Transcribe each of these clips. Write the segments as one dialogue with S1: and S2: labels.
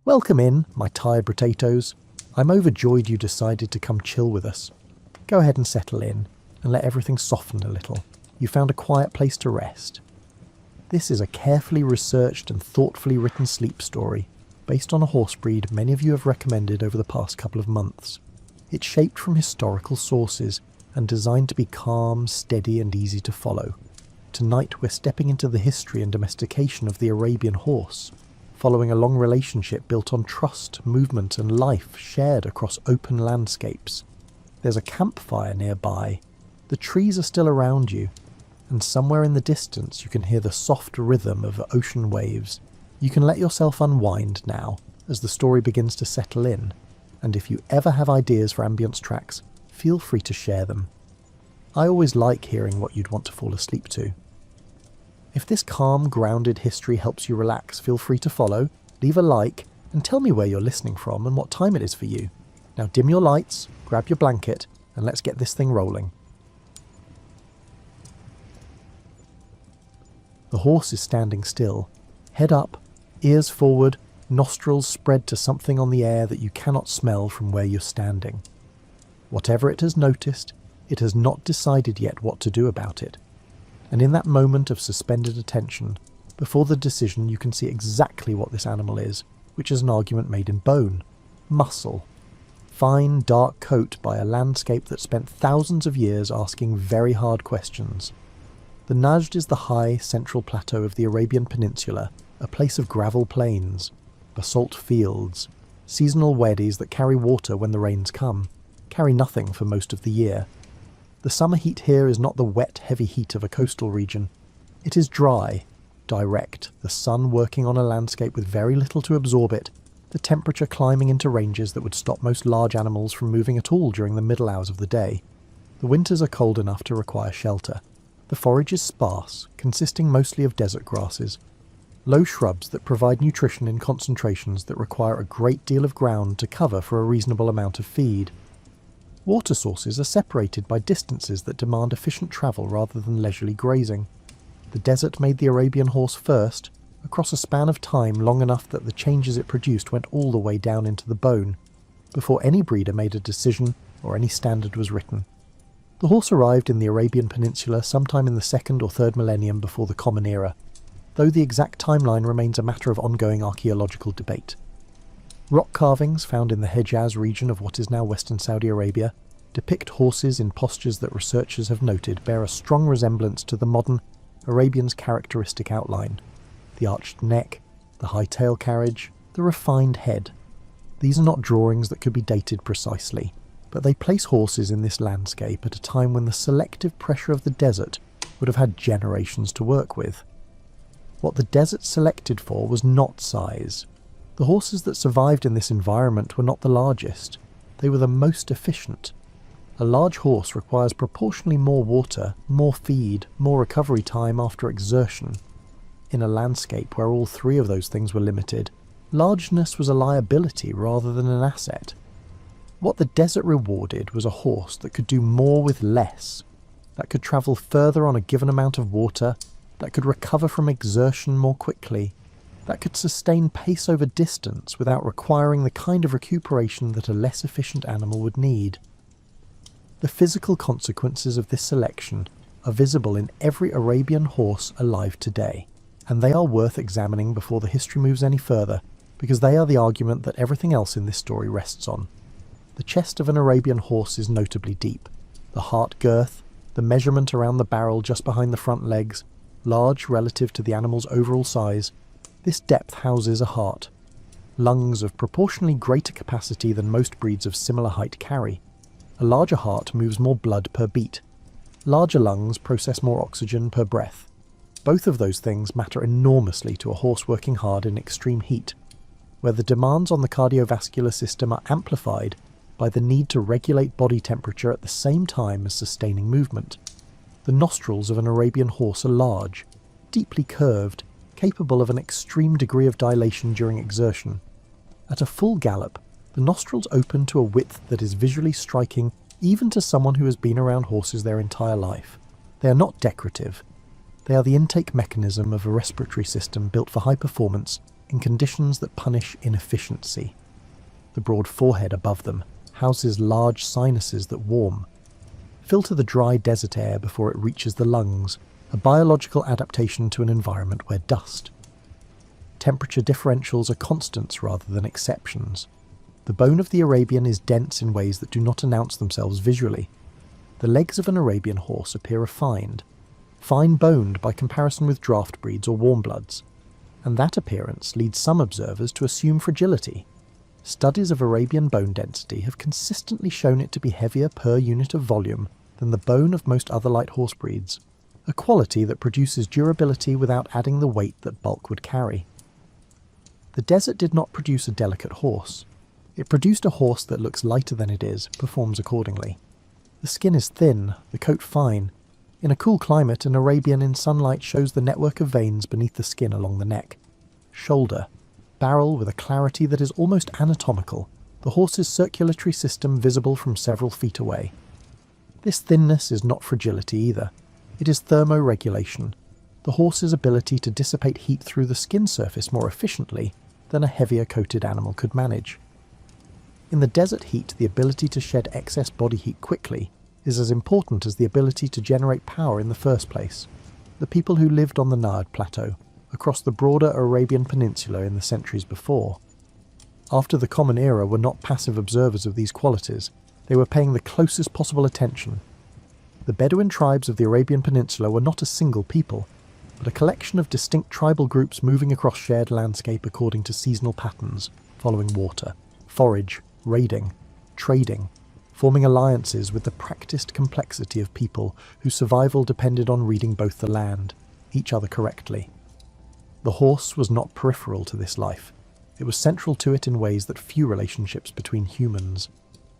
S1: Welcome in, my tired potatoes. I'm overjoyed you decided to come chill with us. Go ahead and settle in, and let everything soften a little. You found a quiet place to rest. This is a carefully researched and thoughtfully written sleep story, based on a horse breed many of you have recommended over the past couple of months. It's shaped from historical sources, and designed to be calm, steady and easy to follow. Tonight we're stepping into the history and domestication of the Arabian horse, following a long relationship built on trust, movement and life shared across open landscapes. There's a campfire nearby, the trees are still around you, and somewhere in the distance you can hear the soft rhythm of ocean waves. You can let yourself unwind now, as the story begins to settle in, and if you ever have ideas for ambience tracks, feel free to share them. I always like hearing what you'd want to fall asleep to. If this calm, grounded history helps you relax, feel free to follow, leave a like, and tell me where you're listening from and what time it is for you. Now dim your lights, grab your blanket, and let's get this thing rolling. The horse is standing still, head up, ears forward, nostrils spread to something on the air that you cannot smell from where you're standing. Whatever it has noticed, it has not decided yet what to do about it. And in that moment of suspended attention, before the decision you can see exactly what this animal is, which is an argument made in bone. Muscle. Fine, dark coat by a landscape that spent thousands of years asking very hard questions. The Najd is the high, central plateau of the Arabian Peninsula, a place of gravel plains, basalt fields, seasonal wadis that carry water when the rains come, carry nothing for most of the year. The summer heat here is not the wet, heavy heat of a coastal region. It is dry, direct, the sun working on a landscape with very little to absorb it, the temperature climbing into ranges that would stop most large animals from moving at all during the middle hours of the day. The winters are cold enough to require shelter. The forage is sparse, consisting mostly of desert grasses, low shrubs that provide nutrition in concentrations that require a great deal of ground to cover for a reasonable amount of feed. Water sources are separated by distances that demand efficient travel rather than leisurely grazing. The desert made the Arabian horse first, across a span of time long enough that the changes it produced went all the way down into the bone, before any breeder made a decision or any standard was written. The horse arrived in the Arabian Peninsula sometime in the 2nd or 3rd millennium before the Common Era, though the exact timeline remains a matter of ongoing archaeological debate. Rock carvings found in the Hejaz region of what is now Western Saudi Arabia depict horses in postures that researchers have noted bear a strong resemblance to the modern Arabian's characteristic outline: the arched neck, the high tail carriage, the refined head. These are not drawings that could be dated precisely, but they place horses in this landscape at a time when the selective pressure of the desert would have had generations to work with. What the desert selected for was not size. The horses that survived in this environment were not the largest, they were the most efficient. A large horse requires proportionally more water, more feed, more recovery time after exertion. In a landscape where all three of those things were limited, largeness was a liability rather than an asset. What the desert rewarded was a horse that could do more with less, that could travel further on a given amount of water, that could recover from exertion more quickly, that could sustain pace over distance without requiring the kind of recuperation that a less efficient animal would need. The physical consequences of this selection are visible in every Arabian horse alive today, and they are worth examining before the history moves any further, because they are the argument that everything else in this story rests on. The chest of an Arabian horse is notably deep, the heart girth, the measurement around the barrel just behind the front legs, large relative to the animal's overall size. This depth houses a heart, lungs of proportionally greater capacity than most breeds of similar height carry. A larger heart moves more blood per beat. Larger lungs process more oxygen per breath. Both of those things matter enormously to a horse working hard in extreme heat, where the demands on the cardiovascular system are amplified by the need to regulate body temperature at the same time as sustaining movement. The nostrils of an Arabian horse are large, deeply curved, capable of an extreme degree of dilation during exertion. At a full gallop, the nostrils open to a width that is visually striking even to someone who has been around horses their entire life. They are not decorative. They are the intake mechanism of a respiratory system built for high performance in conditions that punish inefficiency. The broad forehead above them houses large sinuses that warm, filter the dry desert air before it reaches the lungs, a biological adaptation to an environment where dust. Temperature differentials are constants rather than exceptions. The bone of the Arabian is dense in ways that do not announce themselves visually. The legs of an Arabian horse appear refined, fine-boned by comparison with draft breeds or warm bloods, and that appearance leads some observers to assume fragility. Studies of Arabian bone density have consistently shown it to be heavier per unit of volume than the bone of most other light horse breeds, a quality that produces durability without adding the weight that bulk would carry. The desert did not produce a delicate horse. It produced a horse that looks lighter than it is, performs accordingly. The skin is thin, the coat fine. In a cool climate, an Arabian in sunlight shows the network of veins beneath the skin along the neck. Shoulder, barrel with a clarity that is almost anatomical, the horse's circulatory system visible from several feet away. This thinness is not fragility either. It is thermoregulation, the horse's ability to dissipate heat through the skin surface more efficiently than a heavier coated animal could manage. In the desert heat, the ability to shed excess body heat quickly is as important as the ability to generate power in the first place. The people who lived on the Nard Plateau, across the broader Arabian Peninsula in the centuries before, after the Common Era, were not passive observers of these qualities. They were paying the closest possible attention. The Bedouin tribes of the Arabian Peninsula were not a single people, but a collection of distinct tribal groups moving across shared landscape according to seasonal patterns, following water, forage, raiding, trading, forming alliances with the practiced complexity of people whose survival depended on reading both the land, each other correctly. The horse was not peripheral to this life. It was central to it in ways that few relationships between humans,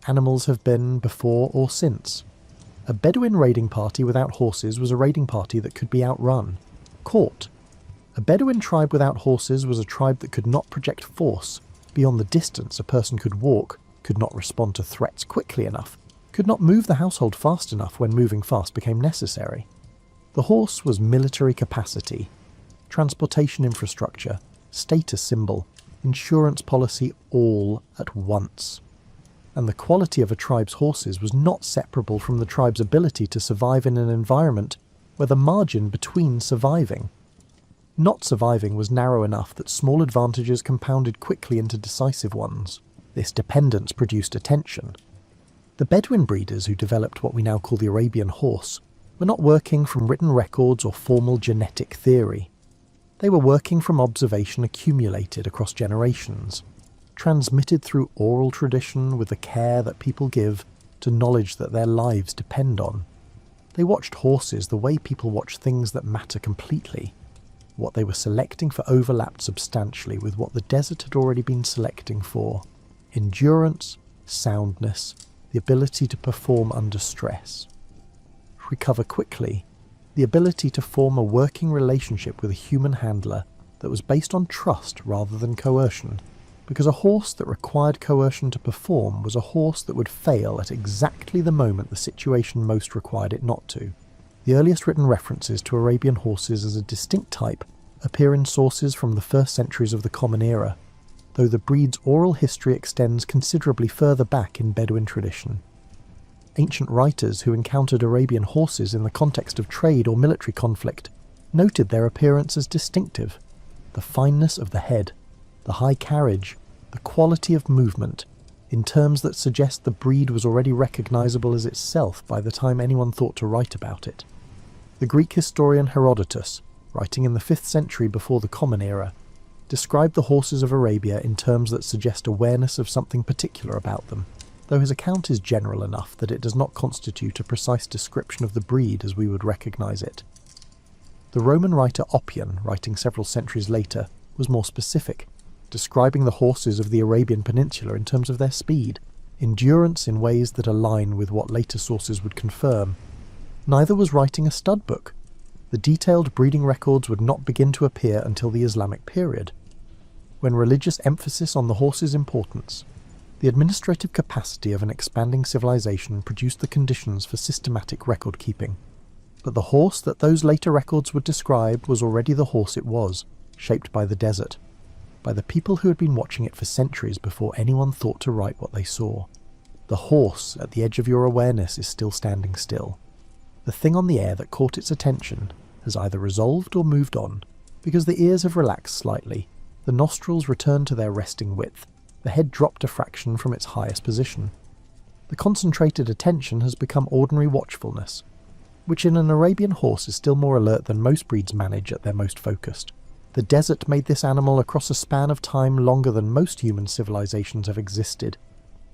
S1: animals have been before or since. A Bedouin raiding party without horses was a raiding party that could be outrun, caught. A Bedouin tribe without horses was a tribe that could not project force beyond the distance a person could walk, could not respond to threats quickly enough, could not move the household fast enough when moving fast became necessary. The horse was military capacity, transportation infrastructure, status symbol, insurance policy all at once. And the quality of a tribe's horses was not separable from the tribe's ability to survive in an environment where the margin between surviving, not surviving, was narrow enough that small advantages compounded quickly into decisive ones. This dependence produced attention. The Bedouin breeders who developed what we now call the Arabian horse were not working from written records or formal genetic theory. They were working from observation accumulated across generations, transmitted through oral tradition with the care that people give to knowledge that their lives depend on. They watched horses the way people watch things that matter completely. What they were selecting for overlapped substantially with what the desert had already been selecting for: endurance, soundness, the ability to perform under stress, recover quickly, the ability to form a working relationship with a human handler that was based on trust rather than coercion, because a horse that required coercion to perform was a horse that would fail at exactly the moment the situation most required it not to. The earliest written references to Arabian horses as a distinct type appear in sources from the first centuries of the Common Era, though the breed's oral history extends considerably further back in Bedouin tradition. Ancient writers who encountered Arabian horses in the context of trade or military conflict noted their appearance as distinctive: the fineness of the head, the high carriage, the quality of movement, in terms that suggest the breed was already recognizable as itself by the time anyone thought to write about it. The Greek historian Herodotus, writing in the 5th century before the Common Era, described the horses of Arabia in terms that suggest awareness of something particular about them, though his account is general enough that it does not constitute a precise description of the breed as we would recognize it. The Roman writer Oppian, writing several centuries later, was more specific, describing the horses of the Arabian Peninsula in terms of their speed, endurance in ways that align with what later sources would confirm. Neither was writing a stud book. The detailed breeding records would not begin to appear until the Islamic period, when religious emphasis on the horse's importance. The administrative capacity of an expanding civilization produced the conditions for systematic record-keeping. But the horse that those later records would describe was already the horse it was, shaped by the desert. by the people who had been watching it for centuries before anyone thought to write what they saw. The horse at the edge of your awareness is still standing still. The thing on the air that caught its attention has either resolved or moved on, because the ears have relaxed slightly, the nostrils returned to their resting width, the head dropped a fraction from its highest position. The concentrated attention has become ordinary watchfulness, which in an Arabian horse is still more alert than most breeds manage at their most focused. The desert made this animal across a span of time longer than most human civilizations have existed.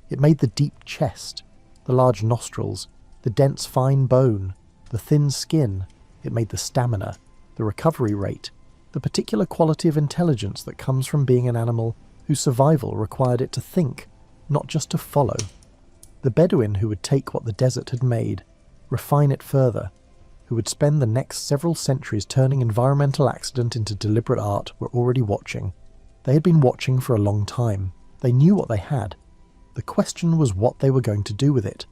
S1: It made the deep chest, the large nostrils, the dense fine bone, the thin skin. It made the stamina, the recovery rate, the particular quality of intelligence that comes from being an animal whose survival required it to think, not just to follow. The Bedouin who would take what the desert had made, refine it further, who would spend the next several centuries turning environmental accident into deliberate art, were already watching. They had been watching for a long time. They knew what they had. The question was what they were going to do with it.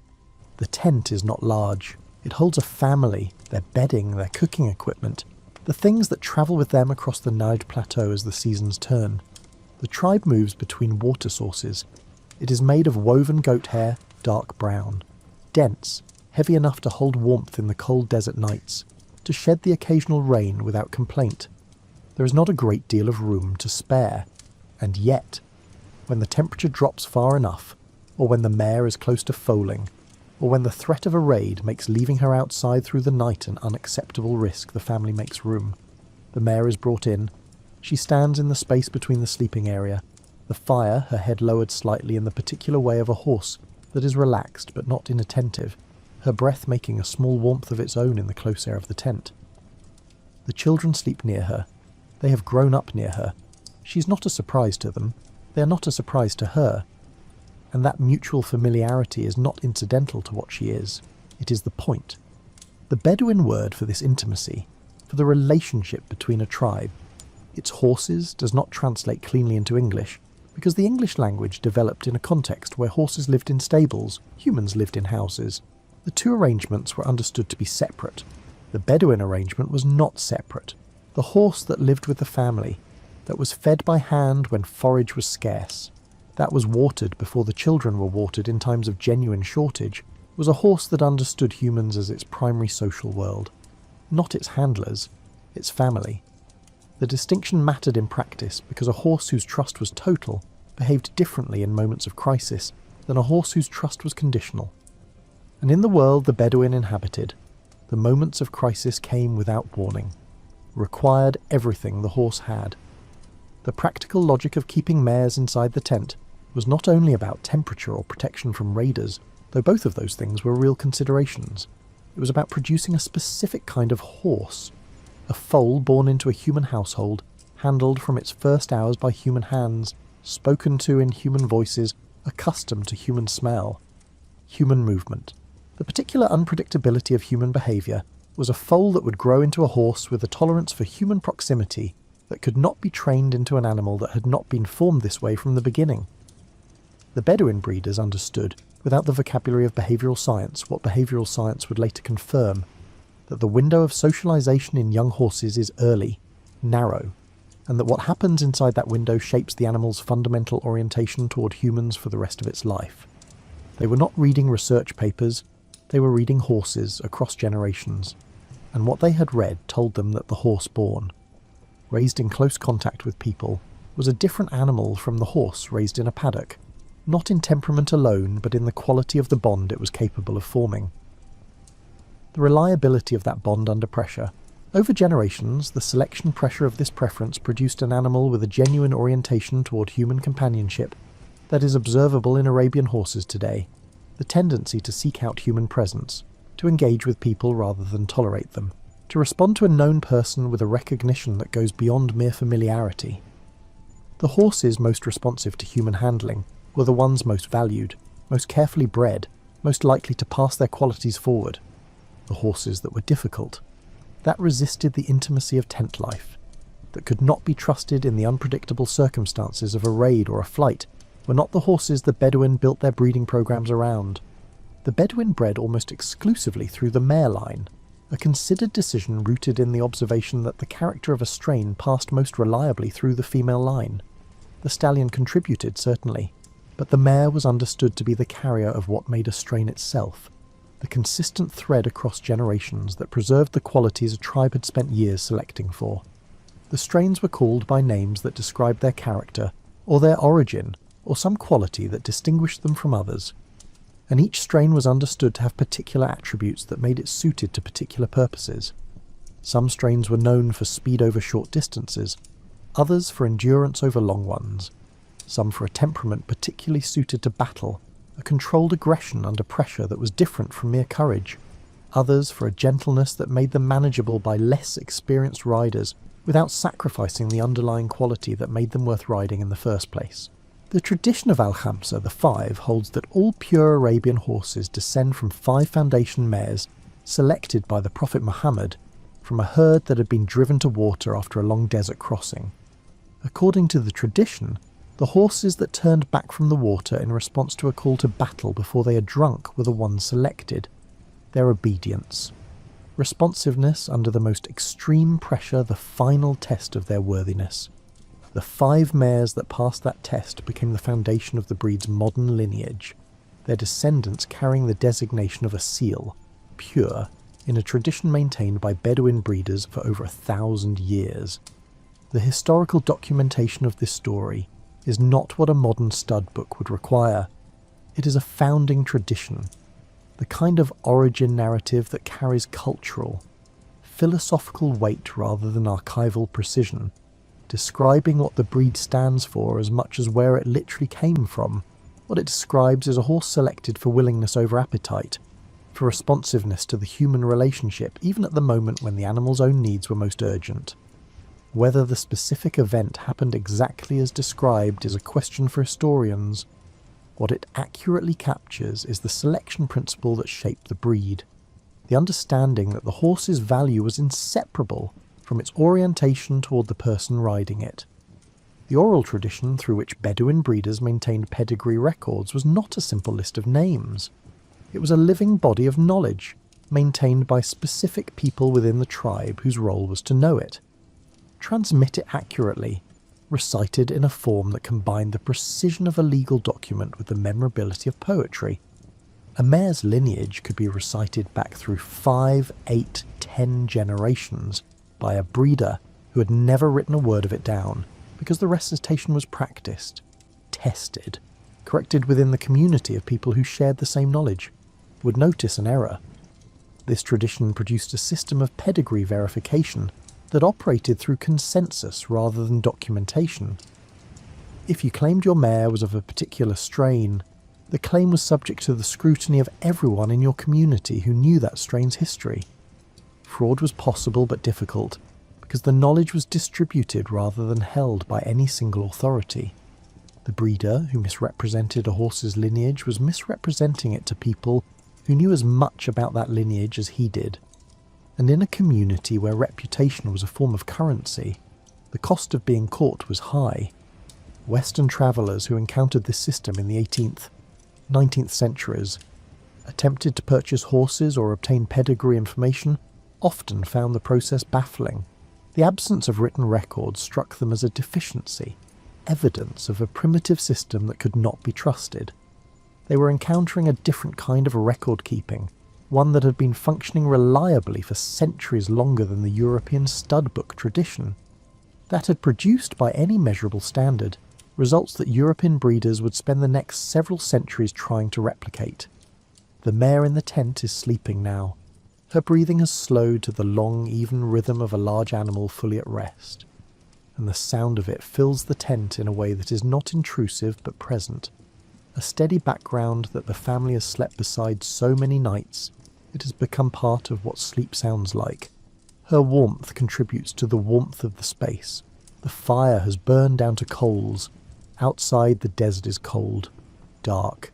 S1: The tent is not large. It holds a family, their bedding, their cooking equipment, the things that travel with them across the Najd Plateau as the seasons turn. The tribe moves between water sources. It is made of woven goat hair, dark brown, dense, heavy enough to hold warmth in the cold desert nights, to shed the occasional rain without complaint. There is not a great deal of room to spare, and yet, when the temperature drops far enough, or when the mare is close to foaling, or when the threat of a raid makes leaving her outside through the night an unacceptable risk, the family makes room. The mare is brought in. She stands in the space between the sleeping area, the fire, her head lowered slightly in the particular way of a horse that is relaxed but not inattentive, her breath making a small warmth of its own in the close air of the tent. The children sleep near her. They have grown up near her. She is not a surprise to them. They are not a surprise to her. And that mutual familiarity is not incidental to what she is. It is the point. The Bedouin word for this intimacy, for the relationship between a tribe, its horses, does not translate cleanly into English, because the English language developed in a context where horses lived in stables, humans lived in houses. The two arrangements were understood to be separate. The Bedouin arrangement was not separate. The horse that lived with the family, that was fed by hand when forage was scarce, that was watered before the children were watered in times of genuine shortage, was a horse that understood humans as its primary social world, not its handlers, its family. The distinction mattered in practice because a horse whose trust was total behaved differently in moments of crisis than a horse whose trust was conditional. And in the world the Bedouin inhabited, the moments of crisis came without warning, required everything the horse had. The practical logic of keeping mares inside the tent was not only about temperature or protection from raiders, though both of those things were real considerations. It was about producing a specific kind of horse, a foal born into a human household, handled from its first hours by human hands, spoken to in human voices, accustomed to human smell, human movement. The particular unpredictability of human behaviour was a foal that would grow into a horse with a tolerance for human proximity that could not be trained into an animal that had not been formed this way from the beginning. The Bedouin breeders understood, without the vocabulary of behavioural science, what behavioural science would later confirm, that the window of socialisation in young horses is early, narrow, and that what happens inside that window shapes the animal's fundamental orientation toward humans for the rest of its life. They were not reading research papers, they were reading horses across generations, and what they had read told them that the horse born, raised in close contact with people, was a different animal from the horse raised in a paddock, not in temperament alone, but in the quality of the bond it was capable of forming. The reliability of that bond under pressure. Over generations, the selection pressure of this preference produced an animal with a genuine orientation toward human companionship that is observable in Arabian horses today, the tendency to seek out human presence, to engage with people rather than tolerate them, to respond to a known person with a recognition that goes beyond mere familiarity. The horses most responsive to human handling were the ones most valued, most carefully bred, most likely to pass their qualities forward. The horses that were difficult, that resisted the intimacy of tent life, that could not be trusted in the unpredictable circumstances of a raid or a flight, were not the horses the Bedouin built their breeding programs around. The Bedouin bred almost exclusively through the mare line, a considered decision rooted in the observation that the character of a strain passed most reliably through the female line. The stallion contributed, certainly, but the mare was understood to be the carrier of what made a strain itself, the consistent thread across generations that preserved the qualities a tribe had spent years selecting for. The strains were called by names that described their character, or their origin, or some quality that distinguished them from others, and each strain was understood to have particular attributes that made it suited to particular purposes. Some strains were known for speed over short distances, others for endurance over long ones, some for a temperament particularly suited to battle, a controlled aggression under pressure that was different from mere courage, others for a gentleness that made them manageable by less experienced riders without sacrificing the underlying quality that made them worth riding in the first place. The tradition of Al-Khamsa, the Five, holds that all pure Arabian horses descend from 5 foundation mares selected by the Prophet Muhammad from a herd that had been driven to water after a long desert crossing. According to the tradition, the horses that turned back from the water in response to a call to battle before they had drunk were the ones selected. Their obedience. Responsiveness under the most extreme pressure, the final test of their worthiness. The 5 mares that passed that test became the foundation of the breed's modern lineage, their descendants carrying the designation of a seal, pure, in a tradition maintained by Bedouin breeders for over 1,000 years. The historical documentation of this story is not what a modern stud book would require. It is a founding tradition, the kind of origin narrative that carries cultural, philosophical weight rather than archival precision, describing what the breed stands for as much as where it literally came from. What it describes is a horse selected for willingness over appetite, for responsiveness to the human relationship, even at the moment when the animal's own needs were most urgent. Whether the specific event happened exactly as described is a question for historians. What it accurately captures is the selection principle that shaped the breed, the understanding that the horse's value was inseparable from its orientation toward the person riding it. The oral tradition through which Bedouin breeders maintained pedigree records was not a simple list of names. It was a living body of knowledge, maintained by specific people within the tribe whose role was to know it, transmit it accurately, recited in a form that combined the precision of a legal document with the memorability of poetry. A mare's lineage could be recited back through 5, 8, 10 generations by a breeder who had never written a word of it down, because the recitation was practiced, tested, corrected within the community of people who shared the same knowledge, would notice an error. This tradition produced a system of pedigree verification that operated through consensus rather than documentation. If you claimed your mare was of a particular strain, the claim was subject to the scrutiny of everyone in your community who knew that strain's history. Fraud was possible but difficult, because the knowledge was distributed rather than held by any single authority. The breeder who misrepresented a horse's lineage was misrepresenting it to people who knew as much about that lineage as he did. And in a community where reputation was a form of currency, the cost of being caught was high. Western travellers who encountered this system in the 18th, 19th centuries, attempted to purchase horses or obtain pedigree information, often found the process baffling. The absence of written records struck them as a deficiency, evidence of a primitive system that could not be trusted. They were encountering a different kind of record-keeping, one that had been functioning reliably for centuries longer than the European stud book tradition, that had produced, by any measurable standard, results that European breeders would spend the next several centuries trying to replicate. The mare in the tent is sleeping now. Her breathing has slowed to the long, even rhythm of a large animal fully at rest, and the sound of it fills the tent in a way that is not intrusive but present, a steady background that the family has slept beside so many nights it has become part of what sleep sounds like. Her warmth contributes to the warmth of the space. The fire has burned down to coals. Outside, the desert is cold, dark,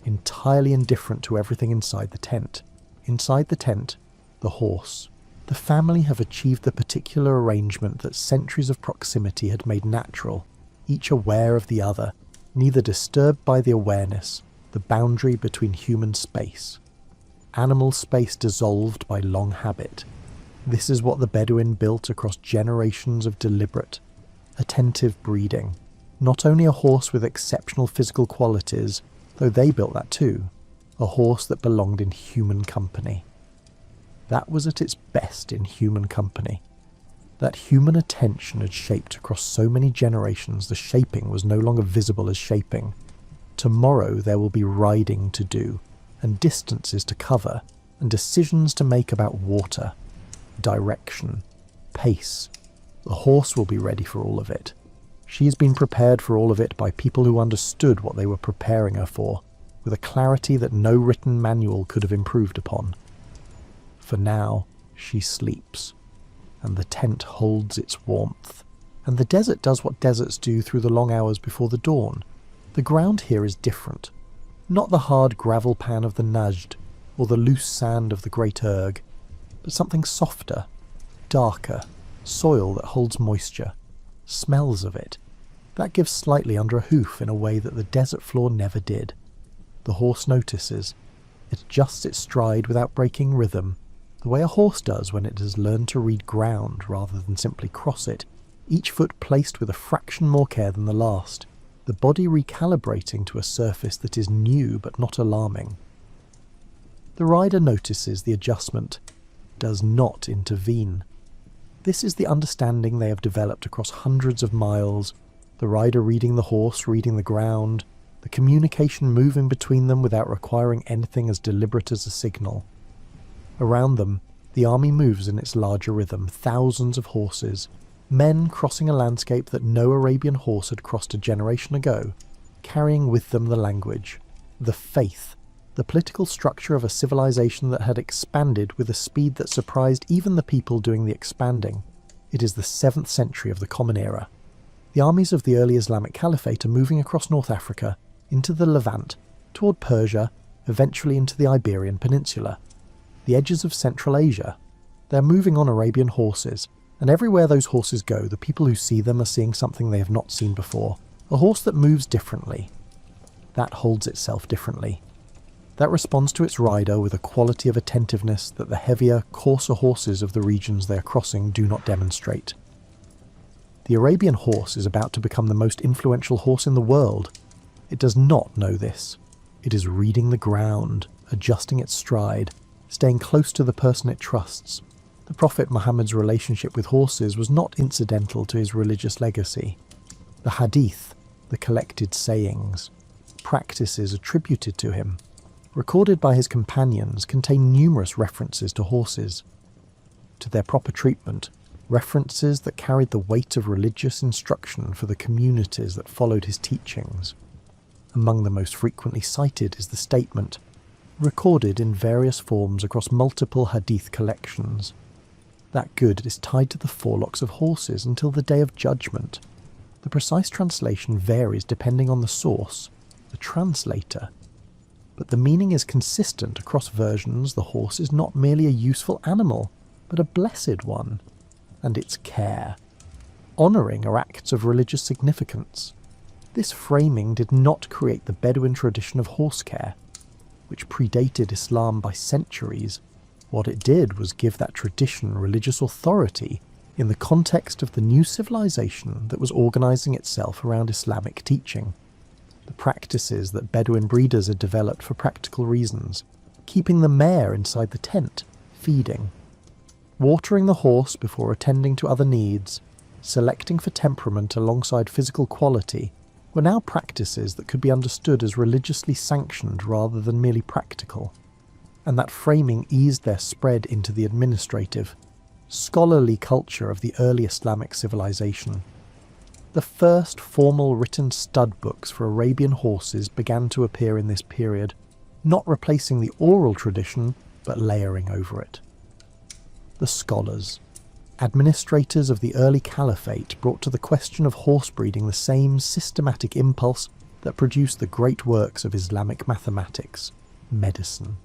S1: entirely indifferent to everything inside the tent. Inside the tent, the horse. The family have achieved the particular arrangement that centuries of proximity had made natural, each aware of the other, neither disturbed by the awareness, the boundary between human space. Animal space dissolved by long habit. This is what the Bedouin built across generations of deliberate, attentive breeding. Not only a horse with exceptional physical qualities, though they built that too, a horse that belonged in human company. That was at its best in human company. That human attention had shaped across so many generations, the shaping was no longer visible as shaping. Tomorrow there will be riding to do, and distances to cover, and decisions to make about water, direction, pace. The horse will be ready for all of it. She has been prepared for all of it by people who understood what they were preparing her for, with a clarity that no written manual could have improved upon. For now, she sleeps, and the tent holds its warmth, and the desert does what deserts do through the long hours before the dawn. The ground here is different. Not the hard gravel pan of the Najd, or the loose sand of the Great Erg, but something softer, darker, soil that holds moisture, smells of it. That gives slightly under a hoof in a way that the desert floor never did. The horse notices. It adjusts its stride without breaking rhythm, the way a horse does when it has learned to read ground rather than simply cross it, each foot placed with a fraction more care than the last, the body recalibrating to a surface that is new but not alarming. The rider notices the adjustment, does not intervene. This is the understanding they have developed across hundreds of miles, the rider reading the horse, reading the ground, the communication moving between them without requiring anything as deliberate as a signal. Around them, the army moves in its larger rhythm, thousands of horses, men crossing a landscape that no Arabian horse had crossed a generation ago, carrying with them the language, the faith, the political structure of a civilization that had expanded with a speed that surprised even the people doing the expanding. It is the 7th century of the Common Era. The armies of the early Islamic Caliphate are moving across North Africa, into the Levant, toward Persia, eventually into the Iberian Peninsula. The edges of Central Asia. They're moving on Arabian horses, and everywhere those horses go, the people who see them are seeing something they have not seen before. A horse that moves differently. That holds itself differently. That responds to its rider with a quality of attentiveness that the heavier, coarser horses of the regions they are crossing do not demonstrate. The Arabian horse is about to become the most influential horse in the world. It does not know this. It is reading the ground, adjusting its stride, staying close to the person it trusts. The Prophet Muhammad's relationship with horses was not incidental to his religious legacy. The hadith, the collected sayings, practices attributed to him, recorded by his companions, contain numerous references to horses. To their proper treatment, references that carried the weight of religious instruction for the communities that followed his teachings. Among the most frequently cited is the statement, recorded in various forms across multiple hadith collections. That good is tied to the forelocks of horses until the day of judgment. The precise translation varies depending on the source, the translator. But the meaning is consistent across versions. The horse is not merely a useful animal, but a blessed one. And its care. Honouring are acts of religious significance. This framing did not create the Bedouin tradition of horse care, which predated Islam by centuries. What it did was give that tradition religious authority in the context of the new civilization that was organising itself around Islamic teaching. The practices that Bedouin breeders had developed for practical reasons, keeping the mare inside the tent, feeding, watering the horse before attending to other needs, selecting for temperament alongside physical quality, were now practices that could be understood as religiously sanctioned rather than merely practical, and that framing eased their spread into the administrative, scholarly culture of the early Islamic civilization. The first formal written stud books for Arabian horses began to appear in this period, not replacing the oral tradition, but layering over it. The scholars, administrators of the early caliphate, brought to the question of horse breeding the same systematic impulse that produced the great works of Islamic mathematics, medicine,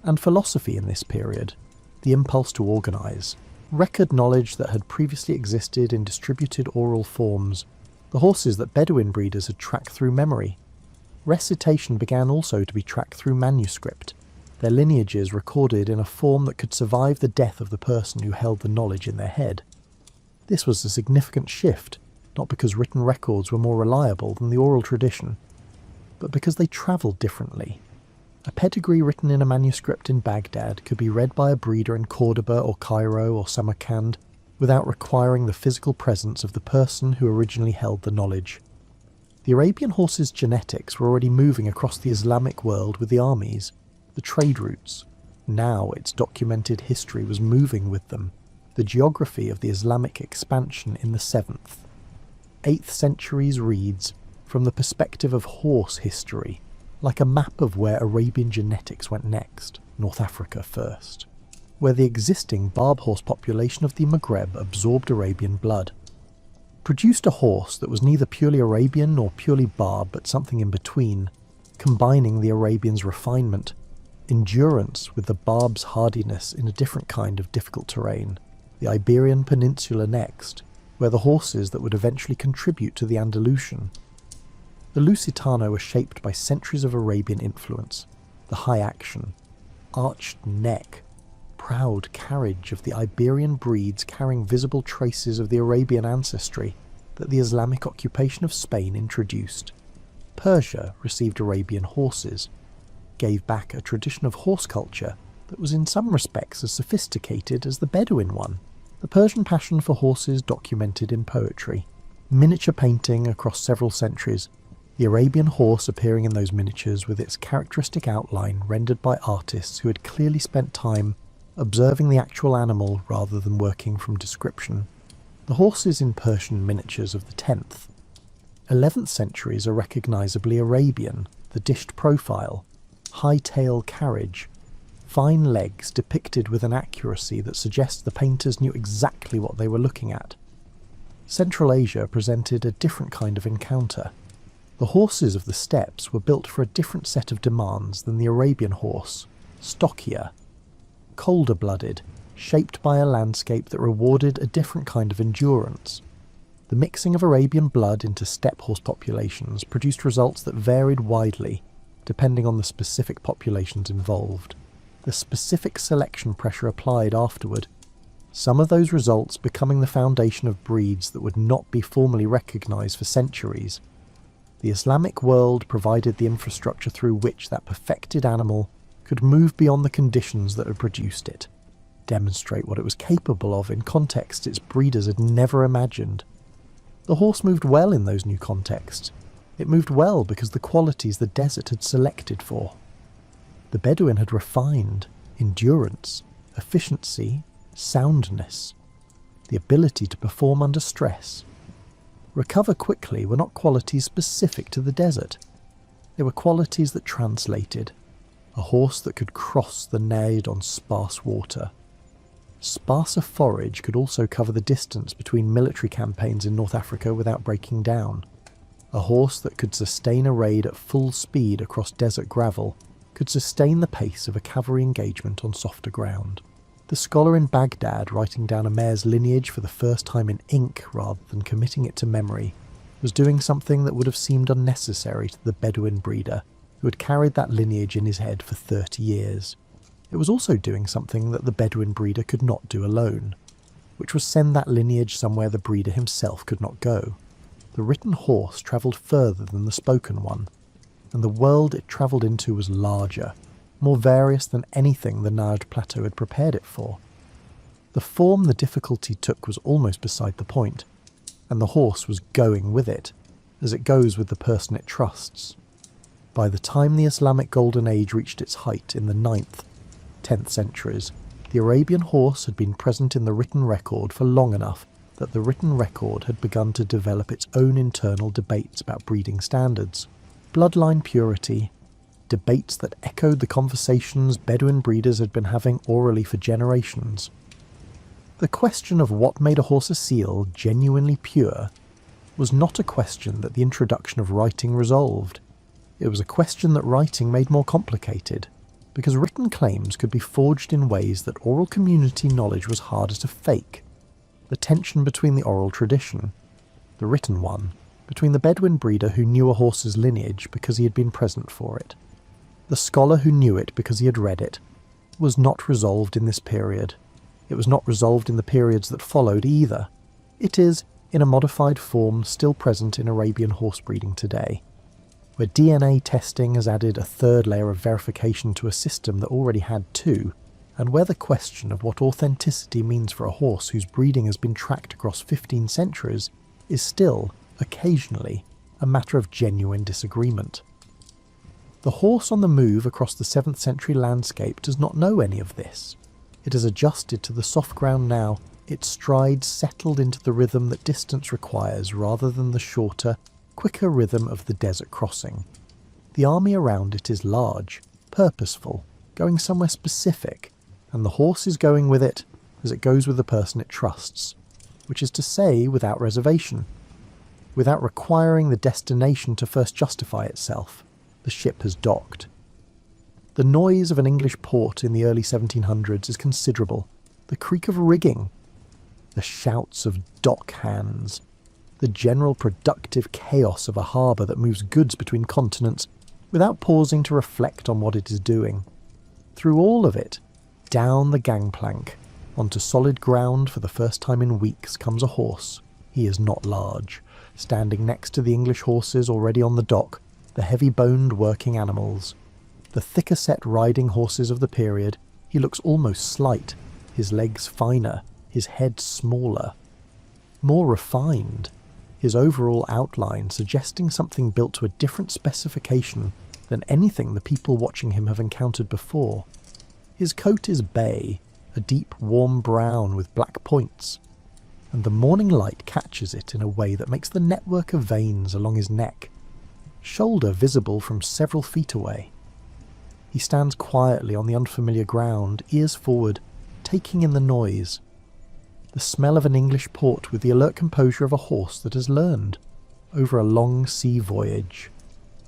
S1: and philosophy in this period, the impulse to organise, record knowledge that had previously existed in distributed oral forms, the horses that Bedouin breeders had tracked through memory. Recitation began also to be tracked through manuscript, their lineages recorded in a form that could survive the death of the person who held the knowledge in their head. This was a significant shift, not because written records were more reliable than the oral tradition, but because they travelled differently. A pedigree written in a manuscript in Baghdad could be read by a breeder in Cordoba or Cairo or Samarkand without requiring the physical presence of the person who originally held the knowledge. The Arabian horse's genetics were already moving across the Islamic world with the armies, the trade routes. Now its documented history was moving with them, the geography of the Islamic expansion in the 7th, 8th centuries reads, from the perspective of horse history, like a map of where Arabian genetics went next, North Africa first, where the existing barb horse population of the Maghreb absorbed Arabian blood, produced a horse that was neither purely Arabian nor purely barb but something in between, combining the Arabian's refinement, endurance with the barb's hardiness in a different kind of difficult terrain, the Iberian Peninsula next, where the horses that would eventually contribute to the Andalusian. The Lusitano were shaped by centuries of Arabian influence, the high action, arched neck, proud carriage of the Iberian breeds carrying visible traces of the Arabian ancestry that the Islamic occupation of Spain introduced. Persia received Arabian horses, gave back a tradition of horse culture that was in some respects as sophisticated as the Bedouin one. The Persian passion for horses documented in poetry, miniature painting across several centuries, the Arabian horse appearing in those miniatures with its characteristic outline rendered by artists who had clearly spent time observing the actual animal rather than working from description. The horses in Persian miniatures of the 10th, 11th centuries are recognisably Arabian, the dished profile, high tail carriage, fine legs depicted with an accuracy that suggests the painters knew exactly what they were looking at. Central Asia presented a different kind of encounter. The horses of the steppes were built for a different set of demands than the Arabian horse, stockier, colder-blooded, shaped by a landscape that rewarded a different kind of endurance. The mixing of Arabian blood into steppe horse populations produced results that varied widely, depending on the specific populations involved. The specific selection pressure applied afterward, some of those results becoming the foundation of breeds that would not be formally recognised for centuries. The Islamic world provided the infrastructure through which that perfected animal could move beyond the conditions that had produced it, demonstrate what it was capable of in contexts its breeders had never imagined. The horse moved well in those new contexts. It moved well because the qualities the desert had selected for. The Bedouin had refined endurance, efficiency, soundness, the ability to perform under stress. Recover quickly were not qualities specific to the desert. They were qualities that translated. A horse that could cross the Naid on sparse water. Sparser forage could also cover the distance between military campaigns in North Africa without breaking down. A horse that could sustain a raid at full speed across desert gravel could sustain the pace of a cavalry engagement on softer ground. The scholar in Baghdad writing down a mare's lineage for the first time in ink rather than committing it to memory was doing something that would have seemed unnecessary to the Bedouin breeder who had carried that lineage in his head for 30 years. It was also doing something that the Bedouin breeder could not do alone, which was send that lineage somewhere the breeder himself could not go. The written horse travelled further than the spoken one, and the world it travelled into was larger, more various than anything the Najd Plateau had prepared it for. The form the difficulty took was almost beside the point, and the horse was going with it, as it goes with the person it trusts. By the time the Islamic Golden Age reached its height in the 9th, 10th centuries, the Arabian horse had been present in the written record for long enough that the written record had begun to develop its own internal debates about breeding standards, bloodline purity, debates that echoed the conversations Bedouin breeders had been having orally for generations. The question of what made a horse a seal genuinely pure was not a question that the introduction of writing resolved. It was a question that writing made more complicated, because written claims could be forged in ways that oral community knowledge was harder to fake. The tension between the oral tradition, the written one, between the Bedouin breeder who knew a horse's lineage because he had been present for it, the scholar who knew it because he had read it, was not resolved in this period. It was not resolved in the periods that followed either. It is, in a modified form still present in Arabian horse breeding today, where DNA testing has added a third layer of verification to a system that already had two, and where the question of what authenticity means for a horse whose breeding has been tracked across 15 centuries is still, occasionally, a matter of genuine disagreement. The horse on the move across the 7th century landscape does not know any of this. It has adjusted to the soft ground now, its strides settled into the rhythm that distance requires rather than the shorter, quicker rhythm of the desert crossing. The army around it is large, purposeful, going somewhere specific, and the horse is going with it as it goes with the person it trusts, which is to say without reservation. Without requiring the destination to first justify itself, the ship has docked. The noise of an English port in the early 1700s is considerable. The creak of rigging, the shouts of dock hands, the general productive chaos of a harbour that moves goods between continents without pausing to reflect on what it is doing. Through all of it, down the gangplank, onto solid ground for the first time in weeks comes a horse. He is not large, standing next to the English horses already on the dock, the heavy-boned working animals. The thicker-set riding horses of the period, he looks almost slight, his legs finer, his head smaller, more refined, his overall outline suggesting something built to a different specification than anything the people watching him have encountered before. His coat is bay, a deep warm brown with black points, and the morning light catches it in a way that makes the network of veins along his neck, shoulder visible from several feet away. He stands quietly on the unfamiliar ground, ears forward, taking in the noise. The smell of an English port with the alert composure of a horse that has learned, over a long sea voyage,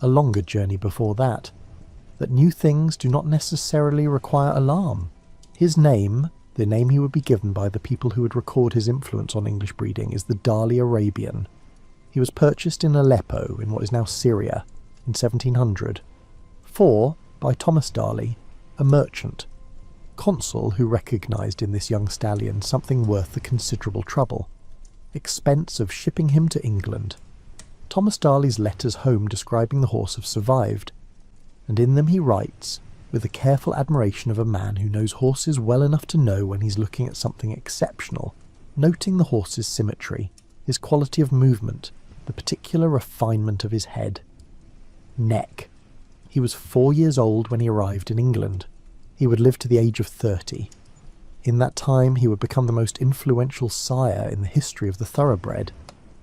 S1: a longer journey before that, that new things do not necessarily require alarm. His name, the name he would be given by the people who would record his influence on English breeding, is the Dali Arabian. He was purchased in Aleppo, in what is now Syria, in 1700, by Thomas Dali, a merchant, consul who recognised in this young stallion something worth the considerable trouble, expense of shipping him to England. Thomas Dali's letters home describing the horse have survived, and in them he writes, with the careful admiration of a man who knows horses well enough to know when he's looking at something exceptional, noting the horse's symmetry, his quality of movement, the particular refinement of his head. Neck. He was 4 years old when he arrived in England. He would live to the age of 30. In that time he would become the most influential sire in the history of the thoroughbred,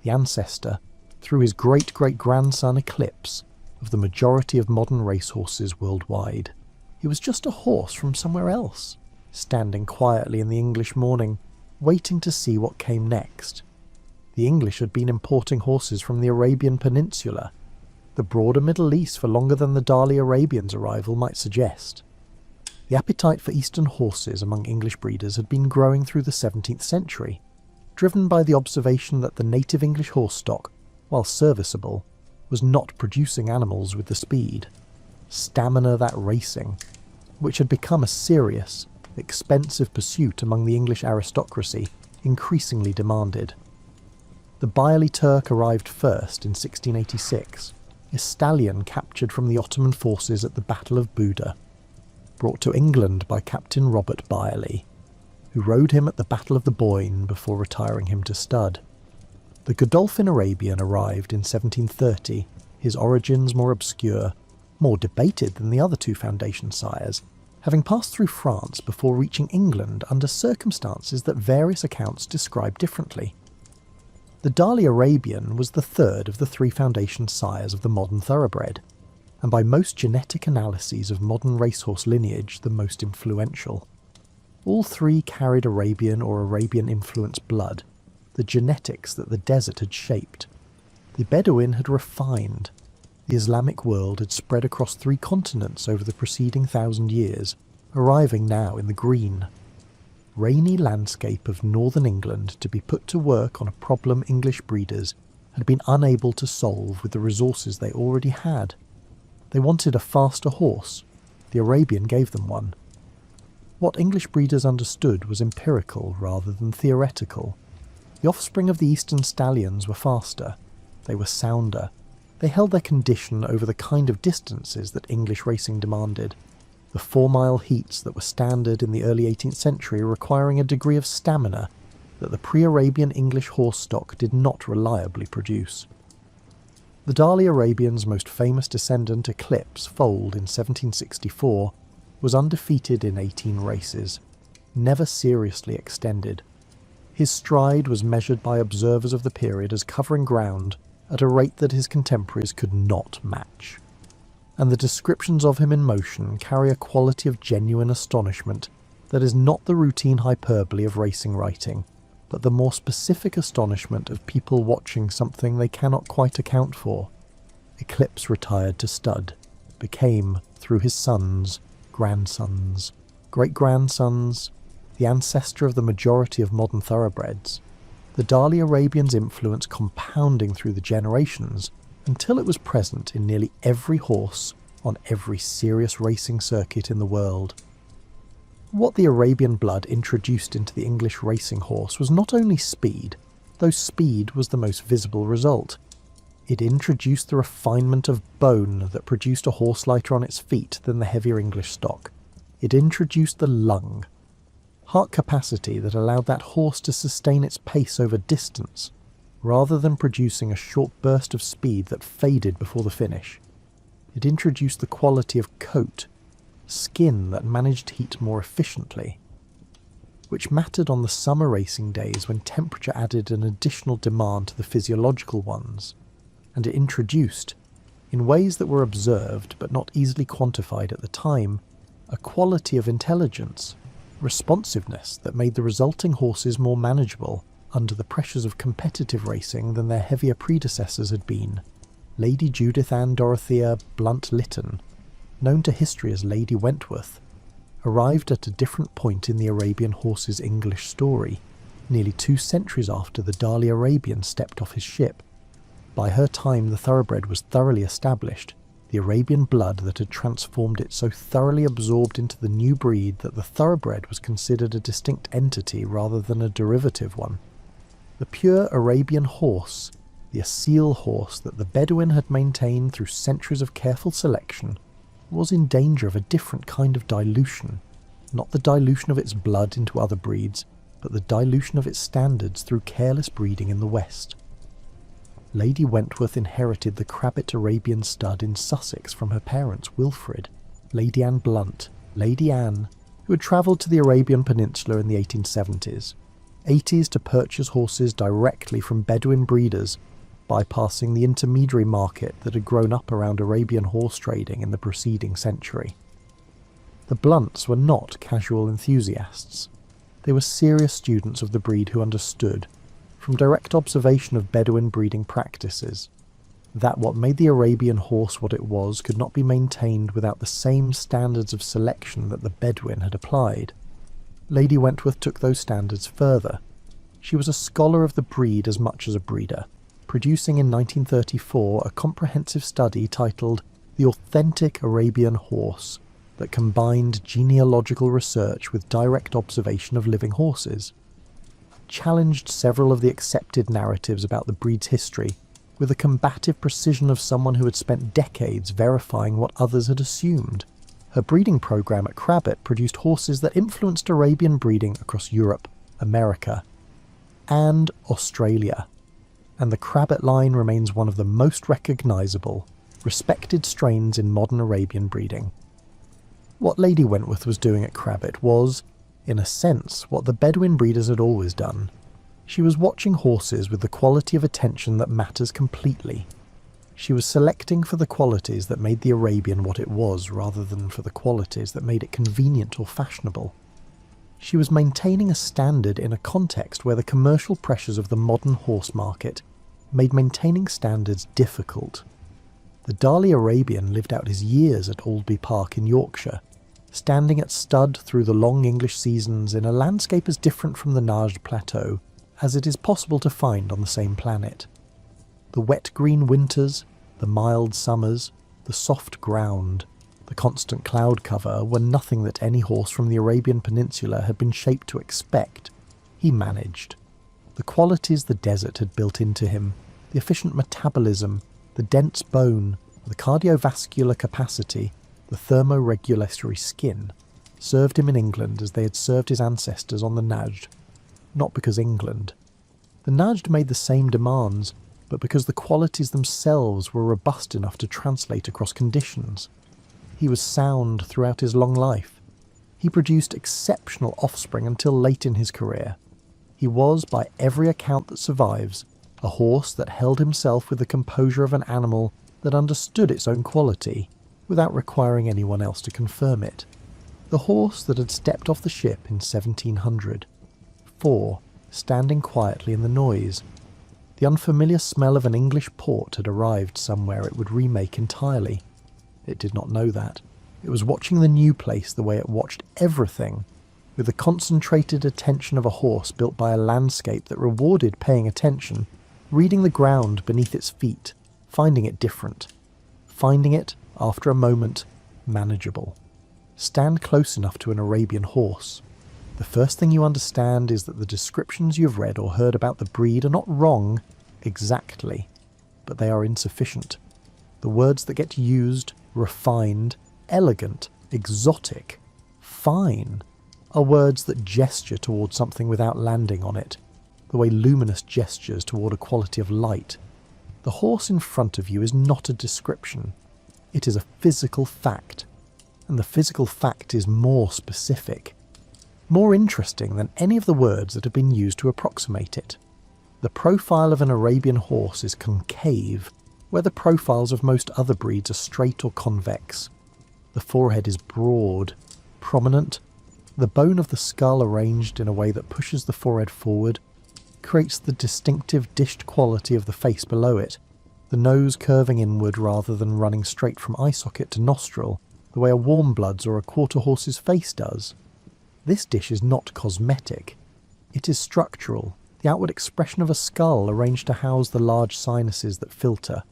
S1: the ancestor, through his great-great-grandson Eclipse, of the majority of modern racehorses worldwide. He was just a horse from somewhere else, standing quietly in the English morning, waiting to see what came next. The English had been importing horses from the Arabian Peninsula, the broader Middle East for longer than the Dali Arabians' arrival might suggest. The appetite for Eastern horses among English breeders had been growing through the 17th century, driven by the observation that the native English horse stock, while serviceable, was not producing animals with the speed, stamina that racing, which had become a serious, expensive pursuit among the English aristocracy, increasingly demanded. The Bayali Turk arrived first in 1686, a stallion captured from the Ottoman forces at the Battle of Buda, brought to England by Captain Robert Bayali, who rode him at the Battle of the Boyne before retiring him to stud. The Godolphin Arabian arrived in 1730, his origins more obscure, more debated than the other two foundation sires, having passed through France before reaching England under circumstances that various accounts describe differently. The Dali Arabian was the third of the three foundation sires of the modern thoroughbred, and by most genetic analyses of modern racehorse lineage the most influential. All three carried Arabian or Arabian-influenced blood, the genetics that the desert had shaped. The Bedouin had refined. The Islamic world had spread across 3 continents over the preceding 1,000 years, arriving now in the green, rainy landscape of northern England to be put to work on a problem English breeders had been unable to solve with the resources they already had. They wanted a faster horse. The Arabian gave them one. What English breeders understood was empirical rather than theoretical. The offspring of the eastern stallions were faster, they were sounder, they held their condition over the kind of distances that English racing demanded, the 4-mile heats that were standard in the early 18th century requiring a degree of stamina that the pre-Arabian English horse stock did not reliably produce. The Dali Arabian's most famous descendant, Eclipse, foaled in 1764, was undefeated in 18 races, never seriously extended. His stride was measured by observers of the period as covering ground at a rate that his contemporaries could not match. And the descriptions of him in motion carry a quality of genuine astonishment that is not the routine hyperbole of racing writing, but the more specific astonishment of people watching something they cannot quite account for. Eclipse retired to stud, became, through his sons, grandsons, great-grandsons, the ancestor of the majority of modern thoroughbreds, the Dali Arabian's influence compounding through the generations until it was present in nearly every horse on every serious racing circuit in the world. What the Arabian blood introduced into the English racing horse was not only speed, though speed was the most visible result. It introduced the refinement of bone that produced a horse lighter on its feet than the heavier English stock. It introduced the lung, heart capacity that allowed that horse to sustain its pace over distance, rather than producing a short burst of speed that faded before the finish. It introduced the quality of coat, skin that managed heat more efficiently, which mattered on the summer racing days when temperature added an additional demand to the physiological ones, and it introduced, in ways that were observed but not easily quantified at the time, a quality of intelligence, responsiveness that made the resulting horses more manageable under the pressures of competitive racing than their heavier predecessors had been. Lady Judith Ann Dorothea Blunt-Lytton, known to history as Lady Wentworth, arrived at a different point in the Arabian horse's English story, nearly 2 centuries after the Dali Arabian stepped off his ship. By her time the thoroughbred was thoroughly established, the Arabian blood that had transformed it so thoroughly absorbed into the new breed that the thoroughbred was considered a distinct entity rather than a derivative one. The pure Arabian horse, the Asil horse that the Bedouin had maintained through centuries of careful selection, was in danger of a different kind of dilution, not the dilution of its blood into other breeds, but the dilution of its standards through careless breeding in the West. Lady Wentworth inherited the Crabbit Arabian stud in Sussex from her parents Wilfrid, Lady Anne Blunt, Lady Anne, who had travelled to the Arabian Peninsula in the 1870s, 80s to purchase horses directly from Bedouin breeders, bypassing the intermediary market that had grown up around Arabian horse trading in the preceding century. The Blunts were not casual enthusiasts. They were serious students of the breed who understood, from direct observation of Bedouin breeding practices, that what made the Arabian horse what it was could not be maintained without the same standards of selection that the Bedouin had applied. Lady Wentworth took those standards further. She was a scholar of the breed as much as a breeder, producing in 1934 a comprehensive study titled The Authentic Arabian Horse that combined genealogical research with direct observation of living horses, challenged several of the accepted narratives about the breed's history with the combative precision of someone who had spent decades verifying what others had assumed. Her breeding program at Crabbit produced horses that influenced Arabian breeding across Europe, America, and Australia, and the Crabbit line remains one of the most recognisable, respected strains in modern Arabian breeding. What Lady Wentworth was doing at Crabbit was, in a sense, what the Bedouin breeders had always done. She was watching horses with the quality of attention that matters completely. She was selecting for the qualities that made the Arabian what it was rather than for the qualities that made it convenient or fashionable. She was maintaining a standard in a context where the commercial pressures of the modern horse market made maintaining standards difficult. The Dali Arabian lived out his years at Aldby Park in Yorkshire, standing at stud through the long English seasons in a landscape as different from the Najd Plateau as it is possible to find on the same planet. The wet green winters, the mild summers, the soft ground, the constant cloud cover were nothing that any horse from the Arabian Peninsula had been shaped to expect. He managed. The qualities the desert had built into him, the efficient metabolism, the dense bone, the cardiovascular capacity, the thermoregulatory skin, served him in England as they had served his ancestors on the Najd. Not because England. The Najd made the same demands, but because the qualities themselves were robust enough to translate across conditions. He was sound throughout his long life. He produced exceptional offspring until late in his career. He was, by every account that survives, a horse that held himself with the composure of an animal that understood its own quality, without requiring anyone else to confirm it. The horse that had stepped off the ship in 1700. 4. Standing quietly in the noise. The unfamiliar smell of an English port had arrived somewhere it would remake entirely. It did not know that. It was watching the new place the way it watched everything, with the concentrated attention of a horse built by a landscape that rewarded paying attention, reading the ground beneath its feet, finding it different. Finding it, after a moment, manageable. Stand close enough to an Arabian horse. The first thing you understand is that the descriptions you've read or heard about the breed are not wrong exactly, but they are insufficient. The words that get used, refined, elegant, exotic, fine, are words that gesture toward something without landing on it, the way luminous gestures toward a quality of light. The horse in front of you is not a description. It is a physical fact, and the physical fact is more specific, more interesting than any of the words that have been used to approximate it. The profile of an Arabian horse is concave, where the profiles of most other breeds are straight or convex. The forehead is broad, prominent. The bone of the skull arranged in a way that pushes the forehead forward creates the distinctive dished quality of the face below it, the nose curving inward rather than running straight from eye socket to nostril, the way a warm blood's or a quarter horse's face does. This dish is not cosmetic. It is structural, the outward expression of a skull arranged to house the large sinuses that filter.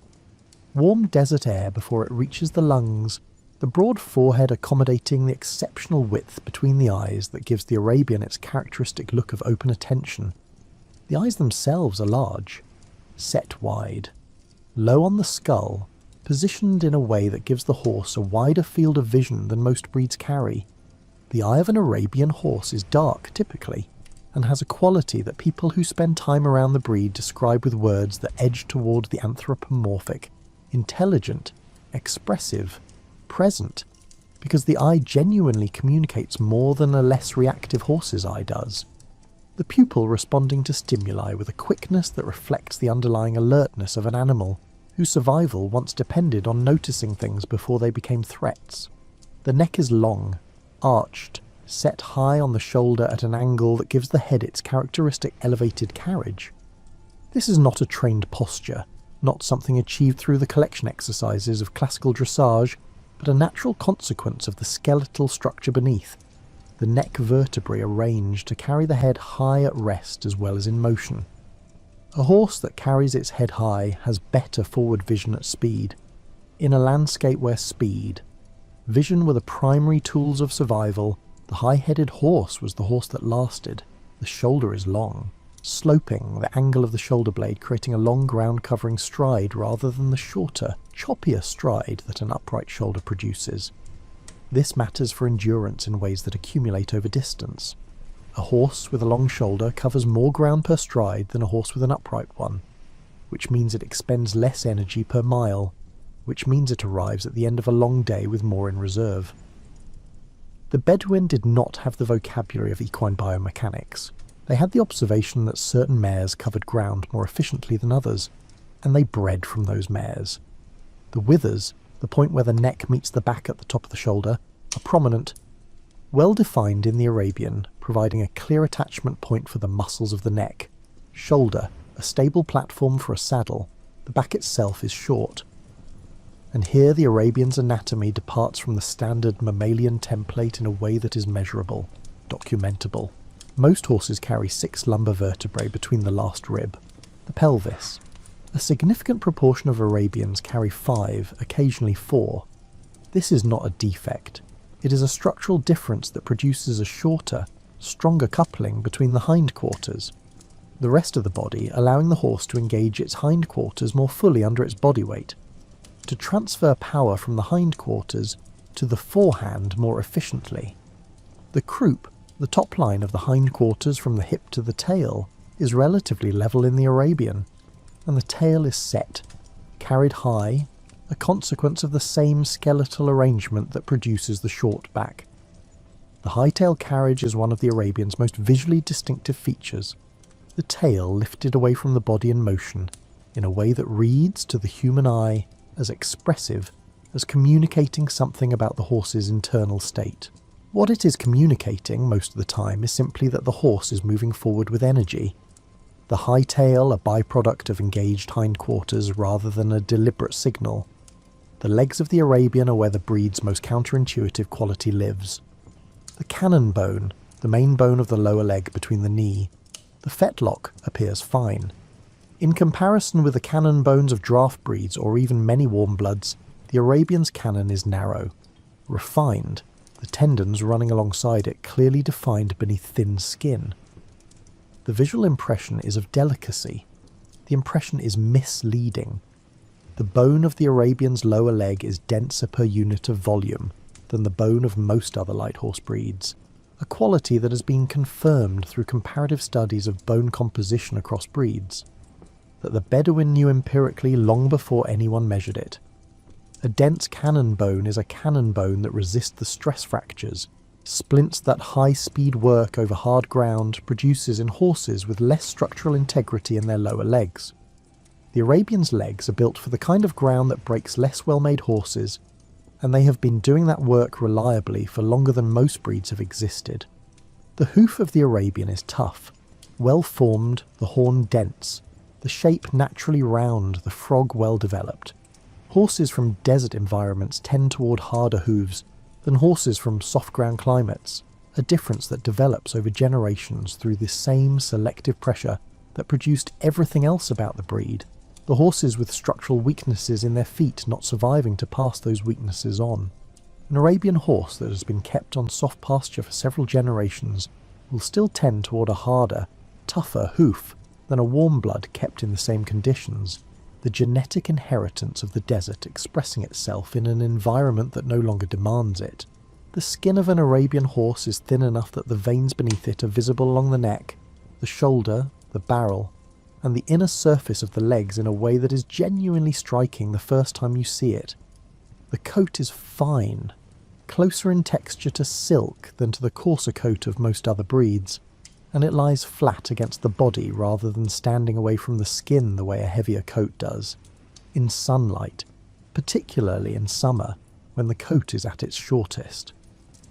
S1: Warm desert air before it reaches the lungs, the broad forehead accommodating the exceptional width between the eyes that gives the Arabian its characteristic look of open attention. The eyes themselves are large, set wide, low on the skull, positioned in a way that gives the horse a wider field of vision than most breeds carry. The eye of an Arabian horse is dark, typically, and has a quality that people who spend time around the breed describe with words that edge toward the anthropomorphic, intelligent, expressive, present, because the eye genuinely communicates more than a less reactive horse's eye does. The pupil responding to stimuli with a quickness that reflects the underlying alertness of an animal, whose survival once depended on noticing things before they became threats. The neck is long, arched, set high on the shoulder at an angle that gives the head its characteristic elevated carriage. This is not a trained posture, not something achieved through the collection exercises of classical dressage, but a natural consequence of the skeletal structure beneath, the neck vertebrae arranged to carry the head high at rest as well as in motion. A horse that carries its head high has better forward vision at speed. In a landscape where speed, vision were the primary tools of survival, the high-headed horse was the horse that lasted. The shoulder is long, sloping, the angle of the shoulder blade creating a long ground-covering stride rather than the shorter, choppier stride that an upright shoulder produces. This matters for endurance in ways that accumulate over distance. A horse with a long shoulder covers more ground per stride than a horse with an upright one, which means it expends less energy per mile, which means it arrives at the end of a long day with more in reserve. The Bedouin did not have the vocabulary of equine biomechanics. They had the observation that certain mares covered ground more efficiently than others, and they bred from those mares. The withers, the point where the neck meets the back at the top of the shoulder, are prominent, well defined in the Arabian, providing a clear attachment point for the muscles of the neck. Shoulder, a stable platform for a saddle, the back itself is short. And here the Arabian's anatomy departs from the standard mammalian template in a way that is measurable, documentable. Most horses carry 6 lumbar vertebrae between the last rib, the pelvis. A significant proportion of Arabians carry 5, occasionally 4. This is not a defect. It is a structural difference that produces a shorter, stronger coupling between the hindquarters. the rest of the body allowing the horse to engage its hindquarters more fully under its body weight, to transfer power from the hindquarters to the forehand more efficiently. The croup, the top line of the hindquarters from the hip to the tail, is relatively level in the Arabian, and the tail is set, carried high, a consequence of the same skeletal arrangement that produces the short back. The high-tail carriage is one of the Arabian's most visually distinctive features, the tail lifted away from the body in motion, in a way that reads to the human eye as expressive, as communicating something about the horse's internal state. What it is communicating most of the time is simply that the horse is moving forward with energy. The high tail a byproduct of engaged hindquarters rather than a deliberate signal. The legs of the Arabian are where the breed's most counterintuitive quality lives. The cannon bone, the main bone of the lower leg between the knee, the fetlock appears fine. In comparison with the cannon bones of draft breeds or even many warm bloods, the Arabian's cannon is narrow, refined, the tendons running alongside it clearly defined beneath thin skin. The visual impression is of delicacy. The impression is misleading. The bone of the Arabian's lower leg is denser per unit of volume than the bone of most other light horse breeds, a quality that has been confirmed through comparative studies of bone composition across breeds, that the Bedouin knew empirically long before anyone measured it. A dense cannon bone is a cannon bone that resists the stress fractures, splints that high-speed work over hard ground produces in horses with less structural integrity in their lower legs. The Arabian's legs are built for the kind of ground that breaks less well-made horses, and they have been doing that work reliably for longer than most breeds have existed. The hoof of the Arabian is tough, well-formed, the horn dense, the shape naturally round, the frog well-developed. Horses from desert environments tend toward harder hooves than horses from soft ground climates, a difference that develops over generations through the same selective pressure that produced everything else about the breed, the horses with structural weaknesses in their feet not surviving to pass those weaknesses on. An Arabian horse that has been kept on soft pasture for several generations will still tend toward a harder, tougher hoof than a warm blood kept in the same conditions, the genetic inheritance of the desert expressing itself in an environment that no longer demands it. The skin of an Arabian horse is thin enough that the veins beneath it are visible along the neck, the shoulder, the barrel, and the inner surface of the legs in a way that is genuinely striking the first time you see it. The coat is fine, closer in texture to silk than to the coarser coat of most other breeds, and it lies flat against the body rather than standing away from the skin the way a heavier coat does. In sunlight, particularly in summer, when the coat is at its shortest.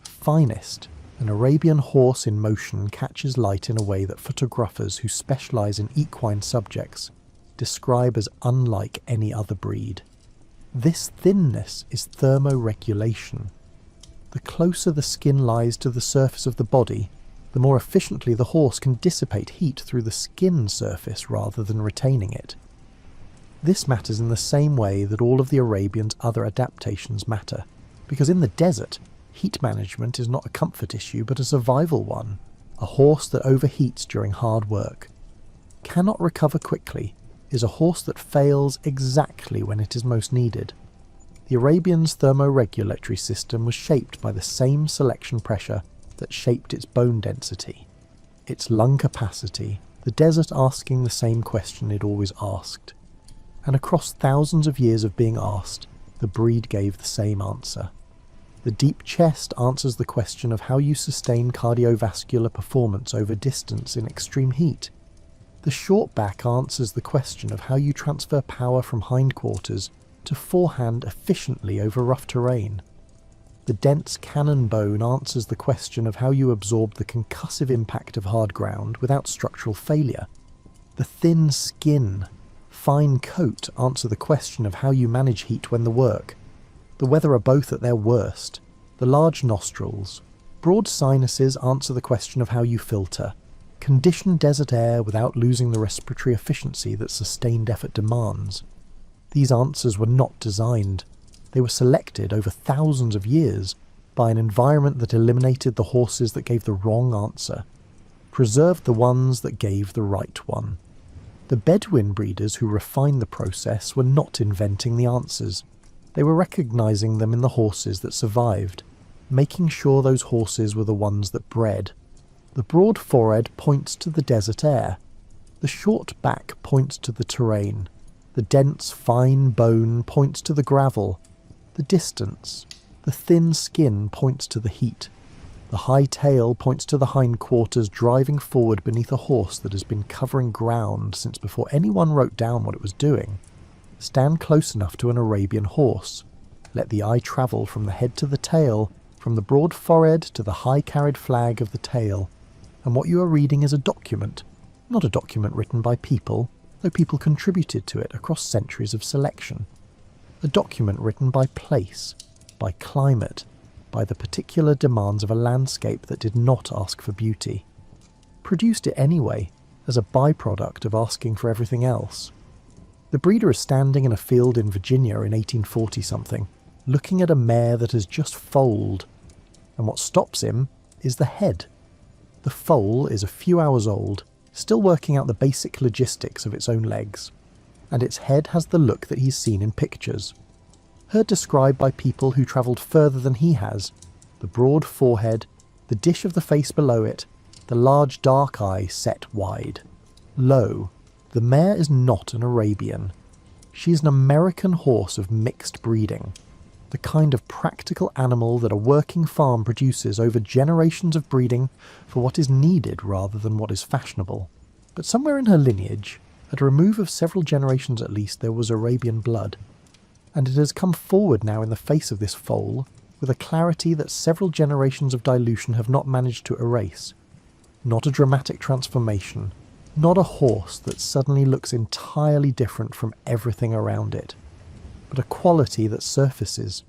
S1: Finest, an Arabian horse in motion catches light in a way that photographers who specialise in equine subjects describe as unlike any other breed. This thinness is thermoregulation. The closer the skin lies to the surface of the body, the more efficiently the horse can dissipate heat through the skin surface rather than retaining it. This matters in the same way that all of the Arabian's other adaptations matter, because in the desert, heat management is not a comfort issue but a survival one. A horse that overheats during hard work, cannot recover quickly, is a horse that fails exactly when it is most needed. The Arabian's thermoregulatory system was shaped by the same selection pressure that shaped its bone density, its lung capacity, the desert asking the same question it always asked. And across thousands of years of being asked, the breed gave the same answer. The deep chest answers the question of how you sustain cardiovascular performance over distance in extreme heat. The short back answers the question of how you transfer power from hindquarters to forehand efficiently over rough terrain. The dense cannon bone answers the question of how you absorb the concussive impact of hard ground without structural failure. The thin skin, fine coat answer the question of how you manage heat when the work. The weather are both at their worst. The large nostrils, broad sinuses answer the question of how you filter, condition desert air without losing the respiratory efficiency that sustained effort demands. These answers were not designed. They were selected over thousands of years by an environment that eliminated the horses that gave the wrong answer, preserved the ones that gave the right one. The Bedouin breeders who refined the process were not inventing the answers. They were recognizing them in the horses that survived, making sure those horses were the ones that bred. The broad forehead points to the desert air. The short back points to the terrain. The dense, fine bone points to the gravel. The distance. The thin skin points to the heat. The high tail points to the hindquarters driving forward beneath a horse that has been covering ground since before anyone wrote down what it was doing. Stand close enough to an Arabian horse. Let the eye travel from the head to the tail, from the broad forehead to the high-carried flag of the tail, and what you are reading is a document, not a document written by people, though people contributed to it across centuries of selection. A document written by place, by climate, by the particular demands of a landscape that did not ask for beauty. Produced it anyway, as a byproduct of asking for everything else. The breeder is standing in a field in Virginia in 1840-something, looking at a mare that has just foaled, and what stops him is the head. The foal is a few hours old, still working out the basic logistics of its own legs, and its head has the look that he's seen in pictures. Heard described by people who travelled further than he has, the broad forehead, the dish of the face below it, the large dark eye set wide. Lo, the mare is not an Arabian. She is an American horse of mixed breeding, the kind of practical animal that a working farm produces over generations of breeding for what is needed rather than what is fashionable. But somewhere in her lineage, at a remove of several generations at least, there was Arabian blood, and it has come forward now in the face of this foal with a clarity that several generations of dilution have not managed to erase. Not a dramatic transformation, not a horse that suddenly looks entirely different from everything around it, but a quality that surfaces,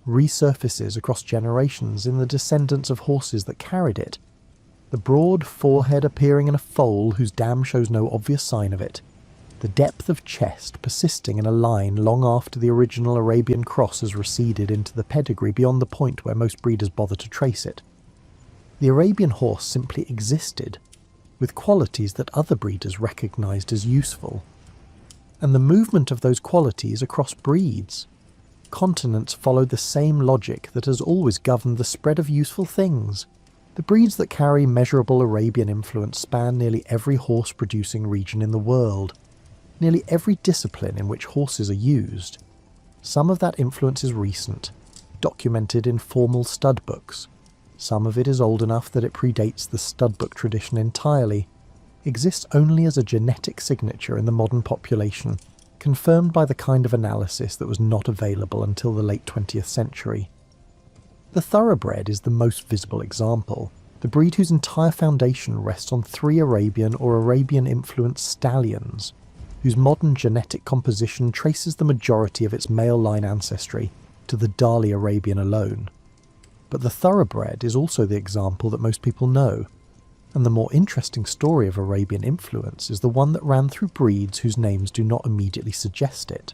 S1: resurfaces across generations in the descendants of horses that carried it. The broad forehead appearing in a foal whose dam shows no obvious sign of it. The depth of chest persisting in a line long after the original Arabian cross has receded into the pedigree beyond the point where most breeders bother to trace it. The Arabian horse simply existed, with qualities that other breeders recognised as useful. And the movement of those qualities across breeds. Continents followed the same logic that has always governed the spread of useful things. The breeds that carry measurable Arabian influence span nearly every horse-producing region in the world, nearly every discipline in which horses are used. Some of that influence is recent, documented in formal stud books. Some of it is old enough that it predates the stud book tradition entirely, exists only as a genetic signature in the modern population, confirmed by the kind of analysis that was not available until the late 20th century. The thoroughbred is the most visible example, the breed whose entire foundation rests on 3 Arabian or Arabian-influenced stallions, whose modern genetic composition traces the majority of its male line ancestry to the Dali Arabian alone. But the thoroughbred is also the example that most people know, and the more interesting story of Arabian influence is the one that ran through breeds whose names do not immediately suggest it.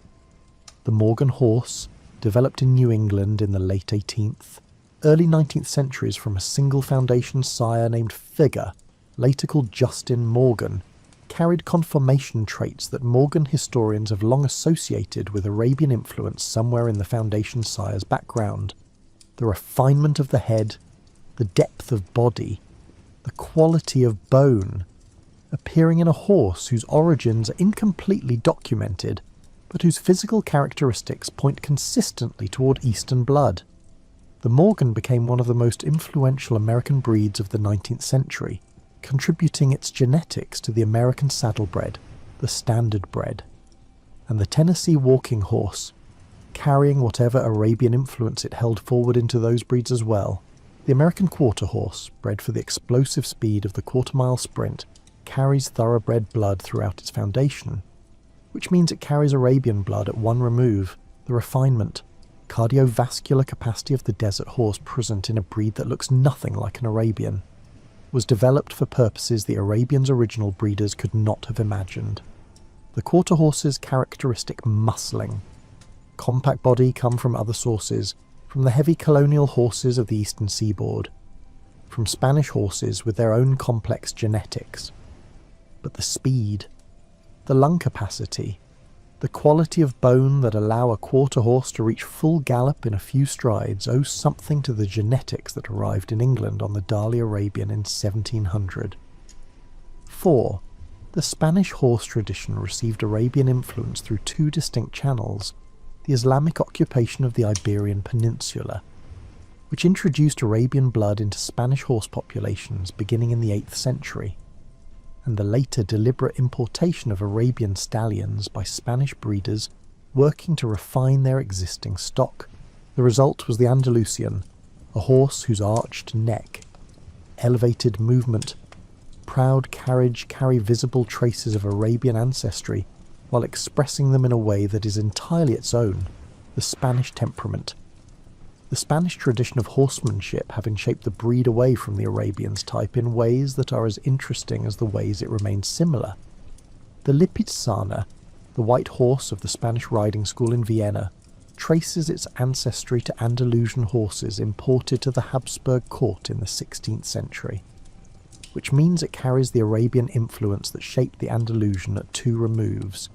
S1: The Morgan horse, developed in New England in the late 18th, early 19th centuries from a single foundation sire named Figure, later called Justin Morgan, carried conformation traits that Morgan historians have long associated with Arabian influence somewhere in the foundation sire's background. The refinement of the head, the depth of body, the quality of bone, appearing in a horse whose origins are incompletely documented, but whose physical characteristics point consistently toward Eastern blood. The Morgan became one of the most influential American breeds of the 19th century, contributing its genetics to the American saddlebred, the standard bred, and the Tennessee walking horse, carrying whatever Arabian influence it held forward into those breeds as well. The American quarter horse, bred for the explosive speed of the quarter-mile sprint, carries thoroughbred blood throughout its foundation, which means it carries Arabian blood at one remove, the refinement, cardiovascular capacity of the desert horse present in a breed that looks nothing like an Arabian, was developed for purposes the Arabian's original breeders could not have imagined. The quarter horse's characteristic muscling, compact body come from other sources, from the heavy colonial horses of the eastern seaboard, from Spanish horses with their own complex genetics. But the speed, the lung capacity, the quality of bone that allow a quarter horse to reach full gallop in a few strides owe something to the genetics that arrived in England on the Dali Arabian in 1700. 4. The Spanish horse tradition received Arabian influence through two distinct channels: the Islamic occupation of the Iberian Peninsula, which introduced Arabian blood into Spanish horse populations beginning in the 8th century, and the later deliberate importation of Arabian stallions by Spanish breeders working to refine their existing stock. The result was the Andalusian, a horse whose arched neck, elevated movement, proud carriage carry visible traces of Arabian ancestry while expressing them in a way that is entirely its own, the Spanish temperament. The Spanish tradition of horsemanship having shaped the breed away from the Arabian's type in ways that are as interesting as the ways it remains similar. The Lipizzaner, the white horse of the Spanish riding school in Vienna, traces its ancestry to Andalusian horses imported to the Habsburg court in the 16th century, which means it carries the Arabian influence that shaped the Andalusian at two removes,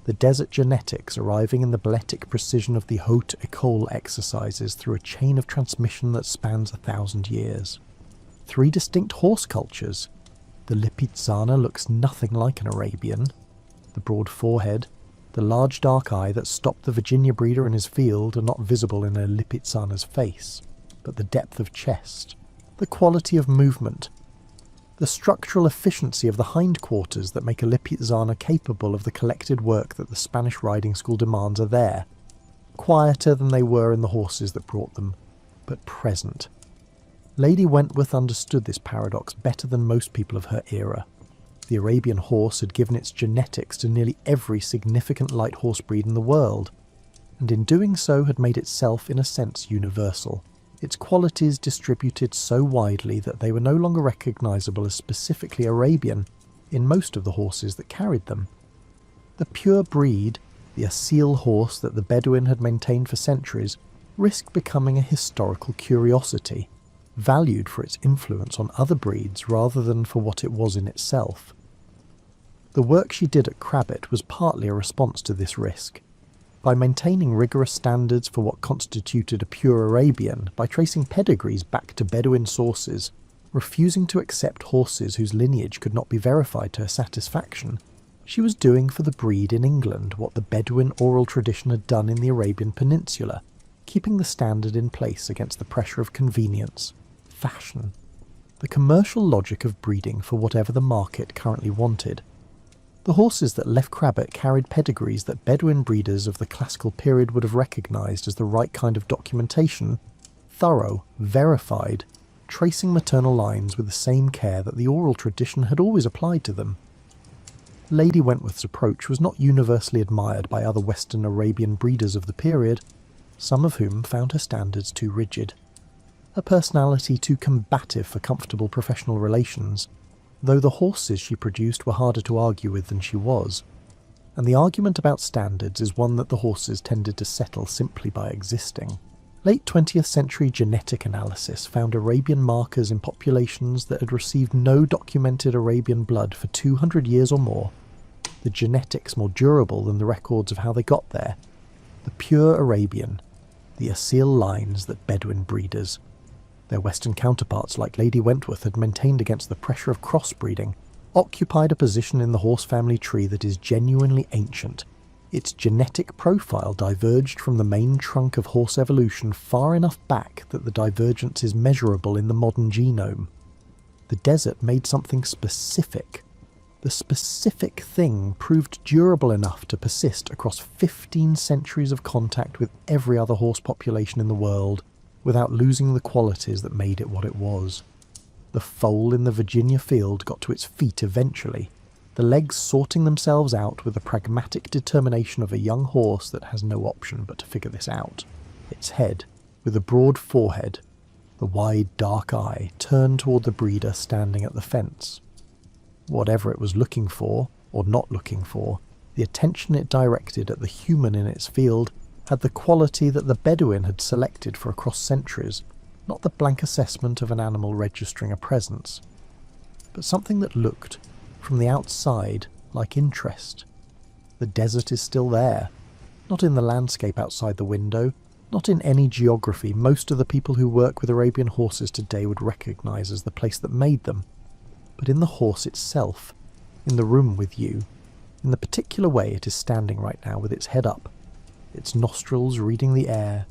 S1: the desert genetics arriving in the balletic precision of the haute école exercises through a chain of transmission that spans 1,000 years. 3 distinct horse cultures. The Lipizzaner looks nothing like an Arabian. The broad forehead, the large dark eye that stopped the Virginia breeder in his field are not visible in a Lipizzaner's face, but the depth of chest, the quality of movement, the structural efficiency of the hindquarters that make a Lipizzaner capable of the collected work that the Spanish riding school demands are there, quieter than they were in the horses that brought them, but present. Lady Wentworth understood this paradox better than most people of her era. The Arabian horse had given its genetics to nearly every significant light horse breed in the world, and in doing so had made itself in a sense universal, its qualities distributed so widely that they were no longer recognisable as specifically Arabian in most of the horses that carried them. The pure breed, the Asil horse that the Bedouin had maintained for centuries, risked becoming a historical curiosity, valued for its influence on other breeds rather than for what it was in itself. The work she did at Crabbit was partly a response to this risk. By maintaining rigorous standards for what constituted a pure Arabian, by tracing pedigrees back to Bedouin sources, refusing to accept horses whose lineage could not be verified to her satisfaction, she was doing for the breed in England what the Bedouin oral tradition had done in the Arabian Peninsula, keeping the standard in place against the pressure of convenience, fashion, the commercial logic of breeding for whatever the market currently wanted. The horses that left Crabbit carried pedigrees that Bedouin breeders of the classical period would have recognised as the right kind of documentation, thorough, verified, tracing maternal lines with the same care that the oral tradition had always applied to them. Lady Wentworth's approach was not universally admired by other Western Arabian breeders of the period, some of whom found her standards too rigid, a personality too combative for comfortable professional relations, though the horses she produced were harder to argue with than she was, and the argument about standards is one that the horses tended to settle simply by existing. Late 20th century genetic analysis found Arabian markers in populations that had received no documented Arabian blood for 200 years or more, the genetics more durable than the records of how they got there, the pure Arabian, the Asil lines that Bedouin breeders, their Western counterparts like Lady Wentworth had maintained against the pressure of crossbreeding, occupied a position in the horse family tree that is genuinely ancient. Its genetic profile diverged from the main trunk of horse evolution far enough back that the divergence is measurable in the modern genome. The desert made something specific. The specific thing proved durable enough to persist across 15 centuries of contact with every other horse population in the world, without losing the qualities that made it what it was. The foal in the Virginia field got to its feet eventually, the legs sorting themselves out with the pragmatic determination of a young horse that has no option but to figure this out. Its head, with a broad forehead, the wide dark eye turned toward the breeder standing at the fence. Whatever it was looking for, or not looking for, the attention it directed at the human in its field had the quality that the Bedouin had selected for across centuries, not the blank assessment of an animal registering a presence, but something that looked, from the outside, like interest. The desert is still there, not in the landscape outside the window, not in any geography most of the people who work with Arabian horses today would recognise as the place that made them, but in the horse itself, in the room with you, in the particular way it is standing right now with its head up, its nostrils reading the air,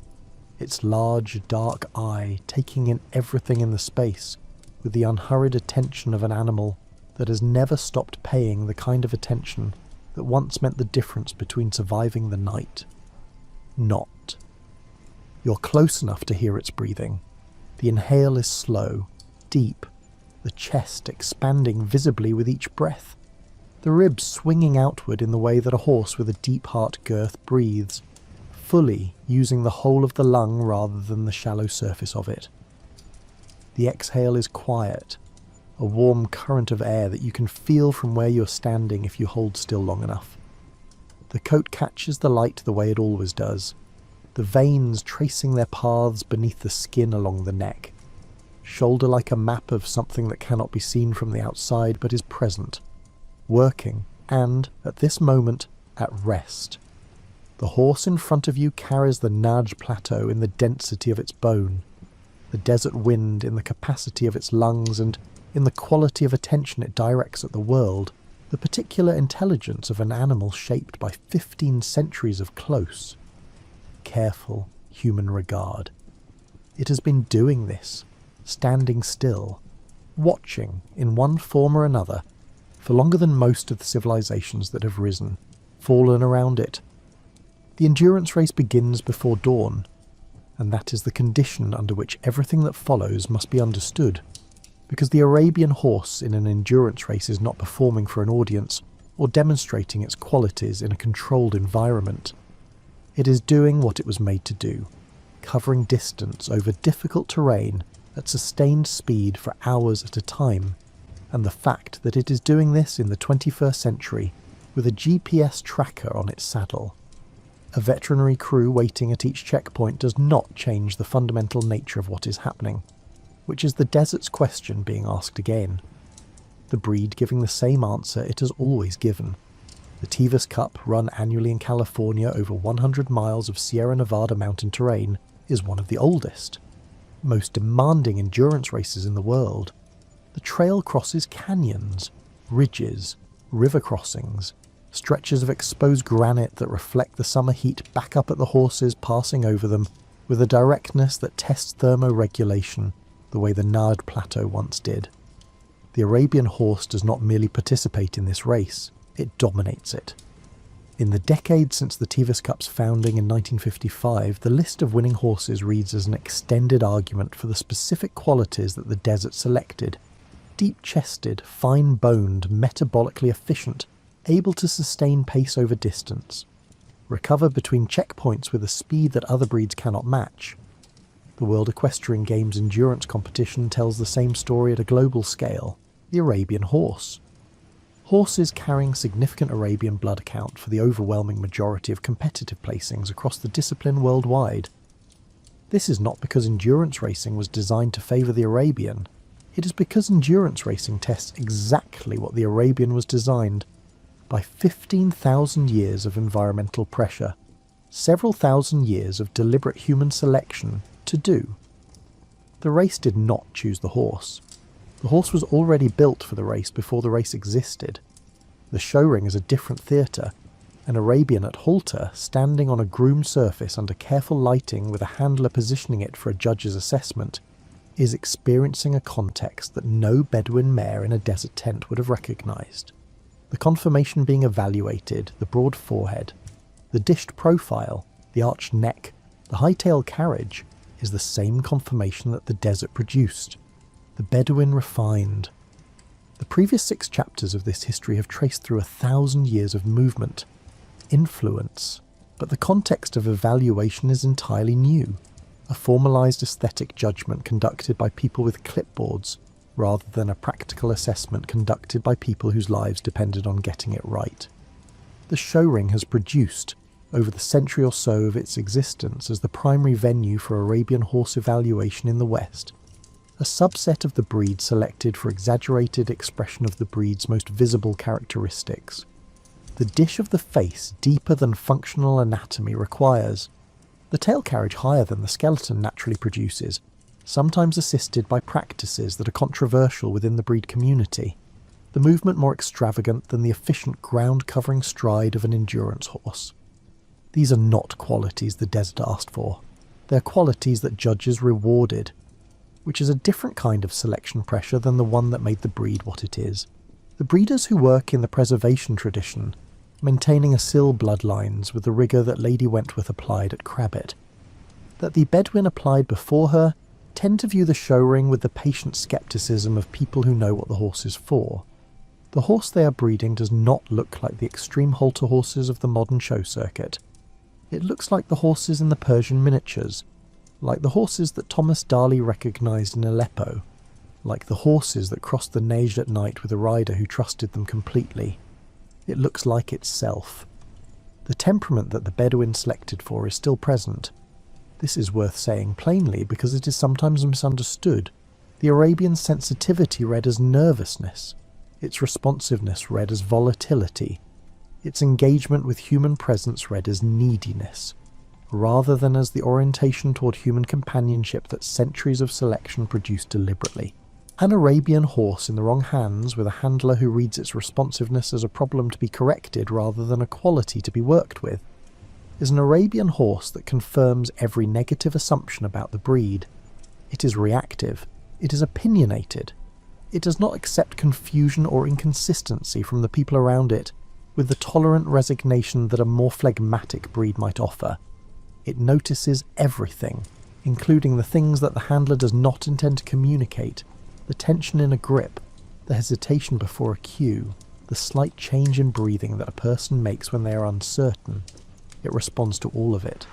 S1: its large dark eye taking in everything in the space with the unhurried attention of an animal that has never stopped paying the kind of attention that once meant the difference between surviving the night. Not. You're close enough to hear its breathing. The inhale is slow, deep, the chest expanding visibly with each breath, the ribs swinging outward in the way that a horse with a deep heart girth breathes, fully using the whole of the lung rather than the shallow surface of it. The exhale is quiet, a warm current of air that you can feel from where you're standing if you hold still long enough. The coat catches the light the way it always does, the veins tracing their paths beneath the skin along the neck, shoulder like a map of something that cannot be seen from the outside but is present, working, and, at this moment, at rest. The horse in front of you carries the Najd plateau in the density of its bone, the desert wind in the capacity of its lungs, and in the quality of attention it directs at the world, the particular intelligence of an animal shaped by 15 centuries of close, careful human regard. It has been doing this, standing still, watching, in one form or another, for longer than most of the civilizations that have risen, fallen around it. The endurance race begins before dawn, and that is the condition under which everything that follows must be understood, because the Arabian horse in an endurance race is not performing for an audience or demonstrating its qualities in a controlled environment. It is doing what it was made to do, covering distance over difficult terrain at sustained speed for hours at a time, and the fact that it is doing this in the 21st century with a GPS tracker on its saddle. A veterinary crew waiting at each checkpoint does not change the fundamental nature of what is happening, which is the desert's question being asked again. The breed giving the same answer it has always given. The Tevis Cup, run annually in California over 100 miles of Sierra Nevada mountain terrain, is one of the oldest, most demanding endurance races in the world. The trail crosses canyons, ridges, river crossings, stretches of exposed granite that reflect the summer heat back up at the horses passing over them with a directness that tests thermoregulation the way the Najd Plateau once did. The Arabian horse does not merely participate in this race, it dominates it. In the decade since the Tevis Cup's founding in 1955, the list of winning horses reads as an extended argument for the specific qualities that the desert selected. Deep-chested, fine-boned, metabolically efficient, able to sustain pace over distance, recover between checkpoints with a speed that other breeds cannot match. The World Equestrian Games endurance competition tells the same story at a global scale, the Arabian horse. Horses carrying significant Arabian blood account for the overwhelming majority of competitive placings across the discipline worldwide. This is not because endurance racing was designed to favour the Arabian, it is because endurance racing tests exactly what the Arabian was designed, by 15,000 years of environmental pressure, several thousand years of deliberate human selection to do. The race did not choose the horse. The horse was already built for the race before the race existed. The show ring is a different theatre, an Arabian at halter standing on a groomed surface under careful lighting with a handler positioning it for a judge's assessment, is experiencing a context that no Bedouin mare in a desert tent would have recognised. The conformation being evaluated, the broad forehead, the dished profile, the arched neck, the high-tail carriage, is the same conformation that the desert produced. The Bedouin refined. The previous 6 chapters of this history have traced through 1,000 years of movement, influence, but the context of evaluation is entirely new, a formalised aesthetic judgment conducted by people with clipboards, rather than a practical assessment conducted by people whose lives depended on getting it right. The show ring has produced, over the century or so of its existence as the primary venue for Arabian horse evaluation in the West, a subset of the breed selected for exaggerated expression of the breed's most visible characteristics. The dish of the face deeper than functional anatomy requires, the tail carriage higher than the skeleton naturally produces, sometimes assisted by practices that are controversial within the breed community, the movement more extravagant than the efficient ground-covering stride of an endurance horse. These are not qualities the desert asked for. They're qualities that judges rewarded, which is a different kind of selection pressure than the one that made the breed what it is. The breeders who work in the preservation tradition, maintaining asil bloodlines with the rigour that Lady Wentworth applied at Crabbit, that the Bedouin applied before her, tend to view the show ring with the patient scepticism of people who know what the horse is for. The horse they are breeding does not look like the extreme halter horses of the modern show circuit. It looks like the horses in the Persian miniatures, like the horses that Thomas Darley recognised in Aleppo, like the horses that crossed the Neige at night with a rider who trusted them completely. It looks like itself. The temperament that the Bedouin selected for is still present. This is worth saying plainly because it is sometimes misunderstood. The Arabian sensitivity read as nervousness, its responsiveness read as volatility, its engagement with human presence read as neediness, rather than as the orientation toward human companionship that centuries of selection produced deliberately. An Arabian horse in the wrong hands, with a handler who reads its responsiveness as a problem to be corrected rather than a quality to be worked with, is an Arabian horse that confirms every negative assumption about the breed. It is reactive. It is opinionated. It does not accept confusion or inconsistency from the people around it with the tolerant resignation that a more phlegmatic breed might offer. It notices everything, including the things that the handler does not intend to communicate, the tension in a grip, the hesitation before a cue, the slight change in breathing that a person makes when they are uncertain. It responds to all of it.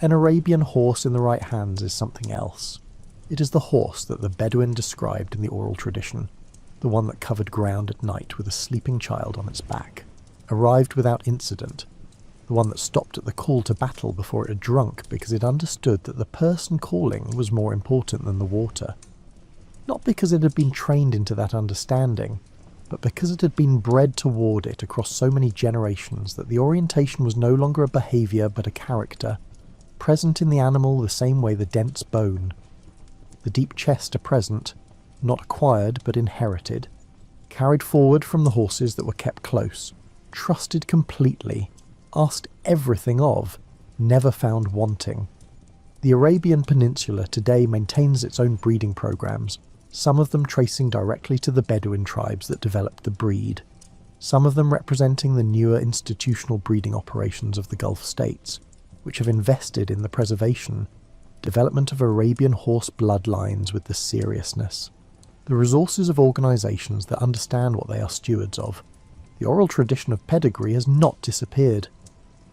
S1: An Arabian horse in the right hands is something else. It is the horse that the Bedouin described in the oral tradition, the one that covered ground at night with a sleeping child on its back, arrived without incident, the one that stopped at the call to battle before it had drunk because it understood that the person calling was more important than the water. Not because it had been trained into that understanding, but because it had been bred toward it across so many generations that the orientation was no longer a behaviour but a character, present in the animal the same way the dense bone, the deep chest are present, not acquired but inherited, carried forward from the horses that were kept close, trusted completely, asked everything of, never found wanting. The Arabian Peninsula today maintains its own breeding programs, some of them tracing directly to the Bedouin tribes that developed the breed, some of them representing the newer institutional breeding operations of the Gulf states, which have invested in the preservation, development of Arabian horse bloodlines with the seriousness, the resources of organisations that understand what they are stewards of. The oral tradition of pedigree has not disappeared.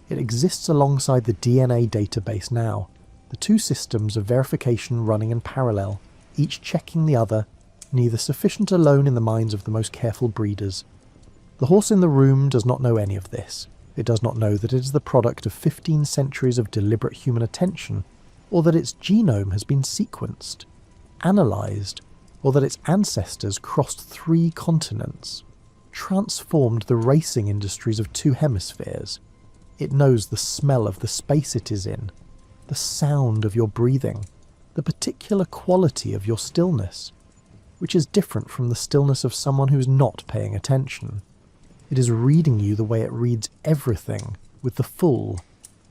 S1: It exists alongside the DNA database now, the two systems of verification running in parallel, each checking the other, neither sufficient alone in the minds of the most careful breeders. The horse in the room does not know any of this. It does not know that it is the product of 15 centuries of deliberate human attention, or that its genome has been sequenced, analysed, or that its ancestors crossed 3 continents, transformed the racing industries of 2 hemispheres. It knows the smell of the space it is in, the sound of your breathing, the particular quality of your stillness, which is different from the stillness of someone who is not paying attention. It is reading you the way it reads everything, with the full,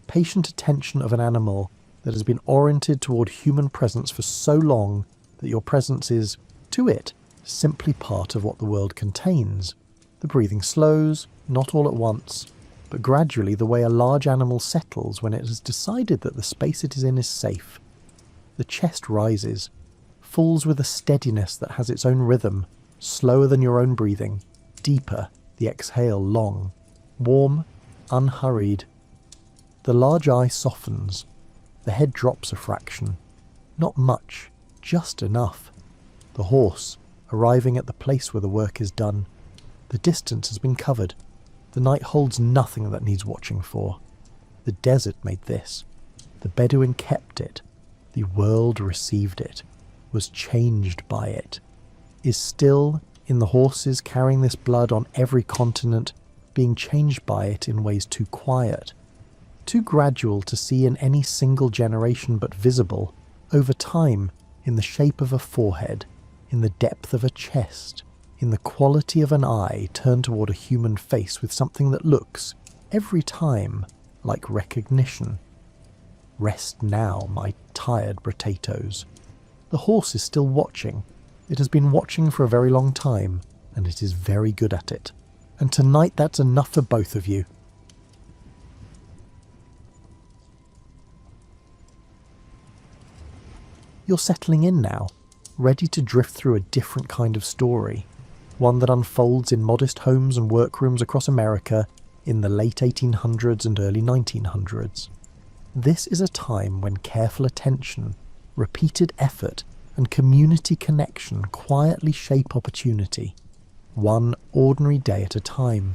S1: patient attention of an animal that has been oriented toward human presence for so long that your presence is, to it, simply part of what the world contains. The breathing slows, not all at once, but gradually the way a large animal settles when it has decided that the space it is in is safe. The chest rises, falls with a steadiness that has its own rhythm, slower than your own breathing, deeper, the exhale long, warm, unhurried. The large eye softens, the head drops a fraction. Not much, just enough. The horse, arriving at the place where the work is done. The distance has been covered. The night holds nothing that needs watching for. The desert made this. The Bedouin kept it. The world received it, was changed by it, is still, in the horses carrying this blood on every continent, being changed by it in ways too quiet, too gradual to see in any single generation, but visible, over time, in the shape of a forehead, in the depth of a chest, in the quality of an eye turned toward a human face with something that looks, every time, like recognition. Rest now, my tired potatoes. The horse is still watching. It has been watching for a very long time, and it is very good at it. And tonight that's enough for both of you. You're settling in now, ready to drift through a different kind of story, one that unfolds in modest homes and workrooms across America in the late 1800s and early 1900s. This is a time when careful attention, repeated effort, and community connection quietly shape opportunity, one ordinary day at a time.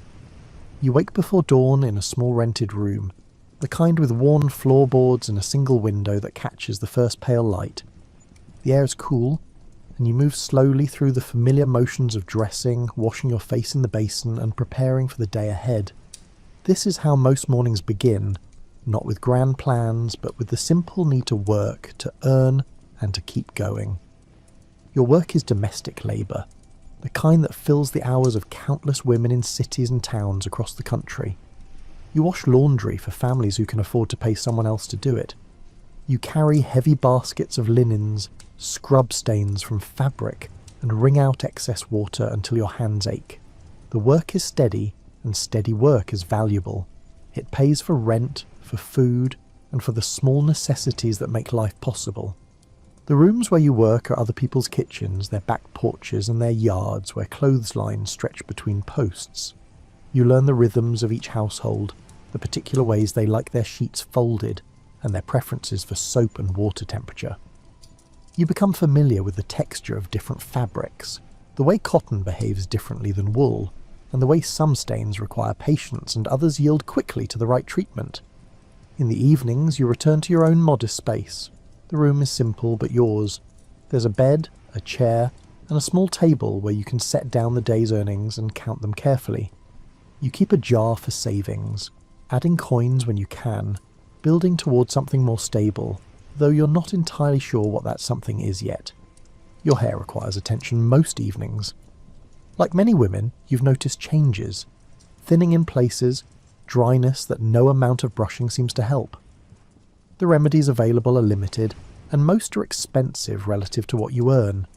S1: You wake before dawn in a small rented room, the kind with worn floorboards and a single window that catches the first pale light. The air is cool, and you move slowly through the familiar motions of dressing, washing your face in the basin, and preparing for the day ahead. This is how most mornings begin, not with grand plans, but with the simple need to work, to earn, and to keep going. Your work is domestic labour, the kind that fills the hours of countless women in cities and towns across the country. You wash laundry for families who can afford to pay someone else to do it. You carry heavy baskets of linens, scrub stains from fabric, and wring out excess water until your hands ache. The work is steady, and steady work is valuable. It pays for rent, for food, and for the small necessities that make life possible. The rooms where you work are other people's kitchens, their back porches, and their yards where clotheslines stretch between posts. You learn the rhythms of each household, the particular ways they like their sheets folded, and their preferences for soap and water temperature. You become familiar with the texture of different fabrics, the way cotton behaves differently than wool, and the way some stains require patience and others yield quickly to the right treatment. In the evenings, you return to your own modest space. The room is simple but yours. There's a bed, a chair, and a small table where you can set down the day's earnings and count them carefully. You keep a jar for savings, adding coins when you can, building towards something more stable, though you're not entirely sure what that something is yet. Your hair requires attention most evenings. Like many women, you've noticed changes, thinning in places, dryness that no amount of brushing seems to help. The remedies available are limited, and most are expensive relative to what you earn.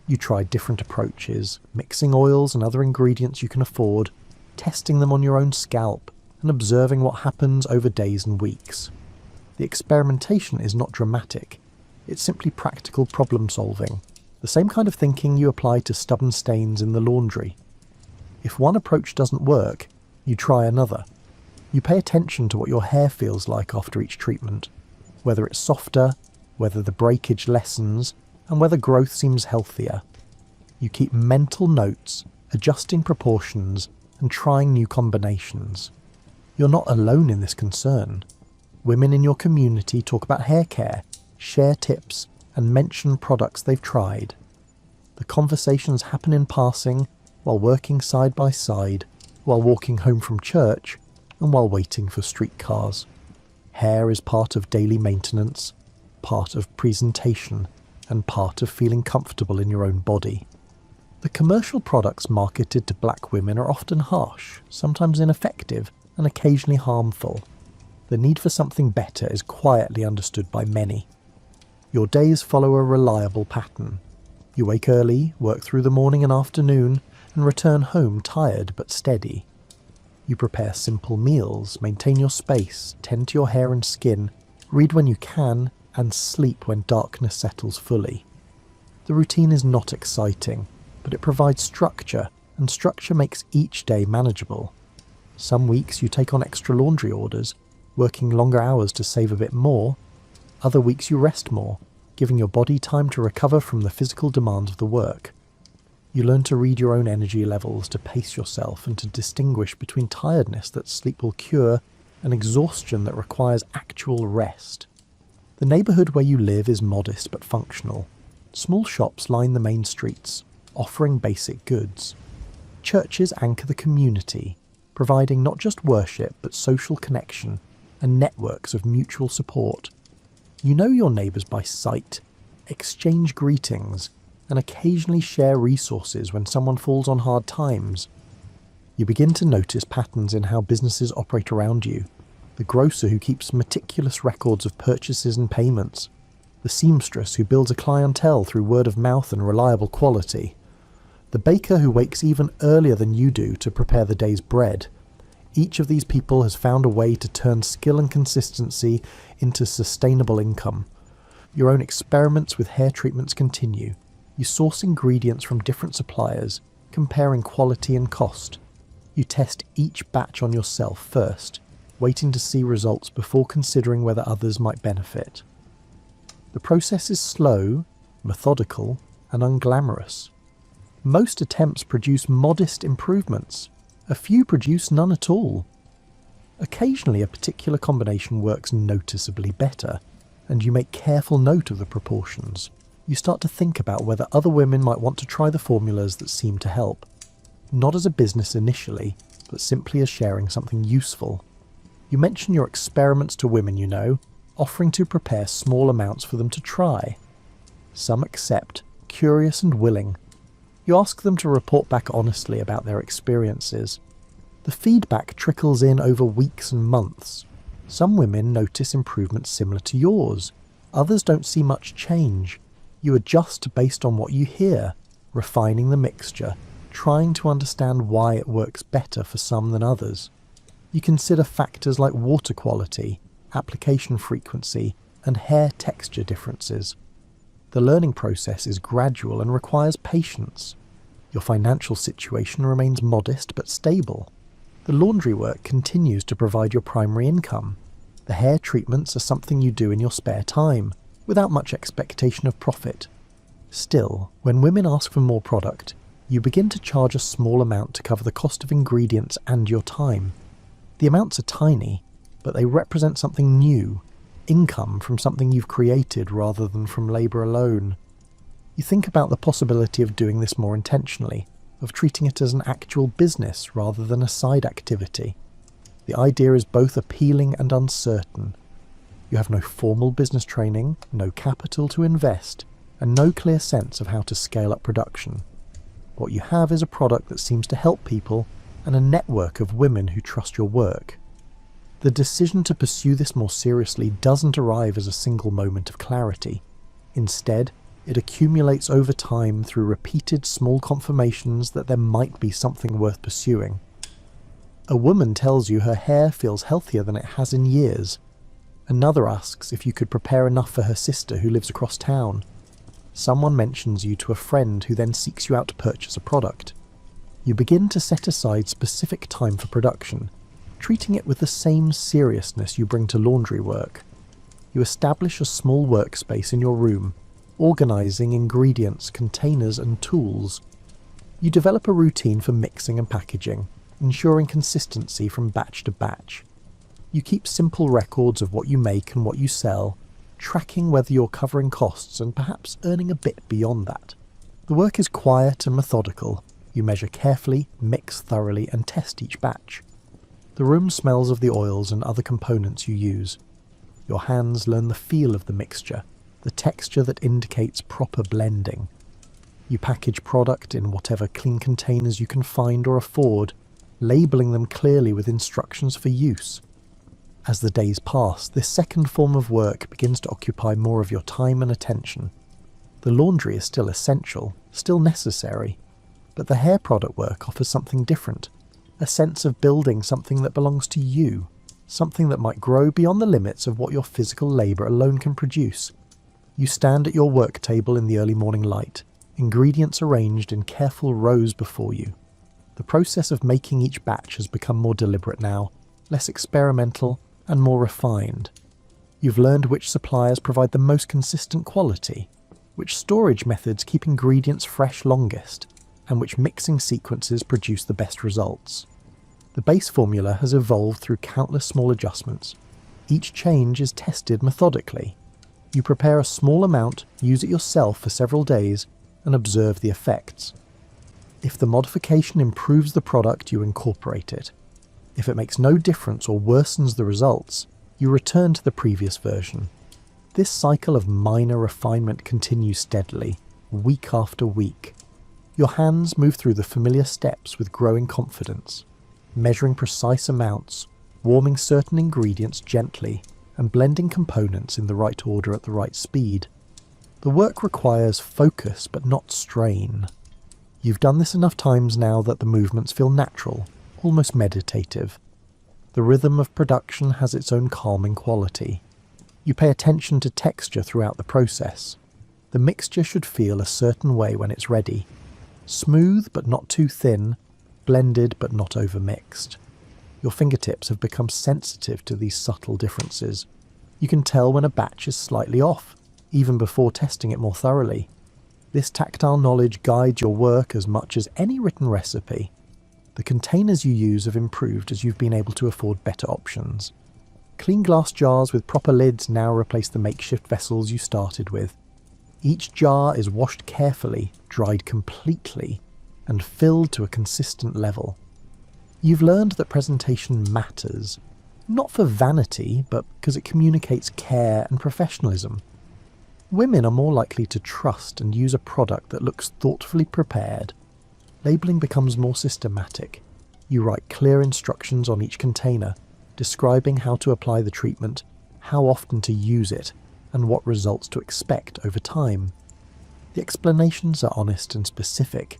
S1: You try different approaches, mixing oils and other ingredients you can afford, testing them on your own scalp, and observing what happens over days and weeks. The experimentation is not dramatic, it's simply practical problem solving, the same kind of thinking you apply to stubborn stains in the laundry. If one approach doesn't work, you try another. You pay attention to what your hair feels like after each treatment, whether it's softer, whether the breakage lessens, and whether growth seems healthier. You keep mental notes, adjusting proportions, and trying new combinations. You're not alone in this concern. Women in your community talk about hair care, share tips, and mention products they've tried. The conversations happen in passing, while working side by side, while walking home from church, and while waiting for streetcars. Hair is part of daily maintenance, part of presentation, and part of feeling comfortable in your own body. The commercial products marketed to black women are often harsh, sometimes ineffective, and occasionally harmful. The need for something better is quietly understood by many. Your days follow a reliable pattern. You wake early, work through the morning and afternoon, and return home tired but steady. You prepare simple meals, maintain your space, tend to your hair and skin, read when you can, and sleep when darkness settles fully. The routine is not exciting, but it provides structure, and structure makes each day manageable. Some weeks you take on extra laundry orders, working longer hours to save a bit more. Other weeks you rest more, giving your body time to recover from the physical demands of the work. You learn to read your own energy levels, to pace yourself, and to distinguish between tiredness that sleep will cure an exhaustion that requires actual rest. The neighbourhood where you live is modest but functional. Small shops line the main streets, offering basic goods. Churches anchor the community, providing not just worship but social connection and networks of mutual support. You know your neighbours by sight, exchange greetings, and occasionally share resources when someone falls on hard times. You begin to notice patterns in how businesses operate around you. The grocer who keeps meticulous records of purchases and payments. The seamstress who builds a clientele through word of mouth and reliable quality. The baker who wakes even earlier than you do to prepare the day's bread. Each of these people has found a way to turn skill and consistency into sustainable income. Your own experiments with hair treatments continue. You source ingredients from different suppliers, comparing quality and cost. You test each batch on yourself first, waiting to see results before considering whether others might benefit. The process is slow, methodical, and unglamorous. Most attempts produce modest improvements. A few produce none at all. Occasionally a particular combination works noticeably better, and you make careful note of the proportions. You start to think about whether other women might want to try the formulas that seem to help. Not as a business initially, but simply as sharing something useful. You mention your experiments to women you know, offering to prepare small amounts for them to try. Some accept, curious and willing. You ask them to report back honestly about their experiences. The feedback trickles in over weeks and months. Some women notice improvements similar to yours. Others don't see much change. You adjust based on what you hear, refining the mixture, trying to understand why it works better for some than others. You consider factors like water quality, application frequency, and hair texture differences. The learning process is gradual and requires patience. Your financial situation remains modest but stable. The laundry work continues to provide your primary income. The hair treatments are something you do in your spare time, without much expectation of profit. Still, when women ask for more product, you begin to charge a small amount to cover the cost of ingredients and your time. The amounts are tiny, but they represent something new, income from something you've created rather than from labour alone. You think about the possibility of doing this more intentionally, of treating it as an actual business rather than a side activity. The idea is both appealing and uncertain. You have no formal business training, no capital to invest, and no clear sense of how to scale up production. What you have is a product that seems to help people and a network of women who trust your work. The decision to pursue this more seriously doesn't arrive as a single moment of clarity. Instead, it accumulates over time through repeated small confirmations that there might be something worth pursuing. A woman tells you her hair feels healthier than it has in years. Another asks if you could prepare enough for her sister who lives across town. Someone mentions you to a friend who then seeks you out to purchase a product. You begin to set aside specific time for production, treating it with the same seriousness you bring to laundry work. You establish a small workspace in your room, organising ingredients, containers and tools. You develop a routine for mixing and packaging, ensuring consistency from batch to batch. You keep simple records of what you make and what you sell, tracking whether you're covering costs and perhaps earning a bit beyond that. The work is quiet and methodical. You measure carefully, mix thoroughly and test each batch. The room smells of the oils and other components you use. Your hands learn the feel of the mixture, the texture that indicates proper blending. You package product in whatever clean containers you can find or afford, labelling them clearly with instructions for use. As the days pass, this second form of work begins to occupy more of your time and attention. The laundry is still essential, still necessary, but the hair product work offers something different, a sense of building something that belongs to you, something that might grow beyond the limits of what your physical labour alone can produce. You stand at your work table in the early morning light, ingredients arranged in careful rows before you. The process of making each batch has become more deliberate now, less experimental and more refined. You've learned which suppliers provide the most consistent quality, which storage methods keep ingredients fresh longest, and which mixing sequences produce the best results. The base formula has evolved through countless small adjustments. Each change is tested methodically. You prepare a small amount, use it yourself for several days, and observe the effects. If the modification improves the product, you incorporate it. If it makes no difference or worsens the results, you return to the previous version. This cycle of minor refinement continues steadily, week after week. Your hands move through the familiar steps with growing confidence, measuring precise amounts, warming certain ingredients gently, and blending components in the right order at the right speed. The work requires focus but not strain. You've done this enough times now that the movements feel natural, almost meditative. The rhythm of production has its own calming quality. You pay attention to texture throughout the process. The mixture should feel a certain way when it's ready. Smooth but not too thin, blended but not overmixed. Your fingertips have become sensitive to these subtle differences. You can tell when a batch is slightly off, even before testing it more thoroughly. This tactile knowledge guides your work as much as any written recipe. The containers you use have improved as you've been able to afford better options. Clean glass jars with proper lids now replace the makeshift vessels you started with. Each jar is washed carefully, dried completely, and filled to a consistent level. You've learned that presentation matters, not for vanity, but because it communicates care and professionalism. Women are more likely to trust and use a product that looks thoughtfully prepared. Labelling becomes more systematic. You write clear instructions on each container, describing how to apply the treatment, how often to use it, and what results to expect over time. The explanations are honest and specific.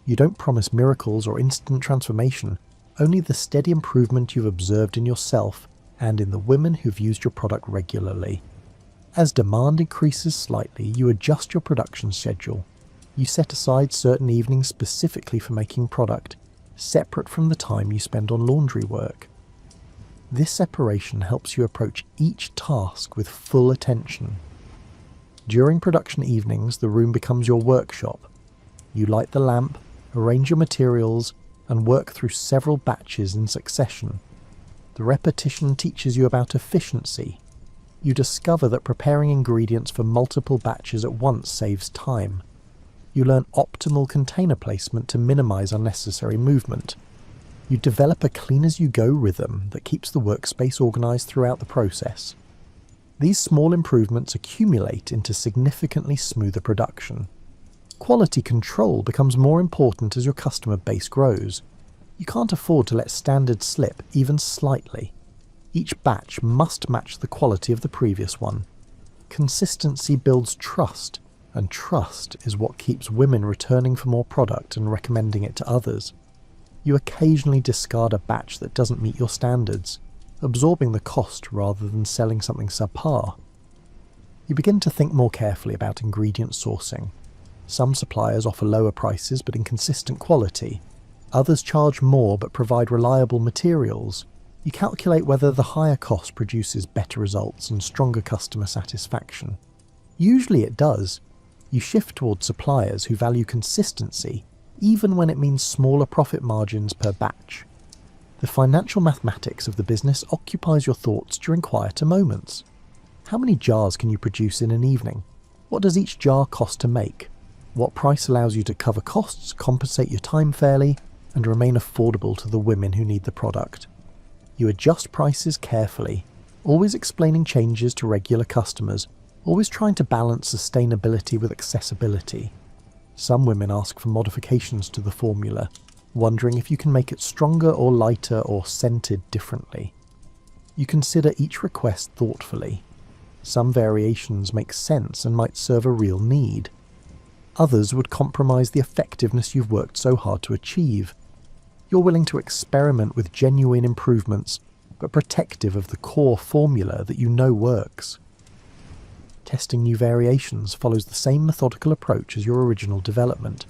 S1: You don't promise miracles or instant transformation, only the steady improvement you've observed in yourself and in the women who've used your product regularly. As demand increases slightly, you adjust your production schedule. You set aside certain evenings specifically for making product, separate from the time you spend on laundry work. This separation helps you approach each task with full attention. During production evenings, the room becomes your workshop. You light the lamp, arrange your materials, and work through several batches in succession. The repetition teaches you about efficiency. You discover that preparing ingredients for multiple batches at once saves time. You learn optimal container placement to minimize unnecessary movement. You develop a clean-as-you-go rhythm that keeps the workspace organized throughout the process. These small improvements accumulate into significantly smoother production. Quality control becomes more important as your customer base grows. You can't afford to let standards slip even slightly. Each batch must match the quality of the previous one. Consistency builds trust, and trust is what keeps women returning for more product and recommending it to others. You occasionally discard a batch that doesn't meet your standards, absorbing the cost rather than selling something subpar. You begin to think more carefully about ingredient sourcing. Some suppliers offer lower prices but inconsistent quality. Others charge more but provide reliable materials. You calculate whether the higher cost produces better results and stronger customer satisfaction. Usually it does. You shift towards suppliers who value consistency, even when it means smaller profit margins per batch. The financial mathematics of the business occupies your thoughts during quieter moments. How many jars can you produce in an evening? What does each jar cost to make? What price allows you to cover costs, compensate your time fairly, and remain affordable to the women who need the product? You adjust prices carefully, always explaining changes to regular customers, always trying to balance sustainability with accessibility. Some women ask for modifications to the formula, wondering if you can make it stronger or lighter or scented differently. You consider each request thoughtfully. Some variations make sense and might serve a real need. Others would compromise the effectiveness you've worked so hard to achieve. You're willing to experiment with genuine improvements, but protective of the core formula that you know works. Testing new variations follows the same methodical approach as your original development.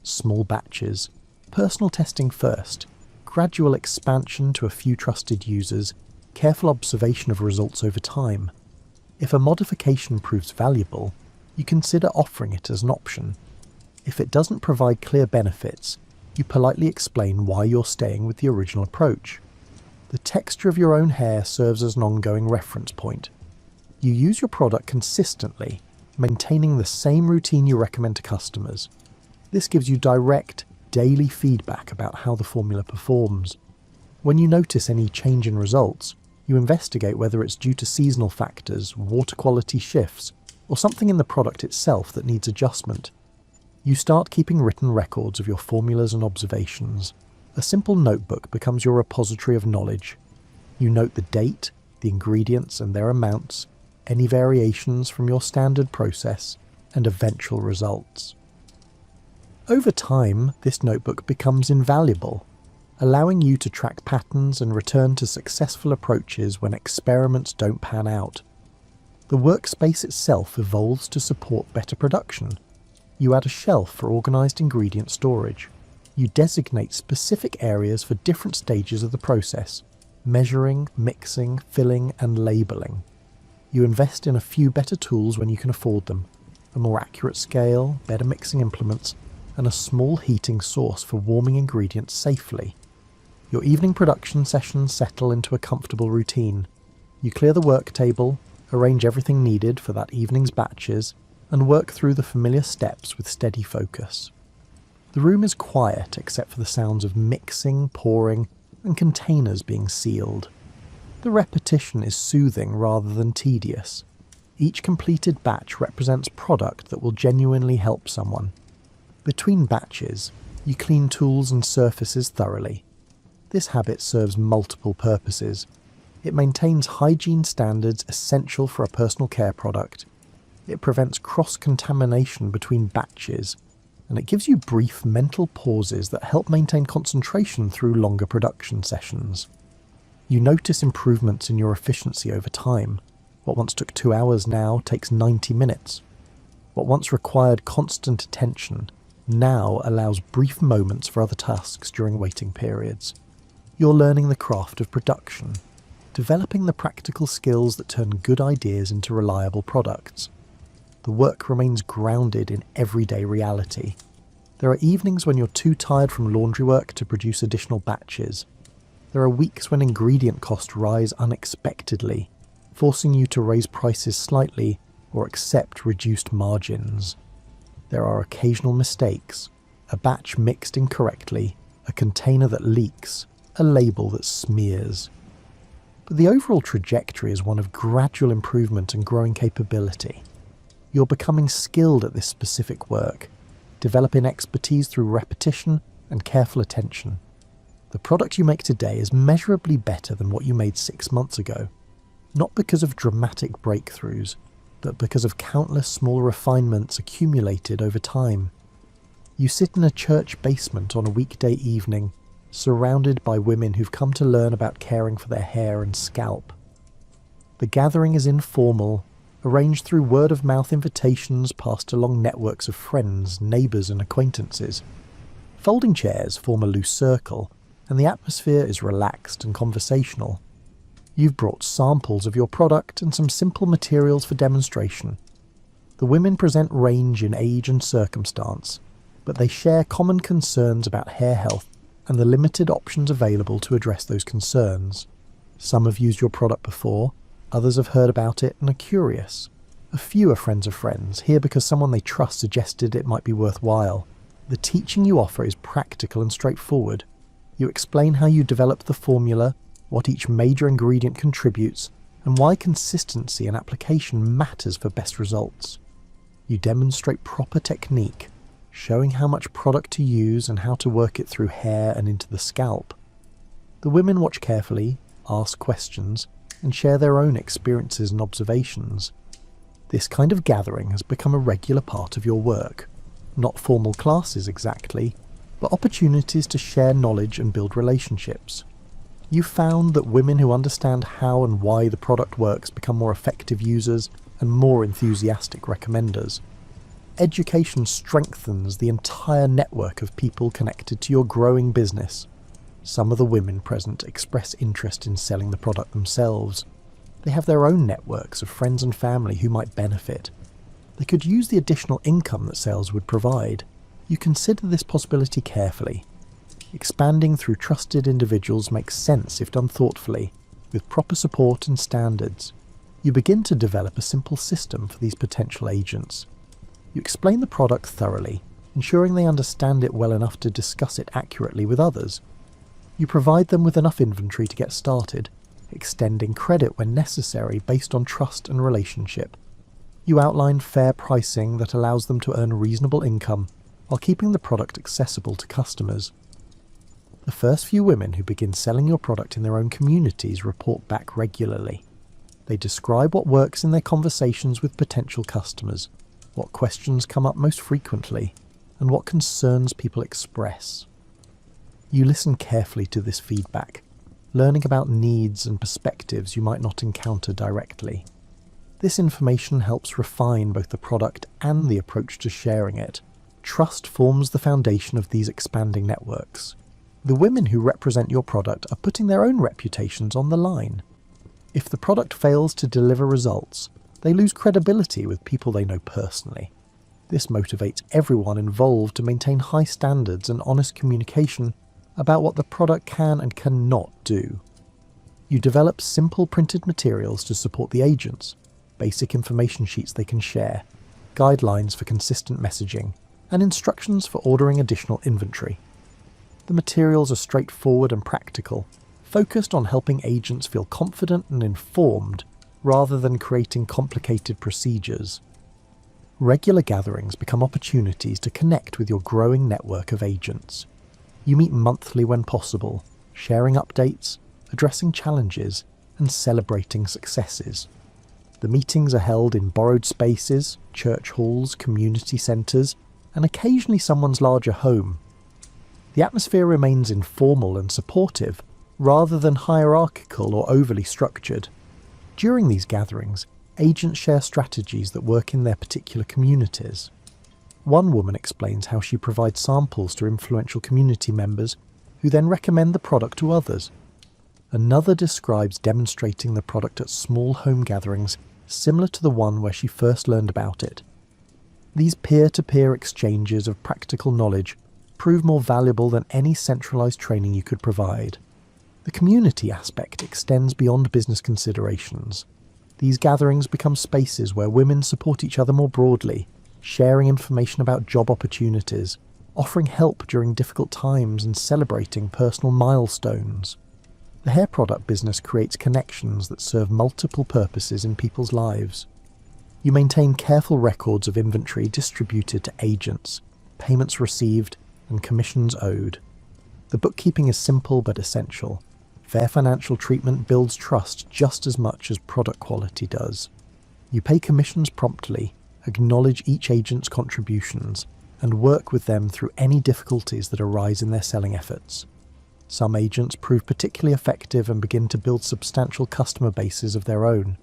S1: Small batches, personal testing first, gradual expansion to a few trusted users, careful observation of results over time. If a modification proves valuable, you consider offering it as an option. If it doesn't provide clear benefits, You politely explain why you're staying with the original approach. The texture of your own hair serves as an ongoing reference point. You use your product consistently, maintaining the same routine you recommend to customers. This gives you direct, daily feedback about how the formula performs. When you notice any change in results, you investigate whether it's due to seasonal factors, water quality shifts, or something in the product itself that needs adjustment. You start keeping written records of your formulas and observations. A simple notebook becomes your repository of knowledge. You note the date, the ingredients and their amounts, any variations from your standard process, and eventual results. Over time, this notebook becomes invaluable, allowing you to track patterns and return to successful approaches when experiments don't pan out. The workspace itself evolves to support better production. You add a shelf for organised ingredient storage. You designate specific areas for different stages of the process: measuring, mixing, filling, and labelling. You invest in a few better tools when you can afford them: a more accurate scale, better mixing implements, and a small heating source for warming ingredients safely. Your evening production sessions settle into a comfortable routine. You clear the work table, arrange everything needed for that evening's batches, and work through the familiar steps with steady focus. The room is quiet except for the sounds of mixing, pouring, and containers being sealed. The repetition is soothing rather than tedious. Each completed batch represents product that will genuinely help someone. Between batches, you clean tools and surfaces thoroughly. This habit serves multiple purposes. It maintains hygiene standards essential for a personal care product. It prevents cross-contamination between batches, and it gives you brief mental pauses that help maintain concentration through longer production sessions. You notice improvements in your efficiency over time. What once took 2 hours now takes 90 minutes. What once required constant attention now allows brief moments for other tasks during waiting periods. You're learning the craft of production, developing the practical skills that turn good ideas into reliable products. The work remains grounded in everyday reality. There are evenings when you're too tired from laundry work to produce additional batches. There are weeks when ingredient costs rise unexpectedly, forcing you to raise prices slightly or accept reduced margins. There are occasional mistakes, a batch mixed incorrectly, a container that leaks, a label that smears. But the overall trajectory is one of gradual improvement and growing capability. You're becoming skilled at this specific work, developing expertise through repetition and careful attention. The product you make today is measurably better than what you made 6 months ago, not because of dramatic breakthroughs, but because of countless small refinements accumulated over time. You sit in a church basement on a weekday evening, surrounded by women who've come to learn about caring for their hair and scalp. The gathering is informal, arranged through word-of-mouth invitations passed along networks of friends, neighbours and acquaintances. Folding chairs form a loose circle, and the atmosphere is relaxed and conversational. You've brought samples of your product and some simple materials for demonstration. The women present range in age and circumstance, but they share common concerns about hair health and the limited options available to address those concerns. Some have used your product before, others have heard about it and are curious. A few are friends of friends, here because someone they trust suggested it might be worthwhile. The teaching you offer is practical and straightforward. You explain how you developed the formula, what each major ingredient contributes, and why consistency and application matters for best results. You demonstrate proper technique, showing how much product to use and how to work it through hair and into the scalp. The women watch carefully, ask questions, and share their own experiences and observations. This kind of gathering has become a regular part of your work. Not formal classes exactly, but opportunities to share knowledge and build relationships. You found that women who understand how and why the product works become more effective users and more enthusiastic recommenders. Education strengthens the entire network of people connected to your growing business. Some of the women present express interest in selling the product themselves. They have their own networks of friends and family who might benefit. They could use the additional income that sales would provide. You consider this possibility carefully, Expanding through trusted individuals makes sense if done thoughtfully, with proper support and standards. You begin to develop a simple system for these potential agents. You explain the product thoroughly, ensuring they understand it well enough to discuss it accurately with others. You provide them with enough inventory to get started, extending credit when necessary based on trust and relationship. You outline fair pricing that allows them to earn reasonable income while keeping the product accessible to customers. The first few women who begin selling your product in their own communities report back regularly. They describe what works in their conversations with potential customers, what questions come up most frequently, and what concerns people express. You listen carefully to this feedback, learning about needs and perspectives you might not encounter directly. This information helps refine both the product and the approach to sharing it. Trust forms the foundation of these expanding networks. The women who represent your product are putting their own reputations on the line. If the product fails to deliver results, they lose credibility with people they know personally. This motivates everyone involved to maintain high standards and honest communication about what the product can and cannot do. You develop simple printed materials to support the agents, basic information sheets they can share, guidelines for consistent messaging, and instructions for ordering additional inventory. The materials are straightforward and practical, focused on helping agents feel confident and informed rather than creating complicated procedures. Regular gatherings become opportunities to connect with your growing network of agents. You meet monthly when possible, sharing updates, addressing challenges, and celebrating successes. The meetings are held in borrowed spaces, church halls, community centres, and occasionally someone's larger home. The atmosphere remains informal and supportive, rather than hierarchical or overly structured. During these gatherings, agents share strategies that work in their particular communities. One woman explains how she provides samples to influential community members, who then recommend the product to others. Another describes demonstrating the product at small home gatherings similar to the one where she first learned about it. These peer-to-peer exchanges of practical knowledge prove more valuable than any centralized training you could provide. The community aspect extends beyond business considerations. These gatherings become spaces where women support each other more broadly, sharing information about job opportunities, offering help during difficult times, and celebrating personal milestones. The hair product business creates connections that serve multiple purposes in people's lives. You maintain careful records of inventory distributed to agents, payments received, and commissions owed. The bookkeeping is simple but essential. Fair financial treatment builds trust just as much as product quality does. You pay commissions promptly, acknowledge each agent's contributions, and work with them through any difficulties that arise in their selling efforts. Some agents prove particularly effective and begin to build substantial customer bases of their own.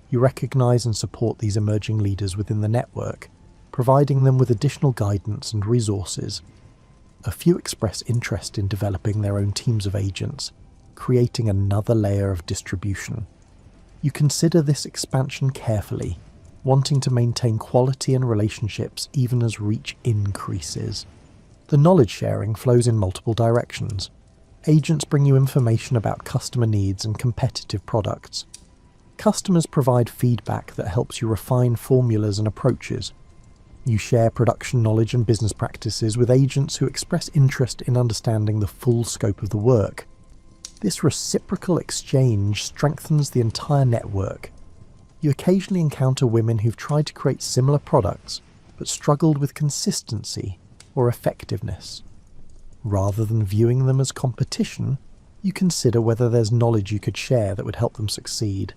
S1: You recognize and support these emerging leaders within the network, providing them with additional guidance and resources. A few express interest in developing their own teams of agents, creating another layer of distribution. You consider this expansion carefully, wanting to maintain quality and relationships even as reach increases. The knowledge sharing flows in multiple directions. Agents bring you information about customer needs and competitive products. Customers provide feedback that helps you refine formulas and approaches. You share production knowledge and business practices with agents who express interest in understanding the full scope of the work. This reciprocal exchange strengthens the entire network. You occasionally encounter women who've tried to create similar products, but struggled with consistency or effectiveness. Rather than viewing them as competition, you consider whether there's knowledge you could share that would help them succeed.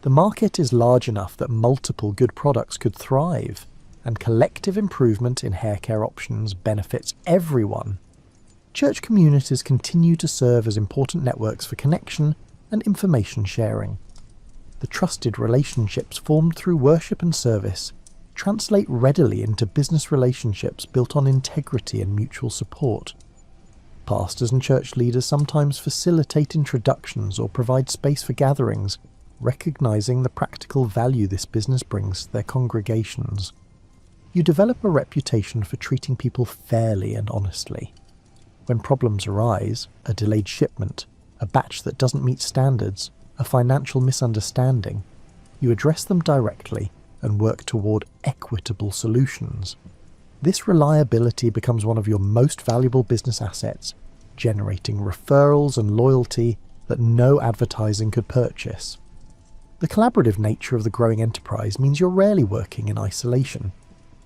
S1: The market is large enough that multiple good products could thrive, and collective improvement in hair care options benefits everyone. Church communities continue to serve as important networks for connection and information sharing. The trusted relationships formed through worship and service translate readily into business relationships built on integrity and mutual support. Pastors and church leaders sometimes facilitate introductions or provide space for gatherings, recognizing the practical value this business brings to their congregations. You develop a reputation for treating people fairly and honestly. When problems arise, a delayed shipment, a batch that doesn't meet standards, a financial misunderstanding, you address them directly and work toward equitable solutions. This reliability becomes one of your most valuable business assets, generating referrals and loyalty that no advertising could purchase. The collaborative nature of the growing enterprise means you're rarely working in isolation.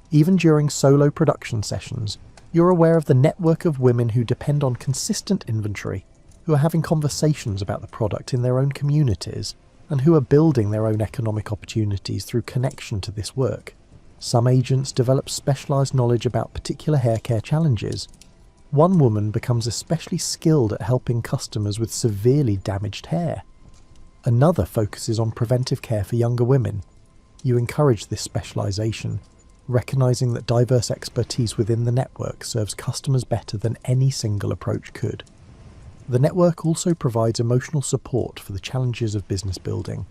S1: Even during solo production sessions, you're aware of the network of women who depend on consistent inventory, who are having conversations about the product in their own communities, and who are building their own economic opportunities through connection to this work. Some agents develop specialised knowledge about particular hair care challenges. One woman becomes especially skilled at helping customers with severely damaged hair. Another focuses on preventive care for younger women. You encourage this specialisation, recognising that diverse expertise within the network serves customers better than any single approach could. The network also provides emotional support for the challenges of business building.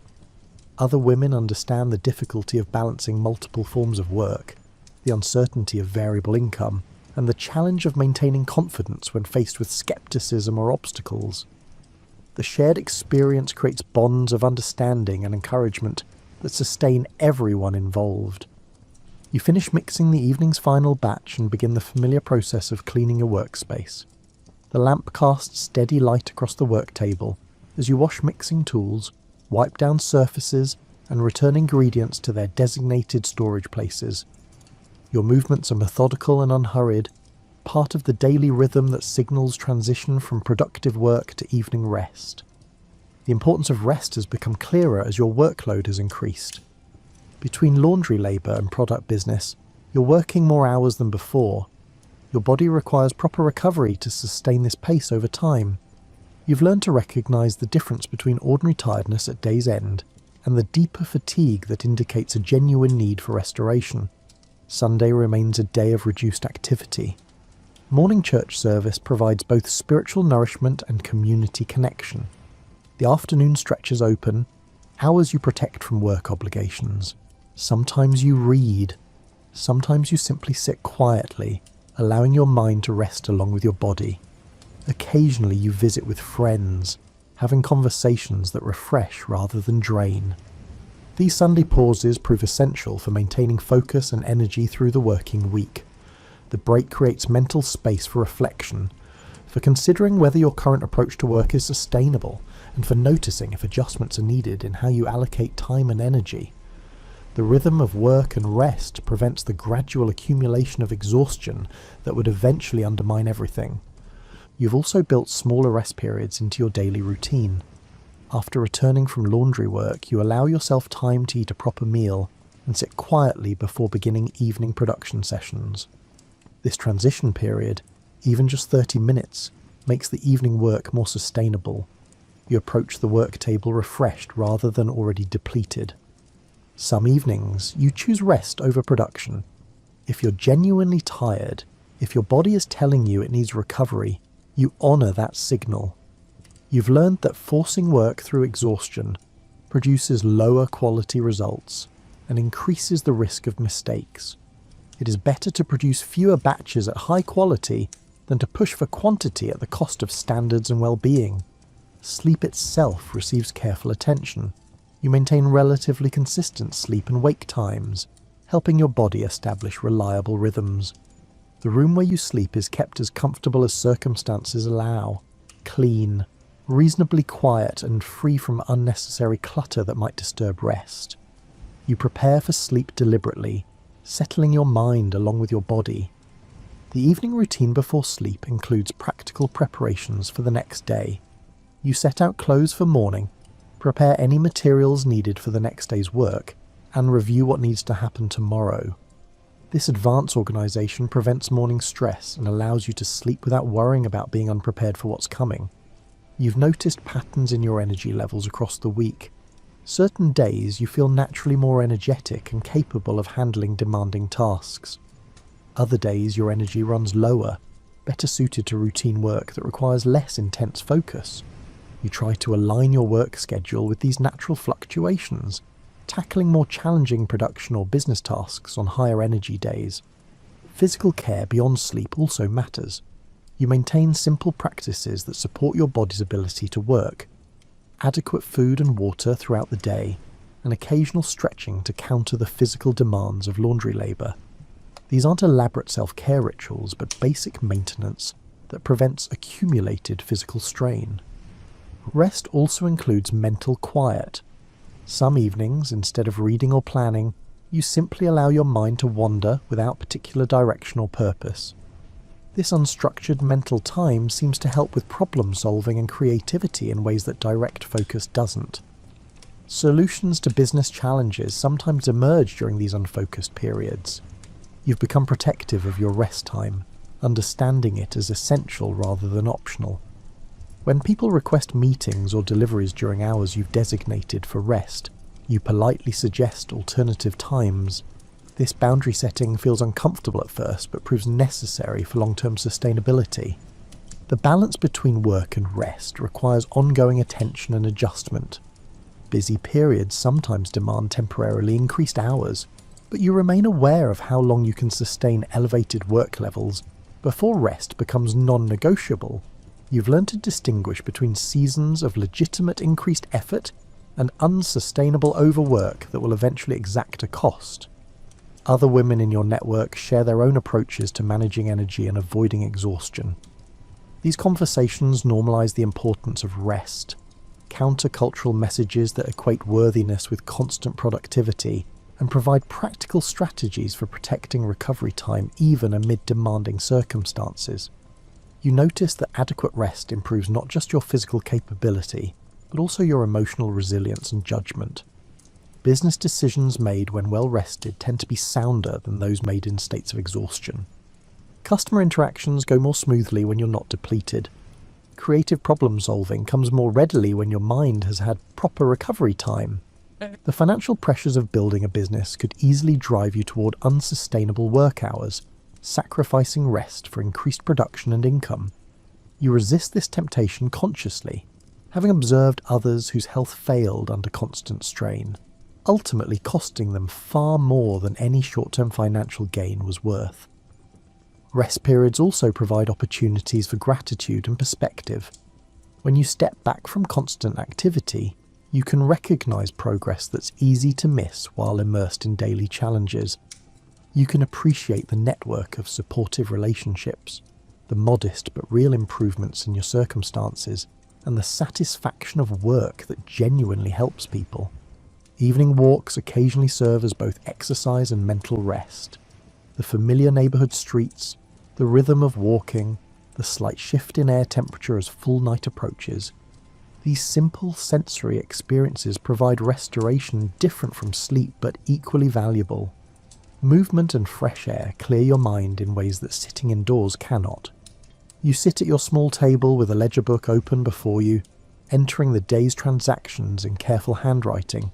S1: Other women understand the difficulty of balancing multiple forms of work, the uncertainty of variable income, and the challenge of maintaining confidence when faced with skepticism or obstacles. The shared experience creates bonds of understanding and encouragement that sustain everyone involved. You finish mixing the evening's final batch and begin the familiar process of cleaning your workspace. The lamp casts steady light across the work table as you wash mixing tools, wipe down surfaces, and return ingredients to their designated storage places. Your movements are methodical and unhurried, part of the daily rhythm that signals transition from productive work to evening rest. The importance of rest has become clearer as your workload has increased. Between laundry labour and product business, you're working more hours than before. Your body requires proper recovery to sustain this pace over time. You've learned to recognise the difference between ordinary tiredness at day's end and the deeper fatigue that indicates a genuine need for restoration. Sunday remains a day of reduced activity. Morning church service provides both spiritual nourishment and community connection. The afternoon stretches open, hours you protect from work obligations. Sometimes you read. Sometimes you simply sit quietly, allowing your mind to rest along with your body. Occasionally you visit with friends, having conversations that refresh rather than drain. These Sunday pauses prove essential for maintaining focus and energy through the working week. The break creates mental space for reflection, for considering whether your current approach to work is sustainable, and for noticing if adjustments are needed in how you allocate time and energy. The rhythm of work and rest prevents the gradual accumulation of exhaustion that would eventually undermine everything. You've also built smaller rest periods into your daily routine. After returning from laundry work, you allow yourself time to eat a proper meal and sit quietly before beginning evening production sessions. This transition period, even just 30 minutes, makes the evening work more sustainable. You approach the work table refreshed rather than already depleted. Some evenings, you choose rest over production. If you're genuinely tired, if your body is telling you it needs recovery, you honour that signal. You've learned that forcing work through exhaustion produces lower quality results and increases the risk of mistakes. It is better to produce fewer batches at high quality than to push for quantity at the cost of standards and well-being. Sleep itself receives careful attention. You maintain relatively consistent sleep and wake times, helping your body establish reliable rhythms. The room where you sleep is kept as comfortable as circumstances allow, clean, reasonably quiet and free from unnecessary clutter that might disturb rest. You prepare for sleep deliberately, settling your mind along with your body. The evening routine before sleep includes practical preparations for the next day. You set out clothes for morning, prepare any materials needed for the next day's work, and review what needs to happen tomorrow. This advanced organisation prevents morning stress and allows you to sleep without worrying about being unprepared for what's coming. You've noticed patterns in your energy levels across the week. Certain days you feel naturally more energetic and capable of handling demanding tasks. Other days your energy runs lower, better suited to routine work that requires less intense focus. You try to align your work schedule with these natural fluctuations, tackling more challenging production or business tasks on higher energy days. Physical care beyond sleep also matters. You maintain simple practices that support your body's ability to work, adequate food and water throughout the day, and occasional stretching to counter the physical demands of laundry labour. These aren't elaborate self-care rituals, but basic maintenance that prevents accumulated physical strain. Rest also includes mental quiet. Some evenings, instead of reading or planning, you simply allow your mind to wander without particular direction or purpose. This unstructured mental time seems to help with problem solving and creativity in ways that direct focus doesn't. Solutions to business challenges sometimes emerge during these unfocused periods. You've become protective of your rest time, understanding it as essential rather than optional. When people request meetings or deliveries during hours you've designated for rest, you politely suggest alternative times. This boundary setting feels uncomfortable at first, but proves necessary for long-term sustainability. The balance between work and rest requires ongoing attention and adjustment. Busy periods sometimes demand temporarily increased hours, but you remain aware of how long you can sustain elevated work levels before rest becomes non-negotiable. You've learned to distinguish between seasons of legitimate increased effort and unsustainable overwork that will eventually exact a cost. Other women in your network share their own approaches to managing energy and avoiding exhaustion. These conversations normalize the importance of rest, countercultural messages that equate worthiness with constant productivity, and provide practical strategies for protecting recovery time even amid demanding circumstances. You notice that adequate rest improves not just your physical capability, but also your emotional resilience and judgment. Business decisions made when well rested tend to be sounder than those made in states of exhaustion. Customer interactions go more smoothly when you're not depleted. Creative problem solving comes more readily when your mind has had proper recovery time. The financial pressures of building a business could easily drive you toward unsustainable work hours, sacrificing rest for increased production and income. You resist this temptation consciously, having observed others whose health failed under constant strain, ultimately costing them far more than any short-term financial gain was worth. Rest periods also provide opportunities for gratitude and perspective. When you step back from constant activity, you can recognize progress that's easy to miss while immersed in daily challenges. You can appreciate the network of supportive relationships, the modest but real improvements in your circumstances, and the satisfaction of work that genuinely helps people. Evening walks occasionally serve as both exercise and mental rest. The familiar neighbourhood streets, the rhythm of walking, the slight shift in air temperature as full night approaches. These simple sensory experiences provide restoration different from sleep but equally valuable. Movement and fresh air clear your mind in ways that sitting indoors cannot. You sit at your small table with a ledger book open before you, entering the day's transactions in careful handwriting.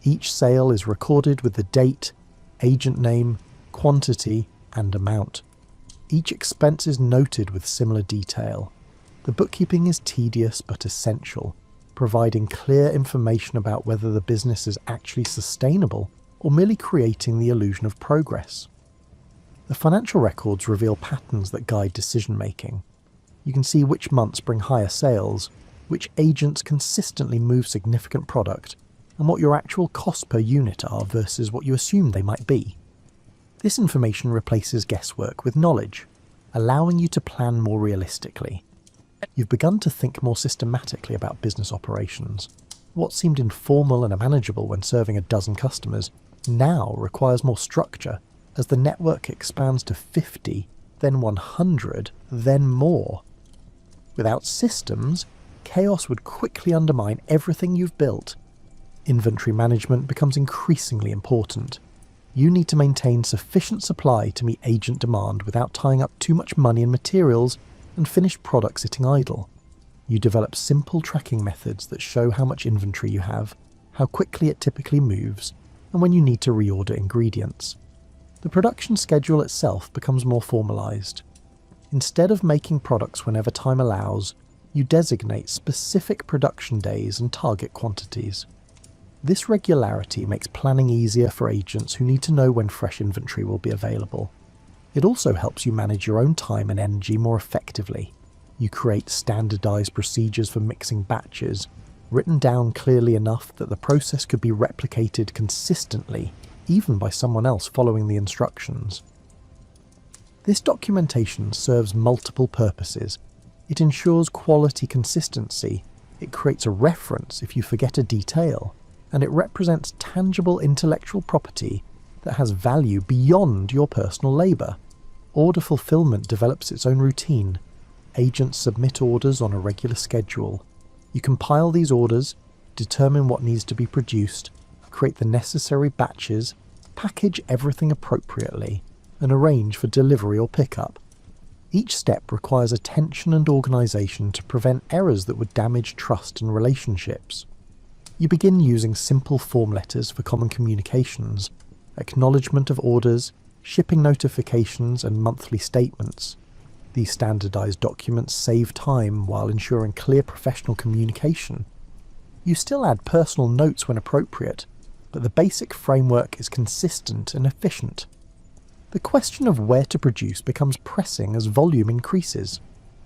S1: Each sale is recorded with the date, agent name, quantity, and amount. Each expense is noted with similar detail. The bookkeeping is tedious but essential, providing clear information about whether the business is actually sustainable or merely creating the illusion of progress. The financial records reveal patterns that guide decision-making. You can see which months bring higher sales, which agents consistently move significant product, and what your actual costs per unit are versus what you assumed they might be. This information replaces guesswork with knowledge, allowing you to plan more realistically. You've begun to think more systematically about business operations. What seemed informal and manageable when serving a dozen customers now requires more structure as the network expands to 50, then 100, then more. Without systems, chaos would quickly undermine everything you've built. Inventory management becomes increasingly important. You need to maintain sufficient supply to meet agent demand without tying up too much money in materials and finished products sitting idle. You develop simple tracking methods that show how much inventory you have, how quickly it typically moves, and when you need to reorder ingredients. The production schedule itself becomes more formalized. Instead of making products whenever time allows, you designate specific production days and target quantities. This regularity makes planning easier for agents who need to know when fresh inventory will be available. It also helps you manage your own time and energy more effectively. You create standardized procedures for mixing batches, written down clearly enough that the process could be replicated consistently, even by someone else following the instructions. This documentation serves multiple purposes. It ensures quality consistency, it creates a reference if you forget a detail, and it represents tangible intellectual property that has value beyond your personal labour. Order fulfillment develops its own routine. Agents submit orders on a regular schedule. You compile these orders, determine what needs to be produced, create the necessary batches, package everything appropriately, and arrange for delivery or pickup. Each step requires attention and organisation to prevent errors that would damage trust and relationships. You begin using simple form letters for common communications, acknowledgement of orders, shipping notifications, and monthly statements. These standardised documents save time while ensuring clear professional communication. You still add personal notes when appropriate, but the basic framework is consistent and efficient. The question of where to produce becomes pressing as volume increases.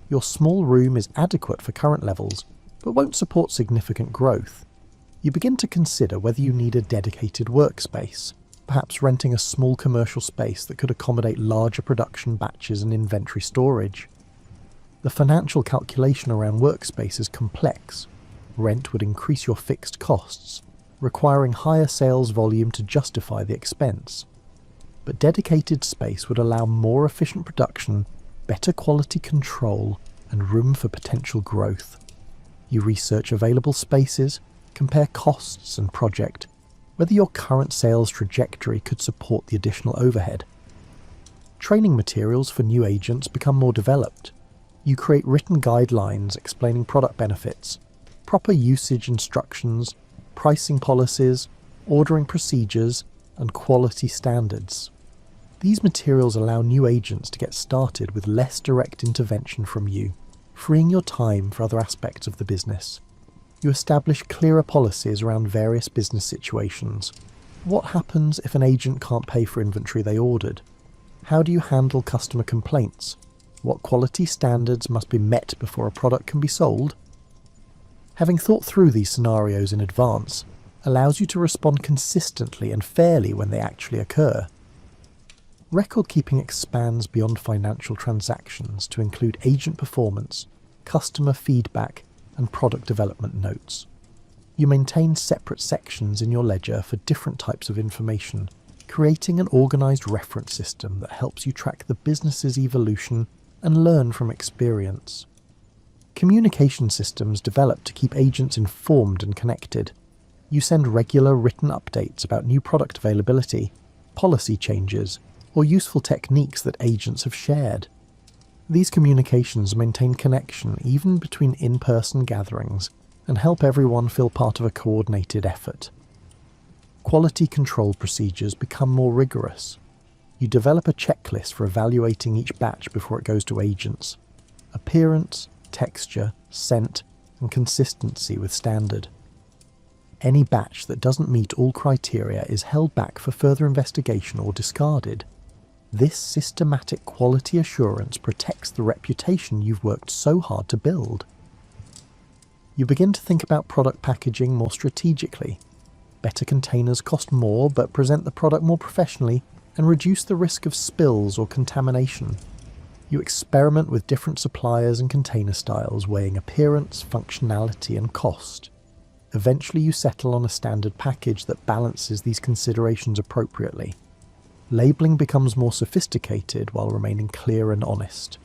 S1: Your small room is adequate for current levels, but won't support significant growth. You begin to consider whether you need a dedicated workspace, perhaps renting a small commercial space that could accommodate larger production batches and inventory storage. The financial calculation around workspace is complex. Rent would increase your fixed costs, requiring higher sales volume to justify the expense. But dedicated space would allow more efficient production, better quality control, and room for potential growth. You research available spaces, compare costs and project, whether your current sales trajectory could support the additional overhead. Training materials for new agents become more developed. You create written guidelines explaining product benefits, proper usage instructions, pricing policies, ordering procedures, and quality standards. These materials allow new agents to get started with less direct intervention from you, freeing your time for other aspects of the business. You establish clearer policies around various business situations. What happens if an agent can't pay for inventory they ordered? How do you handle customer complaints? What quality standards must be met before a product can be sold? Having thought through these scenarios in advance allows you to respond consistently and fairly when they actually occur. Record keeping expands beyond financial transactions to include agent performance, customer feedback, and product development notes. You maintain separate sections in your ledger for different types of information, creating an organised reference system that helps you track the business's evolution and learn from experience. Communication systems develop to keep agents informed and connected. You send regular written updates about new product availability, policy changes, or useful techniques that agents have shared. These communications maintain connection even between in-person gatherings and help everyone feel part of a coordinated effort. Quality control procedures become more rigorous. You develop a checklist for evaluating each batch before it goes to agents. Appearance, texture, scent, and consistency with standard. Any batch that doesn't meet all criteria is held back for further investigation or discarded. This systematic quality assurance protects the reputation you've worked so hard to build. You begin to think about product packaging more strategically. Better containers cost more but present the product more professionally and reduce the risk of spills or contamination. You experiment with different suppliers and container styles, weighing appearance, functionality, and cost. Eventually you settle on a standard package that balances these considerations appropriately. Labelling becomes more sophisticated while remaining clear and honest.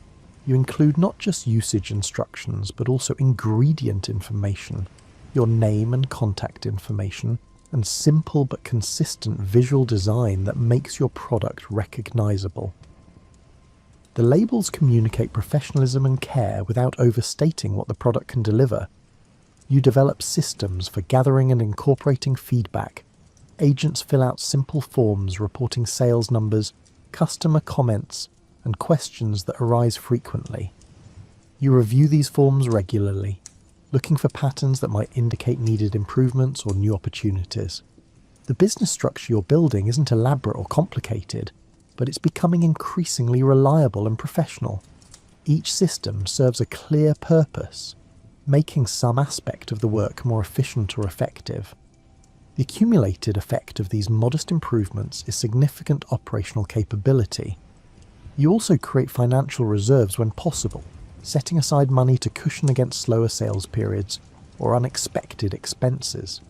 S1: You include not just usage instructions, but also ingredient information, your name and contact information, and simple but consistent visual design that makes your product recognizable. The labels communicate professionalism and care without overstating what the product can deliver. You develop systems for gathering and incorporating feedback. Agents fill out simple forms reporting sales numbers, customer comments, and questions that arise frequently. You review these forms regularly, looking for patterns that might indicate needed improvements or new opportunities. The business structure you're building isn't elaborate or complicated. but it's becoming increasingly reliable and professional. Each system serves a clear purpose, making some aspect of the work more efficient or effective. The accumulated effect of these modest improvements is significant operational capability. You also create financial reserves when possible, setting aside money to cushion against slower sales periods or unexpected expenses.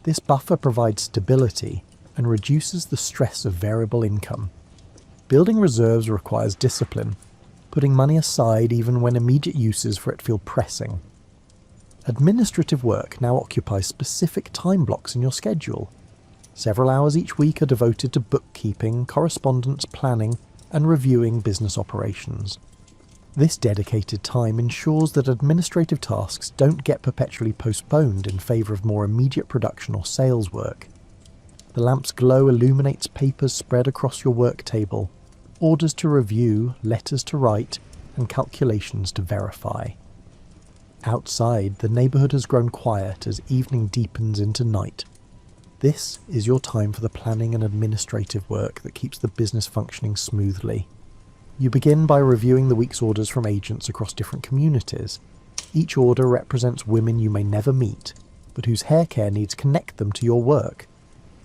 S1: This buffer provides stability and reduces the stress of variable income. Building reserves requires discipline, putting money aside even when immediate uses for it feel pressing. Administrative work now occupies specific time blocks in your schedule. Several hours each week are devoted to bookkeeping, correspondence planning, and reviewing business operations. This dedicated time ensures that administrative tasks don't get perpetually postponed in favour of more immediate production or sales work. The lamp's glow illuminates papers spread across your work table, orders to review, letters to write, and calculations to verify. Outside, the neighbourhood has grown quiet as evening deepens into night. This is your time for the planning and administrative work that keeps the business functioning smoothly. You begin by reviewing the week's orders from agents across different communities. Each order represents women you may never meet, but whose hair care needs connect them to your work.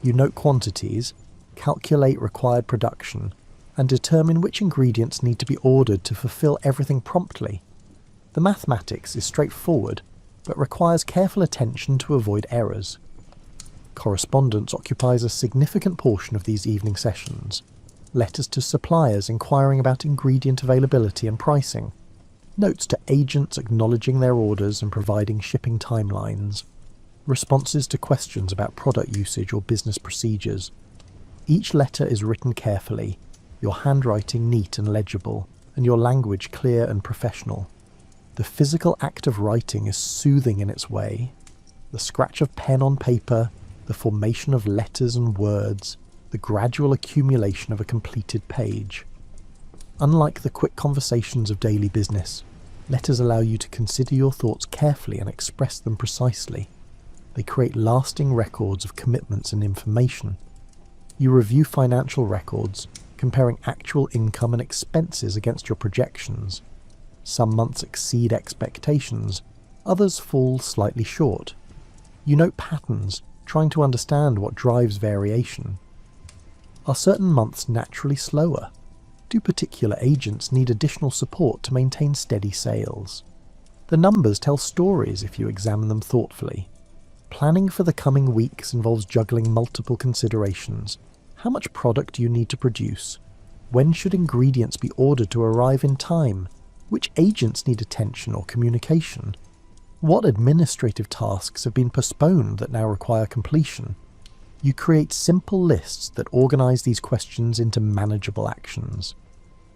S1: You note quantities, calculate required production, and determine which ingredients need to be ordered to fulfill everything promptly. The mathematics is straightforward, but requires careful attention to avoid errors. Correspondence occupies a significant portion of these evening sessions. Letters to suppliers inquiring about ingredient availability and pricing, notes to agents acknowledging their orders and providing shipping timelines, responses to questions about product usage or business procedures. Each letter is written carefully, your handwriting neat and legible, and your language clear and professional. The physical act of writing is soothing in its way. The scratch of pen on paper, the formation of letters and words, the gradual accumulation of a completed page. Unlike the quick conversations of daily business, letters allow you to consider your thoughts carefully and express them precisely. They create lasting records of commitments and information. You review financial records, comparing actual income and expenses against your projections. Some months exceed expectations, others fall slightly short. You note patterns, trying to understand what drives variation. Are certain months naturally slower? Do particular agents need additional support to maintain steady sales? The numbers tell stories if you examine them thoughtfully. Planning for the coming weeks involves juggling multiple considerations. How much product do you need to produce? When should ingredients be ordered to arrive in time? Which agents need attention or communication? What administrative tasks have been postponed that now require completion? You create simple lists that organise these questions into manageable actions.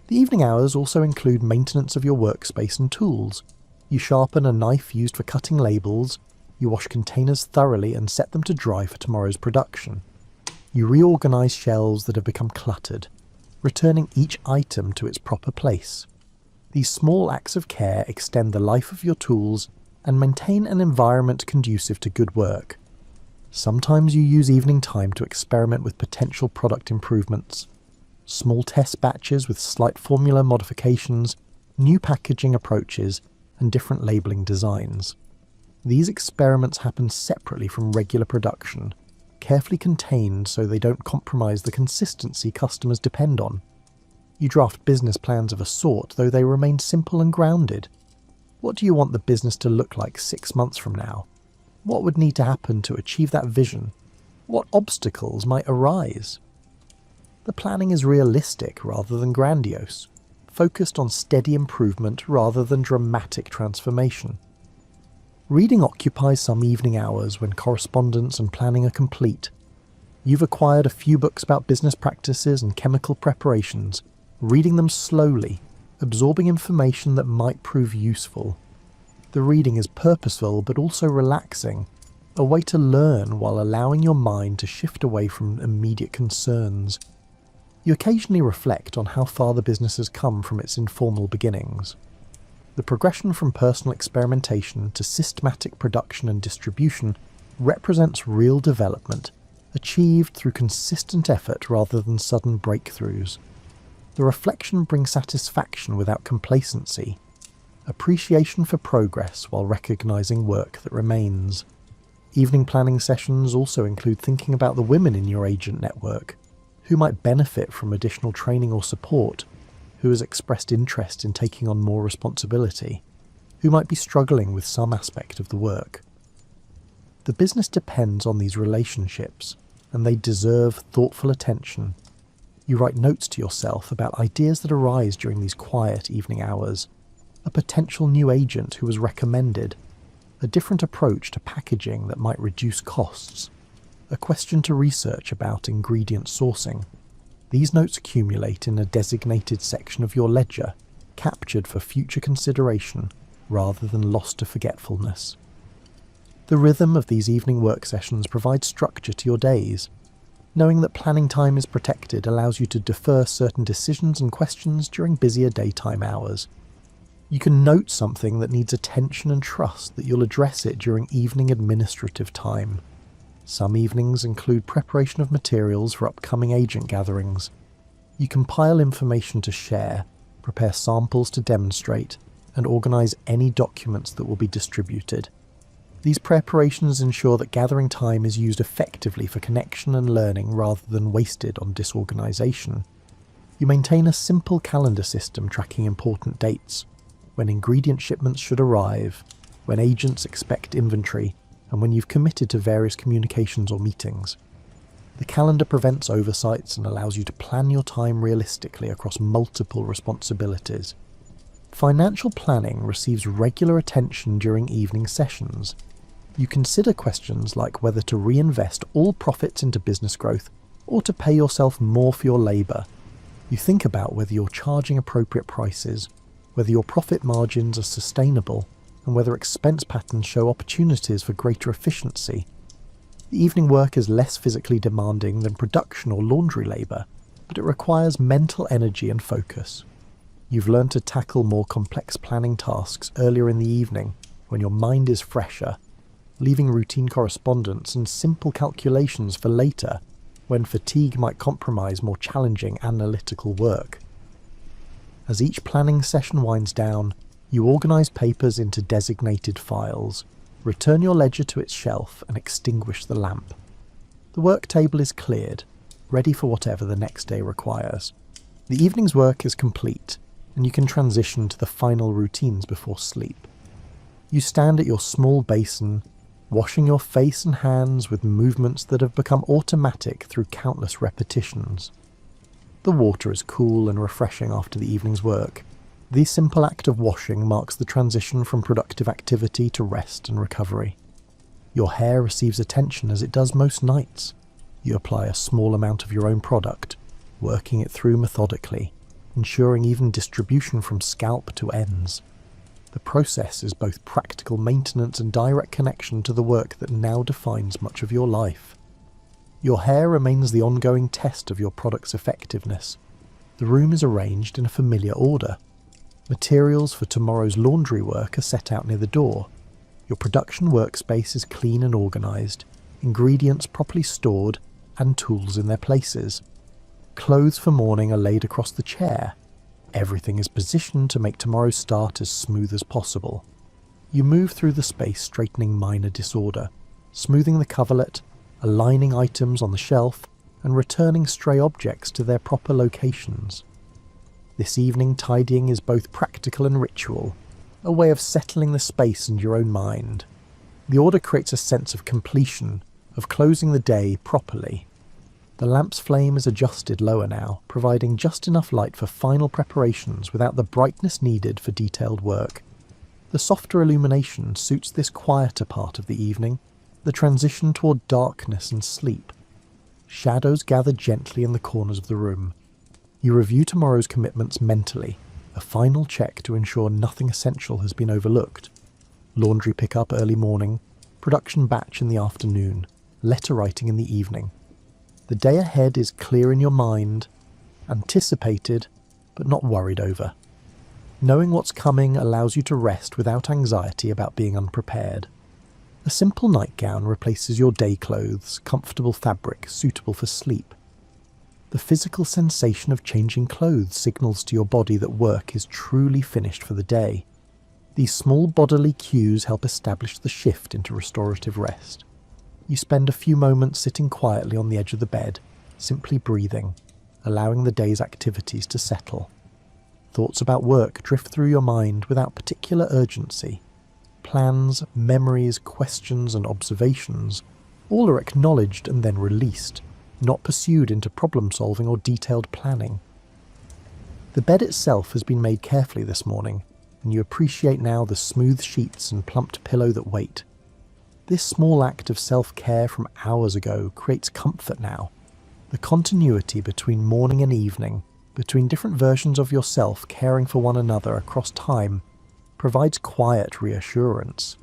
S1: The evening hours also include maintenance of your workspace and tools. You sharpen a knife used for cutting labels, you wash containers thoroughly and set them to dry for tomorrow's production. You reorganise shelves that have become cluttered, returning each item to its proper place. These small acts of care extend the life of your tools and maintain an environment conducive to good work. Sometimes you use evening time to experiment with potential product improvements. Small test batches with slight formula modifications, new packaging approaches, and different labelling designs. These experiments happen separately from regular production, carefully contained so they don't compromise the consistency customers depend on. You draft business plans of a sort, though they remain simple and grounded. What do you want the business to look like 6 months from now? What would need to happen to achieve that vision? What obstacles might arise? The planning is realistic rather than grandiose, focused on steady improvement rather than dramatic transformation. Reading occupies some evening hours when correspondence and planning are complete. You've acquired a few books about business practices and chemical preparations, reading them slowly, absorbing information that might prove useful. The reading is purposeful but also relaxing, a way to learn while allowing your mind to shift away from immediate concerns. You occasionally reflect on how far the business has come from its informal beginnings. The progression from personal experimentation to systematic production and distribution represents real development, achieved through consistent effort rather than sudden breakthroughs. The reflection brings satisfaction without complacency, appreciation for progress while recognising work that remains. Evening planning sessions also include thinking about the women in your agent network, who might benefit from additional training or support, who has expressed interest in taking on more responsibility, who might be struggling with some aspect of the work. The business depends on these relationships, and they deserve thoughtful attention. You write notes to yourself about ideas that arise during these quiet evening hours, a potential new agent who was recommended, a different approach to packaging that might reduce costs, a question to research about ingredient sourcing. These notes accumulate in a designated section of your ledger, captured for future consideration rather than lost to forgetfulness. The rhythm of these evening work sessions provides structure to your days. Knowing that planning time is protected allows you to defer certain decisions and questions during busier daytime hours. You can note something that needs attention and trust that you'll address it during evening administrative time. Some evenings include preparation of materials for upcoming agent gatherings. You compile information to share, prepare samples to demonstrate, and organise any documents that will be distributed. These preparations ensure that gathering time is used effectively for connection and learning rather than wasted on disorganisation. You maintain a simple calendar system tracking important dates, when ingredient shipments should arrive, when agents expect inventory, and when you've committed to various communications or meetings. The calendar prevents oversights and allows you to plan your time realistically across multiple responsibilities. Financial planning receives regular attention during evening sessions. You consider questions like whether to reinvest all profits into business growth or to pay yourself more for your labour. You think about whether you're charging appropriate prices, whether your profit margins are sustainable, and whether expense patterns show opportunities for greater efficiency. The evening work is less physically demanding than production or laundry labour, but it requires mental energy and focus. You've learned to tackle more complex planning tasks earlier in the evening, when your mind is fresher, leaving routine correspondence and simple calculations for later, when fatigue might compromise more challenging analytical work. As each planning session winds down, you organise papers into designated files, return your ledger to its shelf and extinguish the lamp. The work table is cleared, ready for whatever the next day requires. The evening's work is complete, and you can transition to the final routines before sleep. You stand at your small basin, washing your face and hands with movements that have become automatic through countless repetitions. The water is cool and refreshing after the evening's work. The simple act of washing marks the transition from productive activity to rest and recovery. Your hair receives attention as it does most nights. You apply a small amount of your own product, working it through methodically, ensuring even distribution from scalp to ends. The process is both practical maintenance and direct connection to the work that now defines much of your life. Your hair remains the ongoing test of your product's effectiveness. The room is arranged in a familiar order. Materials for tomorrow's laundry work are set out near the door. Your production workspace is clean and organised, ingredients properly stored, and tools in their places. Clothes for morning are laid across the chair. Everything is positioned to make tomorrow's start as smooth as possible. You move through the space straightening minor disorder, smoothing the coverlet, aligning items on the shelf, and returning stray objects to their proper locations. This evening tidying is both practical and ritual, a way of settling the space and your own mind. The order creates a sense of completion, of closing the day properly. The lamp's flame is adjusted lower now, providing just enough light for final preparations without the brightness needed for detailed work. The softer illumination suits this quieter part of the evening, the transition toward darkness and sleep. Shadows gather gently in the corners of the room. You review tomorrow's commitments mentally, a final check to ensure nothing essential has been overlooked. Laundry pickup early morning, production batch in the afternoon, letter writing in the evening. The day ahead is clear in your mind, anticipated, but not worried over. Knowing what's coming allows you to rest without anxiety about being unprepared. A simple nightgown replaces your day clothes, comfortable fabric suitable for sleep. The physical sensation of changing clothes signals to your body that work is truly finished for the day. These small bodily cues help establish the shift into restorative rest. You spend a few moments sitting quietly on the edge of the bed, simply breathing, allowing the day's activities to settle. Thoughts about work drift through your mind without particular urgency. Plans, memories, questions, and observations all are acknowledged and then released, not pursued into problem-solving or detailed planning. The bed itself has been made carefully this morning, and you appreciate now the smooth sheets and plumped pillow that wait. This small act of self-care from hours ago creates comfort now. The continuity between morning and evening, between different versions of yourself caring for one another across time, provides quiet reassurance.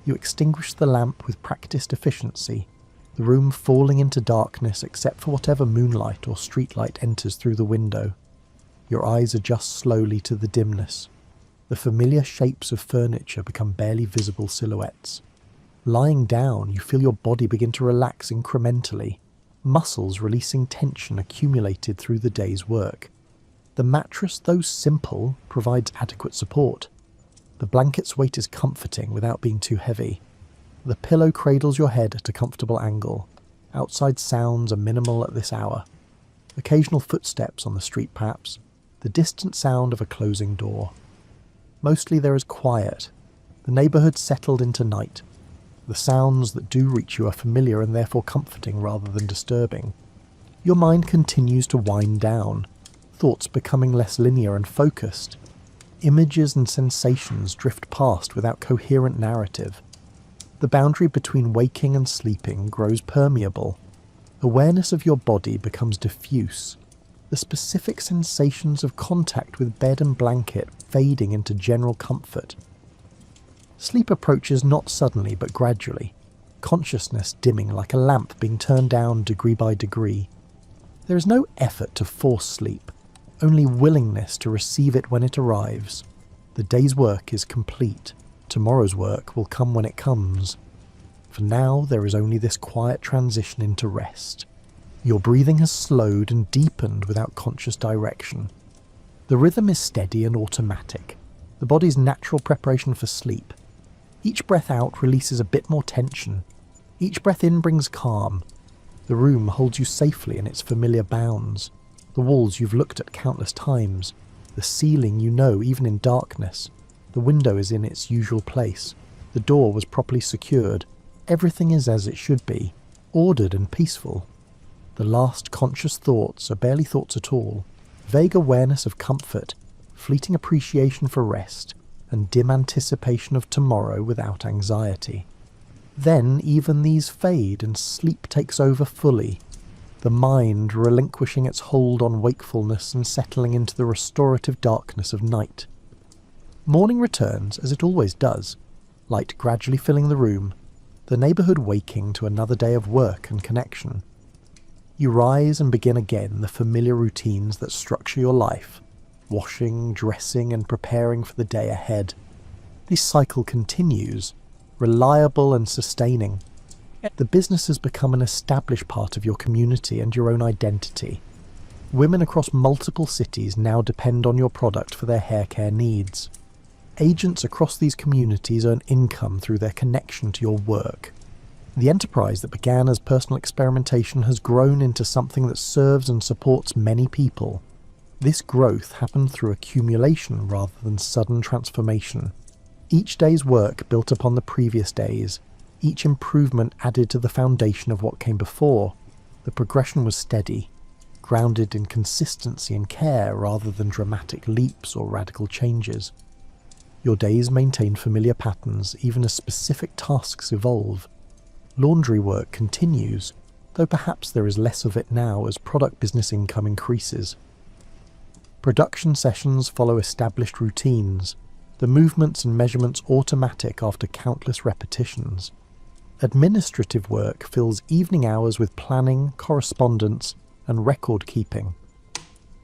S1: You extinguish the lamp with practiced efficiency, the room falling into darkness except for whatever moonlight or streetlight enters through the window. Your eyes adjust slowly to the dimness. The familiar shapes of furniture become barely visible silhouettes. Lying down, you feel your body begin to relax incrementally, muscles releasing tension accumulated through the day's work. The mattress, though simple, provides adequate support. The blanket's weight is comforting without being too heavy. The pillow cradles your head at a comfortable angle. Outside sounds are minimal at this hour. Occasional footsteps on the street perhaps, the distant sound of a closing door. Mostly there is quiet. The neighbourhood settled into night. The sounds that do reach you are familiar and therefore comforting rather than disturbing. Your mind continues to wind down, thoughts becoming less linear and focused. Images and sensations drift past without coherent narrative. The boundary between waking and sleeping grows permeable. Awareness of your body becomes diffuse. The specific sensations of contact with bed and blanket fading into general comfort. Sleep approaches not suddenly but gradually, consciousness dimming like a lamp being turned down degree by degree. There is no effort to force sleep, only willingness to receive it when it arrives. The day's work is complete. Tomorrow's work will come when it comes. For now, there is only this quiet transition into rest. Your breathing has slowed and deepened without conscious direction. The rhythm is steady and automatic, the body's natural preparation for sleep. Each breath out releases a bit more tension. Each breath in brings calm. The room holds you safely in its familiar bounds. The walls you've looked at countless times. The ceiling you know even in darkness. The window is in its usual place. The door was properly secured. Everything is as it should be, ordered and peaceful. The last conscious thoughts are barely thoughts at all. Vague awareness of comfort, fleeting appreciation for rest, and dim anticipation of tomorrow without anxiety. Then even these fade and sleep takes over fully, the mind relinquishing its hold on wakefulness and settling into the restorative darkness of night. Morning returns as it always does, light gradually filling the room, the neighbourhood waking to another day of work and connection. You rise and begin again the familiar routines that structure your life, washing, dressing and preparing for the day ahead. This cycle continues, reliable and sustaining. The business has become an established part of your community and your own identity. Women across multiple cities now depend on your product for their hair care needs. Agents across these communities earn income through their connection to your work. The enterprise that began as personal experimentation has grown into something that serves and supports many people. This growth happened through accumulation rather than sudden transformation. Each day's work built upon the previous days, each improvement added to the foundation of what came before. The progression was steady, grounded in consistency and care rather than dramatic leaps or radical changes. Your days maintain familiar patterns even as specific tasks evolve. Laundry work continues, though perhaps there is less of it now as product business income increases. Production sessions follow established routines, the movements and measurements automatic after countless repetitions. Administrative work fills evening hours with planning, correspondence, and record keeping.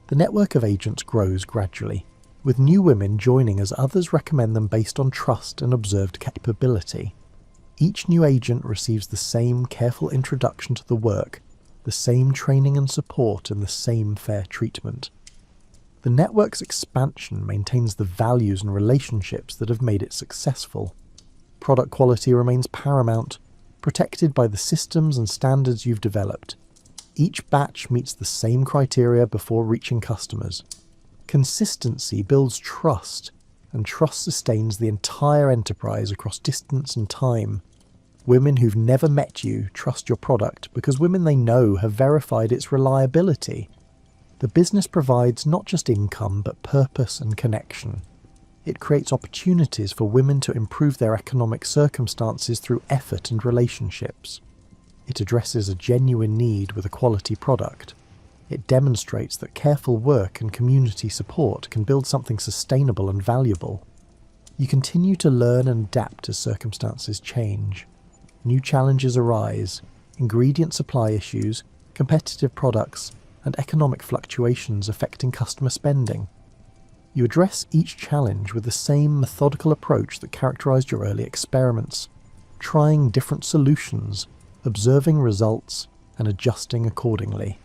S1: The network of agents grows gradually, with new women joining as others recommend them based on trust and observed capability. Each new agent receives the same careful introduction to the work, the same training and support, and the same fair treatment. The network's expansion maintains the values and relationships that have made it successful. Product quality remains paramount, protected by the systems and standards you've developed. Each batch meets the same criteria before reaching customers. Consistency builds trust, and trust sustains the entire enterprise across distance and time. Women who've never met you trust your product because women they know have verified its reliability. The business provides not just income but purpose and connection. It creates opportunities for women to improve their economic circumstances through effort and relationships. It addresses a genuine need with a quality product. It demonstrates that careful work and community support can build something sustainable and valuable. You continue to learn and adapt as circumstances change. New challenges arise, ingredient supply issues, competitive products, and economic fluctuations affecting customer spending. You address each challenge with the same methodical approach that characterized your early experiments, trying different solutions, observing results, and adjusting accordingly.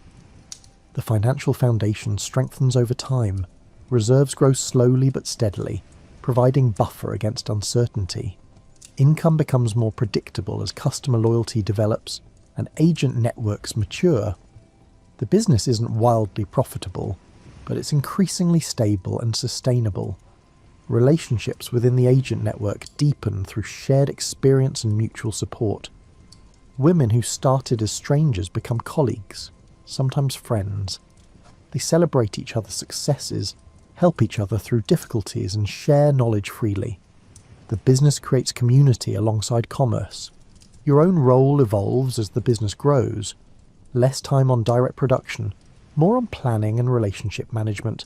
S1: The financial foundation strengthens over time, reserves grow slowly but steadily, providing buffer against uncertainty. Income becomes more predictable as customer loyalty develops and agent networks mature. The business isn't wildly profitable, but it's increasingly stable and sustainable. Relationships within the agent network deepen through shared experience and mutual support. Women who started as strangers become colleagues, sometimes friends. They celebrate each other's successes, help each other through difficulties, and share knowledge freely. The business creates community alongside commerce. Your own role evolves as the business grows. Less time on direct production, more on planning and relationship management.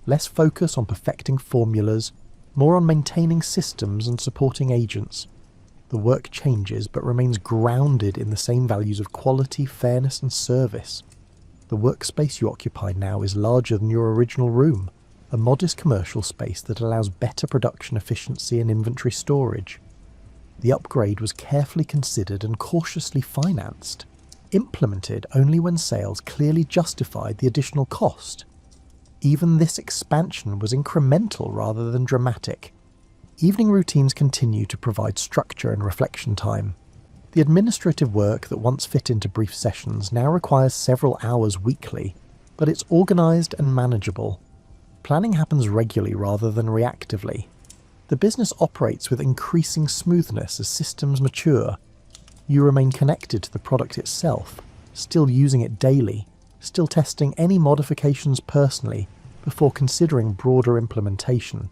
S1: Less focus on perfecting formulas, more on maintaining systems and supporting agents. The work changes but remains grounded in the same values of quality, fairness, and service. The workspace you occupy now is larger than your original room, a modest commercial space that allows better production efficiency and inventory storage. The upgrade was carefully considered and cautiously financed, implemented only when sales clearly justified the additional cost. Even this expansion was incremental rather than dramatic. Evening routines continue to provide structure and reflection time. The administrative work that once fit into brief sessions now requires several hours weekly, but it's organised and manageable. Planning happens regularly rather than reactively. The business operates with increasing smoothness as systems mature. You remain connected to the product itself, still using it daily, still testing any modifications personally before considering broader implementation.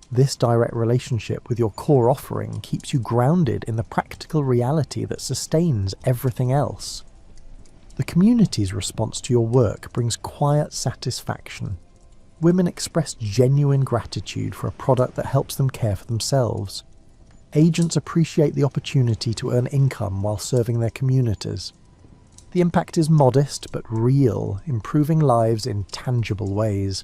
S1: This direct relationship with your core offering keeps you grounded in the practical reality that sustains everything else. The community's response to your work brings quiet satisfaction. Women express genuine gratitude for a product that helps them care for themselves. Agents appreciate the opportunity to earn income while serving their communities. The impact is modest but real, improving lives in tangible ways.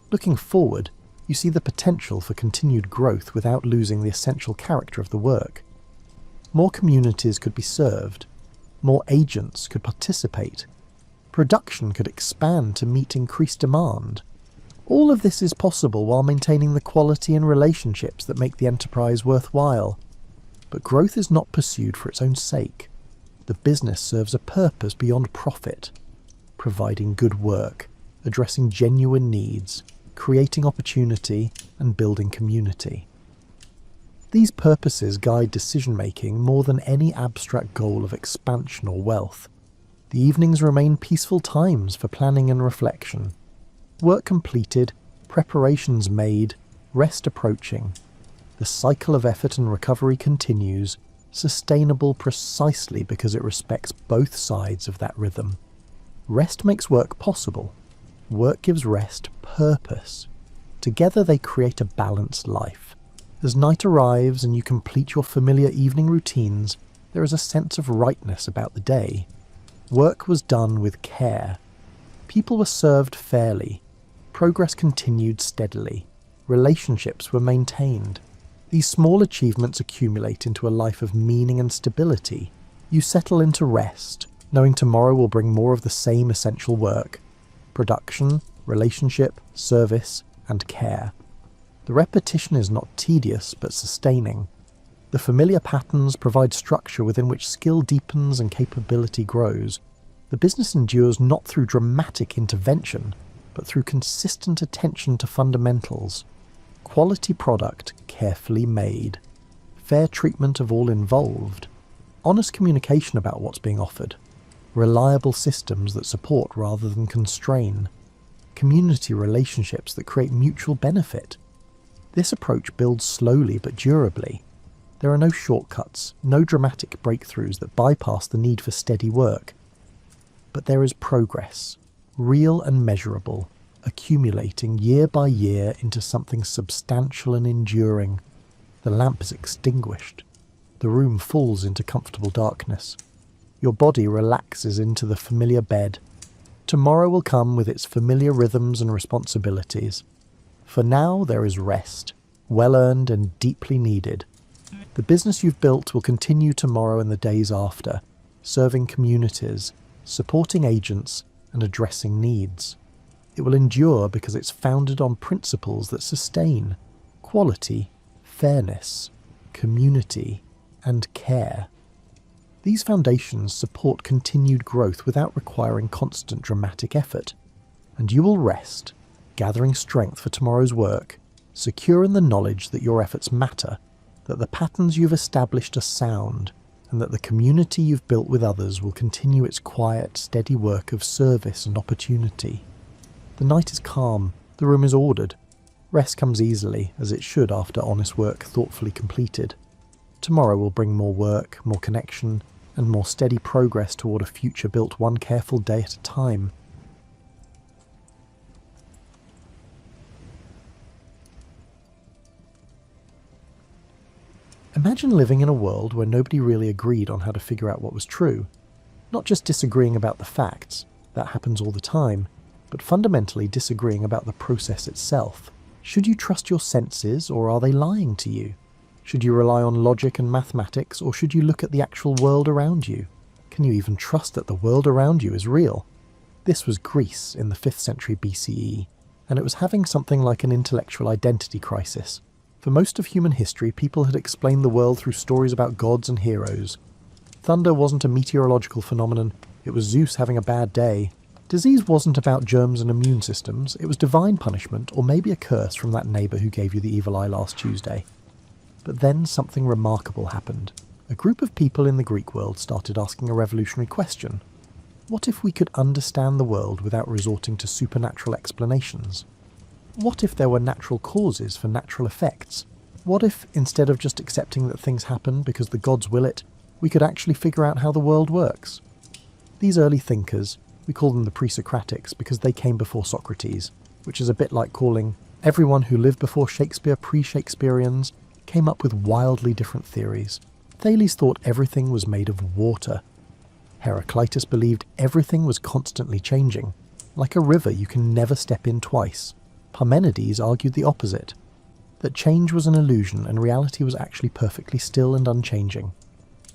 S1: Looking forward, you see the potential for continued growth without losing the essential character of the work. More communities could be served. More agents could participate. Production could expand to meet increased demand. All of this is possible while maintaining the quality and relationships that make the enterprise worthwhile. But growth is not pursued for its own sake. The business serves a purpose beyond profit, providing good work, addressing genuine needs, creating opportunity, and building community. These purposes guide decision-making more than any abstract goal of expansion or wealth. The evenings remain peaceful times for planning and reflection. Work completed, preparations made, rest approaching. The cycle of effort and recovery continues, sustainable precisely because it respects both sides of that rhythm. Rest makes work possible. Work gives rest purpose. Together they create a balanced life. As night arrives and you complete your familiar evening routines, there is a sense of rightness about the day. Work was done with care. People were served fairly. Progress continued steadily. Relationships were maintained. These small achievements accumulate into a life of meaning and stability. You settle into rest, knowing tomorrow will bring more of the same essential work: production, relationship, service, and care. The repetition is not tedious, but sustaining. The familiar patterns provide structure within which skill deepens and capability grows. The business endures not through dramatic intervention, but through consistent attention to fundamentals. Quality product carefully made. Fair treatment of all involved. Honest communication about what's being offered. Reliable systems that support rather than constrain. Community relationships that create mutual benefit. This approach builds slowly but durably. There are no shortcuts, no dramatic breakthroughs that bypass the need for steady work. But there is progress, real and measurable, accumulating year by year into something substantial and enduring. The lamp is extinguished. The room falls into comfortable darkness. Your body relaxes into the familiar bed. Tomorrow will come with its familiar rhythms and responsibilities. For now there is rest, well-earned and deeply needed. The business you've built will continue tomorrow and the days after, serving communities, supporting agents, and addressing needs. It will endure because it's founded on principles that sustain quality, fairness, community, and care. These foundations support continued growth without requiring constant dramatic effort, and you will rest, gathering strength for tomorrow's work, secure in the knowledge that your efforts matter, that the patterns you've established are sound, and that the community you've built with others will continue its quiet, steady work of service and opportunity. The night is calm, the room is ordered. Rest comes easily, as it should after honest work thoughtfully completed. Tomorrow will bring more work, more connection, and more steady progress toward a future built one careful day at a time. Imagine living in a world where nobody really agreed on how to figure out what was true. Not just disagreeing about the facts, that happens all the time, but fundamentally disagreeing about the process itself. Should you trust your senses, or are they lying to you? Should you rely on logic and mathematics, or should you look at the actual world around you? Can you even trust that the world around you is real? This was Greece in the 5th century BCE, and it was having something like an intellectual identity crisis. For most of human history, people had explained the world through stories about gods and heroes. Thunder wasn't a meteorological phenomenon, it was Zeus having a bad day. Disease wasn't about germs and immune systems, it was divine punishment, or maybe a curse from that neighbour who gave you the evil eye last Tuesday. But then something remarkable happened. A group of people in the Greek world started asking a revolutionary question. What if we could understand the world without resorting to supernatural explanations? What if there were natural causes for natural effects? What if, instead of just accepting that things happen because the gods will it, we could actually figure out how the world works? These early thinkers, we call them the pre-Socratics because they came before Socrates, which is a bit like calling everyone who lived before Shakespeare pre-Shakespeareans, came up with wildly different theories. Thales thought everything was made of water. Heraclitus believed everything was constantly changing. Like a river you can never step in twice. Parmenides argued the opposite, that change was an illusion and reality was actually perfectly still and unchanging.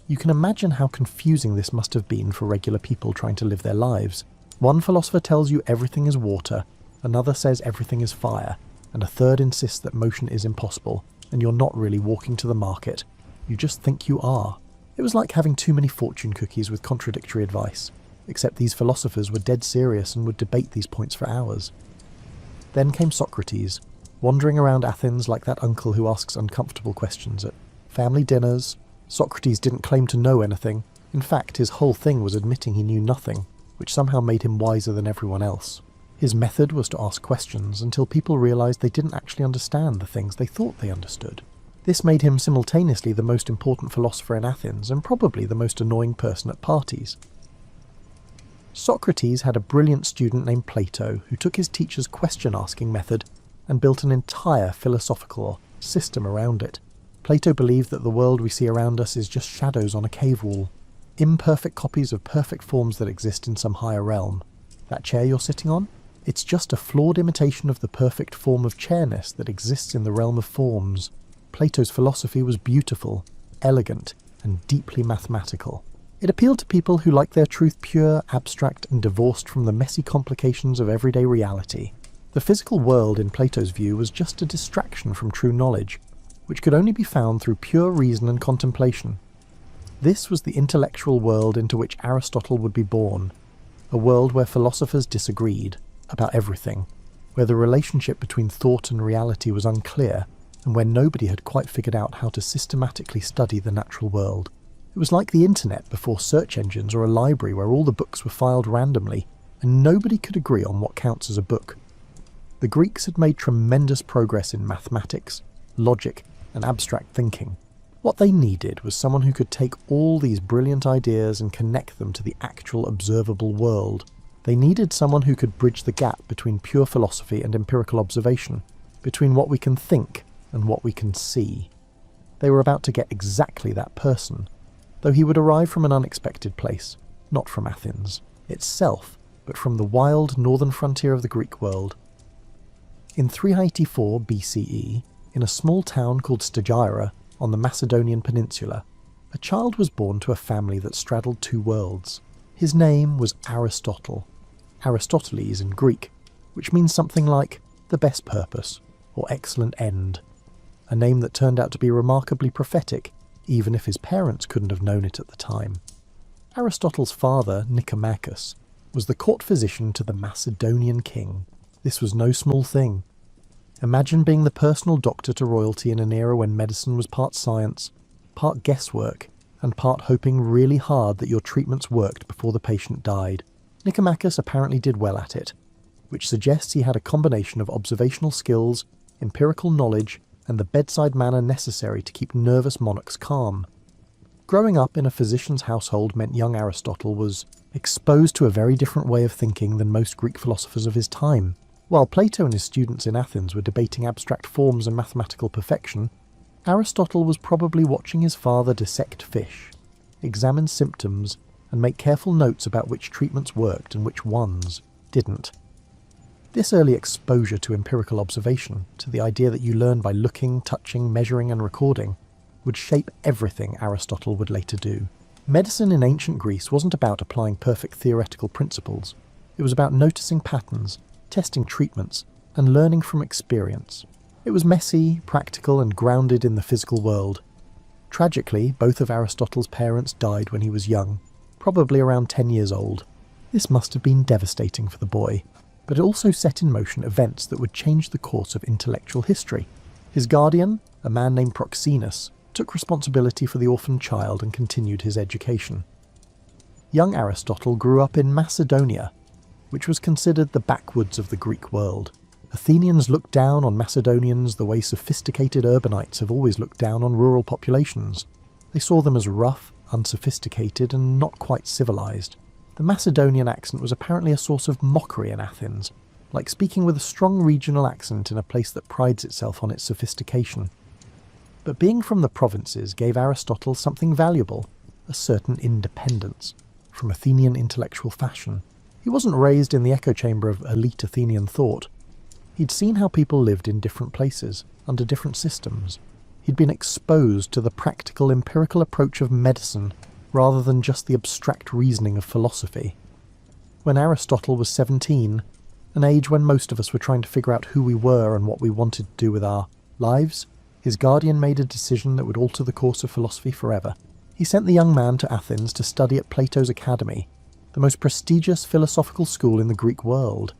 S1: You can imagine how confusing this must have been for regular people trying to live their lives. One philosopher tells you everything is water, another says everything is fire, and a third insists that motion is impossible, and you're not really walking to the market. You just think you are. It was like having too many fortune cookies with contradictory advice, except these philosophers were dead serious and would debate these points for hours. Then came Socrates, wandering around Athens like that uncle who asks uncomfortable questions at family dinners. Socrates didn't claim to know anything. In fact, his whole thing was admitting he knew nothing, which somehow made him wiser than everyone else. His method was to ask questions until people realized they didn't actually understand the things they thought they understood. This made him simultaneously the most important philosopher in Athens and probably the most annoying person at parties. Socrates had a brilliant student named Plato who took his teacher's question-asking method and built an entire philosophical system around it. Plato believed that the world we see around us is just shadows on a cave wall, imperfect copies of perfect forms that exist in some higher realm. That chair you're sitting on? It's just a flawed imitation of the perfect form of chairness that exists in the realm of forms. Plato's philosophy was beautiful, elegant, and deeply mathematical. It appealed to people who like their truth pure, abstract, and divorced from the messy complications of everyday reality. The physical world in Plato's view was just a distraction from true knowledge, which could only be found through pure reason and contemplation. This was the intellectual world into which Aristotle would be born, a world where philosophers disagreed about everything, where the relationship between thought and reality was unclear, and where nobody had quite figured out how to systematically study the natural world. It was like the internet before search engines, or a library where all the books were filed randomly, and nobody could agree on what counts as a book. The Greeks had made tremendous progress in mathematics, logic, and abstract thinking. What they needed was someone who could take all these brilliant ideas and connect them to the actual observable world. They needed someone who could bridge the gap between pure philosophy and empirical observation, between what we can think and what we can see. They were about to get exactly that person, though he would arrive from an unexpected place, not from Athens itself, but from the wild northern frontier of the Greek world. In 384 BCE, in a small town called Stagira on the Macedonian peninsula, a child was born to a family that straddled two worlds. His name was Aristotle, Aristoteles in Greek, which means something like the best purpose or excellent end, a name that turned out to be remarkably prophetic, even if his parents couldn't have known it at the time. Aristotle's father, Nicomachus, was the court physician to the Macedonian king. This was no small thing. Imagine being the personal doctor to royalty in an era when medicine was part science, part guesswork, and part hoping really hard that your treatments worked before the patient died. Nicomachus apparently did well at it, which suggests he had a combination of observational skills, empirical knowledge, and the bedside manner necessary to keep nervous monarchs calm. Growing up in a physician's household meant young Aristotle was exposed to a very different way of thinking than most Greek philosophers of his time. While Plato and his students in Athens were debating abstract forms and mathematical perfection, Aristotle was probably watching his father dissect fish, examine symptoms, and make careful notes about which treatments worked and which ones didn't. This early exposure to empirical observation, to the idea that you learn by looking, touching, measuring, and recording, would shape everything Aristotle would later do. Medicine in ancient Greece wasn't about applying perfect theoretical principles. It was about noticing patterns, testing treatments, and learning from experience. It was messy, practical, and grounded in the physical world. Tragically, both of Aristotle's parents died when he was young, probably around 10 years old. This must have been devastating for the boy, but it also set in motion events that would change the course of intellectual history. His guardian, a man named Proxenus, took responsibility for the orphaned child and continued his education. Young Aristotle grew up in Macedonia, which was considered the backwoods of the Greek world. Athenians looked down on Macedonians the way sophisticated urbanites have always looked down on rural populations. They saw them as rough, unsophisticated, and not quite civilized. The Macedonian accent was apparently a source of mockery in Athens, like speaking with a strong regional accent in a place that prides itself on its sophistication. But being from the provinces gave Aristotle something valuable, a certain independence, from Athenian intellectual fashion. He wasn't raised in the echo chamber of elite Athenian thought. He'd seen how people lived in different places, under different systems. He'd been exposed to the practical, empirical approach of medicine, rather than just the abstract reasoning of philosophy. When Aristotle was 17, an age when most of us were trying to figure out who we were and what we wanted to do with our lives, his guardian made a decision that would alter the course of philosophy forever. He sent the young man to Athens to study at Plato's Academy, the most prestigious philosophical school in the Greek world.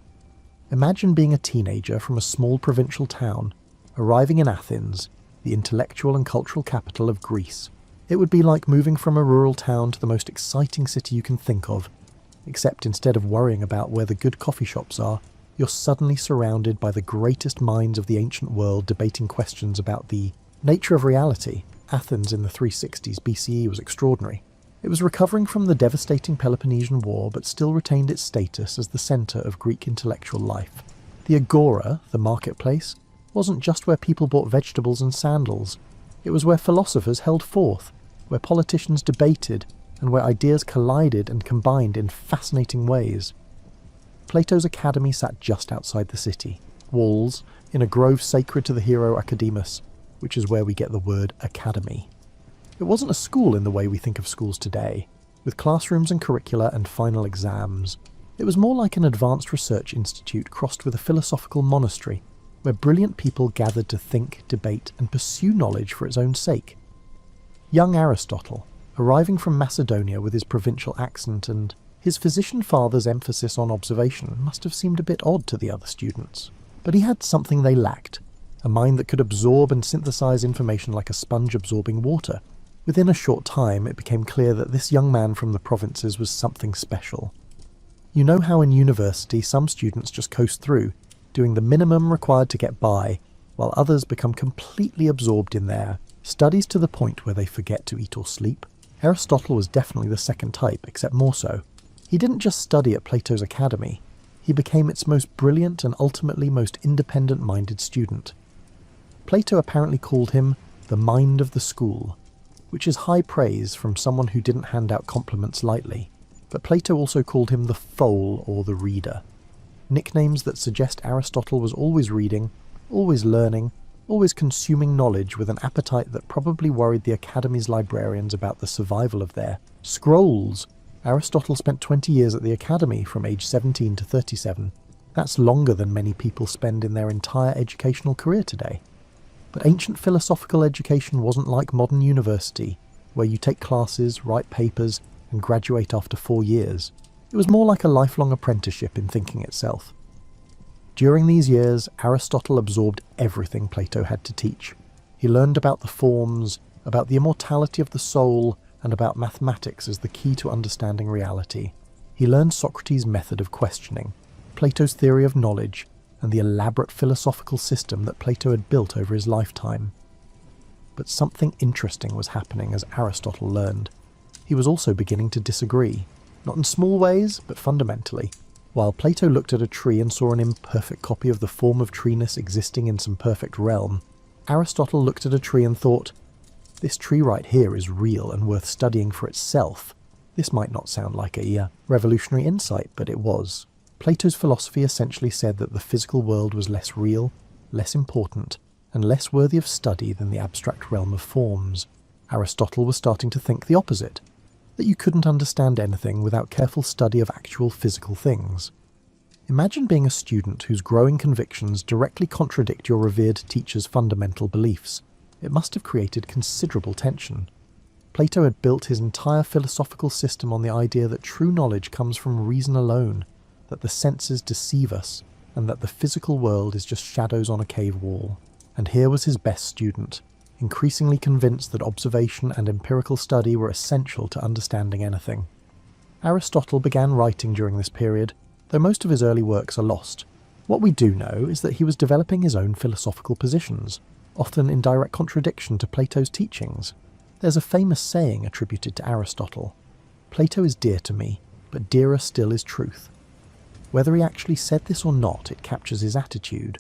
S1: Imagine being a teenager from a small provincial town, arriving in Athens, the intellectual and cultural capital of Greece. It would be like moving from a rural town to the most exciting city you can think of, except instead of worrying about where the good coffee shops are, you're suddenly surrounded by the greatest minds of the ancient world debating questions about the nature of reality. Athens in the 360s BCE was extraordinary. It was recovering from the devastating Peloponnesian War, but still retained its status as the centre of Greek intellectual life. The agora, the marketplace, wasn't just where people bought vegetables and sandals. It was where philosophers held forth, where politicians debated, and where ideas collided and combined in fascinating ways. Plato's Academy sat just outside the city, walls, in a grove sacred to the hero Academus, which is where we get the word academy. It wasn't a school in the way we think of schools today. with classrooms and curricula and final exams. It was more like an advanced research institute crossed with a philosophical monastery, where brilliant people gathered to think, debate, and pursue knowledge for its own sake. Young Aristotle, arriving from Macedonia with his provincial accent and his physician father's emphasis on observation, must have seemed a bit odd to the other students. But he had something they lacked, a mind that could absorb and synthesize information like a sponge absorbing water. Within a short time, it became clear that this young man from the provinces was something special. You know how in university some students just coast through, doing the minimum required to get by, while others become completely absorbed in their studies to the point where they forget to eat or sleep? Aristotle was definitely the second type, except more so. He didn't just study at Plato's academy, he became its most brilliant and ultimately most independent-minded student. Plato apparently called him the mind of the school, which is high praise from someone who didn't hand out compliments lightly. But Plato also called him the foal or the reader, nicknames that suggest Aristotle was always reading, always learning, always consuming knowledge with an appetite that probably worried the academy's librarians about the survival of their scrolls. Aristotle spent 20 years at the academy from age 17 to 37. That's longer than many people spend in their entire educational career today. But ancient philosophical education wasn't like modern university, where you take classes, write papers, and graduate after 4 years. It was more like a lifelong apprenticeship in thinking itself. During these years, Aristotle absorbed everything Plato had to teach. He learned about the forms, about the immortality of the soul, and about mathematics as the key to understanding reality. He learned Socrates' method of questioning, Plato's theory of knowledge, and the elaborate philosophical system that Plato had built over his lifetime. But something interesting was happening as Aristotle learned. He was also beginning to disagree, not in small ways, but fundamentally. While Plato looked at a tree and saw an imperfect copy of the form of treeness existing in some perfect realm, Aristotle looked at a tree and thought, this tree right here is real and worth studying for itself. This might not sound like a revolutionary insight, but it was. Plato's philosophy essentially said that the physical world was less real, less important, and less worthy of study than the abstract realm of forms. Aristotle was starting to think the opposite, that you couldn't understand anything without careful study of actual physical things. Imagine being a student whose growing convictions directly contradict your revered teacher's fundamental beliefs. It must have created considerable tension. Plato had built his entire philosophical system on the idea that true knowledge comes from reason alone, that the senses deceive us, and that the physical world is just shadows on a cave wall. And here was his best student, increasingly convinced that observation and empirical study were essential to understanding anything. Aristotle began writing during this period, though most of his early works are lost. What we do know is that he was developing his own philosophical positions, often in direct contradiction to Plato's teachings. There's a famous saying attributed to Aristotle, "Plato is dear to me, but dearer still is truth." Whether he actually said this or not, it captures his attitude.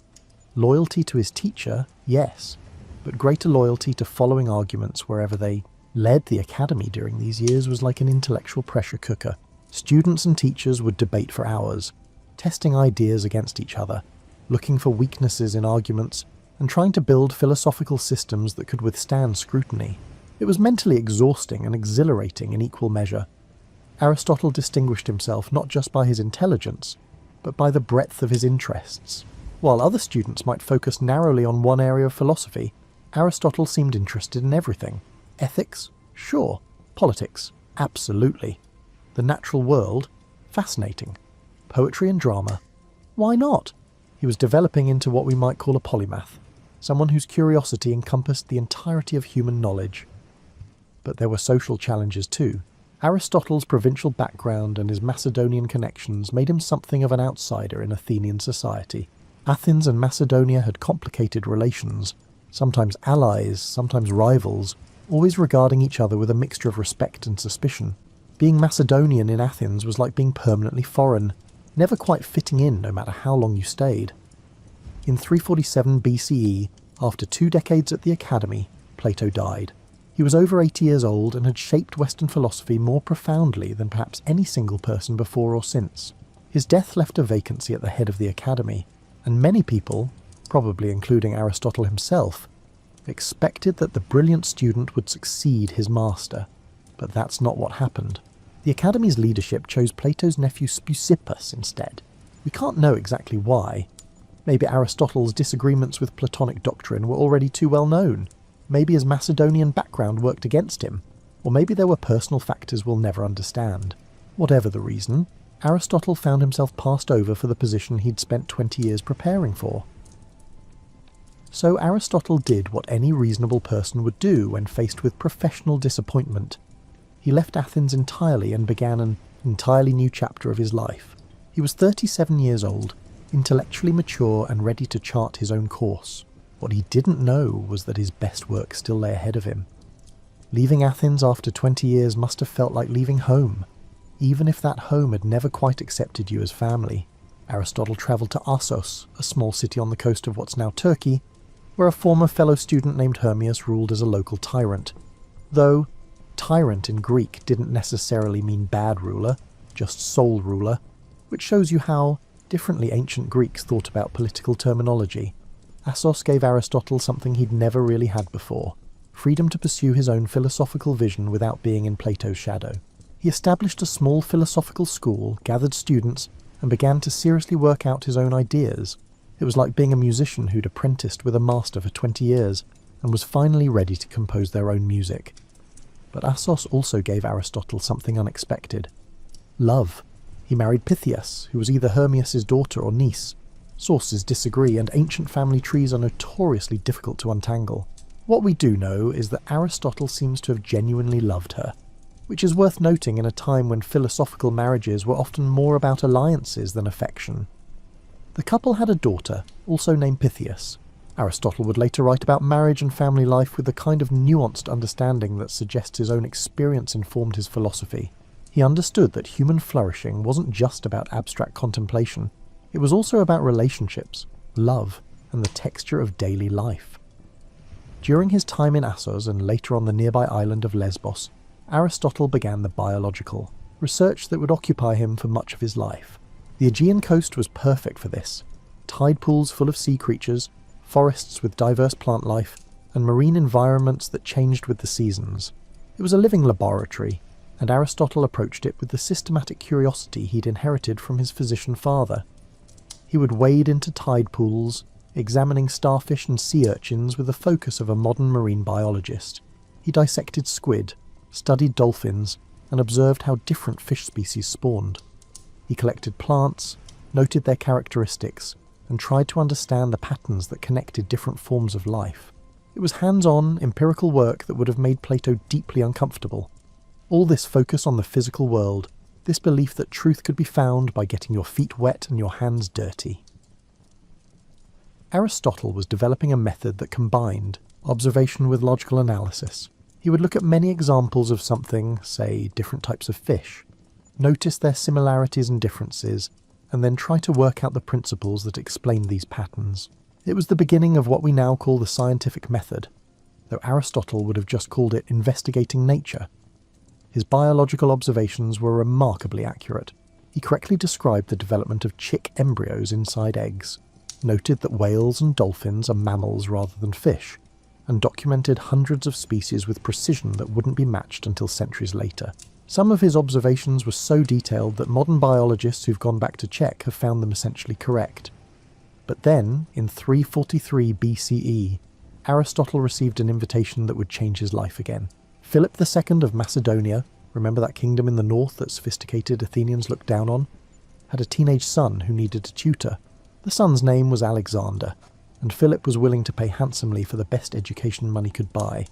S1: Loyalty to his teacher, yes, but greater loyalty to following arguments wherever they led. The academy during these years was like an intellectual pressure cooker. Students and teachers would debate for hours, testing ideas against each other, looking for weaknesses in arguments, and trying to build philosophical systems that could withstand scrutiny. It was mentally exhausting and exhilarating in equal measure. Aristotle distinguished himself not just by his intelligence, but by the breadth of his interests. While other students might focus narrowly on one area of philosophy, Aristotle seemed interested in everything. Ethics? Sure. Politics? Absolutely. The natural world? Fascinating. Poetry and drama? Why not? He was developing into what we might call a polymath, someone whose curiosity encompassed the entirety of human knowledge. But there were social challenges too. Aristotle's provincial background and his Macedonian connections made him something of an outsider in Athenian society. Athens and Macedonia had complicated relations, sometimes allies, sometimes rivals, always regarding each other with a mixture of respect and suspicion. Being Macedonian in Athens was like being permanently foreign, never quite fitting in no matter how long you stayed. In 347 BCE, after 2 decades at the academy, Plato died. He was over 80 years old and had shaped Western philosophy more profoundly than perhaps any single person before or since. His death left a vacancy at the head of the academy, and many people, probably including Aristotle himself, expected that the brilliant student would succeed his master. But that's not what happened. The Academy's leadership chose Plato's nephew Speusippus instead. We can't know exactly why. Maybe Aristotle's disagreements with Platonic doctrine were already too well known. Maybe his Macedonian background worked against him. Or maybe there were personal factors we'll never understand. Whatever the reason, Aristotle found himself passed over for the position he'd spent 20 years preparing for. So Aristotle did what any reasonable person would do when faced with professional disappointment. He left Athens entirely and began an entirely new chapter of his life. He was 37 years old, intellectually mature and ready to chart his own course. What he didn't know was that his best work still lay ahead of him. Leaving Athens after 20 years must have felt like leaving home, even if that home had never quite accepted you as family. Aristotle travelled to Assos, a small city on the coast of what's now Turkey, where a former fellow student named Hermias ruled as a local tyrant. Though tyrant in Greek didn't necessarily mean bad ruler, just sole ruler, which shows you how differently ancient Greeks thought about political terminology. Assos gave Aristotle something he'd never really had before: freedom to pursue his own philosophical vision without being in Plato's shadow. He established a small philosophical school, gathered students, and began to seriously work out his own ideas. It was like being a musician who'd apprenticed with a master for 20 years, and was finally ready to compose their own music. But Assos also gave Aristotle something unexpected: love. He married Pythias, who was either Hermias' daughter or niece. Sources disagree, and ancient family trees are notoriously difficult to untangle. What we do know is that Aristotle seems to have genuinely loved her, which is worth noting in a time when philosophical marriages were often more about alliances than affection. The couple had a daughter, also named Pythias. Aristotle would later write about marriage and family life with the kind of nuanced understanding that suggests his own experience informed his philosophy. He understood that human flourishing wasn't just about abstract contemplation. It was also about relationships, love, and the texture of daily life. During his time in Assos and later on the nearby island of Lesbos, Aristotle began the biological, research that would occupy him for much of his life. The Aegean coast was perfect for this: tide pools full of sea creatures, forests with diverse plant life, and marine environments that changed with the seasons. It was a living laboratory, and Aristotle approached it with the systematic curiosity he'd inherited from his physician father. He would wade into tide pools, examining starfish and sea urchins with the focus of a modern marine biologist. He dissected squid, studied dolphins, and observed how different fish species spawned. He collected plants, noted their characteristics, and tried to understand the patterns that connected different forms of life. It was hands-on, empirical work that would have made Plato deeply uncomfortable. All this focus on the physical world, this belief that truth could be found by getting your feet wet and your hands dirty. Aristotle was developing a method that combined observation with logical analysis. He would look at many examples of something, say different types of fish, notice their similarities and differences, and then try to work out the principles that explain these patterns. It was the beginning of what we now call the scientific method, though Aristotle would have just called it investigating nature. His biological observations were remarkably accurate. He correctly described the development of chick embryos inside eggs, noted that whales and dolphins are mammals rather than fish, and documented hundreds of species with precision that wouldn't be matched until centuries later. Some of his observations were so detailed that modern biologists who've gone back to check have found them essentially correct. But then, in 343 BCE, Aristotle received an invitation that would change his life again. Philip II of Macedonia, remember that kingdom in the north that sophisticated Athenians looked down on, had a teenage son who needed a tutor. The son's name was Alexander, and Philip was willing to pay handsomely for the best education money could buy.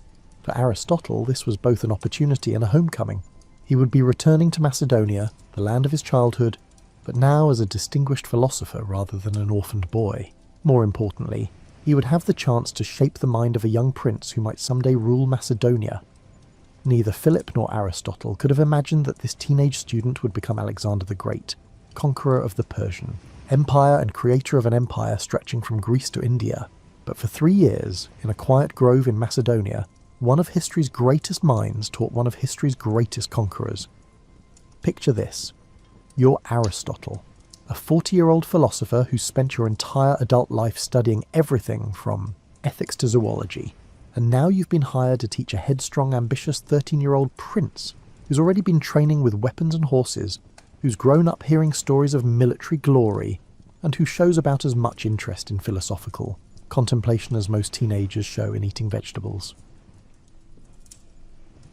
S1: For Aristotle, this was both an opportunity and a homecoming. He would be returning to Macedonia, the land of his childhood, but now as a distinguished philosopher rather than an orphaned boy. More importantly, he would have the chance to shape the mind of a young prince who might someday rule Macedonia. Neither Philip nor Aristotle could have imagined that this teenage student would become Alexander the Great, conqueror of the Persian Empire and creator of an empire stretching from Greece to India. But for 3 years, in a quiet grove in Macedonia, one of history's greatest minds taught one of history's greatest conquerors. Picture this. You're Aristotle, a 40-year-old philosopher who spent your entire adult life studying everything from ethics to zoology, and now you've been hired to teach a headstrong, ambitious 13-year-old prince who's already been training with weapons and horses, who's grown up hearing stories of military glory, and who shows about as much interest in philosophical contemplation as most teenagers show in eating vegetables.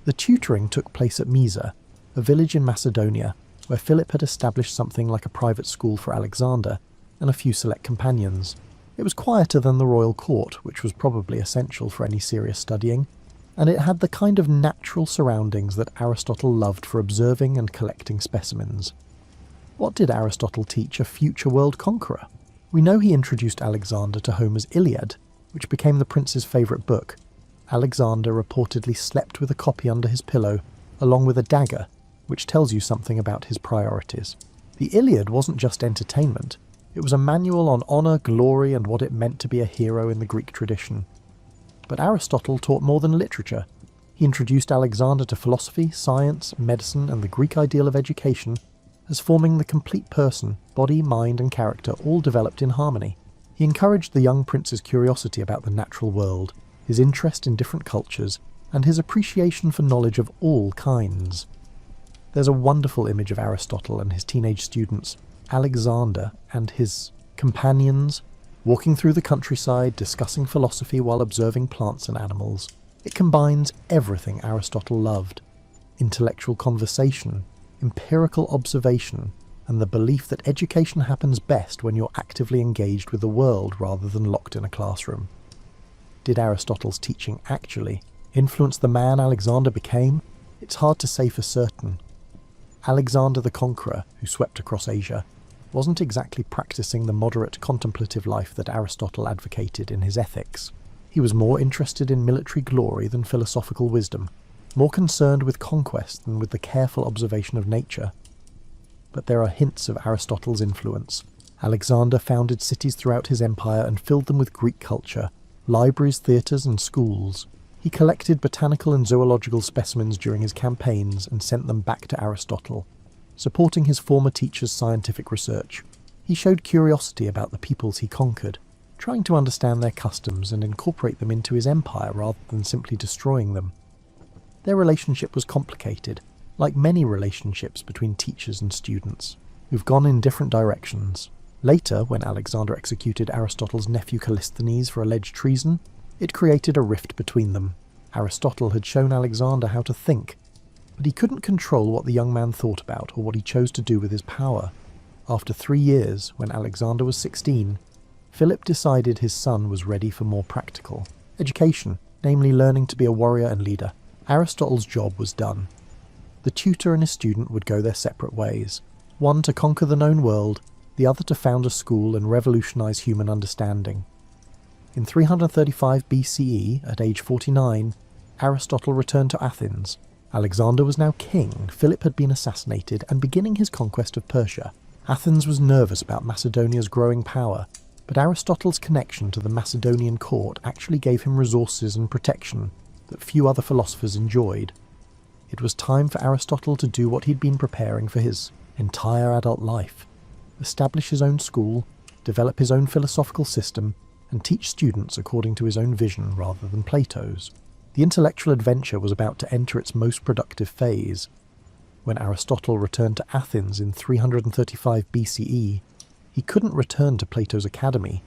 S1: The tutoring took place at Mysa, a village in Macedonia, where Philip had established something like a private school for Alexander and a few select companions. It was quieter than the royal court, which was probably essential for any serious studying, and it had the kind of natural surroundings that Aristotle loved for observing and collecting specimens. What did Aristotle teach a future world conqueror? We know he introduced Alexander to Homer's Iliad, which became the prince's favourite book. Alexander reportedly slept with a copy under his pillow, along with a dagger, which tells you something about his priorities. The Iliad wasn't just entertainment, it was a manual on honour, glory, and what it meant to be a hero in the Greek tradition. But Aristotle taught more than literature. He introduced Alexander to philosophy, science, medicine, and the Greek ideal of education as forming the complete person, body, mind, and character all developed in harmony. He encouraged the young prince's curiosity about the natural world, his interest in different cultures, and his appreciation for knowledge of all kinds. There's a wonderful image of Aristotle and his teenage students, Alexander and his companions, walking through the countryside, discussing philosophy while observing plants and animals. It combines everything Aristotle loved: intellectual conversation, empirical observation, and the belief that education happens best when you're actively engaged with the world rather than locked in a classroom. Did Aristotle's teaching actually influence the man Alexander became? It's hard to say for certain. Alexander the Conqueror, who swept across Asia, wasn't exactly practicing the moderate contemplative life that Aristotle advocated in his Ethics. He was more interested in military glory than philosophical wisdom, more concerned with conquest than with the careful observation of nature. But there are hints of Aristotle's influence. Alexander founded cities throughout his empire and filled them with Greek culture, libraries, theatres, and schools. He collected botanical and zoological specimens during his campaigns and sent them back to Aristotle, supporting his former teacher's scientific research. He showed curiosity about the peoples he conquered, trying to understand their customs and incorporate them into his empire rather than simply destroying them. Their relationship was complicated, like many relationships between teachers and students, who've gone in different directions. Later, when Alexander executed Aristotle's nephew Callisthenes for alleged treason, it created a rift between them. Aristotle had shown Alexander how to think, but he couldn't control what the young man thought about or what he chose to do with his power. After 3 years, when Alexander was 16, Philip decided his son was ready for more practical education, namely learning to be a warrior and leader. Aristotle's job was done. The tutor and his student would go their separate ways, one to conquer the known world, the other to found a school and revolutionize human understanding. In 335 BCE, at age 49, Aristotle returned to Athens. Alexander was now king, Philip had been assassinated, and beginning his conquest of Persia. Athens was nervous about Macedonia's growing power, but Aristotle's connection to the Macedonian court actually gave him resources and protection that few other philosophers enjoyed. It was time for Aristotle to do what he'd been preparing for his entire adult life: establish his own school, develop his own philosophical system, and teach students according to his own vision rather than Plato's. The intellectual adventure was about to enter its most productive phase. When Aristotle returned to Athens in 335 BCE, he couldn't return to Plato's academy.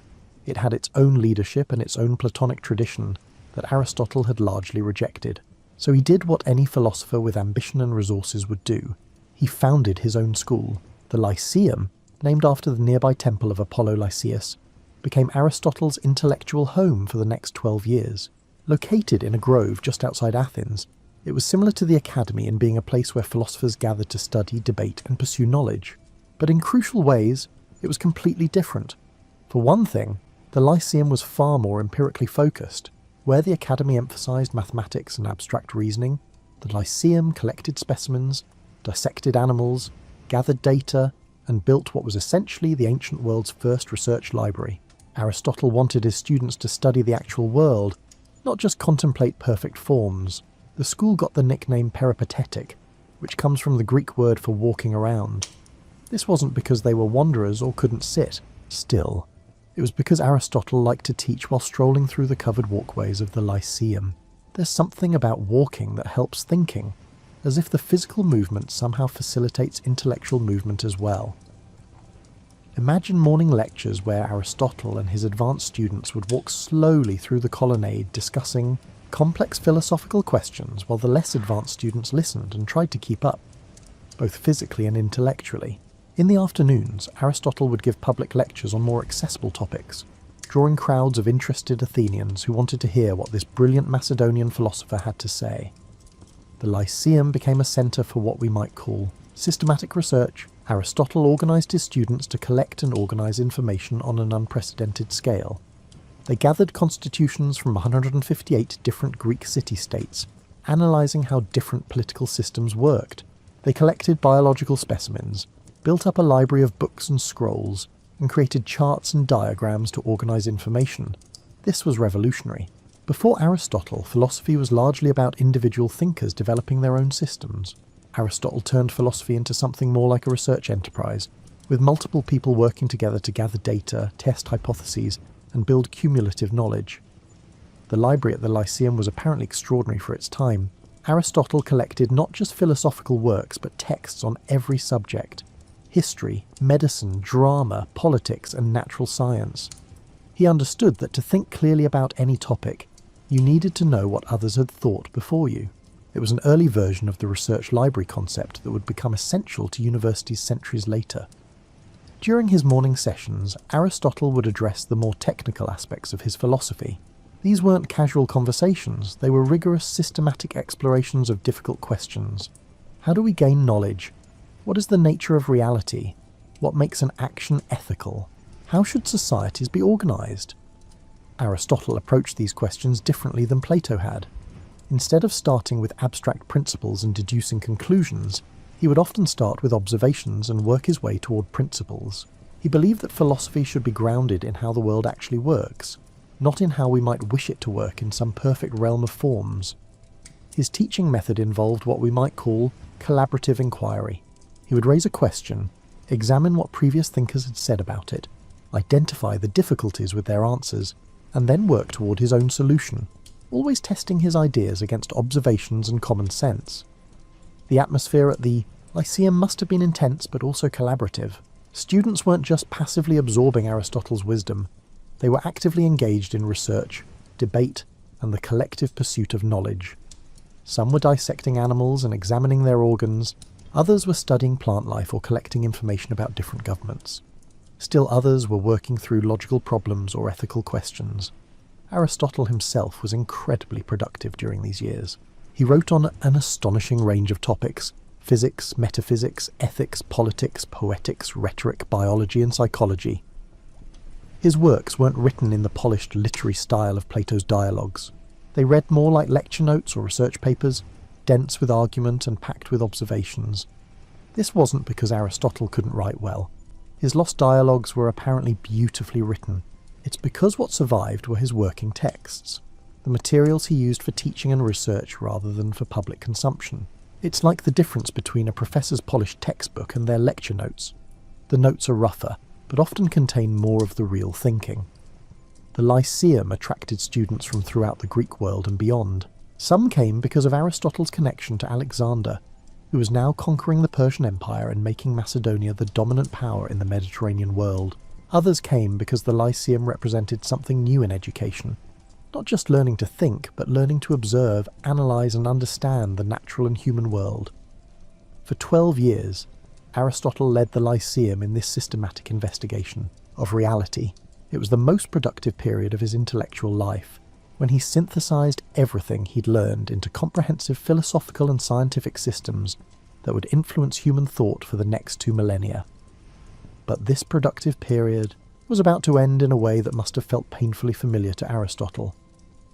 S1: It had its own leadership and its own Platonic tradition that Aristotle had largely rejected. So he did what any philosopher with ambition and resources would do. He founded his own school. The Lyceum, named after the nearby temple of Apollo Lyceus, became Aristotle's intellectual home for the next 12 years. Located in a grove just outside Athens, it was similar to the academy in being a place where philosophers gathered to study, debate, and pursue knowledge. But in crucial ways, it was completely different. For one thing, the Lyceum was far more empirically focused. Where the academy emphasized mathematics and abstract reasoning, the Lyceum collected specimens, dissected animals, gathered data, and built what was essentially the ancient world's first research library. Aristotle wanted his students to study the actual world, not just contemplate perfect forms. The school got the nickname peripatetic, which comes from the Greek word for walking around. This wasn't because they were wanderers or couldn't sit still. It was because Aristotle liked to teach while strolling through the covered walkways of the Lyceum. There's something about walking that helps thinking, as if the physical movement somehow facilitates intellectual movement as well. Imagine morning lectures where Aristotle and his advanced students would walk slowly through the colonnade discussing complex philosophical questions while the less advanced students listened and tried to keep up, both physically and intellectually. In the afternoons, Aristotle would give public lectures on more accessible topics, drawing crowds of interested Athenians who wanted to hear what this brilliant Macedonian philosopher had to say. The Lyceum became a centre for what we might call systematic research. Aristotle organised his students to collect and organise information on an unprecedented scale. They gathered constitutions from 158 different Greek city-states, analysing how different political systems worked. They collected biological specimens, built up a library of books and scrolls, and created charts and diagrams to organise information. This was revolutionary. Before Aristotle, philosophy was largely about individual thinkers developing their own systems. Aristotle turned philosophy into something more like a research enterprise, with multiple people working together to gather data, test hypotheses, and build cumulative knowledge. The library at the Lyceum was apparently extraordinary for its time. Aristotle collected not just philosophical works, but texts on every subject: history, medicine, drama, politics, and natural science. He understood that to think clearly about any topic, you needed to know what others had thought before you. It was an early version of the research library concept that would become essential to universities centuries later. During his morning sessions, Aristotle would address the more technical aspects of his philosophy. These weren't casual conversations, they were rigorous, systematic explorations of difficult questions. How do we gain knowledge? What is the nature of reality? What makes an action ethical? How should societies be organised? Aristotle approached these questions differently than Plato had. Instead of starting with abstract principles and deducing conclusions, he would often start with observations and work his way toward principles. He believed that philosophy should be grounded in how the world actually works, not in how we might wish it to work in some perfect realm of forms. His teaching method involved what we might call collaborative inquiry. He would raise a question, examine what previous thinkers had said about it, identify the difficulties with their answers, and then work toward his own solution, always testing his ideas against observations and common sense. The atmosphere at the Lyceum must have been intense but also collaborative. Students weren't just passively absorbing Aristotle's wisdom, they were actively engaged in research, debate, and the collective pursuit of knowledge. Some were dissecting animals and examining their organs, others were studying plant life or collecting information about different governments. Still others were working through logical problems or ethical questions. Aristotle himself was incredibly productive during these years. He wrote on an astonishing range of topics: physics, metaphysics, ethics, politics, poetics, rhetoric, biology, and psychology. His works weren't written in the polished literary style of Plato's dialogues. They read more like lecture notes or research papers, dense with argument and packed with observations. This wasn't because Aristotle couldn't write well. His lost dialogues were apparently beautifully written. It's because what survived were his working texts, the materials he used for teaching and research rather than for public consumption. It's like the difference between a professor's polished textbook and their lecture notes. The notes are rougher, but often contain more of the real thinking. The Lyceum attracted students from throughout the Greek world and beyond. Some came because of Aristotle's connection to Alexander, who was now conquering the Persian Empire and making Macedonia the dominant power in the Mediterranean world. Others came because the Lyceum represented something new in education, not just learning to think, but learning to observe, analyse and understand the natural and human world. For 12 years, Aristotle led the Lyceum in this systematic investigation of reality. It was the most productive period of his intellectual life, when he synthesised everything he'd learned into comprehensive philosophical and scientific systems that would influence human thought for the next 2 millennia. But this productive period was about to end in a way that must have felt painfully familiar to Aristotle.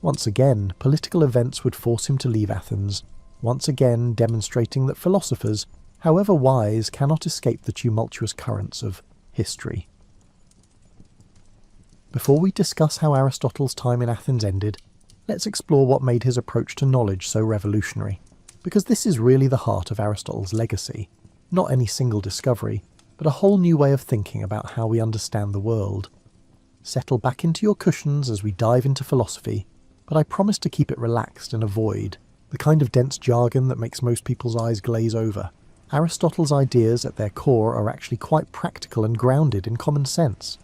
S1: Once again, political events would force him to leave Athens, once again demonstrating that philosophers, however wise, cannot escape the tumultuous currents of history. Before we discuss how Aristotle's time in Athens ended, let's explore what made his approach to knowledge so revolutionary, because this is really the heart of Aristotle's legacy, not any single discovery, but a whole new way of thinking about how we understand the world. Settle back into your cushions as we dive into philosophy, but I promise to keep it relaxed and avoid the kind of dense jargon that makes most people's eyes glaze over. Aristotle's ideas at their core are actually quite practical and grounded in common sense.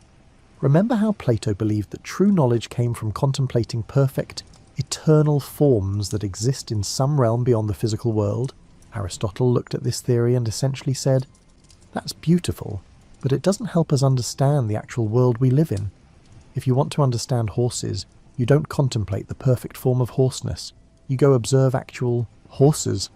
S1: Remember how Plato believed that true knowledge came from contemplating perfect, eternal forms that exist in some realm beyond the physical world? Aristotle looked at this theory and essentially said, "That's beautiful, but it doesn't help us understand the actual world we live in. If you want to understand horses, you don't contemplate the perfect form of horseness. You go observe actual horses."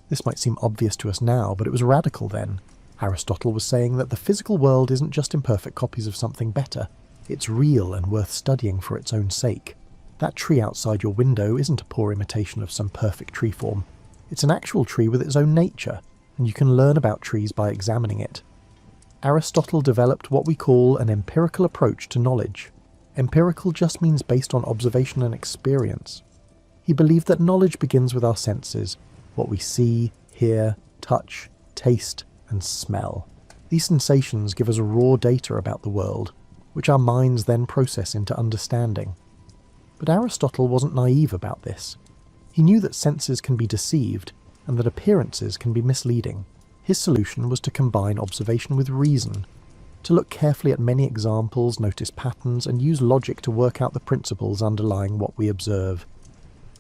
S1: This might seem obvious to us now, but it was radical then. Aristotle was saying that the physical world isn't just imperfect copies of something better. It's real and worth studying for its own sake. That tree outside your window isn't a poor imitation of some perfect tree form. It's an actual tree with its own nature, and you can learn about trees by examining it. Aristotle developed what we call an empirical approach to knowledge. Empirical just means based on observation and experience. He believed that knowledge begins with our senses, what we see, hear, touch, taste, and smell. These sensations give us raw data about the world, which our minds then process into understanding. But Aristotle wasn't naive about this. He knew that senses can be deceived, and that appearances can be misleading. His solution was to combine observation with reason, to look carefully at many examples, notice patterns, and use logic to work out the principles underlying what we observe.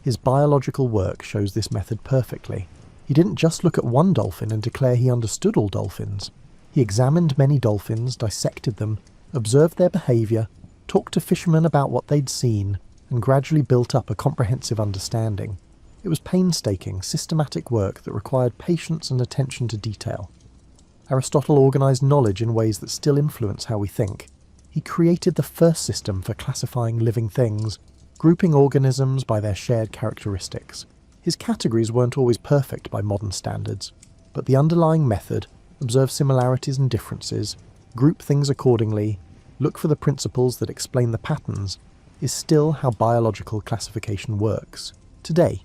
S1: His biological work shows this method perfectly. He didn't just look at one dolphin and declare he understood all dolphins. He examined many dolphins, dissected them, observed their behaviour, talked to fishermen about what they'd seen, and gradually built up a comprehensive understanding. It was painstaking, systematic work that required patience and attention to detail. Aristotle organised knowledge in ways that still influence how we think. He created the first system for classifying living things, grouping organisms by their shared characteristics. His categories weren't always perfect by modern standards, but the underlying method, observe similarities and differences, group things accordingly, look for the principles that explain the patterns, is still how biological classification works. Today,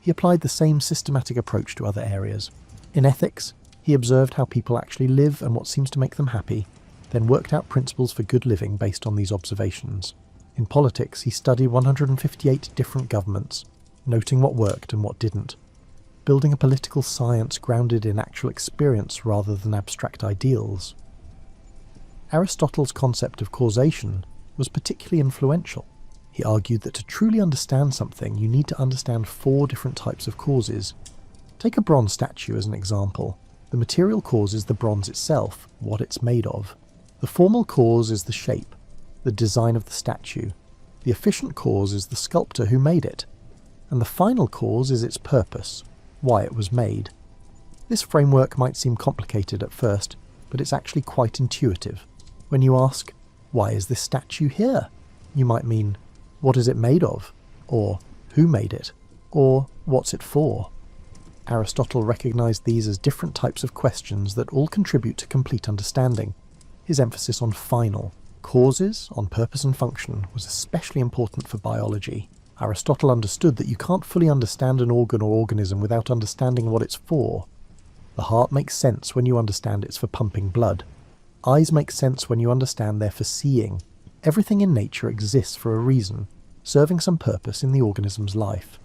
S1: he applied the same systematic approach to other areas. In ethics, he observed how people actually live and what seems to make them happy, then worked out principles for good living based on these observations. In politics, he studied 158 different governments, noting what worked and what didn't, building a political science grounded in actual experience rather than abstract ideals. Aristotle's concept of causation was particularly influential. He argued that to truly understand something, you need to understand 4 different types of causes. Take a bronze statue as an example. The material cause is the bronze itself, what it's made of. The formal cause is the shape, the design of the statue. The efficient cause is the sculptor who made it. And the final cause is its purpose, why it was made. This framework might seem complicated at first, but it's actually quite intuitive. When you ask, "Why is this statue here?" you might mean, "What is it made of?" Or, "Who made it?" Or, "What's it for?" Aristotle recognized these as different types of questions that all contribute to complete understanding. His emphasis on final causes, on purpose and function, was especially important for biology. Aristotle understood that you can't fully understand an organ or organism without understanding what it's for. The heart makes sense when you understand it's for pumping blood. Eyes make sense when you understand they're for seeing. Everything in nature exists for a reason, serving some purpose in the organism's life.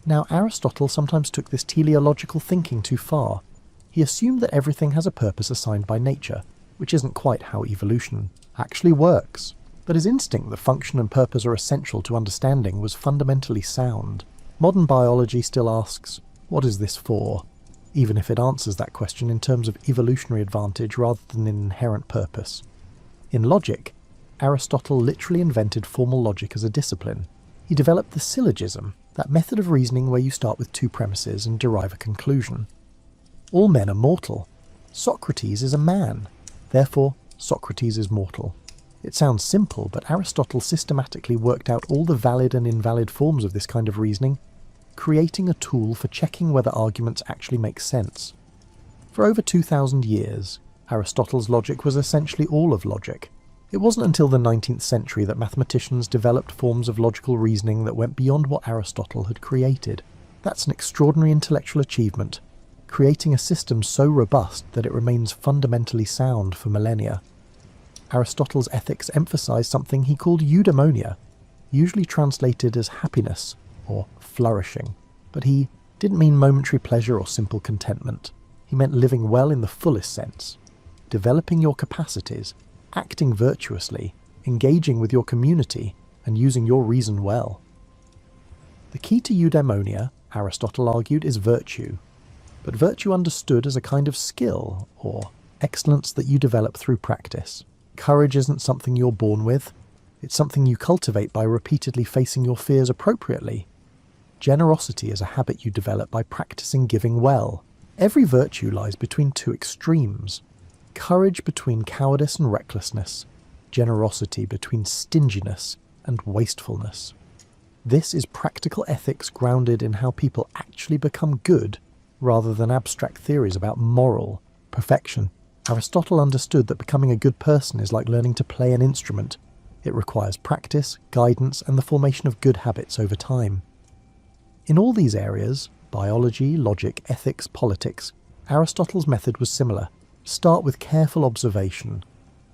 S1: Now, Aristotle sometimes took this teleological thinking too far. He assumed that everything has a purpose assigned by nature, which isn't quite how evolution actually works. But his instinct that function and purpose are essential to understanding was fundamentally sound. Modern biology still asks, what is this for? Even if it answers that question in terms of evolutionary advantage rather than in inherent purpose. In logic, Aristotle literally invented formal logic as a discipline. He developed the syllogism, that method of reasoning where you start with 2 premises and derive a conclusion. All men are mortal. Socrates is a man. Therefore, Socrates is mortal. It sounds simple, but Aristotle systematically worked out all the valid and invalid forms of this kind of reasoning, creating a tool for checking whether arguments actually make sense. For over 2,000 years, Aristotle's logic was essentially all of logic. It wasn't until the 19th century that mathematicians developed forms of logical reasoning that went beyond what Aristotle had created. That's an extraordinary intellectual achievement, creating a system so robust that it remains fundamentally sound for millennia. Aristotle's ethics emphasized something he called eudaimonia, usually translated as happiness or flourishing. But But he didn't mean momentary pleasure or simple contentment. He meant living well in the fullest sense, developing your capacities, acting virtuously, engaging with your community, and using your reason well. The key to eudaimonia, Aristotle argued, is virtue, but virtue understood as a kind of skill, or excellence that you develop through practice. Courage isn't something you're born with, it's something you cultivate by repeatedly facing your fears appropriately. Generosity is a habit you develop by practicing giving well. Every virtue lies between two extremes. Courage between cowardice and recklessness, generosity between stinginess and wastefulness. This is practical ethics grounded in how people actually become good, rather than abstract theories about moral perfection. Aristotle understood that becoming a good person is like learning to play an instrument. It requires practice, guidance, and the formation of good habits over time. In all these areas, biology, logic, ethics, politics, Aristotle's method was similar. Start with careful observation.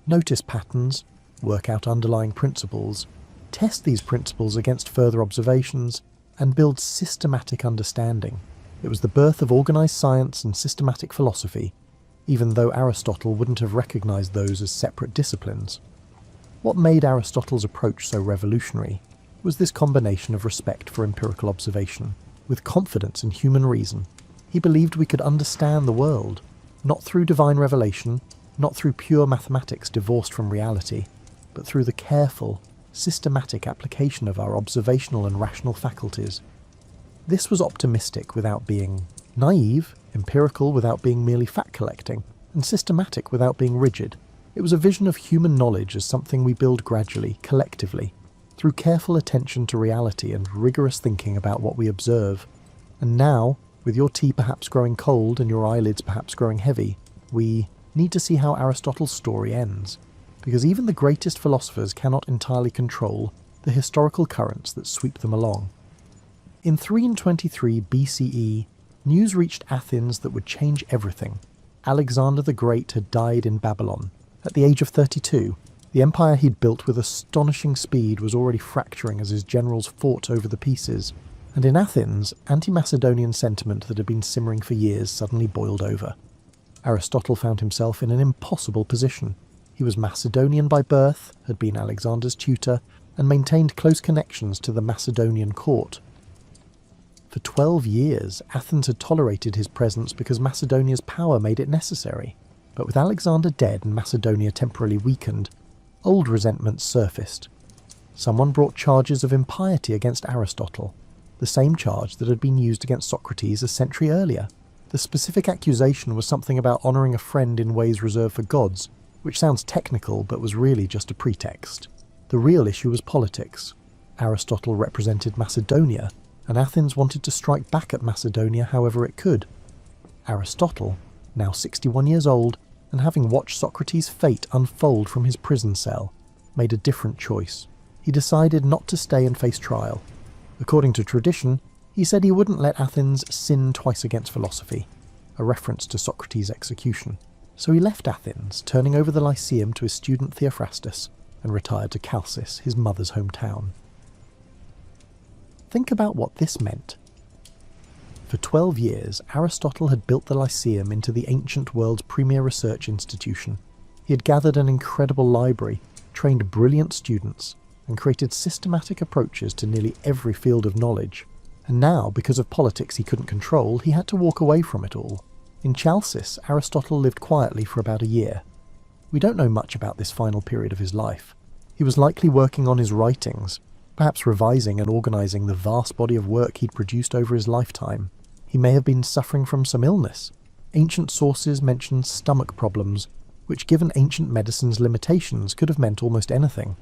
S1: Notice patterns, work out underlying principles, test these principles against further observations, and build systematic understanding. It was the birth of organised science and systematic philosophy, even though Aristotle wouldn't have recognised those as separate disciplines. What made Aristotle's approach so revolutionary was this combination of respect for empirical observation, with confidence in human reason. He believed we could understand the world, not through divine revelation, not through pure mathematics divorced from reality, but through the careful, systematic application of our observational and rational faculties. This was optimistic without being naive, empirical without being merely fact-collecting, and systematic without being rigid. It was a vision of human knowledge as something we build gradually, collectively, through careful attention to reality and rigorous thinking about what we observe. And now, with your tea perhaps growing cold and your eyelids perhaps growing heavy, we need to see how Aristotle's story ends, because even the greatest philosophers cannot entirely control the historical currents that sweep them along. In 323 BCE, news reached Athens that would change everything. Alexander the Great had died in Babylon. At the age of 32, the empire he'd built with astonishing speed was already fracturing as his generals fought over the pieces, and in Athens, anti-Macedonian sentiment that had been simmering for years suddenly boiled over. Aristotle found himself in an impossible position. He was Macedonian by birth, had been Alexander's tutor, and maintained close connections to the Macedonian court. For 12 years, Athens had tolerated his presence because Macedonia's power made it necessary. But with Alexander dead and Macedonia temporarily weakened, old resentments surfaced. Someone brought charges of impiety against Aristotle, the same charge that had been used against Socrates a century earlier. The specific accusation was something about honouring a friend in ways reserved for gods, which sounds technical but was really just a pretext. The real issue was politics. Aristotle represented Macedonia, and Athens wanted to strike back at Macedonia however it could. Aristotle, now 61 years old, and having watched Socrates' fate unfold from his prison cell, made a different choice. He decided not to stay and face trial. According to tradition, he said he wouldn't let Athens sin twice against philosophy, a reference to Socrates' execution. So he left Athens, turning over the Lyceum to his student Theophrastus, and retired to Chalcis, his mother's hometown. Think about what this meant. For 12 years, Aristotle had built the Lyceum into the ancient world's premier research institution. He had gathered an incredible library, trained brilliant students, and created systematic approaches to nearly every field of knowledge. And now, because of politics he couldn't control, he had to walk away from it all. In Chalcis, Aristotle lived quietly for about a year. We don't know much about this final period of his life. He was likely working on his writings, perhaps revising and organising the vast body of work he'd produced over his lifetime. He may have been suffering from some illness. Ancient sources mention stomach problems, which given ancient medicine's limitations could have meant almost anything.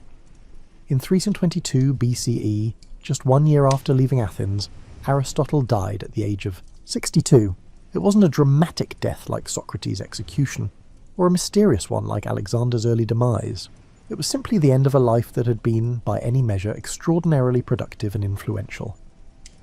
S1: In 322 BCE, just 1 year after leaving Athens, Aristotle died at the age of 62. It wasn't a dramatic death like Socrates' execution, or a mysterious one like Alexander's early demise. It was simply the end of a life that had been, by any measure, extraordinarily productive and influential.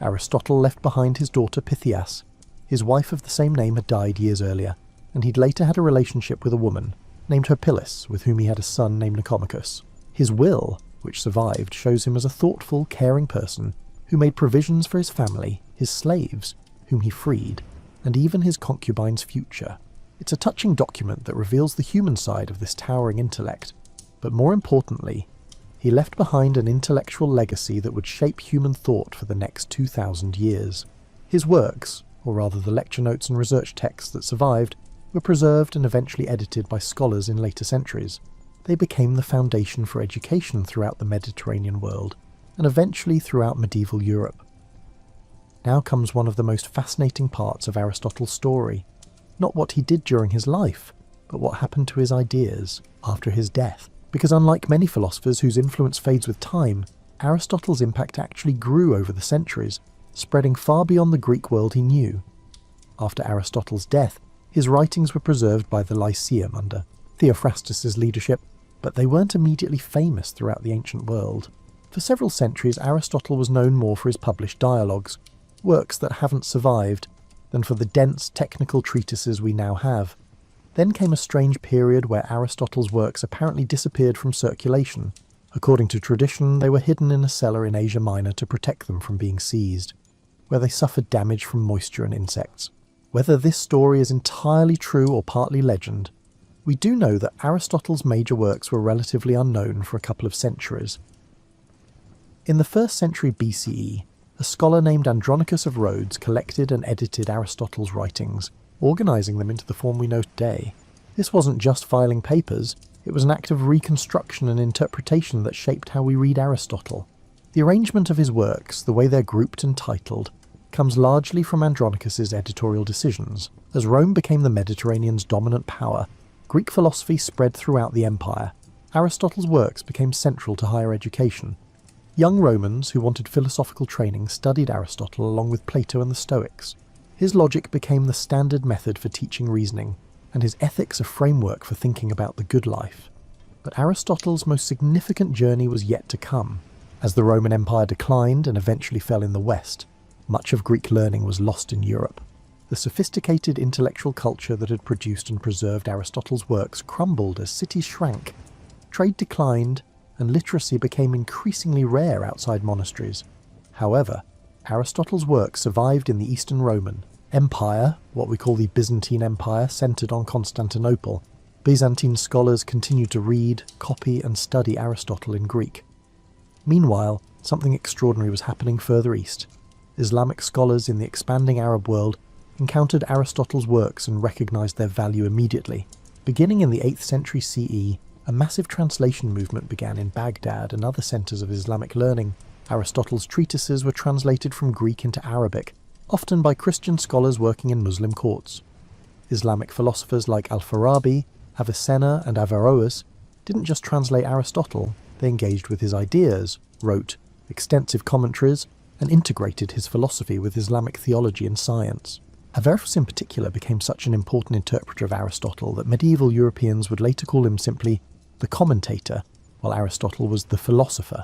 S1: Aristotle left behind his daughter Pythias. His wife of the same name had died years earlier, and he'd later had a relationship with a woman, named Herpyllis, with whom he had a son named Nicomachus. His will, which survived, shows him as a thoughtful, caring person who made provisions for his family, his slaves, whom he freed, and even his concubine's future. It's a touching document that reveals the human side of this towering intellect, but more importantly, he left behind an intellectual legacy that would shape human thought for the next 2,000 years. His works, or rather the lecture notes and research texts that survived, were preserved and eventually edited by scholars in later centuries. They became the foundation for education throughout the Mediterranean world, and eventually throughout medieval Europe. Now comes one of the most fascinating parts of Aristotle's story. Not what he did during his life, but what happened to his ideas after his death. Because unlike many philosophers whose influence fades with time, Aristotle's impact actually grew over the centuries, spreading far beyond the Greek world he knew. After Aristotle's death, his writings were preserved by the Lyceum under Theophrastus's leadership, but they weren't immediately famous throughout the ancient world. For several centuries, Aristotle was known more for his published dialogues, works that haven't survived, than for the dense technical treatises we now have. Then came a strange period where Aristotle's works apparently disappeared from circulation. According to tradition, they were hidden in a cellar in Asia Minor to protect them from being seized, where they suffered damage from moisture and insects. Whether this story is entirely true or partly legend, we do know that Aristotle's major works were relatively unknown for a couple of centuries. In the 1st century BCE, a scholar named Andronicus of Rhodes collected and edited Aristotle's writings, organising them into the form we know today. This wasn't just filing papers, it was an act of reconstruction and interpretation that shaped how we read Aristotle. The arrangement of his works, the way they're grouped and titled, comes largely from Andronicus's editorial decisions. As Rome became the Mediterranean's dominant power, Greek philosophy spread throughout the empire. Aristotle's works became central to higher education. Young Romans who wanted philosophical training studied Aristotle along with Plato and the Stoics. His logic became the standard method for teaching reasoning, and his ethics a framework for thinking about the good life. But Aristotle's most significant journey was yet to come. As the Roman Empire declined and eventually fell in the West, much of Greek learning was lost in Europe. The sophisticated intellectual culture that had produced and preserved Aristotle's works crumbled as cities shrank, trade declined, and literacy became increasingly rare outside monasteries. However, Aristotle's work survived in the Eastern Roman Empire, what we call the Byzantine Empire, centred on Constantinople. Byzantine scholars continued to read, copy, and study Aristotle in Greek. Meanwhile, something extraordinary was happening further east. Islamic scholars in the expanding Arab world encountered Aristotle's works and recognised their value immediately. Beginning in the 8th century CE, a massive translation movement began in Baghdad and other centres of Islamic learning. Aristotle's treatises were translated from Greek into Arabic, often by Christian scholars working in Muslim courts. Islamic philosophers like Al-Farabi, Avicenna and Averroes didn't just translate Aristotle, they engaged with his ideas, wrote extensive commentaries, and integrated his philosophy with Islamic theology and science. Averroes in particular became such an important interpreter of Aristotle that medieval Europeans would later call him simply the commentator, while Aristotle was the philosopher.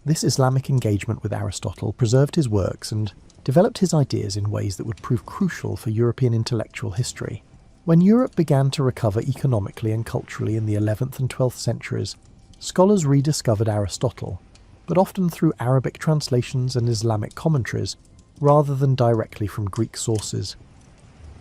S1: This Islamic engagement with Aristotle preserved his works and developed his ideas in ways that would prove crucial for European intellectual history. When Europe began to recover economically and culturally in the 11th and 12th centuries, scholars rediscovered Aristotle, but often through Arabic translations and Islamic commentaries, rather than directly from Greek sources.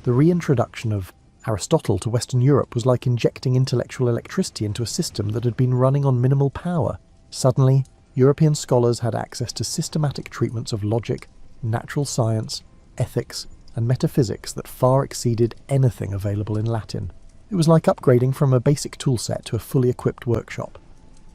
S1: The reintroduction of Aristotle to Western Europe was like injecting intellectual electricity into a system that had been running on minimal power. Suddenly, European scholars had access to systematic treatments of logic, natural science, ethics, and metaphysics that far exceeded anything available in Latin. It was like upgrading from a basic toolset to a fully equipped workshop.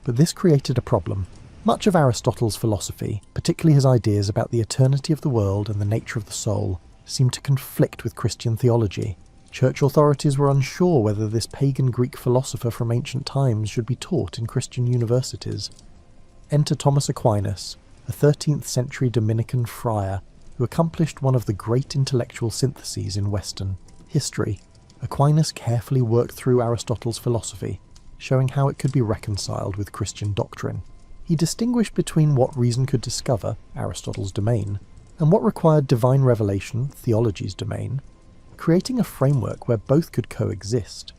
S1: But this created a problem. Much of Aristotle's philosophy, particularly his ideas about the eternity of the world and the nature of the soul, seemed to conflict with Christian theology. Church authorities were unsure whether this pagan Greek philosopher from ancient times should be taught in Christian universities. Enter Thomas Aquinas, a 13th century Dominican friar who accomplished one of the great intellectual syntheses in Western history. Aquinas carefully worked through Aristotle's philosophy, showing how it could be reconciled with Christian doctrine. He distinguished between what reason could discover, Aristotle's domain, and what required divine revelation, theology's domain, creating a framework where both could coexist.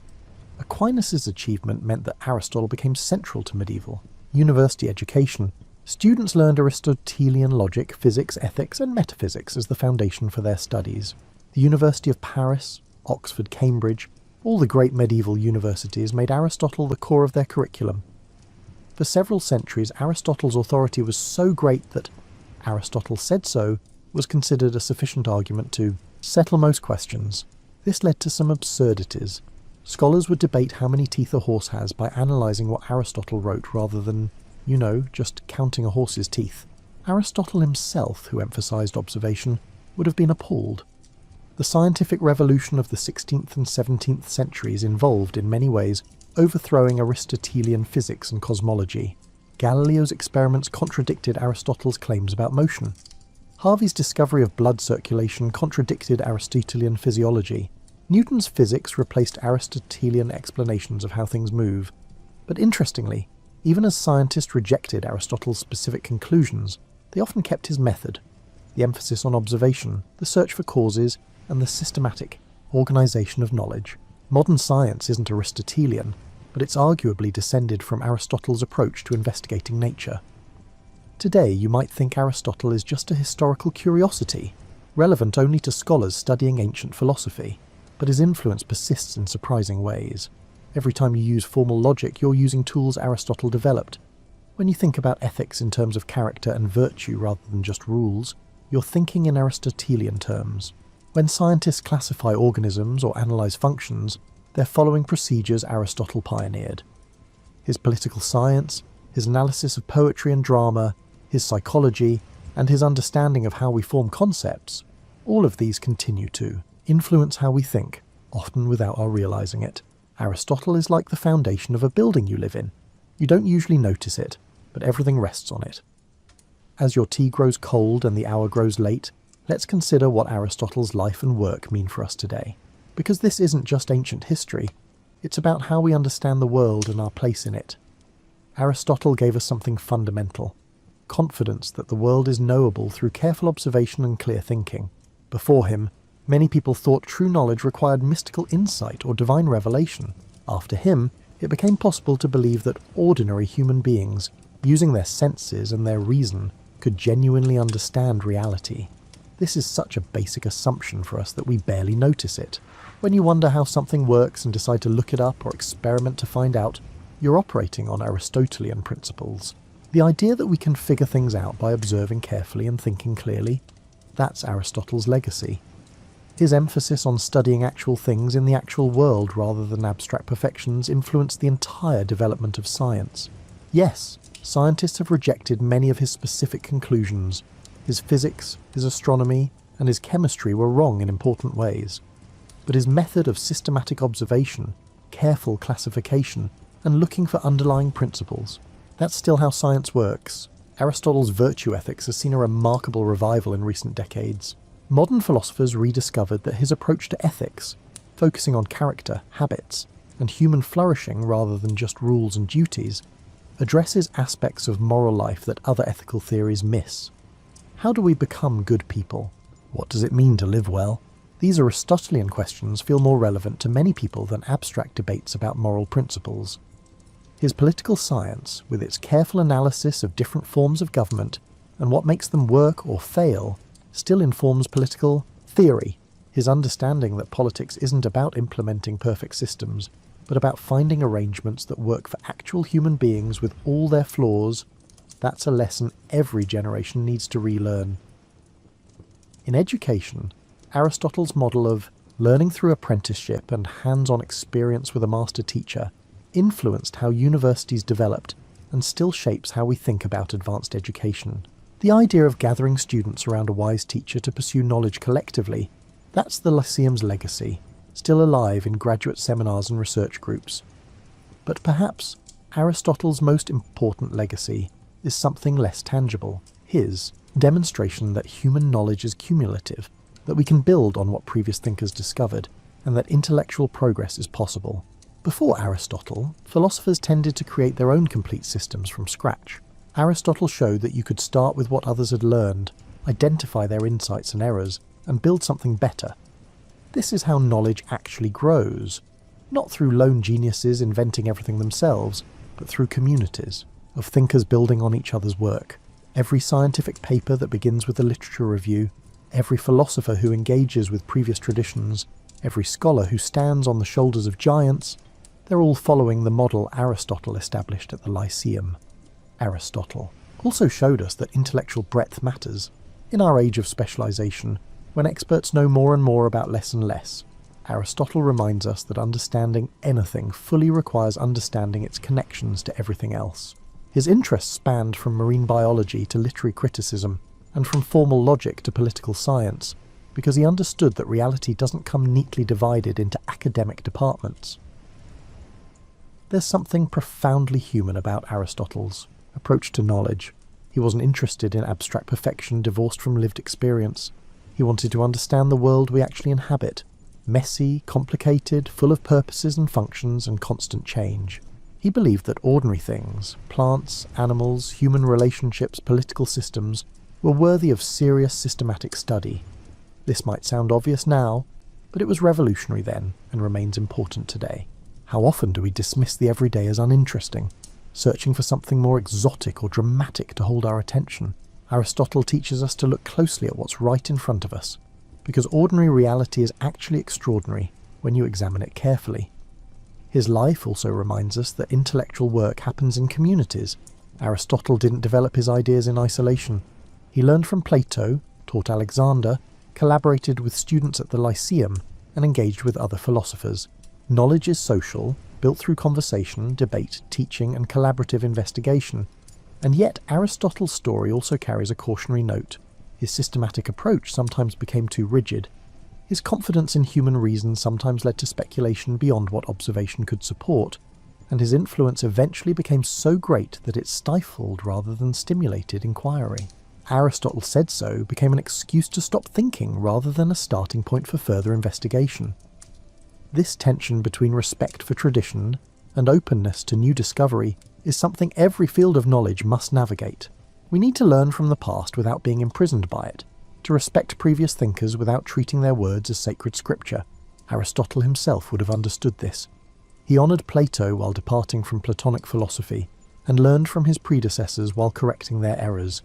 S1: Aquinas' achievement meant that Aristotle became central to medieval university education, Students learned Aristotelian logic, physics, ethics, and metaphysics as the foundation for their studies. The University of Paris, Oxford, Cambridge, all the great medieval universities made Aristotle the core of their curriculum. For several centuries, Aristotle's authority was so great that Aristotle said so was considered a sufficient argument to settle most questions. This led to some absurdities. Scholars would debate how many teeth a horse has by analysing what Aristotle wrote rather than, just counting a horse's teeth. Aristotle himself, who emphasised observation, would have been appalled. The scientific revolution of the 16th and 17th centuries involved, in many ways, overthrowing Aristotelian physics and cosmology. Galileo's experiments contradicted Aristotle's claims about motion. Harvey's discovery of blood circulation contradicted Aristotelian physiology. Newton's physics replaced Aristotelian explanations of how things move. But interestingly, even as scientists rejected Aristotle's specific conclusions, they often kept his method, the emphasis on observation, the search for causes, and the systematic organisation of knowledge. Modern science isn't Aristotelian, but it's arguably descended from Aristotle's approach to investigating nature. Today you might think Aristotle is just a historical curiosity, relevant only to scholars studying ancient philosophy, but his influence persists in surprising ways. Every time you use formal logic, you're using tools Aristotle developed. When you think about ethics in terms of character and virtue rather than just rules, you're thinking in Aristotelian terms. When scientists classify organisms or analyse functions, they're following procedures Aristotle pioneered. His political science, his analysis of poetry and drama, his psychology, and his understanding of how we form concepts, all of these continue to influence how we think, often without our realising it. Aristotle is like the foundation of a building you live in. You don't usually notice it, but everything rests on it. As your tea grows cold and the hour grows late, let's consider what Aristotle's life and work mean for us today. Because this isn't just ancient history, it's about how we understand the world and our place in it. Aristotle gave us something fundamental: confidence that the world is knowable through careful observation and clear thinking. Before him, many people thought true knowledge required mystical insight or divine revelation. After him, it became possible to believe that ordinary human beings, using their senses and their reason, could genuinely understand reality. This is such a basic assumption for us that we barely notice it. When you wonder how something works and decide to look it up or experiment to find out, you're operating on Aristotelian principles. The idea that we can figure things out by observing carefully and thinking clearly, that's Aristotle's legacy. His emphasis on studying actual things in the actual world rather than abstract perfections influenced the entire development of science. Yes, scientists have rejected many of his specific conclusions. His physics, his astronomy, and his chemistry were wrong in important ways. But his method of systematic observation, careful classification, and looking for underlying principles, that's still how science works. Aristotle's virtue ethics has seen a remarkable revival in recent decades. Modern philosophers rediscovered that his approach to ethics, focusing on character, habits, and human flourishing rather than just rules and duties, addresses aspects of moral life that other ethical theories miss. How do we become good people? What does it mean to live well? These Aristotelian questions feel more relevant to many people than abstract debates about moral principles. His political science, with its careful analysis of different forms of government and what makes them work or fail, still informs political theory. His understanding that politics isn't about implementing perfect systems, but about finding arrangements that work for actual human beings with all their flaws, that's a lesson every generation needs to relearn. In education, Aristotle's model of learning through apprenticeship and hands-on experience with a master teacher influenced how universities developed and still shapes how we think about advanced education. The idea of gathering students around a wise teacher to pursue knowledge collectively, that's the Lyceum's legacy, still alive in graduate seminars and research groups. But perhaps Aristotle's most important legacy is something less tangible, his demonstration that human knowledge is cumulative, that we can build on what previous thinkers discovered, and that intellectual progress is possible. Before Aristotle, philosophers tended to create their own complete systems from scratch. Aristotle showed that you could start with what others had learned, identify their insights and errors, and build something better. This is how knowledge actually grows, not through lone geniuses inventing everything themselves, but through communities. of thinkers building on each other's work. Every scientific paper that begins with a literature review, every philosopher who engages with previous traditions, every scholar who stands on the shoulders of giants, they're all following the model Aristotle established at the Lyceum. Aristotle also showed us that intellectual breadth matters. In our age of specialization, when experts know more and more about less and less, Aristotle reminds us that understanding anything fully requires understanding its connections to everything else. His interests spanned from marine biology to literary criticism, and from formal logic to political science, because he understood that reality doesn't come neatly divided into academic departments. There's something profoundly human about Aristotle's approach to knowledge. He wasn't interested in abstract perfection divorced from lived experience. He wanted to understand the world we actually inhabit, messy, complicated, full of purposes and functions and constant change. He believed that ordinary things, plants, animals, human relationships, political systems, were worthy of serious systematic study. This might sound obvious now, but it was revolutionary then and remains important today. How often do we dismiss the everyday as uninteresting, searching for something more exotic or dramatic to hold our attention? Aristotle teaches us to look closely at what's right in front of us, because ordinary reality is actually extraordinary when you examine it carefully. His life also reminds us that intellectual work happens in communities. Aristotle didn't develop his ideas in isolation. He learned from Plato, taught Alexander, collaborated with students at the Lyceum, and engaged with other philosophers. Knowledge is social, built through conversation, debate, teaching, and collaborative investigation. And yet Aristotle's story also carries a cautionary note. His systematic approach sometimes became too rigid. His confidence in human reason sometimes led to speculation beyond what observation could support, and his influence eventually became so great that it stifled rather than stimulated inquiry. Aristotle said so became an excuse to stop thinking rather than a starting point for further investigation. This tension between respect for tradition and openness to new discovery is something every field of knowledge must navigate. We need to learn from the past without being imprisoned by it, to respect previous thinkers without treating their words as sacred scripture. Aristotle himself would have understood this. He honoured Plato while departing from Platonic philosophy, and learned from his predecessors while correcting their errors.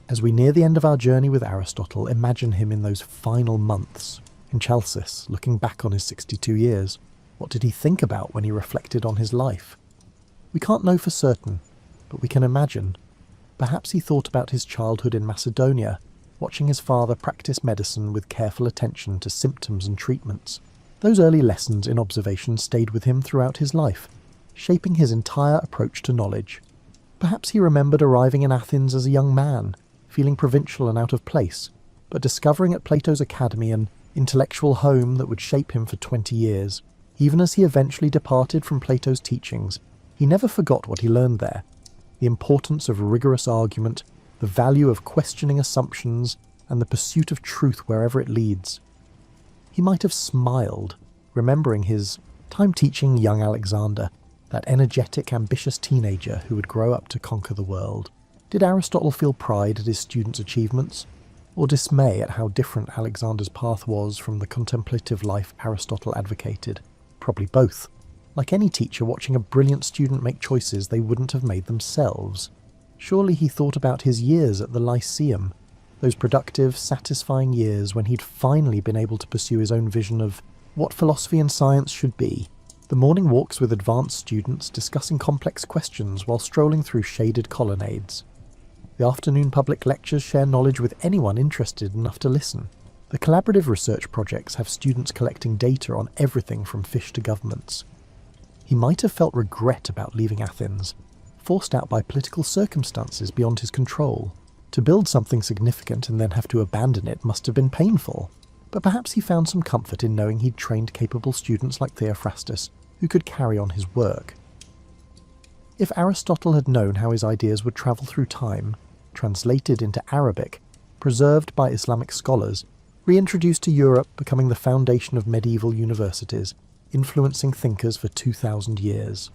S1: As we near the end of our journey with Aristotle, imagine him in those final months in Chalcis, looking back on his 62 years. What did he think about when he reflected on his life? We can't know for certain, but we can imagine. Perhaps he thought about his childhood in Macedonia, watching his father practice medicine with careful attention to symptoms and treatments. Those early lessons in observation stayed with him throughout his life, shaping his entire approach to knowledge. Perhaps he remembered arriving in Athens as a young man, feeling provincial and out of place, but discovering at Plato's academy an intellectual home that would shape him for 20 years. Even as he eventually departed from Plato's teachings, he never forgot what he learned there: the importance of rigorous argument, the value of questioning assumptions, and the pursuit of truth wherever it leads. He might have smiled, remembering his time teaching young Alexander, that energetic, ambitious teenager who would grow up to conquer the world. Did Aristotle feel pride at his students' achievements, or dismay at how different Alexander's path was from the contemplative life Aristotle advocated? Probably both. Like any teacher watching a brilliant student make choices they wouldn't have made themselves. Surely he thought about his years at the Lyceum, those productive, satisfying years when he'd finally been able to pursue his own vision of what philosophy and science should be. The morning walks with advanced students discussing complex questions while strolling through shaded colonnades. The afternoon public lectures share knowledge with anyone interested enough to listen. The collaborative research projects have students collecting data on everything from fish to governments. He might have felt regret about leaving Athens, forced out by political circumstances beyond his control. To build something significant and then have to abandon it must have been painful, but perhaps he found some comfort in knowing he'd trained capable students like Theophrastus who could carry on his work. If Aristotle had known how his ideas would travel through time, translated into Arabic, preserved by Islamic scholars, reintroduced to Europe, becoming the foundation of medieval universities, influencing thinkers for 2,000 years,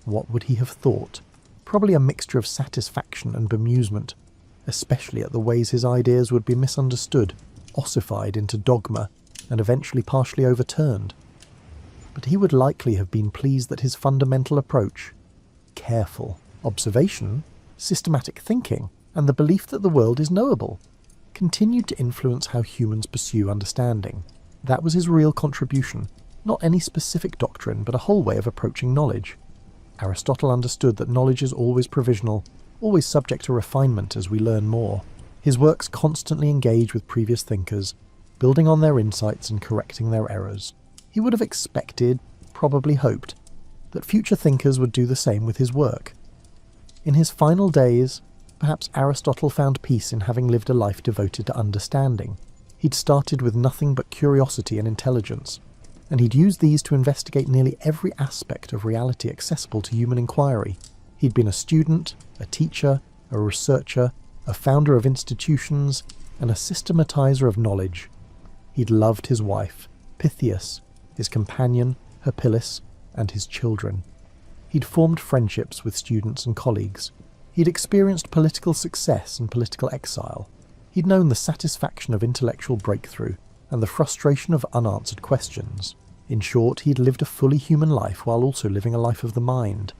S1: what would he have thought? Probably a mixture of satisfaction and bemusement, especially at the ways his ideas would be misunderstood, ossified into dogma, and eventually partially overturned. But he would likely have been pleased that his fundamental approach, careful, Observation, systematic thinking, and the belief that the world is knowable continued to influence how humans pursue understanding. That was his real contribution, not any specific doctrine, but a whole way of approaching knowledge. Aristotle understood that knowledge is always provisional, always subject to refinement as we learn more. His works constantly engage with previous thinkers, building on their insights and correcting their errors. He would have expected, probably hoped, that future thinkers would do the same with his work. In his final days, perhaps Aristotle found peace in having lived a life devoted to understanding. He'd started with nothing but curiosity and intelligence, and he'd used these to investigate nearly every aspect of reality accessible to human inquiry. He'd been a student, a teacher, a researcher, a founder of institutions, and a systematizer of knowledge. He'd loved his wife, Pythias, his companion, Herpyllis, and his children. He'd formed friendships with students and colleagues. He'd experienced political success and political exile. He'd known the satisfaction of intellectual breakthrough and the frustration of unanswered questions. In short, he'd lived a fully human life while also living a life of the mind.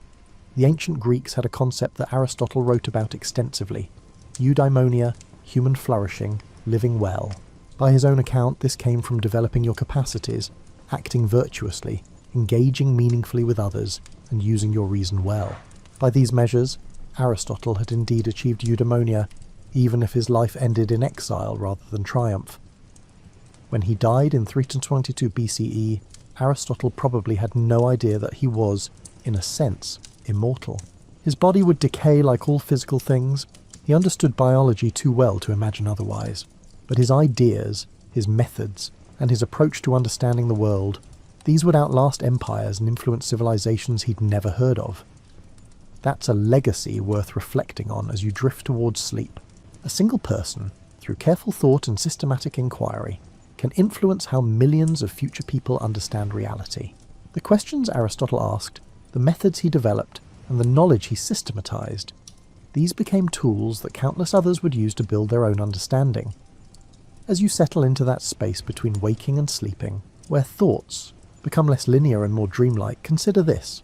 S1: The ancient Greeks had a concept that Aristotle wrote about extensively: eudaimonia, human flourishing, living well. By his own account, this came from developing your capacities, acting virtuously, engaging meaningfully with others, and using your reason well. By these measures, Aristotle had indeed achieved eudaimonia, even if his life ended in exile rather than triumph. When he died in 322 BCE, Aristotle probably had no idea that he was, in a sense, immortal. His body would decay like all physical things. He understood biology too well to imagine otherwise. But his ideas, his methods, and his approach to understanding the world, these would outlast empires and influence civilizations he'd never heard of. That's a legacy worth reflecting on as you drift towards sleep. A single person, through careful thought and systematic inquiry, can influence how millions of future people understand reality. The questions Aristotle asked, the methods he developed, and the knowledge he systematized, these became tools that countless others would use to build their own understanding. As you settle into that space between waking and sleeping, where thoughts become less linear and more dreamlike, consider this.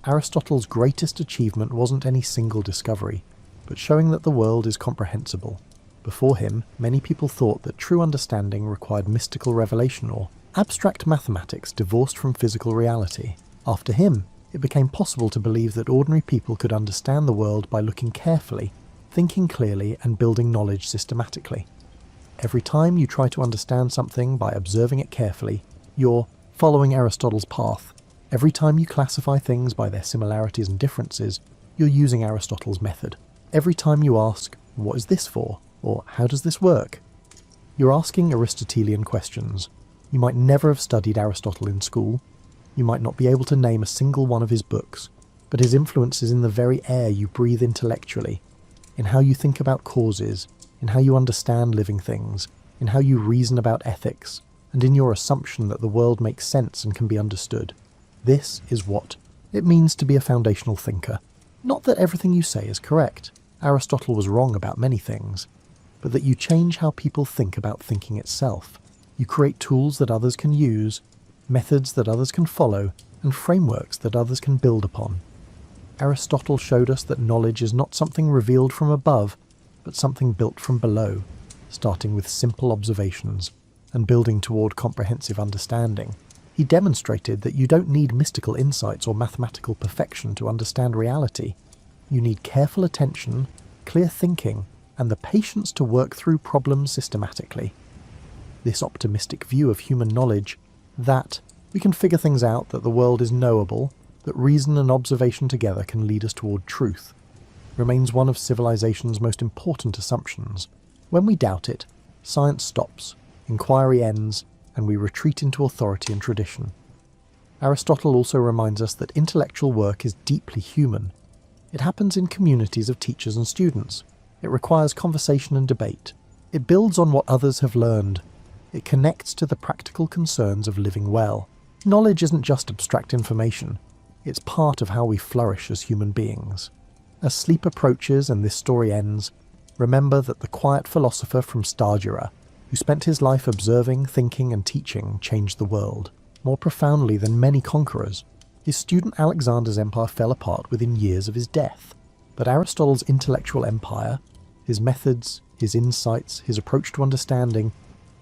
S1: Aristotle's greatest achievement wasn't any single discovery, but showing that the world is comprehensible. Before him, many people thought that true understanding required mystical revelation or abstract mathematics divorced from physical reality. After him, it became possible to believe that ordinary people could understand the world by looking carefully, thinking clearly, and building knowledge systematically. Every time you try to understand something by observing it carefully, you're following Aristotle's path. Every time you classify things by their similarities and differences, you're using Aristotle's method. Every time you ask, "What is this for?" or "How does this work?" you're asking Aristotelian questions. You might never have studied Aristotle in school. You might not be able to name a single one of his books, but his influence is in the very air you breathe intellectually, in how you think about causes, in how you understand living things, in how you reason about ethics, and in your assumption that the world makes sense and can be understood. This is what it means to be a foundational thinker. Not that everything you say is correct. Aristotle was wrong about many things, but that you change how people think about thinking itself. You create tools that others can use, methods that others can follow, and frameworks that others can build upon. Aristotle showed us that knowledge is not something revealed from above, but something built from below, starting with simple observations and building toward comprehensive understanding. He demonstrated that you don't need mystical insights or mathematical perfection to understand reality. You need careful attention, clear thinking, and the patience to work through problems systematically. This optimistic view of human knowledge, that we can figure things out, that the world is knowable, that reason and observation together can lead us toward truth, remains one of civilization's most important assumptions. When we doubt it, science stops, inquiry ends, and we retreat into authority and tradition. Aristotle also reminds us that intellectual work is deeply human. It happens in communities of teachers and students. It requires conversation and debate. It builds on what others have learned. It connects to the practical concerns of living well. Knowledge isn't just abstract information. It's part of how we flourish as human beings. As sleep approaches and this story ends, remember that the quiet philosopher from Stagira, who spent his life observing, thinking, and teaching, changed the world, more profoundly than many conquerors. His student Alexander's empire fell apart within years of his death. But Aristotle's intellectual empire, his methods, his insights, his approach to understanding,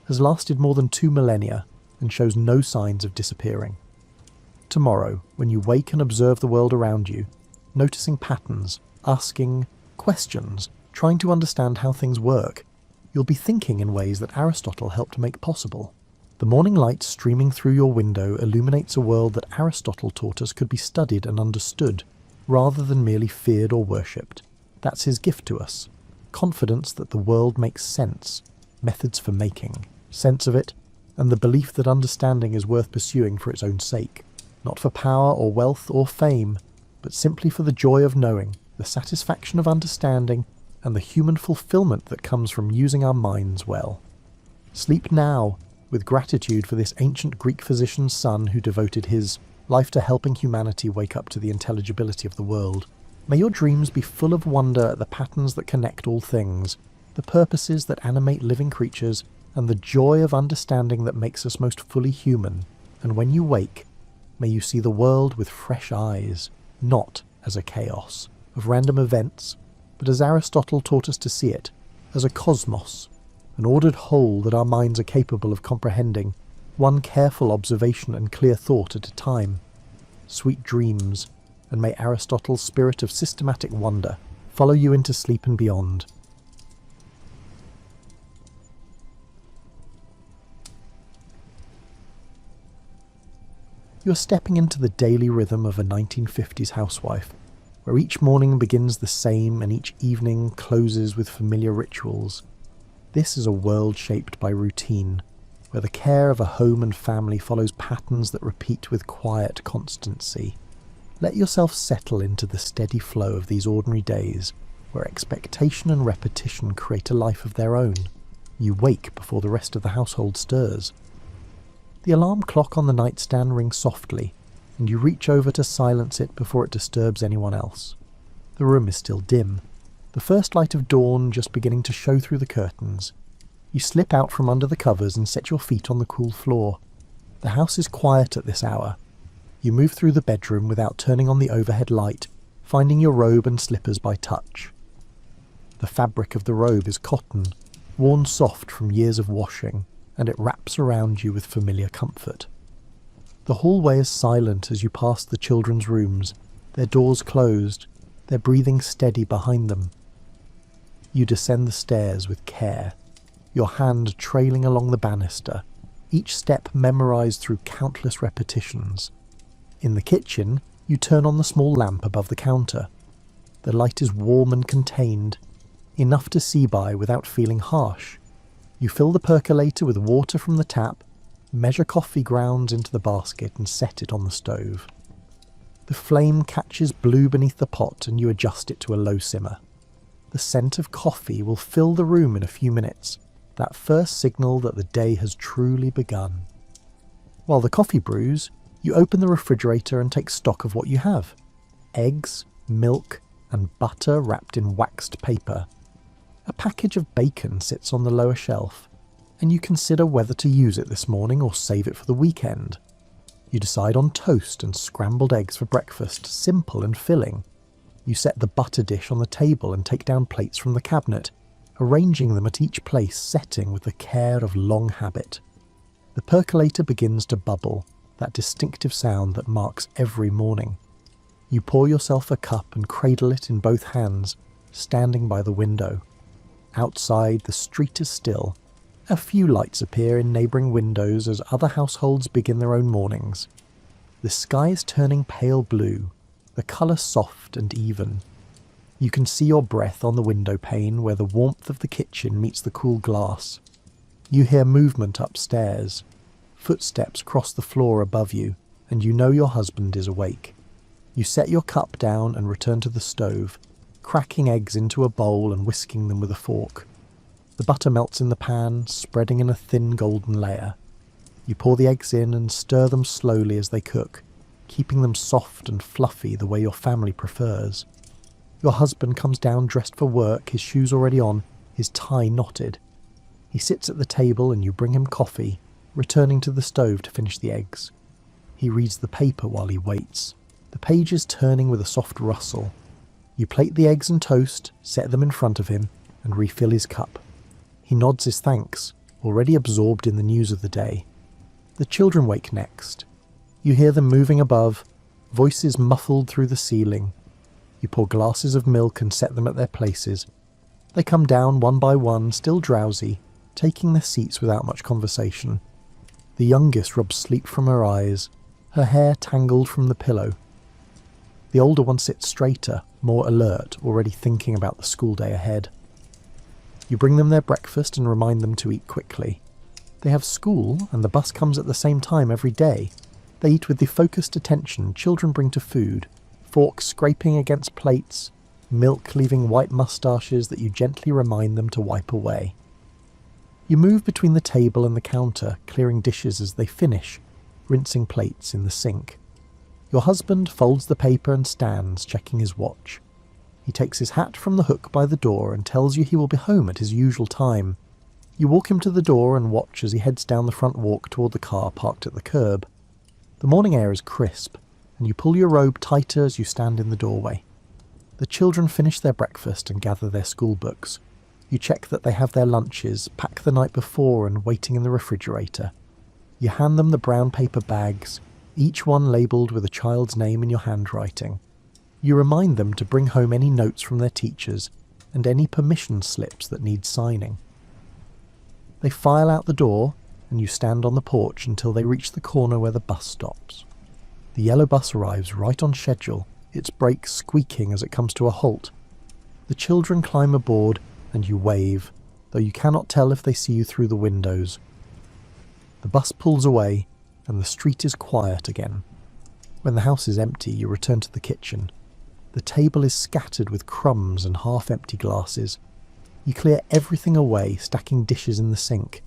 S1: has lasted more than 2 millennia and shows no signs of disappearing. Tomorrow, when you wake and observe the world around you, noticing patterns, asking questions, trying to understand how things work, you'll be thinking in ways that Aristotle helped make possible. The morning light streaming through your window illuminates a world that Aristotle taught us could be studied and understood, rather than merely feared or worshipped. That's his gift to us. Confidence that the world makes sense, methods for making sense of it, and the belief that understanding is worth pursuing for its own sake, not for power or wealth or fame, but simply for the joy of knowing, the satisfaction of understanding, and the human fulfillment that comes from using our minds well. Sleep now, with gratitude for this ancient Greek physician's son who devoted his life to helping humanity wake up to the intelligibility of the world. May your dreams be full of wonder at the patterns that connect all things, the purposes that animate living creatures, and the joy of understanding that makes us most fully human. And when you wake, may you see the world with fresh eyes, not as a chaos of random events, but as Aristotle taught us to see it, as a cosmos, an ordered whole that our minds are capable of comprehending, one careful observation and clear thought at a time. Sweet dreams, and may Aristotle's spirit of systematic wonder follow you into sleep and beyond. You are stepping into the daily rhythm of a 1950s housewife, where each morning begins the same and each evening closes with familiar rituals. This is a world shaped by routine, where the care of a home and family follows patterns that repeat with quiet constancy. Let yourself settle into the steady flow of these ordinary days, where expectation and repetition create a life of their own. You wake before the rest of the household stirs. The alarm clock on the nightstand rings softly, and you reach over to silence it before it disturbs anyone else. The room is still dim, the first light of dawn just beginning to show through the curtains. You slip out from under the covers and set your feet on the cool floor. The house is quiet at this hour. You move through the bedroom without turning on the overhead light, finding your robe and slippers by touch. The fabric of the robe is cotton, worn soft from years of washing, and it wraps around you with familiar comfort. The hallway is silent as you pass the children's rooms, their doors closed, their breathing steady behind them. You descend the stairs with care, your hand trailing along the banister, each step memorized through countless repetitions. In the kitchen, you turn on the small lamp above the counter. The light is warm and contained, enough to see by without feeling harsh. You fill the percolator with water from the tap, measure coffee grounds into the basket and set it on the stove. The flame catches blue beneath the pot and you adjust it to a low simmer. The scent of coffee will fill the room in a few minutes, that first signal that the day has truly begun. While the coffee brews, you open the refrigerator and take stock of what you have. Eggs, milk, and butter wrapped in waxed paper. A package of bacon sits on the lower shelf, and you consider whether to use it this morning or save it for the weekend. You decide on toast and scrambled eggs for breakfast, simple and filling. You set the butter dish on the table and take down plates from the cabinet, arranging them at each place setting with the care of long habit. The percolator begins to bubble, that distinctive sound that marks every morning. You pour yourself a cup and cradle it in both hands, standing by the window. Outside, the street is still. A few lights appear in neighbouring windows as other households begin their own mornings. The sky is turning pale blue, the colour soft and even. You can see your breath on the window pane where the warmth of the kitchen meets the cool glass. You hear movement upstairs. Footsteps cross the floor above you, and you know your husband is awake. You set your cup down and return to the stove, cracking eggs into a bowl and whisking them with a fork. The butter melts in the pan, spreading in a thin golden layer. You pour the eggs in and stir them slowly as they cook, keeping them soft and fluffy the way your family prefers. Your husband comes down dressed for work, his shoes already on, his tie knotted. He sits at the table and you bring him coffee, returning to the stove to finish the eggs. He reads the paper while he waits, the pages turning with a soft rustle. You plate the eggs and toast, set them in front of him, and refill his cup. He nods his thanks, already absorbed in the news of the day. The children wake next. You hear them moving above, voices muffled through the ceiling. You pour glasses of milk and set them at their places. They come down one by one, still drowsy, taking their seats without much conversation. The youngest rubs sleep from her eyes, her hair tangled from the pillow. The older one sits straighter, more alert, already thinking about the school day ahead. You bring them their breakfast and remind them to eat quickly. They have school, and the bus comes at the same time every day. They eat with the focused attention children bring to food, forks scraping against plates, milk leaving white moustaches that you gently remind them to wipe away. You move between the table and the counter, clearing dishes as they finish, rinsing plates in the sink. Your husband folds the paper and stands, checking his watch. He takes his hat from the hook by the door and tells you he will be home at his usual time. You walk him to the door and watch as he heads down the front walk toward the car parked at the curb. The morning air is crisp, and you pull your robe tighter as you stand in the doorway. The children finish their breakfast and gather their school books. You check that they have their lunches, packed the night before and waiting in the refrigerator. You hand them the brown paper bags, each one labelled with a child's name in your handwriting. You remind them to bring home any notes from their teachers and any permission slips that need signing. They file out the door, and you stand on the porch until they reach the corner where the bus stops. The yellow bus arrives right on schedule, its brakes squeaking as it comes to a halt. The children climb aboard, and you wave, though you cannot tell if they see you through the windows. The bus pulls away, and the street is quiet again. When the house is empty, you return to the kitchen. The table is scattered with crumbs and half-empty glasses. You clear everything away, stacking dishes in the sink.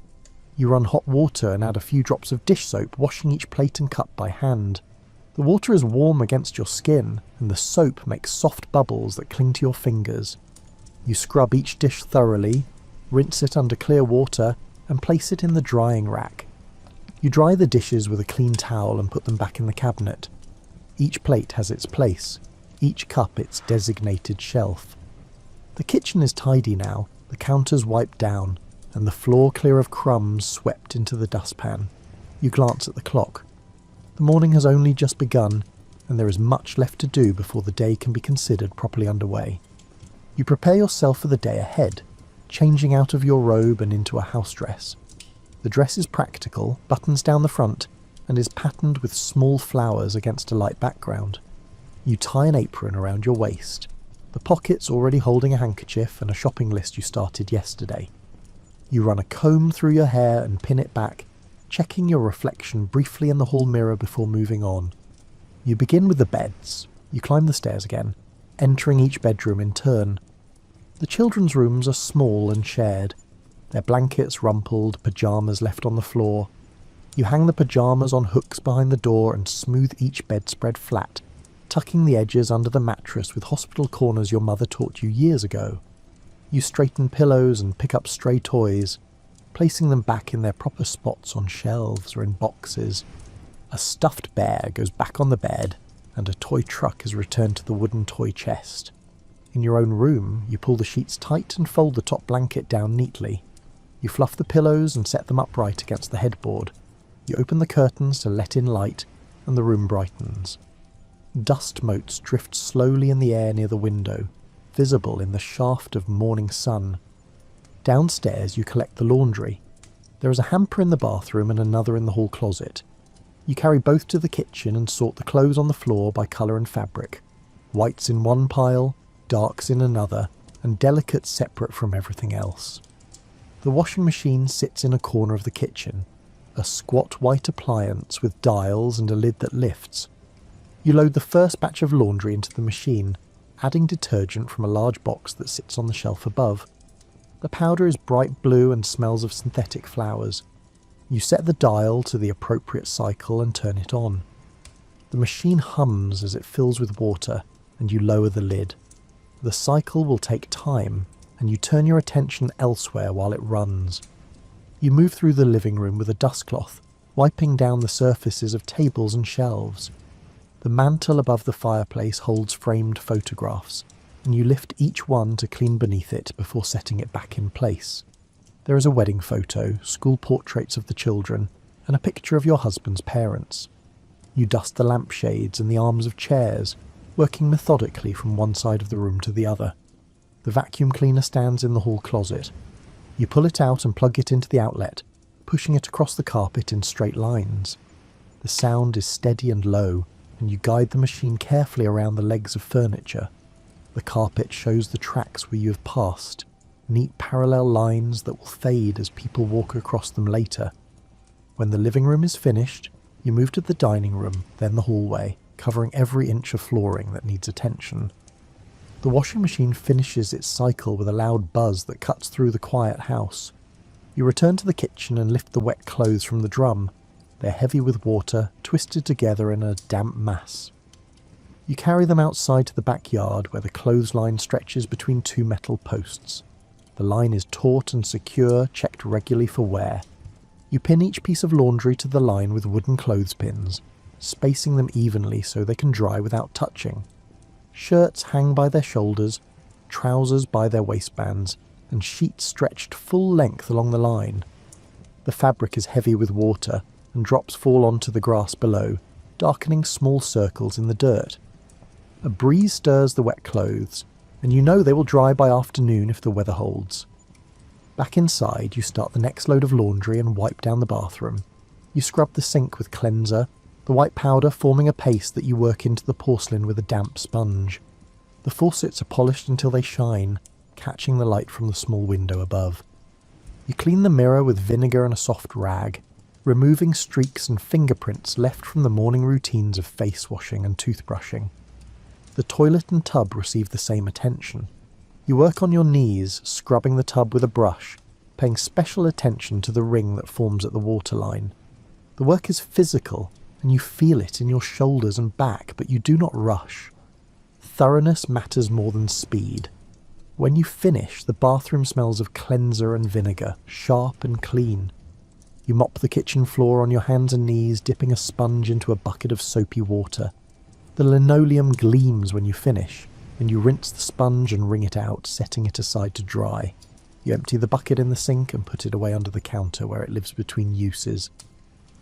S1: You run hot water and add a few drops of dish soap, washing each plate and cup by hand. The water is warm against your skin, and the soap makes soft bubbles that cling to your fingers. You scrub each dish thoroughly, rinse it under clear water, and place it in the drying rack. You dry the dishes with a clean towel and put them back in the cabinet. Each plate has its place, each cup its designated shelf. The kitchen is tidy now, the counters wiped down, and the floor clear of crumbs swept into the dustpan. You glance at the clock. The morning has only just begun, and there is much left to do before the day can be considered properly underway. You prepare yourself for the day ahead, changing out of your robe and into a house dress. The dress is practical, buttons down the front, and is patterned with small flowers against a light background. You tie an apron around your waist, the pockets already holding a handkerchief and a shopping list you started yesterday. You run a comb through your hair and pin it back, checking your reflection briefly in the hall mirror before moving on. You begin with the beds. You climb the stairs again, entering each bedroom in turn. The children's rooms are small and shared, their blankets rumpled, pyjamas left on the floor. You hang the pyjamas on hooks behind the door and smooth each bedspread flat, tucking the edges under the mattress with hospital corners your mother taught you years ago. You straighten pillows and pick up stray toys, placing them back in their proper spots on shelves or in boxes. A stuffed bear goes back on the bed, and a toy truck is returned to the wooden toy chest. In your own room, you pull the sheets tight and fold the top blanket down neatly. You fluff the pillows and set them upright against the headboard. You open the curtains to let in light, and the room brightens. Dust motes drift slowly in the air near the window, visible in the shaft of morning sun. Downstairs, you collect the laundry. There is a hamper in the bathroom and another in the hall closet. You carry both to the kitchen and sort the clothes on the floor by colour and fabric. Whites in one pile, darks in another, and delicates separate from everything else. The washing machine sits in a corner of the kitchen, a squat white appliance with dials and a lid that lifts. You load the first batch of laundry into the machine, adding detergent from a large box that sits on the shelf above. The powder is bright blue and smells of synthetic flowers. You set the dial to the appropriate cycle and turn it on. The machine hums as it fills with water, and you lower the lid. The cycle will take time, and you turn your attention elsewhere while it runs. You move through the living room with a dustcloth, wiping down the surfaces of tables and shelves. The mantel above the fireplace holds framed photographs. and you lift each one to clean beneath it before setting it back in place. There is a wedding photo, school portraits of the children, and a picture of your husband's parents. You dust the lampshades and the arms of chairs, working methodically from one side of the room to the other. The vacuum cleaner stands in the hall closet. You pull it out and plug it into the outlet, pushing it across the carpet in straight lines. The sound is steady and low, and you guide the machine carefully around the legs of furniture. The carpet shows the tracks where you have passed, neat parallel lines that will fade as people walk across them later. When the living room is finished, you move to the dining room, then the hallway, covering every inch of flooring that needs attention. The washing machine finishes its cycle with a loud buzz that cuts through the quiet house. You return to the kitchen and lift the wet clothes from the drum. They're heavy with water, twisted together in a damp mass. You carry them outside to the backyard where the clothesline stretches between two metal posts. The line is taut and secure, checked regularly for wear. You pin each piece of laundry to the line with wooden clothespins, spacing them evenly so they can dry without touching. Shirts hang by their shoulders, trousers by their waistbands, and sheets stretched full length along the line. The fabric is heavy with water, and drops fall onto the grass below, darkening small circles in the dirt. A breeze stirs the wet clothes, and you know they will dry by afternoon if the weather holds. Back inside, you start the next load of laundry and wipe down the bathroom. You scrub the sink with cleanser, the white powder forming a paste that you work into the porcelain with a damp sponge. The faucets are polished until they shine, catching the light from the small window above. You clean the mirror with vinegar and a soft rag, removing streaks and fingerprints left from the morning routines of face washing and toothbrushing. The toilet and tub receive the same attention. You work on your knees, scrubbing the tub with a brush, paying special attention to the ring that forms at the waterline. The work is physical, and you feel it in your shoulders and back, but you do not rush. Thoroughness matters more than speed. When you finish, the bathroom smells of cleanser and vinegar, sharp and clean. You mop the kitchen floor on your hands and knees, dipping a sponge into a bucket of soapy water. The linoleum gleams when you finish, and you rinse the sponge and wring it out, setting it aside to dry. You empty the bucket in the sink and put it away under the counter where it lives between uses.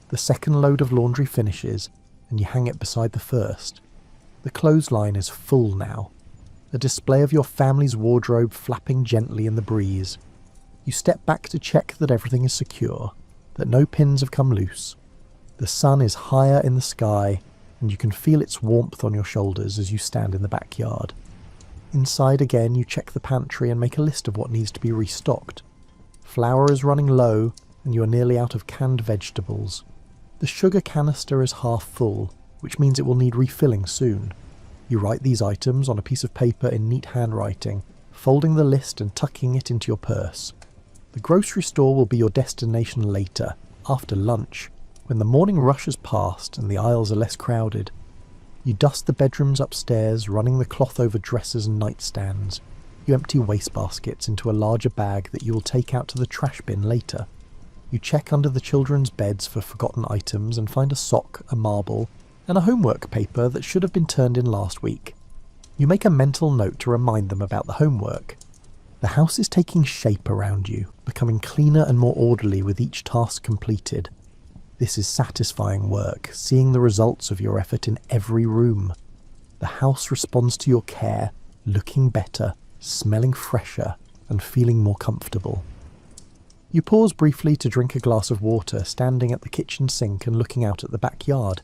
S1: The second load of laundry finishes, and you hang it beside the first. The clothesline is full now, a display of your family's wardrobe flapping gently in the breeze. You step back to check that everything is secure, that no pins have come loose. The sun is higher in the sky, and you can feel its warmth on your shoulders as you stand in the backyard. Inside again, you check the pantry and make a list of what needs to be restocked. Flour is running low, and you are nearly out of canned vegetables. The sugar canister is half full, which means it will need refilling soon. You write these items on a piece of paper in neat handwriting, folding the list and tucking it into your purse. The grocery store will be your destination later, after lunch, when the morning rush has passed and the aisles are less crowded. You dust the bedrooms upstairs, running the cloth over dressers and nightstands. You empty wastebaskets into a larger bag that you will take out to the trash bin later. You check under the children's beds for forgotten items and find a sock, a marble, and a homework paper that should have been turned in last week. You make a mental note to remind them about the homework. The house is taking shape around you, becoming cleaner and more orderly with each task completed. This is satisfying work, seeing the results of your effort in every room. The house responds to your care, looking better, smelling fresher, and feeling more comfortable. You pause briefly to drink a glass of water, standing at the kitchen sink and looking out at the backyard.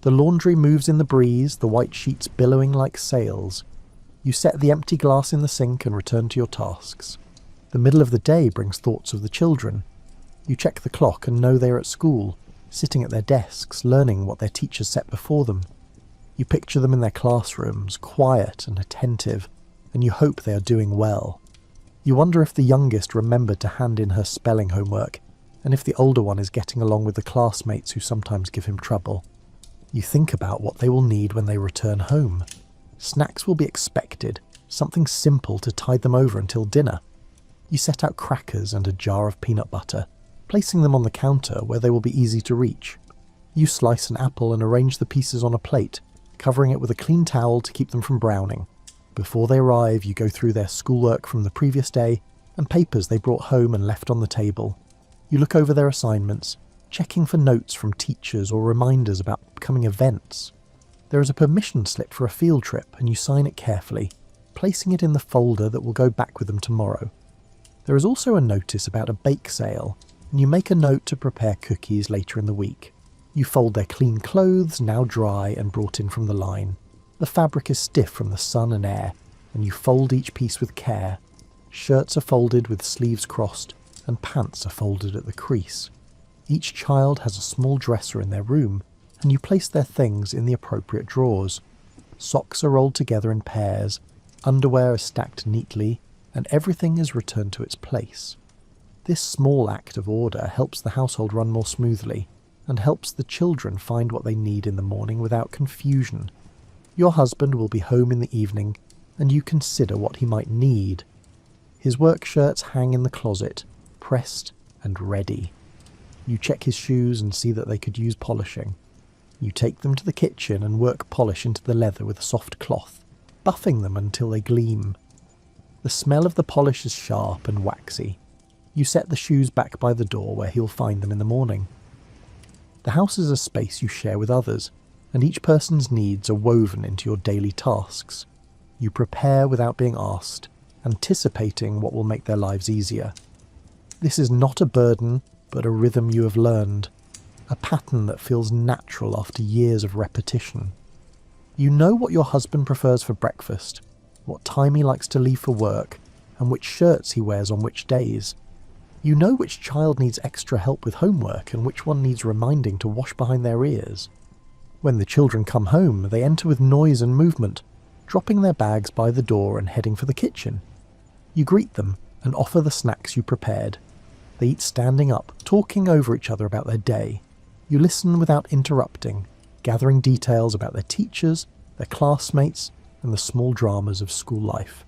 S1: The laundry moves in the breeze, the white sheets billowing like sails. You set the empty glass in the sink and return to your tasks. The middle of the day brings thoughts of the children. You check the clock and know they are at school, sitting at their desks, learning what their teachers set before them. You picture them in their classrooms, quiet and attentive, and you hope they are doing well. You wonder if the youngest remembered to hand in her spelling homework, and if the older one is getting along with the classmates who sometimes give him trouble. You think about what they will need when they return home. Snacks will be expected, something simple to tide them over until dinner. You set out crackers and a jar of peanut butter, placing them on the counter where they will be easy to reach. You slice an apple and arrange the pieces on a plate, covering it with a clean towel to keep them from browning. Before they arrive, you go through their schoolwork from the previous day and papers they brought home and left on the table. You look over their assignments, checking for notes from teachers or reminders about upcoming events. There is a permission slip for a field trip and you sign it carefully, placing it in the folder that will go back with them tomorrow. There is also a notice about a bake sale, and you make a note to prepare cookies later in the week. You fold their clean clothes, now dry and brought in from the line. The fabric is stiff from the sun and air, and you fold each piece with care. Shirts are folded with sleeves crossed, and pants are folded at the crease. Each child has a small dresser in their room, and you place their things in the appropriate drawers. Socks are rolled together in pairs, underwear is stacked neatly, and everything is returned to its place. This small act of order helps the household run more smoothly, and helps the children find what they need in the morning without confusion. Your husband will be home in the evening, and you consider what he might need. His work shirts hang in the closet, pressed and ready. You check his shoes and see that they could use polishing. You take them to the kitchen and work polish into the leather with a soft cloth, buffing them until they gleam. The smell of the polish is sharp and waxy. You set the shoes back by the door where he'll find them in the morning. The house is a space you share with others, and each person's needs are woven into your daily tasks. You prepare without being asked, anticipating what will make their lives easier. This is not a burden, but a rhythm you have learned, a pattern that feels natural after years of repetition. You know what your husband prefers for breakfast, what time he likes to leave for work, and which shirts he wears on which days. You know which child needs extra help with homework and which one needs reminding to wash behind their ears. When the children come home, they enter with noise and movement, dropping their bags by the door and heading for the kitchen. You greet them and offer the snacks you prepared. They eat standing up, talking over each other about their day. You listen without interrupting, gathering details about their teachers, their classmates, and the small dramas of school life.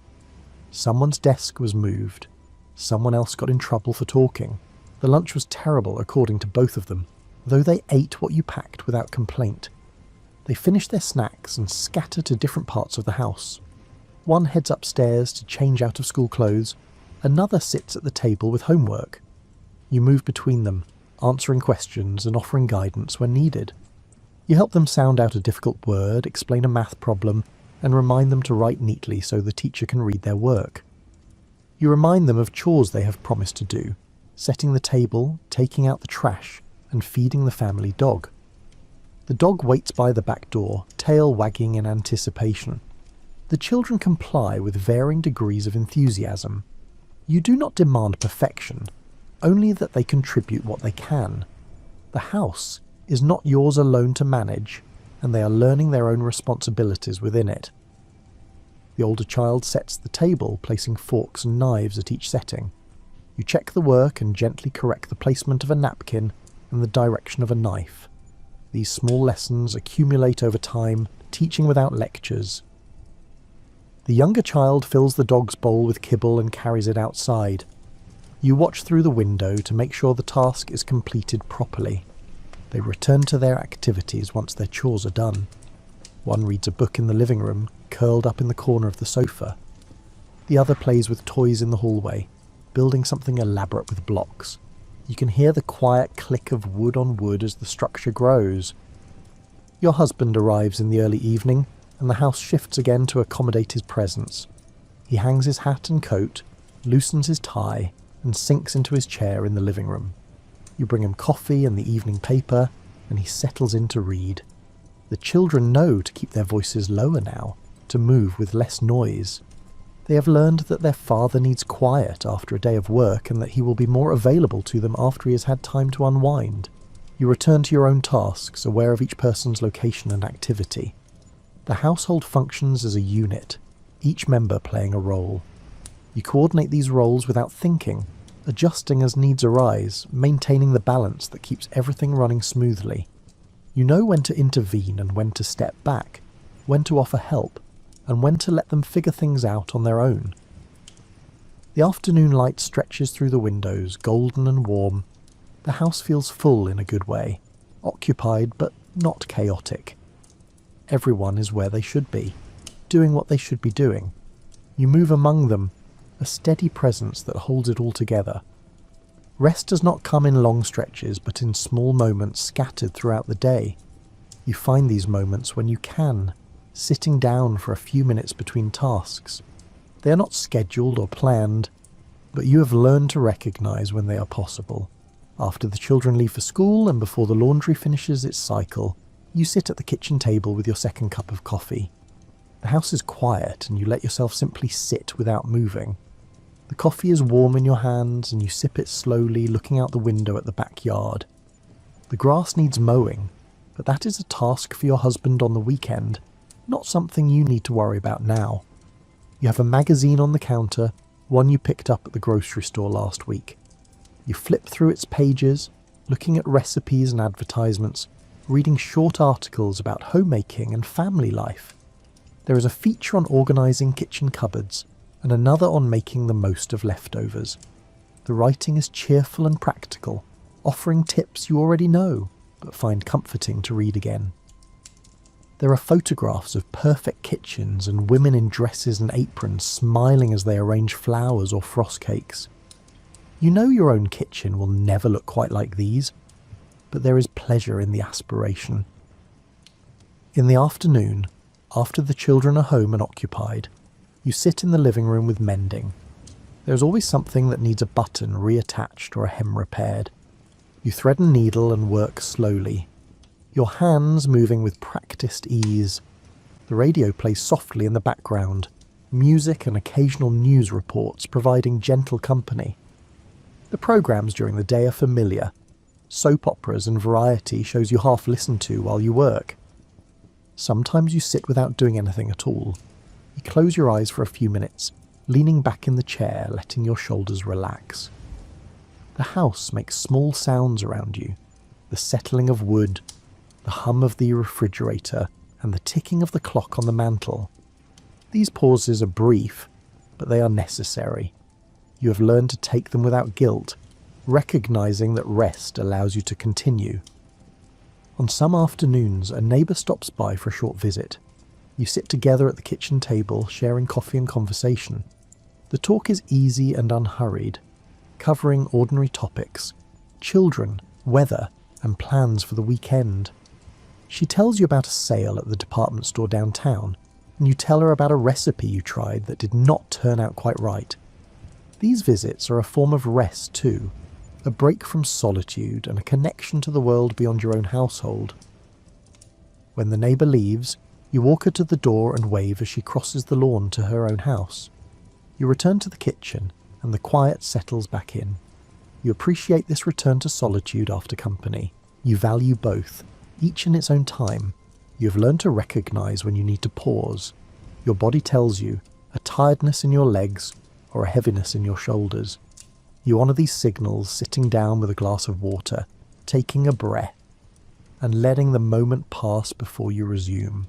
S1: Someone's desk was moved. Someone else got in trouble for talking. The lunch was terrible according to both of them, though they ate what you packed without complaint. They finish their snacks and scatter to different parts of the house. One heads upstairs to change out of school clothes. Another sits at the table with homework. You move between them, answering questions and offering guidance when needed. You help them sound out a difficult word, explain a math problem, and remind them to write neatly so the teacher can read their work. You remind them of chores they have promised to do, setting the table, taking out the trash, and feeding the family dog. The dog waits by the back door, tail wagging in anticipation. The children comply with varying degrees of enthusiasm. You do not demand perfection, only that they contribute what they can. The house is not yours alone to manage, and they are learning their own responsibilities within it. The older child sets the table, placing forks and knives at each setting. You check the work and gently correct the placement of a napkin and the direction of a knife. These small lessons accumulate over time, teaching without lectures. The younger child fills the dog's bowl with kibble and carries it outside. You watch through the window to make sure the task is completed properly. They return to their activities once their chores are done. One reads a book in the living room, curled up in the corner of the sofa. The other plays with toys in the hallway, building something elaborate with blocks. You can hear the quiet click of wood on wood as the structure grows. Your husband arrives in the early evening, and the house shifts again to accommodate his presence. He hangs his hat and coat, loosens his tie, and sinks into his chair in the living room. You bring him coffee and the evening paper, and he settles in to read. The children know to keep their voices lower now, to move with less noise. They have learned that their father needs quiet after a day of work and that he will be more available to them after he has had time to unwind. You return to your own tasks, aware of each person's location and activity. The household functions as a unit, each member playing a role. You coordinate these roles without thinking, adjusting as needs arise, maintaining the balance that keeps everything running smoothly. You know when to intervene and when to step back, when to offer help, and when to let them figure things out on their own. The afternoon light stretches through the windows, golden and warm. The house feels full in a good way, occupied but not chaotic. Everyone is where they should be, doing what they should be doing, You move among them, a steady presence that holds it all together. Rest does not come in long stretches, but in small moments scattered throughout the day. You find these moments when you can, sitting down for a few minutes between tasks. They are not scheduled or planned, but you have learned to recognise when they are possible. After the children leave for school and before the laundry finishes its cycle, you sit at the kitchen table with your second cup of coffee. The house is quiet and you let yourself simply sit without moving. The coffee is warm in your hands and you sip it slowly, looking out the window at the backyard. The grass needs mowing, but that is a task for your husband on the weekend, not something you need to worry about now. You have a magazine on the counter, one you picked up at the grocery store last week. You flip through its pages, looking at recipes and advertisements, reading short articles about homemaking and family life. There is a feature on organising kitchen cupboards, and another on making the most of leftovers. The writing is cheerful and practical, offering tips you already know, but find comforting to read again. There are photographs of perfect kitchens and women in dresses and aprons smiling as they arrange flowers or frost cakes. You know your own kitchen will never look quite like these, but there is pleasure in the aspiration. In the afternoon, after the children are home and occupied, you sit in the living room with mending. There is always something that needs a button reattached or a hem repaired. You thread a needle and work slowly, your hands moving with practiced ease. The radio plays softly in the background, music and occasional news reports providing gentle company. The programmes during the day are familiar. Soap operas and variety shows you half listen to while you work. Sometimes you sit without doing anything at all. You close your eyes for a few minutes, leaning back in the chair, letting your shoulders relax. The house makes small sounds around you, the settling of wood, the hum of the refrigerator, and the ticking of the clock on the mantel. These pauses are brief, but they are necessary. You have learned to take them without guilt, recognising that rest allows you to continue. On some afternoons, a neighbour stops by for a short visit. You sit together at the kitchen table, sharing coffee and conversation. The talk is easy and unhurried, covering ordinary topics, children, weather, and plans for the weekend. She tells you about a sale at the department store downtown, and you tell her about a recipe you tried that did not turn out quite right. These visits are a form of rest too, a break from solitude and a connection to the world beyond your own household. When the neighbour leaves, you walk her to the door and wave as she crosses the lawn to her own house. You return to the kitchen, and the quiet settles back in. You appreciate this return to solitude after company. You value both, each in its own time. You have learned to recognise when you need to pause. Your body tells you, a tiredness in your legs or a heaviness in your shoulders. You honour these signals sitting down with a glass of water, taking a breath, and letting the moment pass before you resume.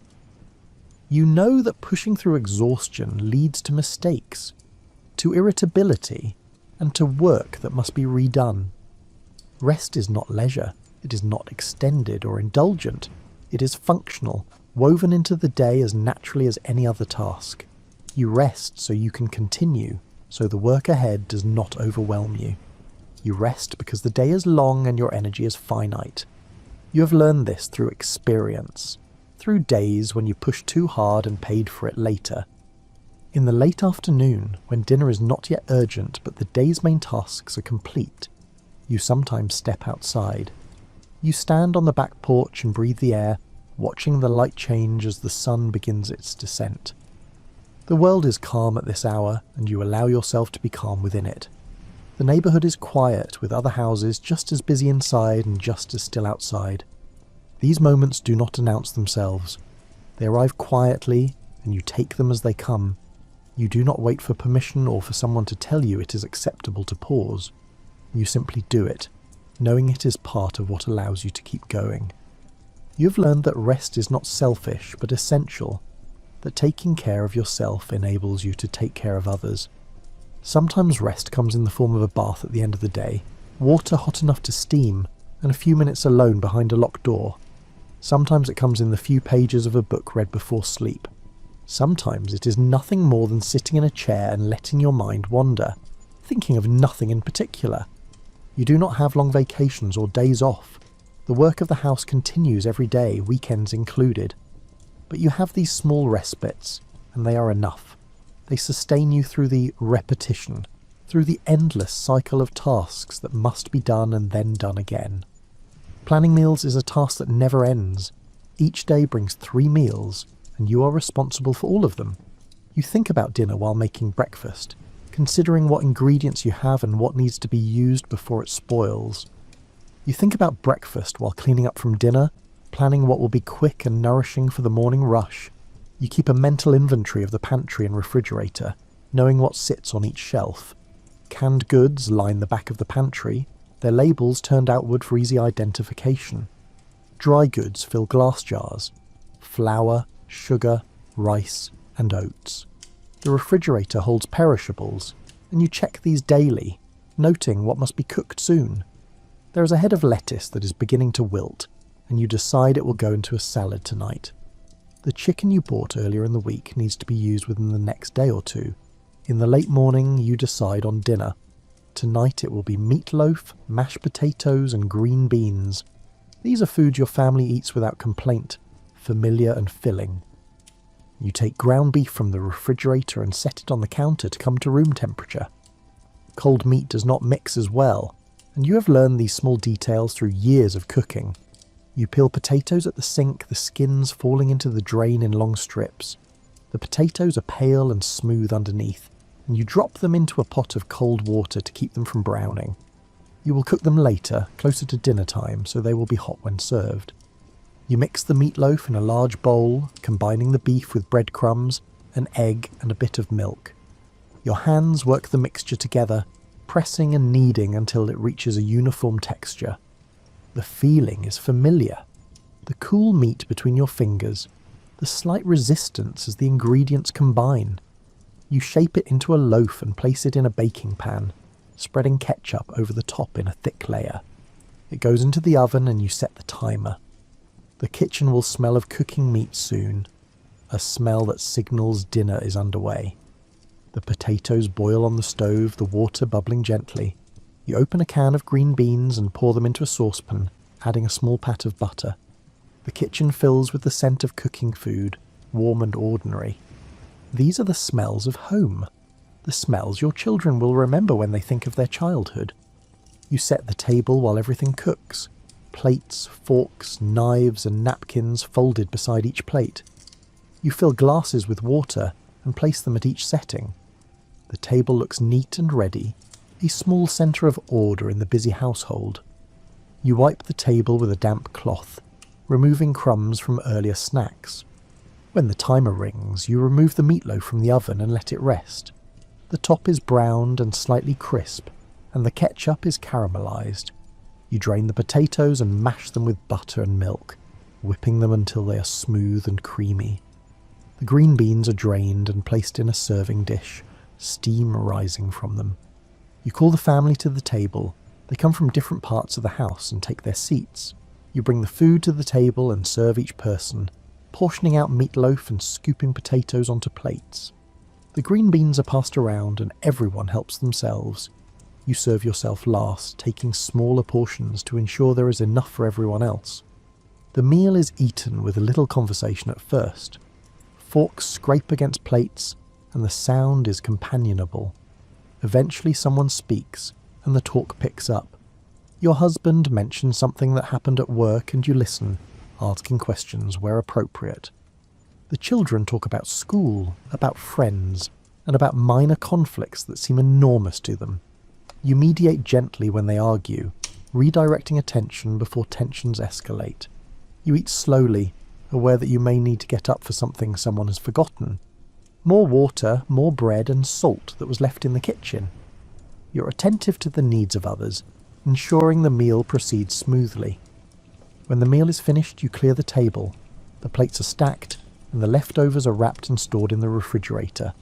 S1: You know that pushing through exhaustion leads to mistakes, to irritability, and to work that must be redone. Rest is not leisure, it is not extended or indulgent, it is functional, woven into the day as naturally as any other task. You rest so you can continue, so the work ahead does not overwhelm you. You rest because the day is long and your energy is finite. You have learned this through experience, through days when you pushed too hard and paid for it later. In the late afternoon, when dinner is not yet urgent but the day's main tasks are complete, you sometimes step outside. You stand on the back porch and breathe the air, watching the light change as the sun begins its descent. The world is calm at this hour, and you allow yourself to be calm within it. The neighbourhood is quiet, with other houses just as busy inside and just as still outside. These moments do not announce themselves. They arrive quietly, and you take them as they come. You do not wait for permission or for someone to tell you it is acceptable to pause. You simply do it, knowing it is part of what allows you to keep going. You have learned that rest is not selfish, but essential, that taking care of yourself enables you to take care of others. Sometimes rest comes in the form of a bath at the end of the day, water hot enough to steam, and a few minutes alone behind a locked door. Sometimes it comes in the few pages of a book read before sleep. Sometimes it is nothing more than sitting in a chair and letting your mind wander, thinking of nothing in particular. You do not have long vacations or days off. The work of the house continues every day, weekends included. But you have these small respites, and they are enough. They sustain you through the repetition, through the endless cycle of tasks that must be done and then done again. Planning meals is a task that never ends. Each day brings 3 meals, and you are responsible for all of them. You think about dinner while making breakfast, considering what ingredients you have and what needs to be used before it spoils. You think about breakfast while cleaning up from dinner, planning what will be quick and nourishing for the morning rush. You keep a mental inventory of the pantry and refrigerator, knowing what sits on each shelf. Canned goods line the back of the pantry, their labels turned outward for easy identification. Dry goods fill glass jars. Flour, sugar, rice, and oats. The refrigerator holds perishables, and you check these daily, noting what must be cooked soon. There is a head of lettuce that is beginning to wilt, and you decide it will go into a salad tonight. The chicken you bought earlier in the week needs to be used within the next day or two. In the late morning, you decide on dinner. Tonight it will be meatloaf, mashed potatoes, and green beans. These are foods your family eats without complaint, familiar and filling. You take ground beef from the refrigerator and set it on the counter to come to room temperature. Cold meat does not mix as well, and you have learned these small details through years of cooking. You peel potatoes at the sink, the skins falling into the drain in long strips. The potatoes are pale and smooth underneath, and you drop them into a pot of cold water to keep them from browning. You will cook them later, closer to dinner time, so they will be hot when served. You mix the meatloaf in a large bowl, combining the beef with breadcrumbs, an egg and a bit of milk. Your hands work the mixture together, pressing and kneading until it reaches a uniform texture. The feeling is familiar. The cool meat between your fingers, the slight resistance as the ingredients combine. You shape it into a loaf and place it in a baking pan, spreading ketchup over the top in a thick layer. It goes into the oven and you set the timer. The kitchen will smell of cooking meat soon, a smell that signals dinner is underway. The potatoes boil on the stove, the water bubbling gently. You open a can of green beans and pour them into a saucepan, adding a small pat of butter. The kitchen fills with the scent of cooking food, warm and ordinary. These are the smells of home, the smells your children will remember when they think of their childhood. You set the table while everything cooks. Plates, forks, knives and napkins folded beside each plate. You fill glasses with water and place them at each setting. The table looks neat and ready, a small centre of order in the busy household. You wipe the table with a damp cloth, removing crumbs from earlier snacks. When the timer rings, you remove the meatloaf from the oven and let it rest. The top is browned and slightly crisp, and the ketchup is caramelised. You drain the potatoes and mash them with butter and milk, whipping them until they are smooth and creamy. The green beans are drained and placed in a serving dish, steam rising from them. You call the family to the table. They come from different parts of the house and take their seats. You bring the food to the table and serve each person, portioning out meatloaf and scooping potatoes onto plates. The green beans are passed around and everyone helps themselves. You serve yourself last, taking smaller portions to ensure there is enough for everyone else. The meal is eaten with a little conversation at first. Forks scrape against plates, and the sound is companionable. Eventually someone speaks, and the talk picks up. Your husband mentions something that happened at work and you listen, asking questions where appropriate. The children talk about school, about friends, and about minor conflicts that seem enormous to them. You mediate gently when they argue, redirecting attention before tensions escalate. You eat slowly, aware that you may need to get up for something someone has forgotten. More water, more bread and salt that was left in the kitchen. You're attentive to the needs of others, ensuring the meal proceeds smoothly. When the meal is finished, you clear the table. The plates are stacked, and the leftovers are wrapped and stored in the refrigerator.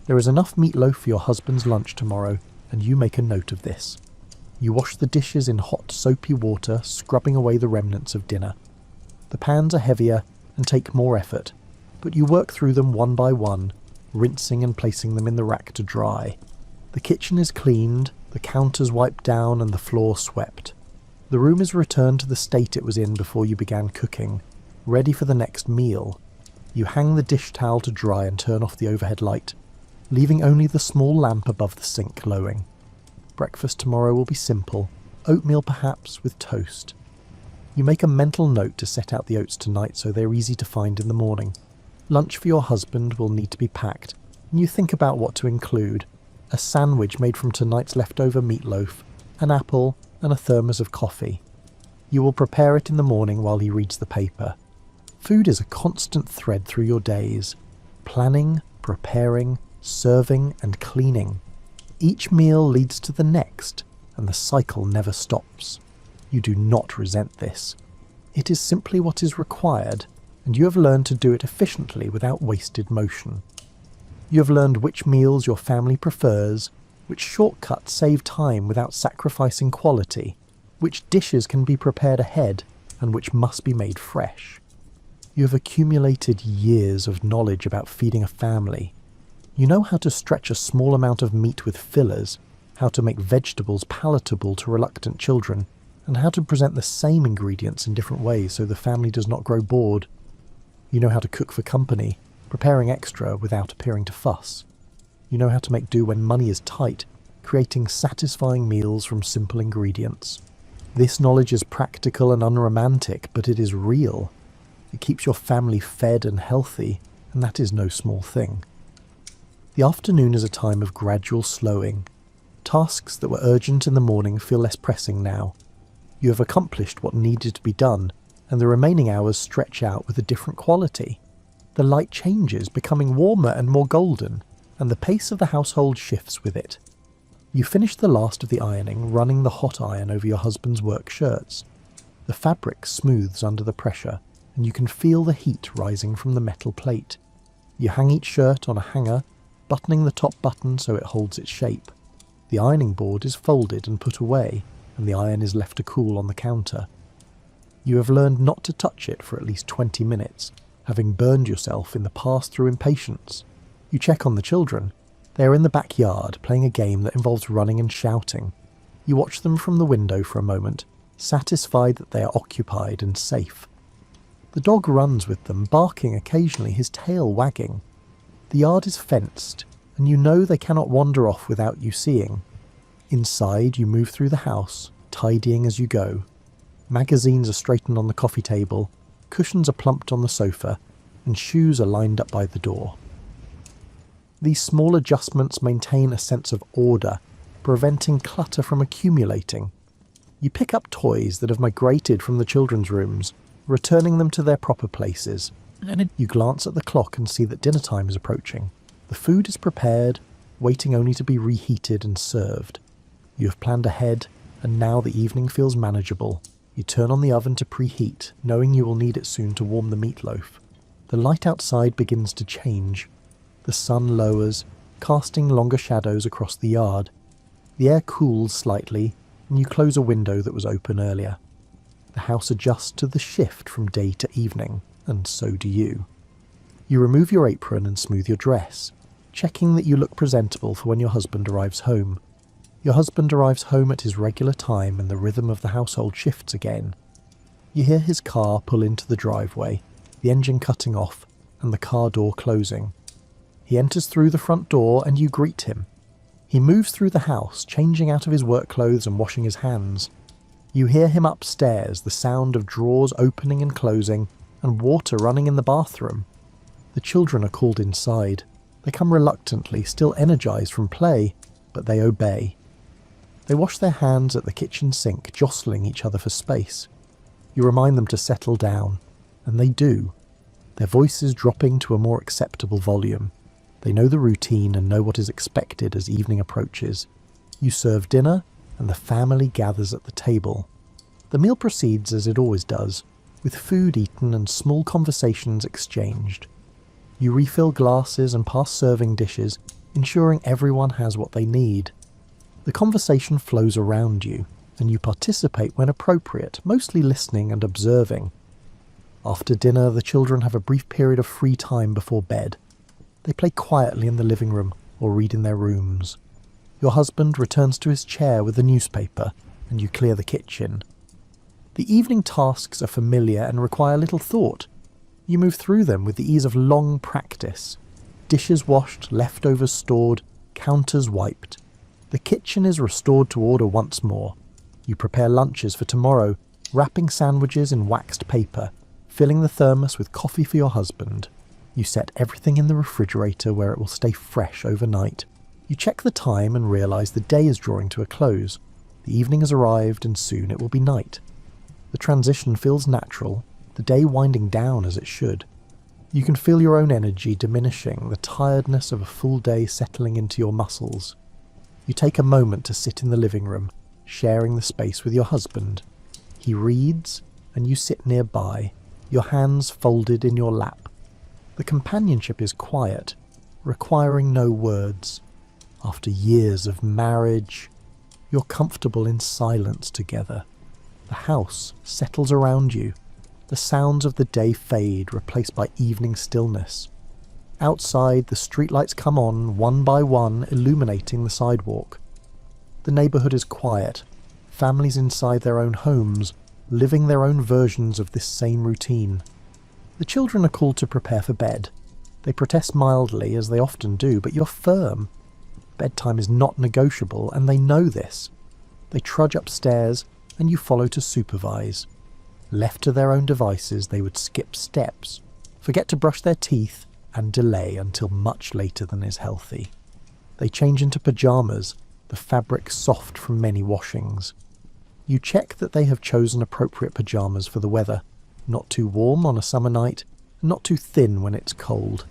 S1: There is enough meatloaf for your husband's lunch tomorrow, and you make a note of this. You wash the dishes in hot, soapy water, scrubbing away the remnants of dinner. The pans are heavier and take more effort, but you work through them one by one, rinsing and placing them in the rack to dry. The kitchen is cleaned, the counters wiped down and the floor swept. The room is returned to the state it was in before you began cooking, ready for the next meal. You hang the dish towel to dry and turn off the overhead light, leaving only the small lamp above the sink glowing. Breakfast tomorrow will be simple, oatmeal perhaps with toast. You make a mental note to set out the oats tonight so they're easy to find in the morning. Lunch for your husband will need to be packed, and you think about what to include. A sandwich made from tonight's leftover meatloaf, an apple, and a thermos of coffee. You will prepare it in the morning while he reads the paper. Food is a constant thread through your days. Planning, preparing, serving, and cleaning. Each meal leads to the next, and the cycle never stops. You do not resent this. It is simply what is required, and you have learned to do it efficiently without wasted motion. You have learned which meals your family prefers, which shortcuts save time without sacrificing quality, which dishes can be prepared ahead, and which must be made fresh. You have accumulated years of knowledge about feeding a family. You know how to stretch a small amount of meat with fillers, how to make vegetables palatable to reluctant children, and how to present the same ingredients in different ways so the family does not grow bored. You know how to cook for company, preparing extra without appearing to fuss. You know how to make do when money is tight, creating satisfying meals from simple ingredients. This knowledge is practical and unromantic, but it is real. It keeps your family fed and healthy, and that is no small thing. The afternoon is a time of gradual slowing. Tasks that were urgent in the morning feel less pressing now. You have accomplished what needed to be done, and the remaining hours stretch out with a different quality. The light changes, becoming warmer and more golden, and the pace of the household shifts with it. You finish the last of the ironing, running the hot iron over your husband's work shirts. The fabric smooths under the pressure, and you can feel the heat rising from the metal plate. You hang each shirt on a hanger, buttoning the top button so it holds its shape. The ironing board is folded and put away, and the iron is left to cool on the counter. You have learned not to touch it for at least 20 minutes, having burned yourself in the past through impatience. You check on the children. They are in the backyard, playing a game that involves running and shouting. You watch them from the window for a moment, satisfied that they are occupied and safe. The dog runs with them, barking occasionally, his tail wagging. The yard is fenced, and you know they cannot wander off without you seeing. Inside, you move through the house, tidying as you go. Magazines are straightened on the coffee table, cushions are plumped on the sofa, and shoes are lined up by the door. These small adjustments maintain a sense of order, preventing clutter from accumulating. You pick up toys that have migrated from the children's rooms, returning them to their proper places. You glance at the clock and see that dinner time is approaching. The food is prepared, waiting only to be reheated and served. You have planned ahead, and now the evening feels manageable. You turn on the oven to preheat, knowing you will need it soon to warm the meatloaf. The light outside begins to change. The sun lowers, casting longer shadows across the yard. The air cools slightly, and you close a window that was open earlier. The house adjusts to the shift from day to evening, and so do you. You remove your apron and smooth your dress, checking that you look presentable for when your husband arrives home. Your husband arrives home at his regular time and the rhythm of the household shifts again. You hear his car pull into the driveway, the engine cutting off, and the car door closing. He enters through the front door and you greet him. He moves through the house, changing out of his work clothes and washing his hands. You hear him upstairs, the sound of drawers opening and closing, and water running in the bathroom. The children are called inside. They come reluctantly, still energized from play, but they obey. They wash their hands at the kitchen sink, jostling each other for space. You remind them to settle down, and they do, their voices dropping to a more acceptable volume. They know the routine and know what is expected as evening approaches. You serve dinner, and the family gathers at the table. The meal proceeds as it always does, with food eaten and small conversations exchanged. You refill glasses and pass serving dishes, ensuring everyone has what they need. The conversation flows around you, and you participate when appropriate, mostly listening and observing. After dinner, the children have a brief period of free time before bed. They play quietly in the living room or read in their rooms. Your husband returns to his chair with the newspaper, and you clear the kitchen. The evening tasks are familiar and require little thought. You move through them with the ease of long practice. Dishes washed, leftovers stored, counters wiped. The kitchen is restored to order once more. You prepare lunches for tomorrow, wrapping sandwiches in waxed paper, filling the thermos with coffee for your husband. You set everything in the refrigerator where it will stay fresh overnight. You check the time and realise the day is drawing to a close. The evening has arrived and soon it will be night. The transition feels natural, the day winding down as it should. You can feel your own energy diminishing, the tiredness of a full day settling into your muscles. You take a moment to sit in the living room, sharing the space with your husband. He reads, and you sit nearby, your hands folded in your lap. The companionship is quiet, requiring no words. After years of marriage, you're comfortable in silence together. The house settles around you. The sounds of the day fade, replaced by evening stillness. Outside, the streetlights come on, one by one, illuminating the sidewalk. The neighbourhood is quiet. Families inside their own homes, living their own versions of this same routine. The children are called to prepare for bed. They protest mildly, as they often do, but you're firm. Bedtime is not negotiable, and they know this. They trudge upstairs, and you follow to supervise. Left to their own devices, they would skip steps, forget to brush their teeth, and delay until much later than is healthy. They change into pyjamas, the fabric soft from many washings. You check that they have chosen appropriate pyjamas for the weather, not too warm on a summer night, and not too thin when it's cold.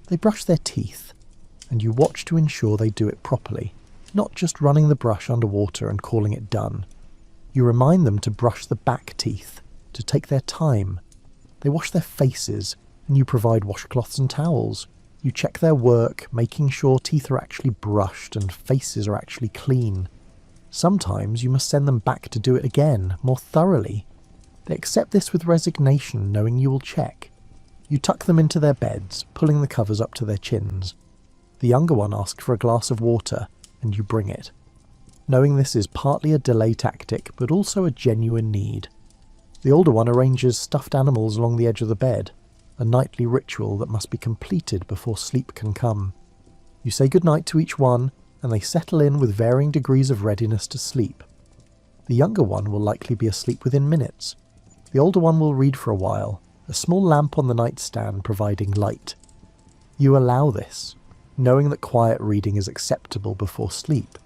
S1: They brush their teeth, and you watch to ensure they do it properly, not just running the brush underwater and calling it done. You remind them to brush the back teeth, to take their time. They wash their faces, and you provide washcloths and towels. You check their work, making sure teeth are actually brushed and faces are actually clean. Sometimes you must send them back to do it again, more thoroughly. They accept this with resignation, knowing you will check. You tuck them into their beds, pulling the covers up to their chins. The younger one asks for a glass of water, and you bring it. Knowing this is partly a delay tactic, but also a genuine need. The older one arranges stuffed animals along the edge of the bed, a nightly ritual that must be completed before sleep can come. You say goodnight to each one, and they settle in with varying degrees of readiness to sleep. The younger one will likely be asleep within minutes. The older one will read for a while, a small lamp on the nightstand providing light. You allow this, knowing that quiet reading is acceptable before sleep.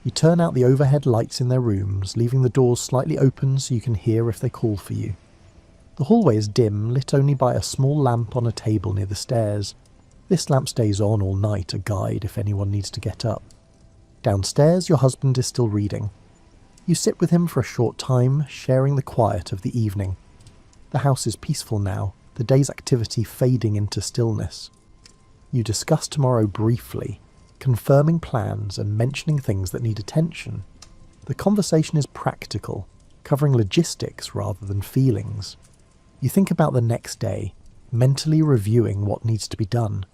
S1: You turn out the overhead lights in their rooms, leaving the doors slightly open so you can hear if they call for you. The hallway is dim, lit only by a small lamp on a table near the stairs. This lamp stays on all night, a guide if anyone needs to get up. Downstairs, your husband is still reading. You sit with him for a short time, sharing the quiet of the evening. The house is peaceful now, the day's activity fading into stillness. You discuss tomorrow briefly, confirming plans and mentioning things that need attention. The conversation is practical, covering logistics rather than feelings. You think about the next day, mentally reviewing what needs to be done.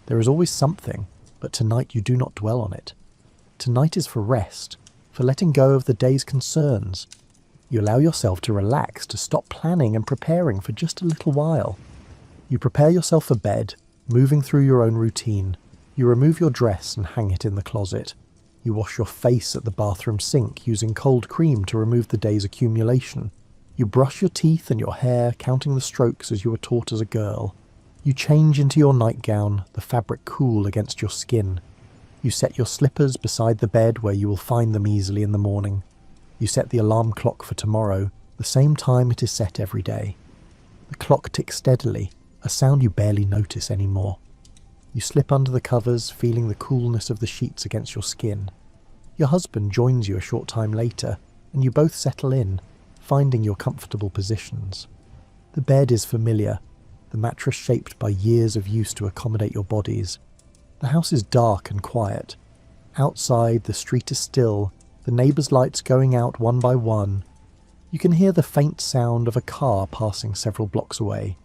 S1: There is always something, but tonight you do not dwell on it. Tonight is for rest, for letting go of the day's concerns. You allow yourself to relax, to stop planning and preparing for just a little while. You prepare yourself for bed, moving through your own routine. You remove your dress and hang it in the closet. You wash your face at the bathroom sink using cold cream to remove the day's accumulation. You brush your teeth and your hair, counting the strokes as you were taught as a girl. You change into your nightgown, the fabric cool against your skin. You set your slippers beside the bed where you will find them easily in the morning. You set the alarm clock for tomorrow, the same time it is set every day. The clock ticks steadily, a sound you barely notice anymore. You slip under the covers, feeling the coolness of the sheets against your skin. Your husband joins you a short time later, and you both settle in, finding your comfortable positions. The bed is familiar, the mattress shaped by years of use to accommodate your bodies. The house is dark and quiet. Outside, the street is still, the neighbours' lights going out one by one. You can hear the faint sound of a car passing several blocks away,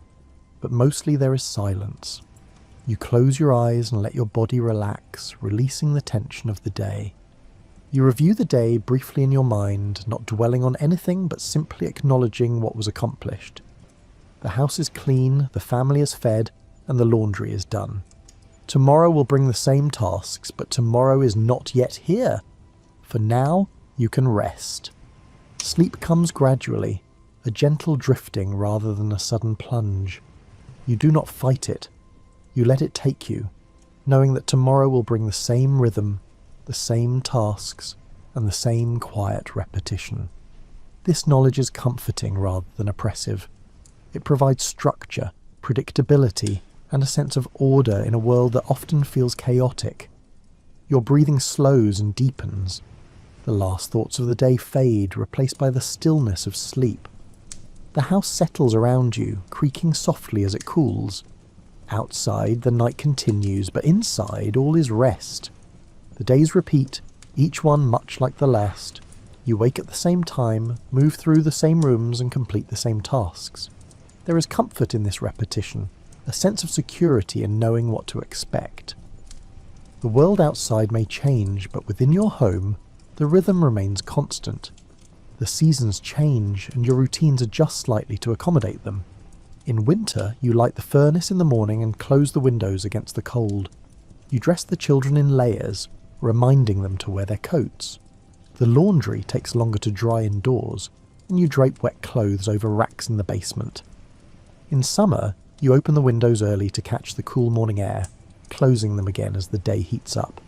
S1: but mostly there is silence. You close your eyes and let your body relax, releasing the tension of the day. You review the day briefly in your mind, not dwelling on anything but simply acknowledging what was accomplished. The house is clean, the family is fed, and the laundry is done. Tomorrow will bring the same tasks, but tomorrow is not yet here. For now, you can rest. Sleep comes gradually, a gentle drifting rather than a sudden plunge. You do not fight it. You let it take you, knowing that tomorrow will bring the same rhythm, the same tasks, and the same quiet repetition. This knowledge is comforting rather than oppressive. It provides structure, predictability, and a sense of order in a world that often feels chaotic. Your breathing slows and deepens. The last thoughts of the day fade, replaced by the stillness of sleep. The house settles around you, creaking softly as it cools. Outside, the night continues, but inside, all is rest. The days repeat, each one much like the last. You wake at the same time, move through the same rooms, and complete the same tasks. There is comfort in this repetition, a sense of security in knowing what to expect. The world outside may change, but within your home, the rhythm remains constant. The seasons change, and your routines adjust slightly to accommodate them. In winter, you light the furnace in the morning and close the windows against the cold. You dress the children in layers, reminding them to wear their coats. The laundry takes longer to dry indoors, and you drape wet clothes over racks in the basement. In summer, you open the windows early to catch the cool morning air, closing them again as the day heats up.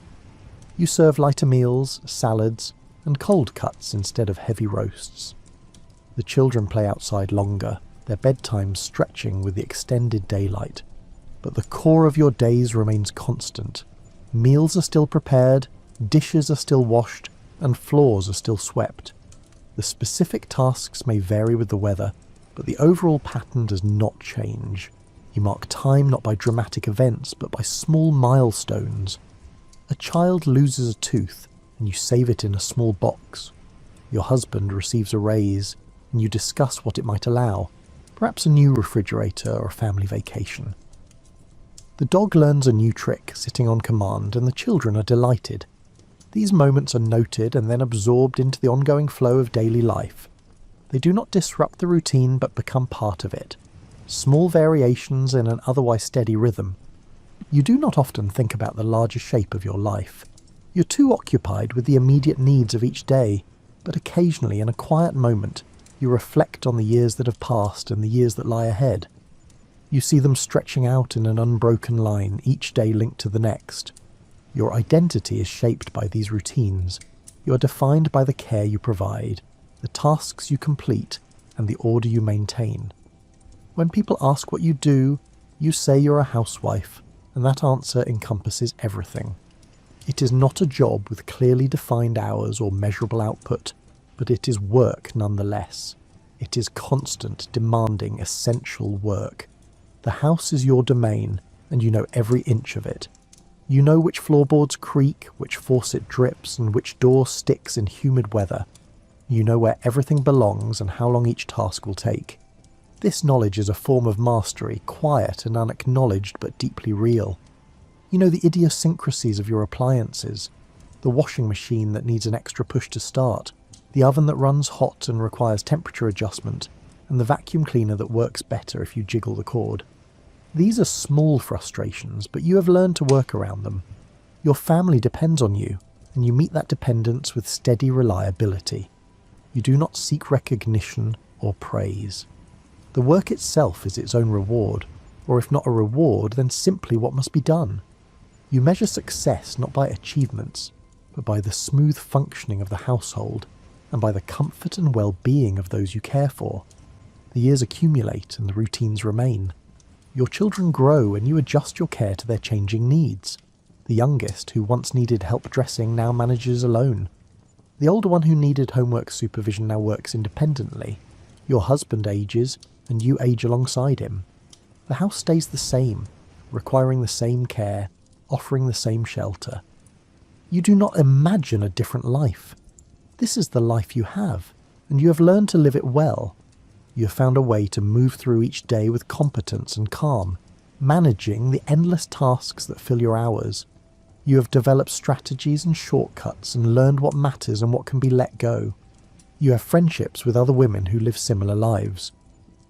S1: You serve lighter meals, salads, and cold cuts instead of heavy roasts. The children play outside longer, their bedtimes stretching with the extended daylight. But the core of your days remains constant. Meals are still prepared, dishes are still washed, and floors are still swept. The specific tasks may vary with the weather, but the overall pattern does not change. You mark time not by dramatic events, but by small milestones. A child loses a tooth, and you save it in a small box. Your husband receives a raise, and you discuss what it might allow, perhaps a new refrigerator or a family vacation. The dog learns a new trick, sitting on command, and the children are delighted. These moments are noted and then absorbed into the ongoing flow of daily life. They do not disrupt the routine but become part of it. Small variations in an otherwise steady rhythm. You do not often think about the larger shape of your life. You're too occupied with the immediate needs of each day, but occasionally in a quiet moment, you reflect on the years that have passed and the years that lie ahead. You see them stretching out in an unbroken line, each day linked to the next. Your identity is shaped by these routines. You are defined by the care you provide, the tasks you complete, and the order you maintain. When people ask what you do, you say you're a housewife, and that answer encompasses everything. It is not a job with clearly defined hours or measurable output, but it is work nonetheless. It is constant, demanding, essential work. The house is your domain, and you know every inch of it. You know which floorboards creak, which faucet drips, and which door sticks in humid weather. You know where everything belongs and how long each task will take. This knowledge is a form of mastery, quiet and unacknowledged but deeply real. You know the idiosyncrasies of your appliances, the washing machine that needs an extra push to start, the oven that runs hot and requires temperature adjustment, and the vacuum cleaner that works better if you jiggle the cord. These are small frustrations, but you have learned to work around them. Your family depends on you, and you meet that dependence with steady reliability. You do not seek recognition or praise. The work itself is its own reward, or if not a reward, then simply what must be done. You measure success not by achievements, but by the smooth functioning of the household, and by the comfort and well-being of those you care for. The years accumulate and the routines remain. Your children grow and you adjust your care to their changing needs. The youngest, who once needed help dressing, now manages alone. The older one who needed homework supervision now works independently. Your husband ages, and you age alongside him. The house stays the same, requiring the same care, offering the same shelter. You do not imagine a different life. This is the life you have. and you have learned to live it well. You have found a way to move through each day with competence and calm, managing the endless tasks that fill your hours. You have developed strategies and shortcuts and learned what matters and what can be let go. You have friendships with other women who live similar lives.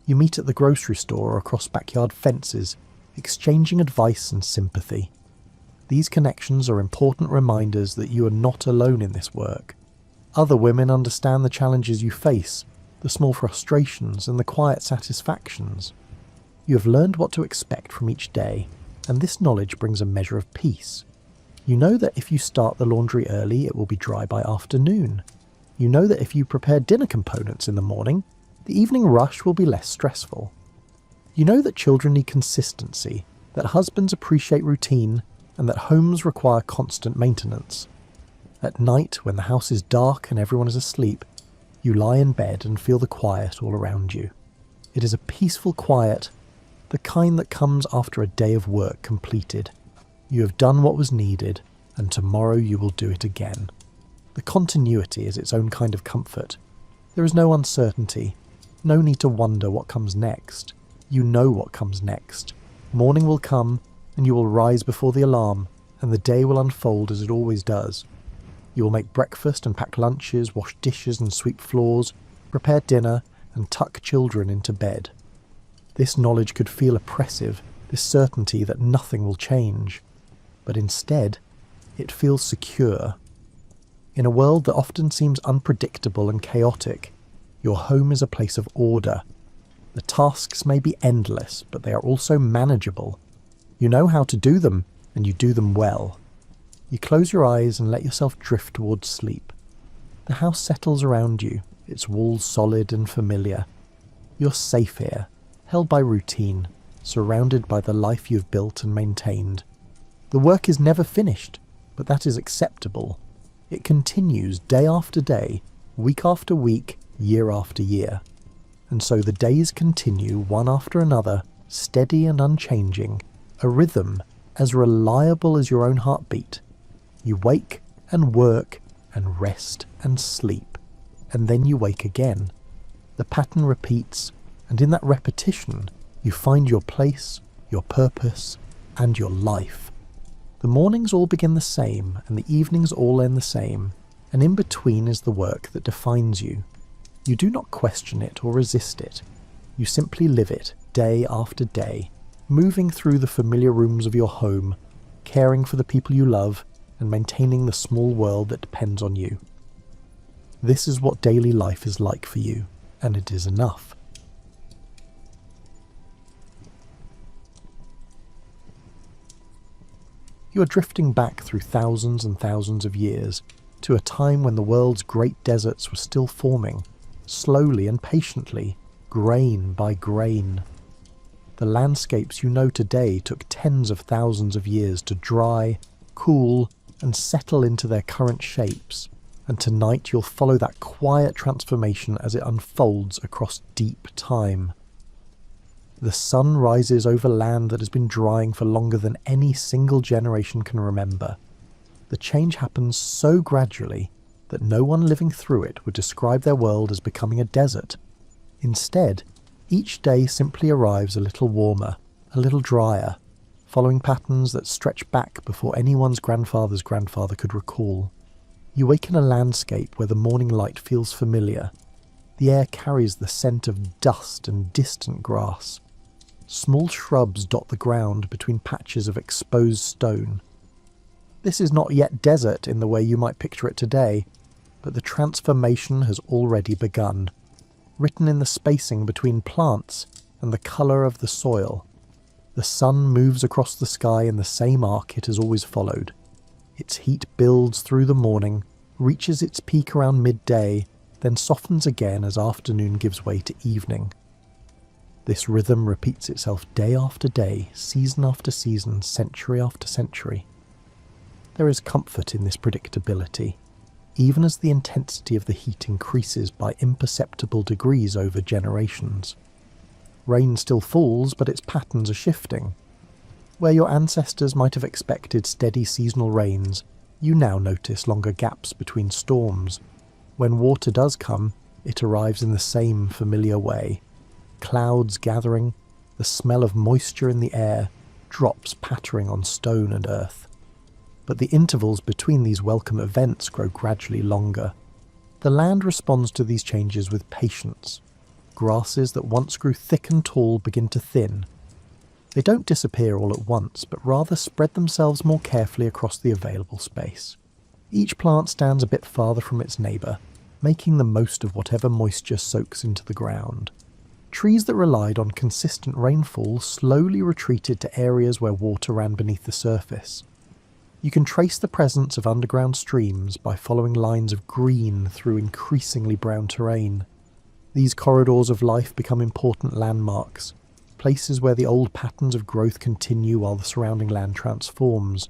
S1: You meet at the grocery store or across backyard fences, exchanging advice and sympathy. These connections are important reminders that you are not alone in this work. Other women understand the challenges you face, the small frustrations and the quiet satisfactions. You have learned what to expect from each day, and this knowledge brings a measure of peace. You know that if you start the laundry early, it will be dry by afternoon. You know that if you prepare dinner components in the morning, the evening rush will be less stressful. You know that children need consistency, that husbands appreciate routine, and that homes require constant maintenance. At night, when the house is dark and everyone is asleep, you lie in bed and feel the quiet all around you. It is a peaceful quiet, the kind that comes after a day of work completed. You have done what was needed, and tomorrow you will do it again. The continuity is its own kind of comfort. There is no uncertainty, no need to wonder what comes next. You know what comes next. Morning will come, and you will rise before the alarm, and the day will unfold as it always does. You will make breakfast and pack lunches, wash dishes and sweep floors, prepare dinner, and tuck children into bed. This knowledge could feel oppressive, this certainty that nothing will change. But instead, it feels secure. In a world that often seems unpredictable and chaotic, your home is a place of order. The tasks may be endless, but they are also manageable. You know how to do them, and you do them well. You close your eyes and let yourself drift towards sleep. The house settles around you, its walls solid and familiar. You're safe here, held by routine, surrounded by the life you've built and maintained. The work is never finished, but that is acceptable. It continues day after day, week after week, year after year. And so the days continue one after another, steady and unchanging, a rhythm as reliable as your own heartbeat. You wake and work and rest and sleep, and then you wake again. The pattern repeats, and in that repetition, you find your place, your purpose, and your life. The mornings all begin the same, and the evenings all end the same, and in between is the work that defines you. You do not question it or resist it. You simply live it, day after day, moving through the familiar rooms of your home, caring for the people you love, and maintaining the small world that depends on you. This is what daily life is like for you, and it is enough. You are drifting back through thousands and thousands of years, to a time when the world's great deserts were still forming, slowly and patiently, grain by grain. The landscapes you know today took tens of thousands of years to dry, cool, and settle into their current shapes, and tonight you'll follow that quiet transformation as it unfolds across deep time. The sun rises over land that has been drying for longer than any single generation can remember. The change happens so gradually that no one living through it would describe their world as becoming a desert. Instead, each day simply arrives a little warmer, a little drier, following patterns that stretch back before anyone's grandfather's grandfather could recall. You wake in a landscape where the morning light feels familiar. The air carries the scent of dust and distant grass. Small shrubs dot the ground between patches of exposed stone. This is not yet desert in the way you might picture it today, but the transformation has already begun, written in the spacing between plants and the colour of the soil. The sun moves across the sky in the same arc it has always followed. Its heat builds through the morning, reaches its peak around midday, then softens again as afternoon gives way to evening. This rhythm repeats itself day after day, season after season, century after century. There is comfort in this predictability, even as the intensity of the heat increases by imperceptible degrees over generations. Rain still falls, but its patterns are shifting. Where your ancestors might have expected steady seasonal rains, you now notice longer gaps between storms. When water does come, it arrives in the same familiar way. Clouds gathering, the smell of moisture in the air, drops pattering on stone and earth. But the intervals between these welcome events grow gradually longer. The land responds to these changes with patience. Grasses that once grew thick and tall begin to thin. They don't disappear all at once, but rather spread themselves more carefully across the available space. Each plant stands a bit farther from its neighbour, making the most of whatever moisture soaks into the ground. Trees that relied on consistent rainfall slowly retreated to areas where water ran beneath the surface. You can trace the presence of underground streams by following lines of green through increasingly brown terrain. These corridors of life become important landmarks, places where the old patterns of growth continue while the surrounding land transforms.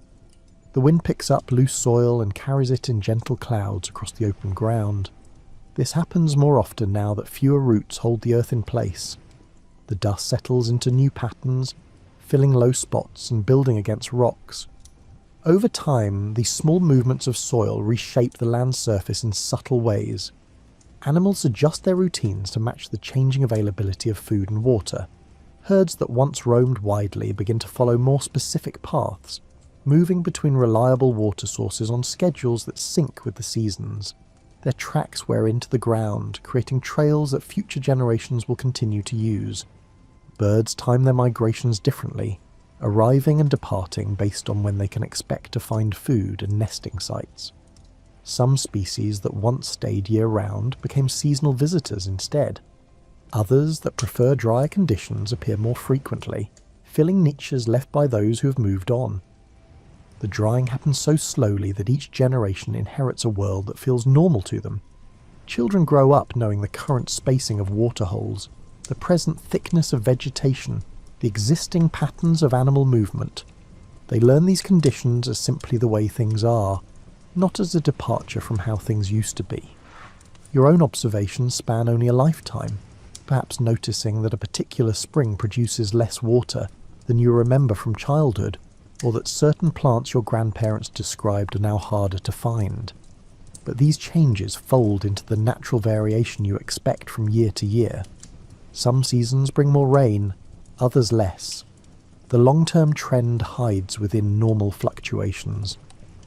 S1: The wind picks up loose soil and carries it in gentle clouds across the open ground. This happens more often now that fewer roots hold the earth in place. The dust settles into new patterns, filling low spots and building against rocks. Over time, these small movements of soil reshape the land surface in subtle ways. Animals adjust their routines to match the changing availability of food and water. Herds that once roamed widely begin to follow more specific paths, moving between reliable water sources on schedules that sync with the seasons. Their tracks wear into the ground, creating trails that future generations will continue to use. Birds time their migrations differently, arriving and departing based on when they can expect to find food and nesting sites. Some species that once stayed year-round became seasonal visitors instead. Others that prefer drier conditions appear more frequently, filling niches left by those who have moved on. The drying happens so slowly that each generation inherits a world that feels normal to them. Children grow up knowing the current spacing of water holes, the present thickness of vegetation, the existing patterns of animal movement. They learn these conditions as simply the way things are, not as a departure from how things used to be. Your own observations span only a lifetime, perhaps noticing that a particular spring produces less water than you remember from childhood, or that certain plants your grandparents described are now harder to find. But these changes fold into the natural variation you expect from year to year. Some seasons bring more rain, others less. The long-term trend hides within normal fluctuations.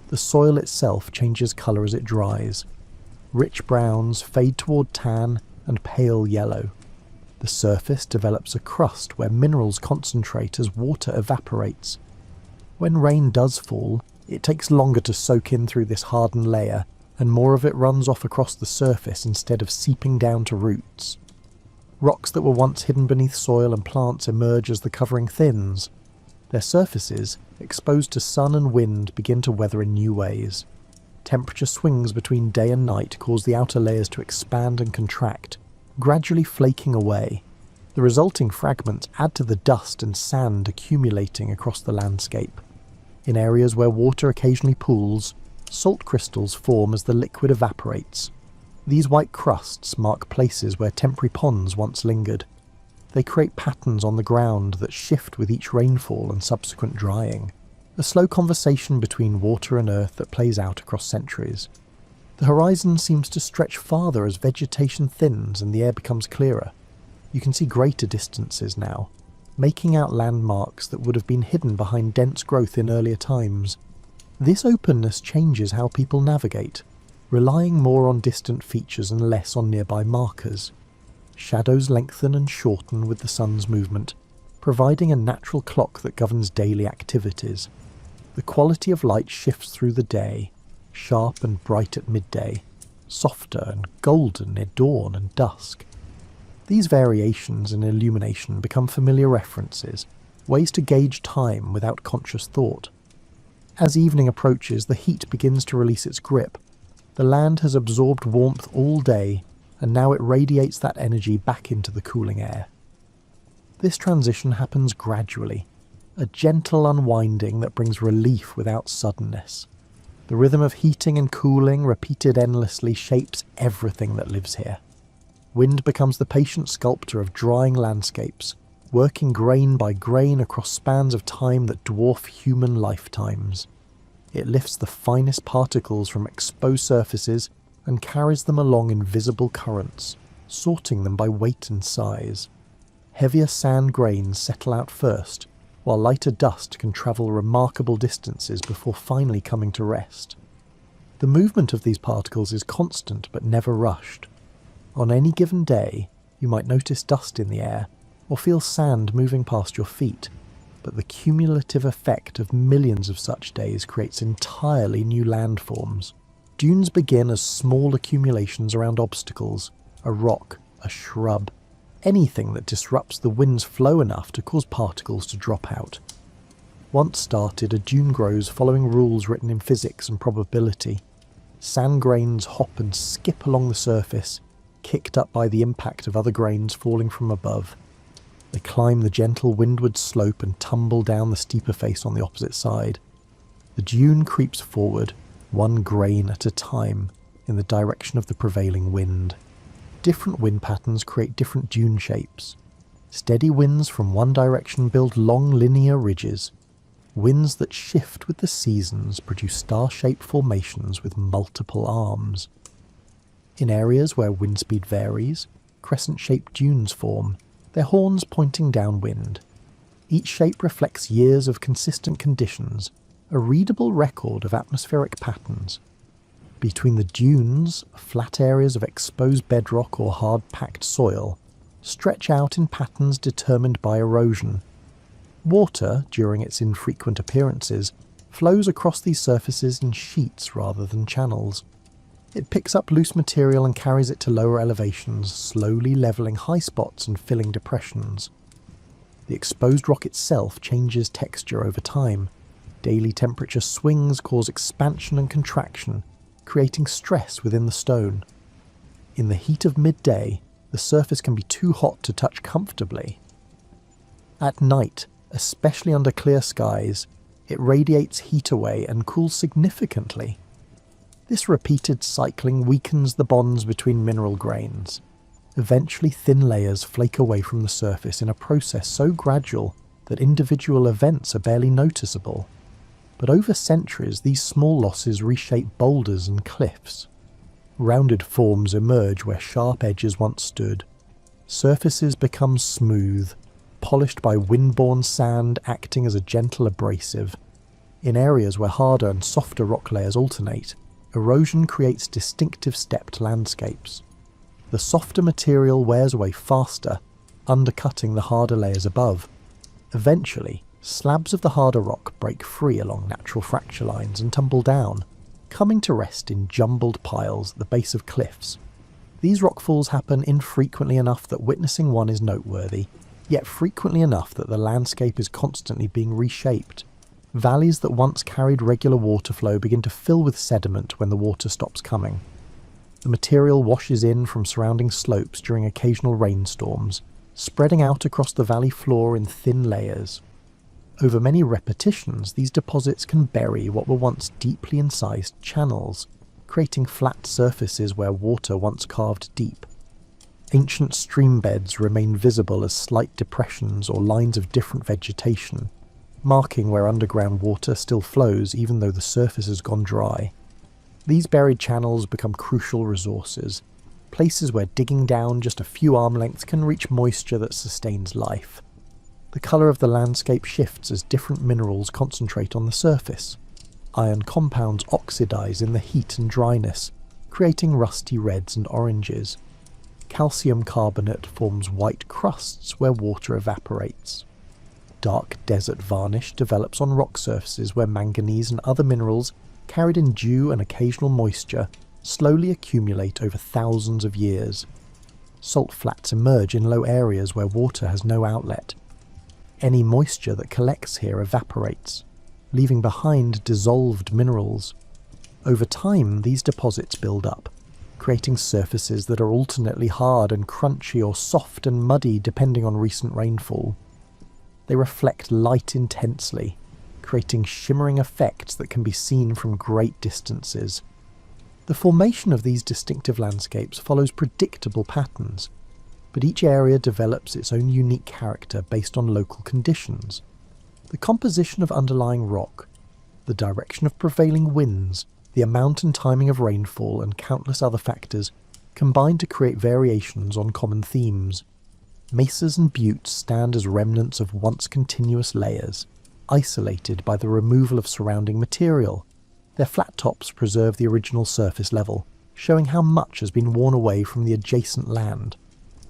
S1: The soil itself changes colour as it dries. Rich browns fade toward tan and pale yellow. The surface develops a crust where minerals concentrate as water evaporates. When rain does fall, it takes longer to soak in through this hardened layer, and more of it runs off across the surface instead of seeping down to roots. Rocks that were once hidden beneath soil and plants emerge as the covering thins. Their surfaces, exposed to sun and wind, begin to weather in new ways. Temperature swings between day and night cause the outer layers to expand and contract, gradually flaking away. The resulting fragments add to the dust and sand accumulating across the landscape. In areas where water occasionally pools, salt crystals form as the liquid evaporates. These white crusts mark places where temporary ponds once lingered. They create patterns on the ground that shift with each rainfall and subsequent drying. A slow conversation between water and earth that plays out across centuries. The horizon seems to stretch farther as vegetation thins and the air becomes clearer. You can see greater distances now, making out landmarks that would have been hidden behind dense growth in earlier times. This openness changes how people navigate, relying more on distant features and less on nearby markers. Shadows lengthen and shorten with the sun's movement, providing a natural clock that governs daily activities. The quality of light shifts through the day, sharp and bright at midday, softer and golden at dawn and dusk. These variations in illumination become familiar references, ways to gauge time without conscious thought. As evening approaches, the heat begins to release its grip. The land has absorbed warmth all day, and now it radiates that energy back into the cooling air. This transition happens gradually, a gentle unwinding that brings relief without suddenness. The rhythm of heating and cooling, repeated endlessly, shapes everything that lives here. Wind becomes the patient sculptor of drying landscapes, working grain by grain across spans of time that dwarf human lifetimes. It lifts the finest particles from exposed surfaces and carries them along in visible currents, sorting them by weight and size. Heavier sand grains settle out first, while lighter dust can travel remarkable distances before finally coming to rest. The movement of these particles is constant but never rushed. On any given day, you might notice dust in the air, or feel sand moving past your feet, but the cumulative effect of millions of such days creates entirely new landforms. Dunes begin as small accumulations around obstacles, a rock, a shrub, anything that disrupts the wind's flow enough to cause particles to drop out. Once started, a dune grows following rules written in physics and probability. Sand grains hop and skip along the surface, kicked up by the impact of other grains falling from above. They climb the gentle windward slope and tumble down the steeper face on the opposite side. The dune creeps forward, one grain at a time, in the direction of the prevailing wind. Different wind patterns create different dune shapes. Steady winds from one direction build long linear ridges. Winds that shift with the seasons produce star-shaped formations with multiple arms. In areas where wind speed varies, crescent-shaped dunes form, their horns pointing downwind. Each shape reflects years of consistent conditions, a readable record of atmospheric patterns. Between the dunes, flat areas of exposed bedrock or hard-packed soil stretch out in patterns determined by erosion. Water, during its infrequent appearances, flows across these surfaces in sheets rather than channels. It picks up loose material and carries it to lower elevations, slowly levelling high spots and filling depressions. The exposed rock itself changes texture over time. Daily temperature swings cause expansion and contraction, creating stress within the stone. In the heat of midday, the surface can be too hot to touch comfortably. At night, especially under clear skies, it radiates heat away and cools significantly. This repeated cycling weakens the bonds between mineral grains. Eventually thin layers flake away from the surface in a process so gradual that individual events are barely noticeable. But over centuries, these small losses reshape boulders and cliffs. Rounded forms emerge where sharp edges once stood. Surfaces become smooth, polished by wind-borne sand acting as a gentle abrasive. In areas where harder and softer rock layers alternate, erosion creates distinctive stepped landscapes. The softer material wears away faster, undercutting the harder layers above. Eventually, slabs of the harder rock break free along natural fracture lines and tumble down, coming to rest in jumbled piles at the base of cliffs. These rockfalls happen infrequently enough that witnessing one is noteworthy, yet frequently enough that the landscape is constantly being reshaped. Valleys that once carried regular water flow begin to fill with sediment when the water stops coming. The material washes in from surrounding slopes during occasional rainstorms, spreading out across the valley floor in thin layers. Over many repetitions, these deposits can bury what were once deeply incised channels, creating flat surfaces where water once carved deep. Ancient stream beds remain visible as slight depressions or lines of different vegetation, marking where underground water still flows even though the surface has gone dry. These buried channels become crucial resources, places where digging down just a few arm lengths can reach moisture that sustains life. The colour of the landscape shifts as different minerals concentrate on the surface. Iron compounds oxidize in the heat and dryness, creating rusty reds and oranges. Calcium carbonate forms white crusts where water evaporates. Dark desert varnish develops on rock surfaces where manganese and other minerals, carried in dew and occasional moisture, slowly accumulate over thousands of years. Salt flats emerge in low areas where water has no outlet. Any moisture that collects here evaporates, leaving behind dissolved minerals. Over time, these deposits build up, creating surfaces that are alternately hard and crunchy or soft and muddy depending on recent rainfall. They reflect light intensely, creating shimmering effects that can be seen from great distances. The formation of these distinctive landscapes follows predictable patterns, but each area develops its own unique character based on local conditions. The composition of underlying rock, the direction of prevailing winds, The amount and timing of rainfall and countless other factors combine to create variations on common themes. Mesas and buttes stand as remnants of once continuous layers, isolated by the removal of surrounding material. Their flat tops preserve the original surface level, showing how much has been worn away from the adjacent land.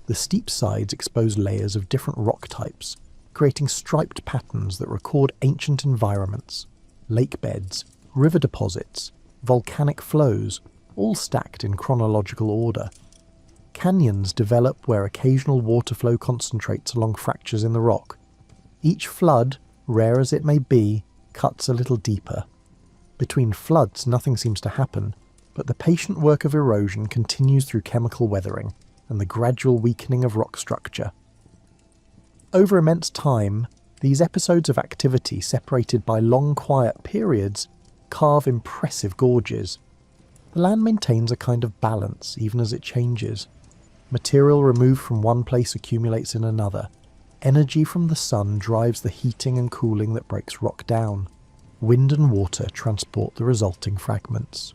S1: The steep sides expose layers of different rock types, creating striped patterns that record ancient environments, lake beds, river deposits, volcanic flows, all stacked in chronological order. Canyons develop where occasional water flow concentrates along fractures in the rock. Each flood, rare as it may be, cuts a little deeper. Between floods nothing seems to happen, but the patient work of erosion continues through chemical weathering and the gradual weakening of rock structure. Over immense time, these episodes of activity separated by long quiet periods carve impressive gorges. The land maintains a kind of balance even as it changes. Material removed from one place accumulates in another. Energy from the sun drives the heating and cooling that breaks rock down. Wind and water transport the resulting fragments.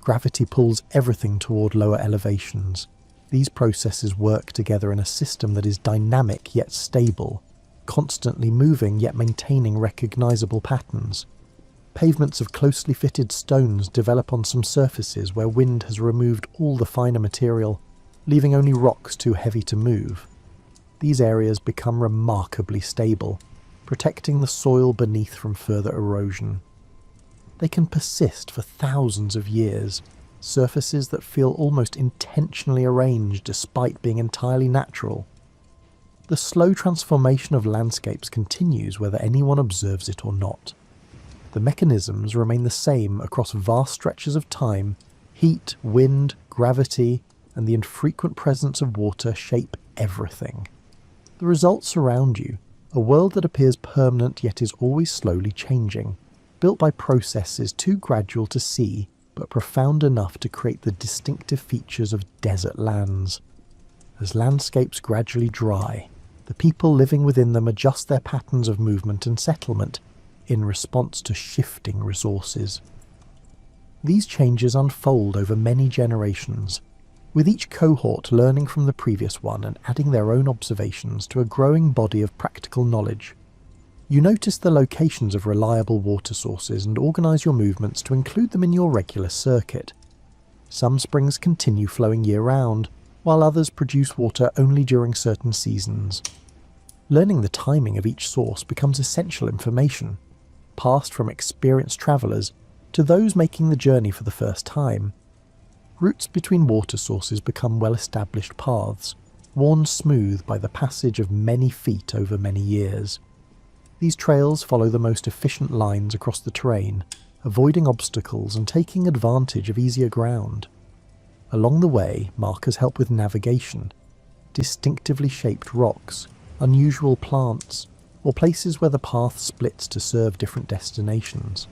S1: Gravity pulls everything toward lower elevations. These processes work together in a system that is dynamic yet stable, constantly moving yet maintaining recognizable patterns. Pavements of closely fitted stones develop on some surfaces where wind has removed all the finer material, leaving only rocks too heavy to move. These areas become remarkably stable, protecting the soil beneath from further erosion. They can persist for thousands of years, surfaces that feel almost intentionally arranged despite being entirely natural. The slow transformation of landscapes continues whether anyone observes it or not. The mechanisms remain the same across vast stretches of time. Heat, wind, gravity, and the infrequent presence of water shape everything. The results surround you, a world that appears permanent yet is always slowly changing, built by processes too gradual to see, but profound enough to create the distinctive features of desert lands. As landscapes gradually dry, the people living within them adjust their patterns of movement and settlement in response to shifting resources. These changes unfold over many generations, with each cohort learning from the previous one and adding their own observations to a growing body of practical knowledge. You notice the locations of reliable water sources and organise your movements to include them in your regular circuit. Some springs continue flowing year-round, while others produce water only during certain seasons. Learning the timing of each source becomes essential information, passed from experienced travellers to those making the journey for the first time. Routes between water sources become well-established paths, worn smooth by the passage of many feet over many years. These trails follow the most efficient lines across the terrain, avoiding obstacles and taking advantage of easier ground. Along the way, markers help with navigation, distinctively shaped rocks, unusual plants, or places where the path splits to serve different destinations.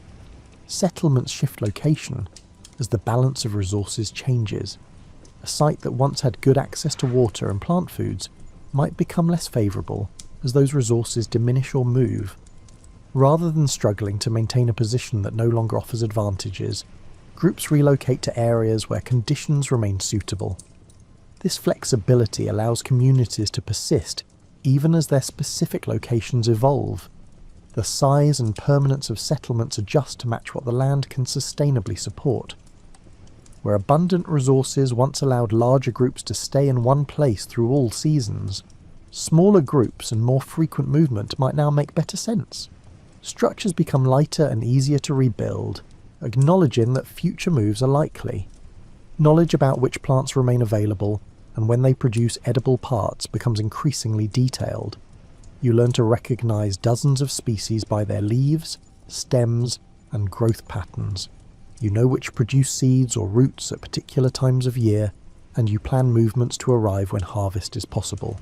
S1: Settlements shift location as the balance of resources changes. A site that once had good access to water and plant foods might become less favourable as those resources diminish or move. Rather than struggling to maintain a position that no longer offers advantages, groups relocate to areas where conditions remain suitable. This flexibility allows communities to persist even as their specific locations evolve. The size and permanence of settlements adjust to match what the land can sustainably support. Where abundant resources once allowed larger groups to stay in one place through all seasons, smaller groups and more frequent movement might now make better sense. Structures become lighter and easier to rebuild, acknowledging that future moves are likely. Knowledge about which plants remain available and when they produce edible parts becomes increasingly detailed. You learn to recognise dozens of species by their leaves, stems, and growth patterns. You know which produce seeds or roots at particular times of year, and you plan movements to arrive when harvest is possible.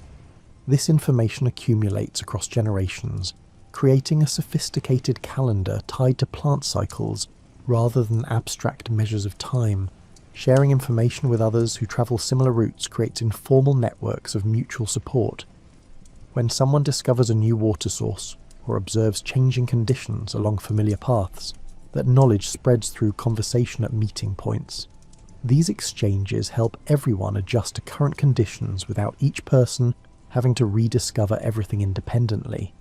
S1: This information accumulates across generations, creating a sophisticated calendar tied to plant cycles rather than abstract measures of time. Sharing information with others who travel similar routes creates informal networks of mutual support. When someone discovers a new water source or observes changing conditions along familiar paths, that knowledge spreads through conversation at meeting points. These exchanges help everyone adjust to current conditions without each person having to rediscover everything independently.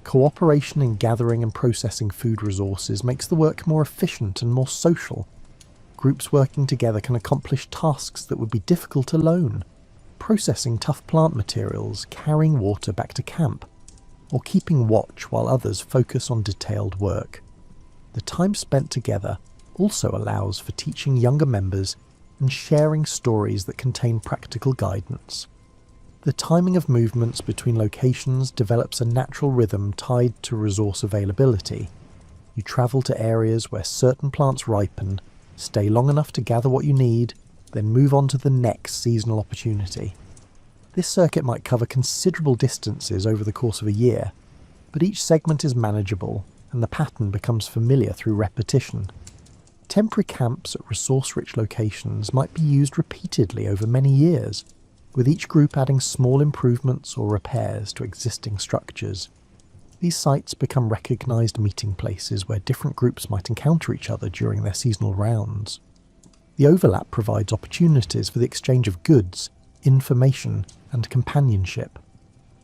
S1: Cooperation in gathering and processing food resources makes the work more efficient and more social. Groups working together can accomplish tasks that would be difficult alone. Processing tough plant materials, carrying water back to camp, or keeping watch while others focus on detailed work. The time spent together also allows for teaching younger members and sharing stories that contain practical guidance. The timing of movements between locations develops a natural rhythm tied to resource availability. You travel to areas where certain plants ripen, stay long enough to gather what you need, then move on to the next seasonal opportunity. This circuit might cover considerable distances over the course of a year, but each segment is manageable and the pattern becomes familiar through repetition. Temporary camps at resource-rich locations might be used repeatedly over many years, with each group adding small improvements or repairs to existing structures. These sites become recognised meeting places where different groups might encounter each other during their seasonal rounds. The overlap provides opportunities for the exchange of goods, information, and companionship.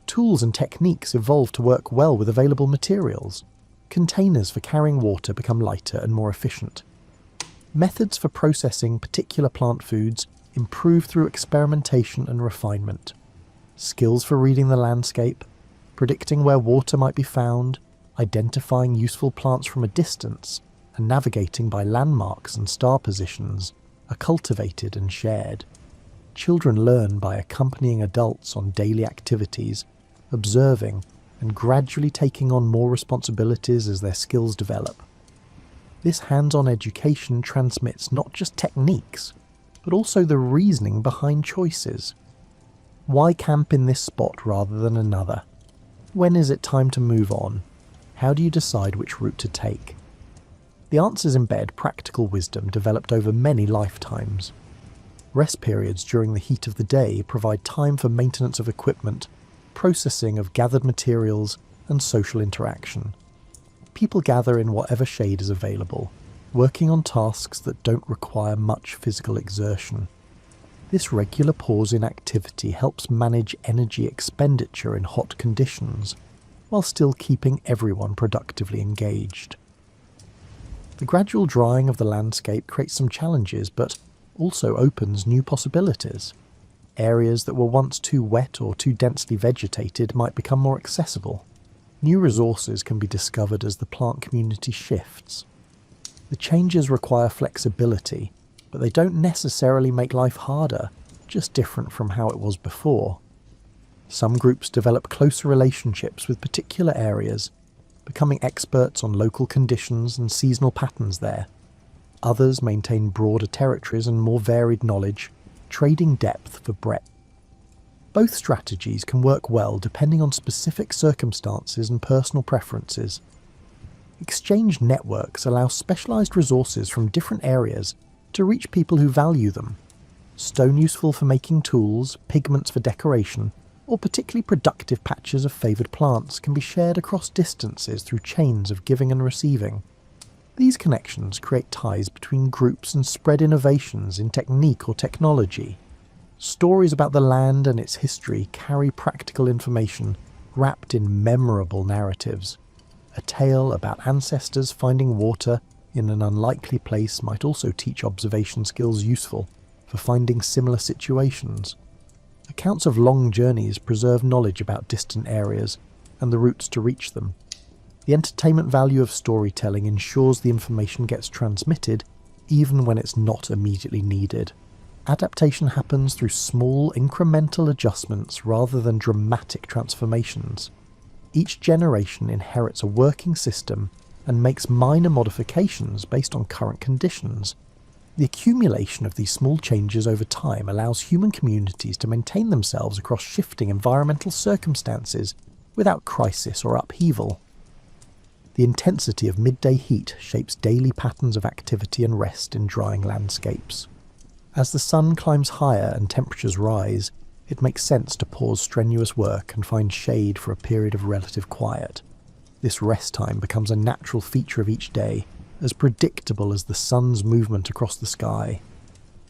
S1: Tools and techniques evolve to work well with available materials. Containers for carrying water become lighter and more efficient. Methods for processing particular plant foods improve through experimentation and refinement. Skills for reading the landscape, predicting where water might be found, identifying useful plants from a distance, and navigating by landmarks and star positions are cultivated and shared. Children learn by accompanying adults on daily activities, observing, and gradually taking on more responsibilities as their skills develop. This hands-on education transmits not just techniques, but also the reasoning behind choices. Why camp in this spot rather than another? When is it time to move on? How do you decide which route to take? The answers embed practical wisdom developed over many lifetimes. Rest periods during the heat of the day provide time for maintenance of equipment, processing of gathered materials, and social interaction. People gather in whatever shade is available, working on tasks that don't require much physical exertion. This regular pause in activity helps manage energy expenditure in hot conditions, while still keeping everyone productively engaged. The gradual drying of the landscape creates some challenges, but also opens new possibilities. Areas that were once too wet or too densely vegetated might become more accessible. New resources can be discovered as the plant community shifts. The changes require flexibility, but they don't necessarily make life harder, just different from how it was before. Some groups develop closer relationships with particular areas, becoming experts on local conditions and seasonal patterns there. Others maintain broader territories and more varied knowledge, trading depth for breadth. Both strategies can work well depending on specific circumstances and personal preferences. Exchange networks allow specialised resources from different areas to reach people who value them. Stone useful for making tools, pigments for decoration, or particularly productive patches of favoured plants can be shared across distances through chains of giving and receiving. These connections create ties between groups and spread innovations in technique or technology. Stories about the land and its history carry practical information wrapped in memorable narratives. A tale about ancestors finding water in an unlikely place might also teach observation skills useful for finding similar situations. Accounts of long journeys preserve knowledge about distant areas and the routes to reach them. The entertainment value of storytelling ensures the information gets transmitted even when it's not immediately needed. Adaptation happens through small, incremental adjustments rather than dramatic transformations. Each generation inherits a working system and makes minor modifications based on current conditions. The accumulation of these small changes over time allows human communities to maintain themselves across shifting environmental circumstances without crisis or upheaval. The intensity of midday heat shapes daily patterns of activity and rest in drying landscapes. As the sun climbs higher and temperatures rise, it makes sense to pause strenuous work and find shade for a period of relative quiet. This rest time becomes a natural feature of each day, as predictable as the sun's movement across the sky.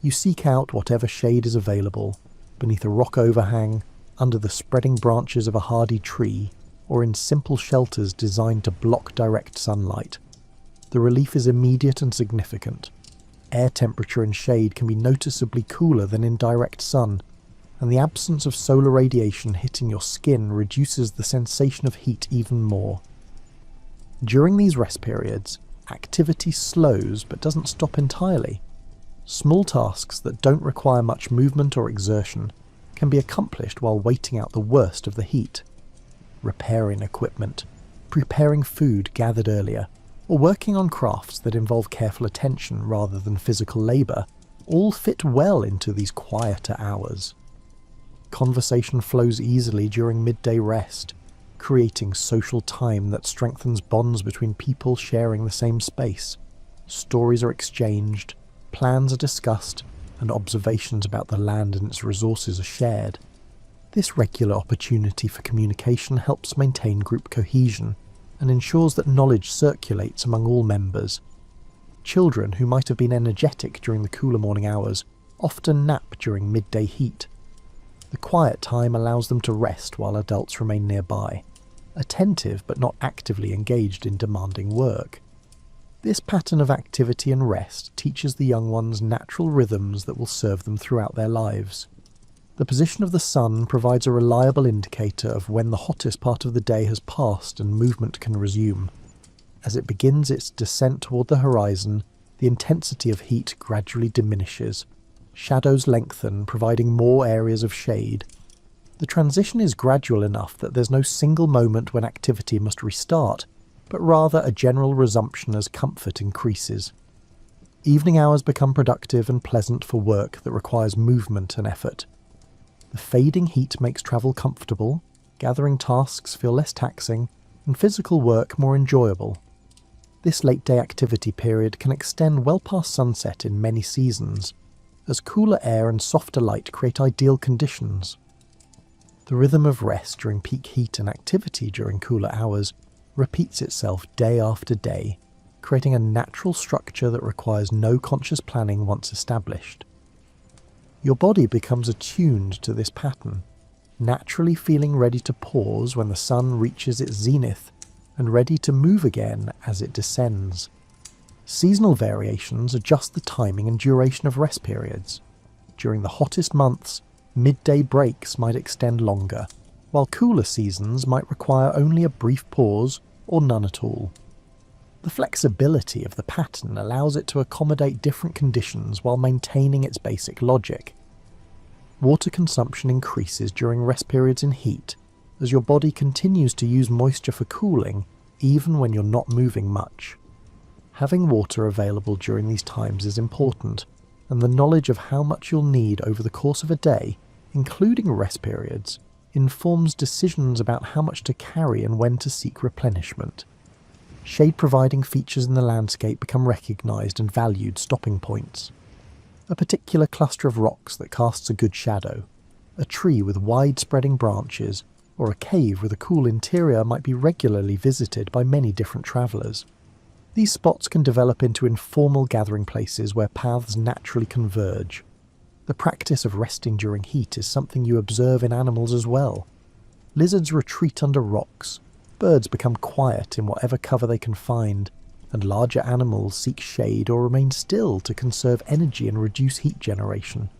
S1: You seek out whatever shade is available, beneath a rock overhang, under the spreading branches of a hardy tree, or in simple shelters designed to block direct sunlight. The relief is immediate and significant. Air temperature and shade can be noticeably cooler than in direct sun, and the absence of solar radiation hitting your skin reduces the sensation of heat even more. During these rest periods, activity slows but doesn't stop entirely. Small tasks that don't require much movement or exertion can be accomplished while waiting out the worst of the heat. Repairing equipment, preparing food gathered earlier, or working on crafts that involve careful attention rather than physical labour all fit well into these quieter hours. Conversation flows easily during midday rest, creating social time that strengthens bonds between people sharing the same space. Stories are exchanged, plans are discussed, and observations about the land and its resources are shared. This regular opportunity for communication helps maintain group cohesion and ensures that knowledge circulates among all members. Children who might have been energetic during the cooler morning hours often nap during midday heat. The quiet time allows them to rest while adults remain nearby, attentive but not actively engaged in demanding work. This pattern of activity and rest teaches the young ones natural rhythms that will serve them throughout their lives. The position of the sun provides a reliable indicator of when the hottest part of the day has passed and movement can resume. As it begins its descent toward the horizon, the intensity of heat gradually diminishes. Shadows lengthen, providing more areas of shade. The transition is gradual enough that there's no single moment when activity must restart, but rather a general resumption as comfort increases. Evening hours become productive and pleasant for work that requires movement and effort. The fading heat makes travel comfortable, gathering tasks feel less taxing, and physical work more enjoyable. This late-day activity period can extend well past sunset in many seasons, as cooler air and softer light create ideal conditions. The rhythm of rest during peak heat and activity during cooler hours repeats itself day after day, creating a natural structure that requires no conscious planning once established. Your body becomes attuned to this pattern, naturally feeling ready to pause when the sun reaches its zenith and ready to move again as it descends. Seasonal variations adjust the timing and duration of rest periods. During the hottest months, midday breaks might extend longer, while cooler seasons might require only a brief pause or none at all. The flexibility of the pattern allows it to accommodate different conditions while maintaining its basic logic. Water consumption increases during rest periods in heat, as your body continues to use moisture for cooling even when you're not moving much. Having water available during these times is important, and the knowledge of how much you'll need over the course of a day, including rest periods, informs decisions about how much to carry and when to seek replenishment. Shade-providing features in the landscape become recognised and valued stopping points. A particular cluster of rocks that casts a good shadow, a tree with wide-spreading branches, or a cave with a cool interior might be regularly visited by many different travellers. These spots can develop into informal gathering places where paths naturally converge. The practice of resting during heat is something you observe in animals as well. Lizards retreat under rocks, birds become quiet in whatever cover they can find, and larger animals seek shade or remain still to conserve energy and reduce heat generation.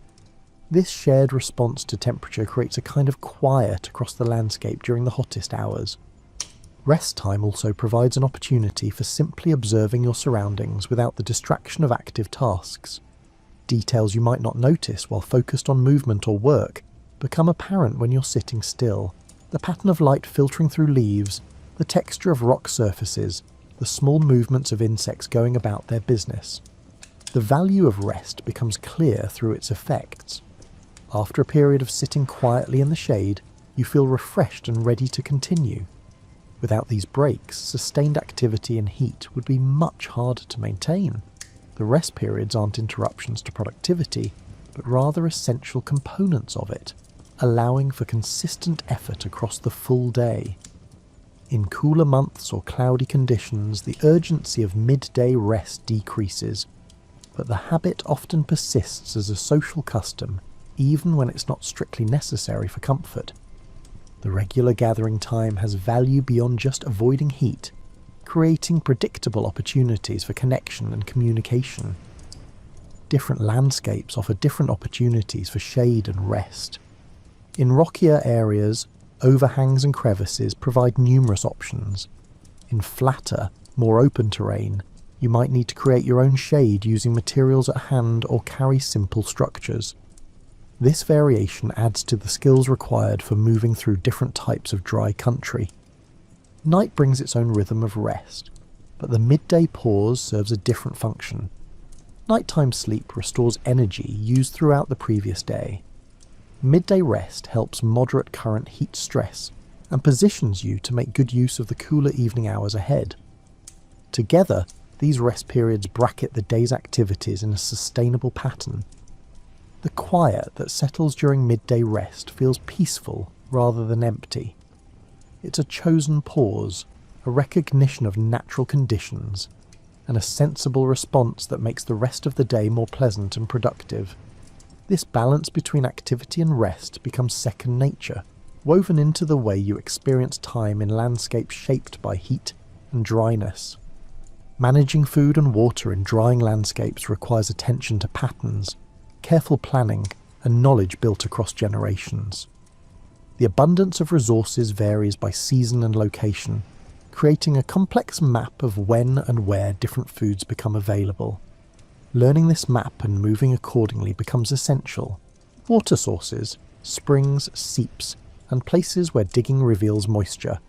S1: This shared response to temperature creates a kind of quiet across the landscape during the hottest hours. Rest time also provides an opportunity for simply observing your surroundings without the distraction of active tasks. Details you might not notice while focused on movement or work become apparent when you're sitting still. The pattern of light filtering through leaves, the texture of rock surfaces, the small movements of insects going about their business. The value of rest becomes clear through its effects. After a period of sitting quietly in the shade, you feel refreshed and ready to continue. Without these breaks, sustained activity in heat would be much harder to maintain. The rest periods aren't interruptions to productivity, but rather essential components of it, allowing for consistent effort across the full day. In cooler months or cloudy conditions, the urgency of midday rest decreases, but the habit often persists as a social custom, even when it's not strictly necessary for comfort. The regular gathering time has value beyond just avoiding heat, creating predictable opportunities for connection and communication. Different landscapes offer different opportunities for shade and rest. In rockier areas, overhangs and crevices provide numerous options. In flatter, more open terrain, you might need to create your own shade using materials at hand or carry simple structures. This variation adds to the skills required for moving through different types of dry country. Night brings its own rhythm of rest, but the midday pause serves a different function. Nighttime sleep restores energy used throughout the previous day. Midday rest helps moderate current heat stress and positions you to make good use of the cooler evening hours ahead. Together, these rest periods bracket the day's activities in a sustainable pattern. The quiet that settles during midday rest feels peaceful rather than empty. It's a chosen pause, a recognition of natural conditions, and a sensible response that makes the rest of the day more pleasant and productive. This balance between activity and rest becomes second nature, woven into the way you experience time in landscapes shaped by heat and dryness. Managing food and water in drying landscapes requires attention to patterns, careful planning, and knowledge built across generations. The abundance of resources varies by season and location, creating a complex map of when and where different foods become available. Learning this map and moving accordingly becomes essential. Water sources, springs, seeps, and places where digging reveals moisture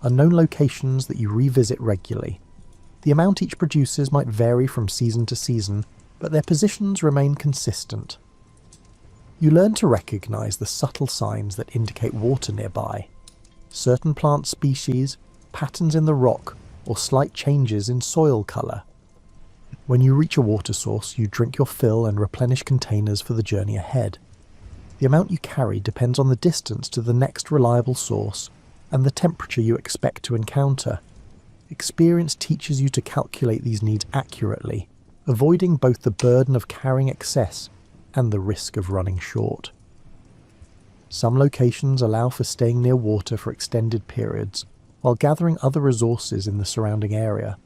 S1: are known locations that you revisit regularly. The amount each produces might vary from season to season, but their positions remain consistent. You learn to recognize the subtle signs that indicate water nearby. Certain plant species, patterns in the rock, or slight changes in soil color. When you reach a water source, you drink your fill and replenish containers for the journey ahead. The amount you carry depends on the distance to the next reliable source and the temperature you expect to encounter. Experience teaches you to calculate these needs accurately, avoiding both the burden of carrying excess and the risk of running short. Some locations allow for staying near water for extended periods, while gathering other resources in the surrounding area.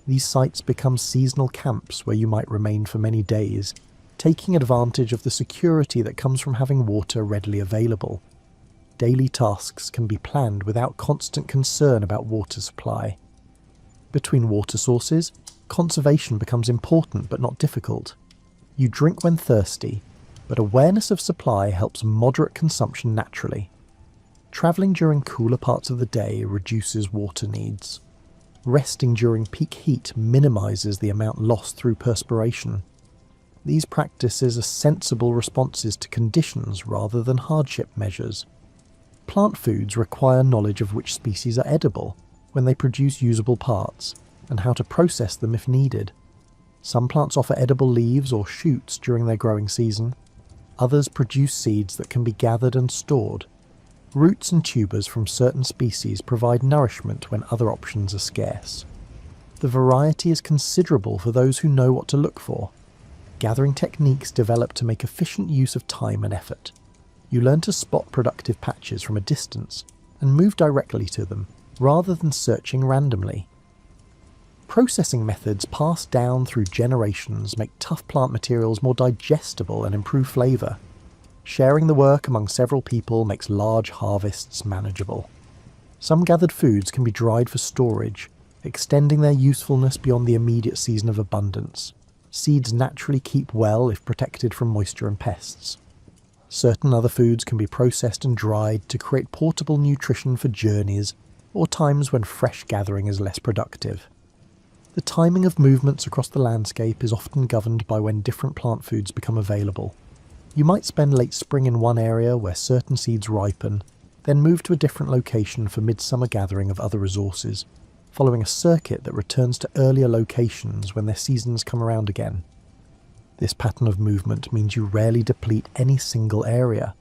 S1: These sites become seasonal camps where you might remain for many days, taking advantage of the security that comes from having water readily available. Daily tasks can be planned without constant concern about water supply. Between water sources, conservation becomes important but not difficult. You drink when thirsty, but awareness of supply helps moderate consumption naturally. Travelling during cooler parts of the day reduces water needs. Resting during peak heat minimises the amount lost through perspiration. These practices are sensible responses to conditions rather than hardship measures. Plant foods require knowledge of which species are edible when they produce usable parts, and how to process them if needed. Some plants offer edible leaves or shoots during their growing season. Others produce seeds that can be gathered and stored. Roots and tubers from certain species provide nourishment when other options are scarce. The variety is considerable for those who know what to look for. Gathering techniques develop to make efficient use of time and effort. You learn to spot productive patches from a distance and move directly to them, rather than searching randomly. Processing methods passed down through generations make tough plant materials more digestible and improve flavour. Sharing the work among several people makes large harvests manageable. Some gathered foods can be dried for storage, extending their usefulness beyond the immediate season of abundance. Seeds naturally keep well if protected from moisture and pests. Certain other foods can be processed and dried to create portable nutrition for journeys or times when fresh gathering is less productive. The timing of movements across the landscape is often governed by when different plant foods become available. You might spend late spring in one area where certain seeds ripen, then move to a different location for midsummer gathering of other resources, following a circuit that returns to earlier locations when their seasons come around again. This pattern of movement means you rarely deplete any single area.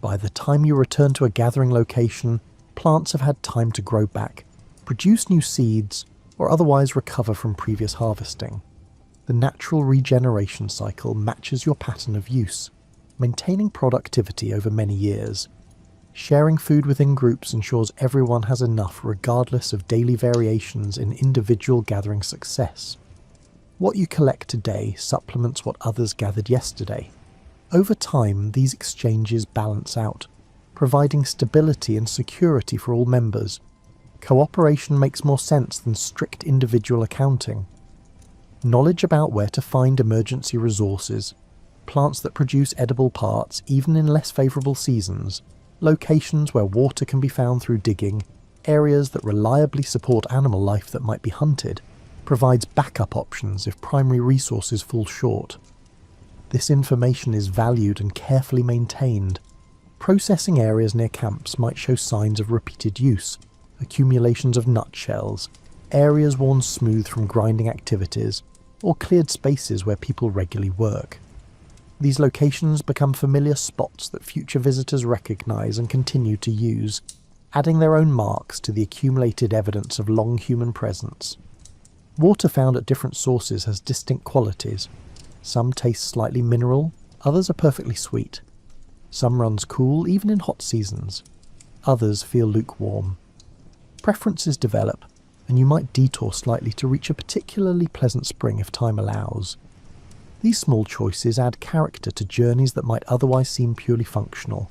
S1: By the time you return to a gathering location, plants have had time to grow back, produce new seeds, or otherwise recover from previous harvesting. The natural regeneration cycle matches your pattern of use, maintaining productivity over many years. Sharing food within groups ensures everyone has enough regardless of daily variations in individual gathering success. What you collect today supplements what others gathered yesterday. Over time, these exchanges balance out, providing stability and security for all members. Cooperation makes more sense than strict individual accounting. Knowledge about where to find emergency resources, plants that produce edible parts even in less favourable seasons, locations where water can be found through digging, areas that reliably support animal life that might be hunted, provides backup options if primary resources fall short. This information is valued and carefully maintained. Processing areas near camps might show signs of repeated use, accumulations of nutshells, areas worn smooth from grinding activities, or cleared spaces where people regularly work. These locations become familiar spots that future visitors recognise and continue to use, adding their own marks to the accumulated evidence of long human presence. Water found at different sources has distinct qualities. Some taste slightly mineral, others are perfectly sweet. Some runs cool even in hot seasons. Others feel lukewarm. Preferences develop, and you might detour slightly to reach a particularly pleasant spring if time allows. These small choices add character to journeys that might otherwise seem purely functional.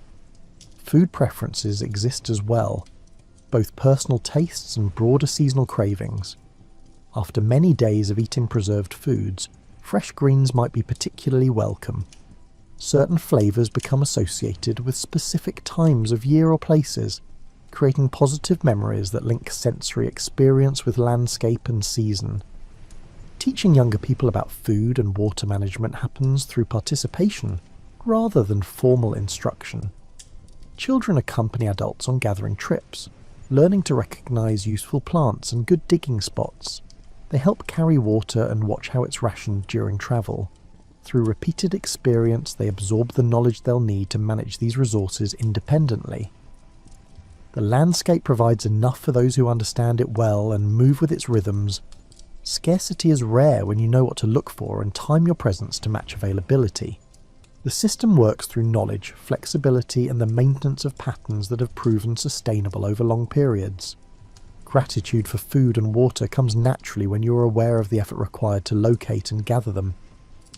S1: Food preferences exist as well, both personal tastes and broader seasonal cravings. After many days of eating preserved foods, fresh greens might be particularly welcome. Certain flavours become associated with specific times of year or places, creating positive memories that link sensory experience with landscape and season. Teaching younger people about food and water management happens through participation, rather than formal instruction. Children accompany adults on gathering trips, learning to recognise useful plants and good digging spots. They help carry water and watch how it's rationed during travel. Through repeated experience, they absorb the knowledge they'll need to manage these resources independently. The landscape provides enough for those who understand it well and move with its rhythms. Scarcity is rare when you know what to look for and time your presence to match availability. The system works through knowledge, flexibility, and the maintenance of patterns that have proven sustainable over long periods. Gratitude for food and water comes naturally when you are aware of the effort required to locate and gather them.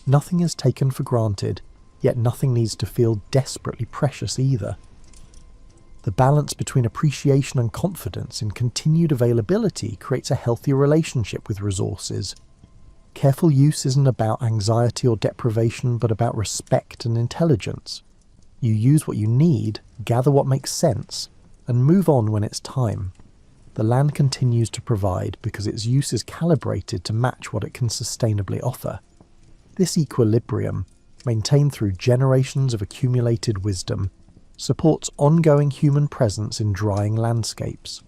S1: Nothing is taken for granted, yet nothing needs to feel desperately precious either. The balance between appreciation and confidence in continued availability creates a healthier relationship with resources. Careful use isn't about anxiety or deprivation, but about respect and intelligence. You use what you need, gather what makes sense, and move on when it's time. The land continues to provide because its use is calibrated to match what it can sustainably offer. This equilibrium, maintained through generations of accumulated wisdom, supports ongoing human presence in drying landscapes.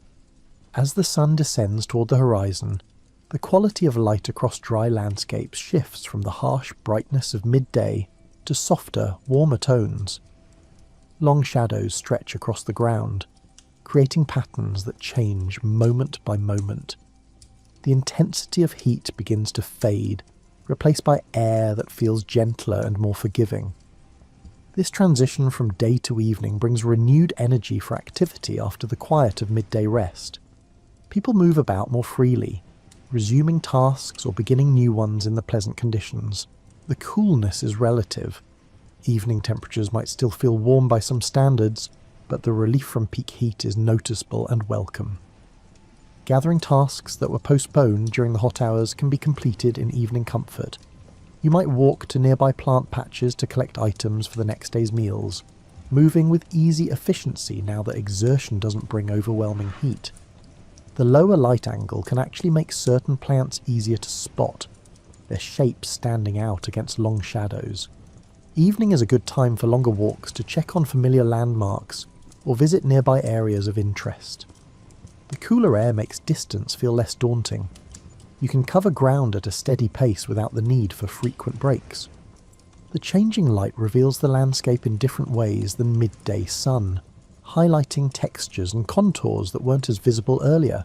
S1: As the sun descends toward the horizon, the quality of light across dry landscapes shifts from the harsh brightness of midday to softer, warmer tones. Long shadows stretch across the ground, creating patterns that change moment by moment. The intensity of heat begins to fade, replaced by air that feels gentler and more forgiving. This transition from day to evening brings renewed energy for activity after the quiet of midday rest. People move about more freely, resuming tasks or beginning new ones in the pleasant conditions. The coolness is relative. Evening temperatures might still feel warm by some standards, but the relief from peak heat is noticeable and welcome. Gathering tasks that were postponed during the hot hours can be completed in evening comfort. You might walk to nearby plant patches to collect items for the next day's meals, moving with easy efficiency now that exertion doesn't bring overwhelming heat. The lower light angle can actually make certain plants easier to spot, their shapes standing out against long shadows. Evening is a good time for longer walks to check on familiar landmarks or visit nearby areas of interest. The cooler air makes distance feel less daunting. You can cover ground at a steady pace without the need for frequent breaks. The changing light reveals the landscape in different ways than midday sun, highlighting textures and contours that weren't as visible earlier.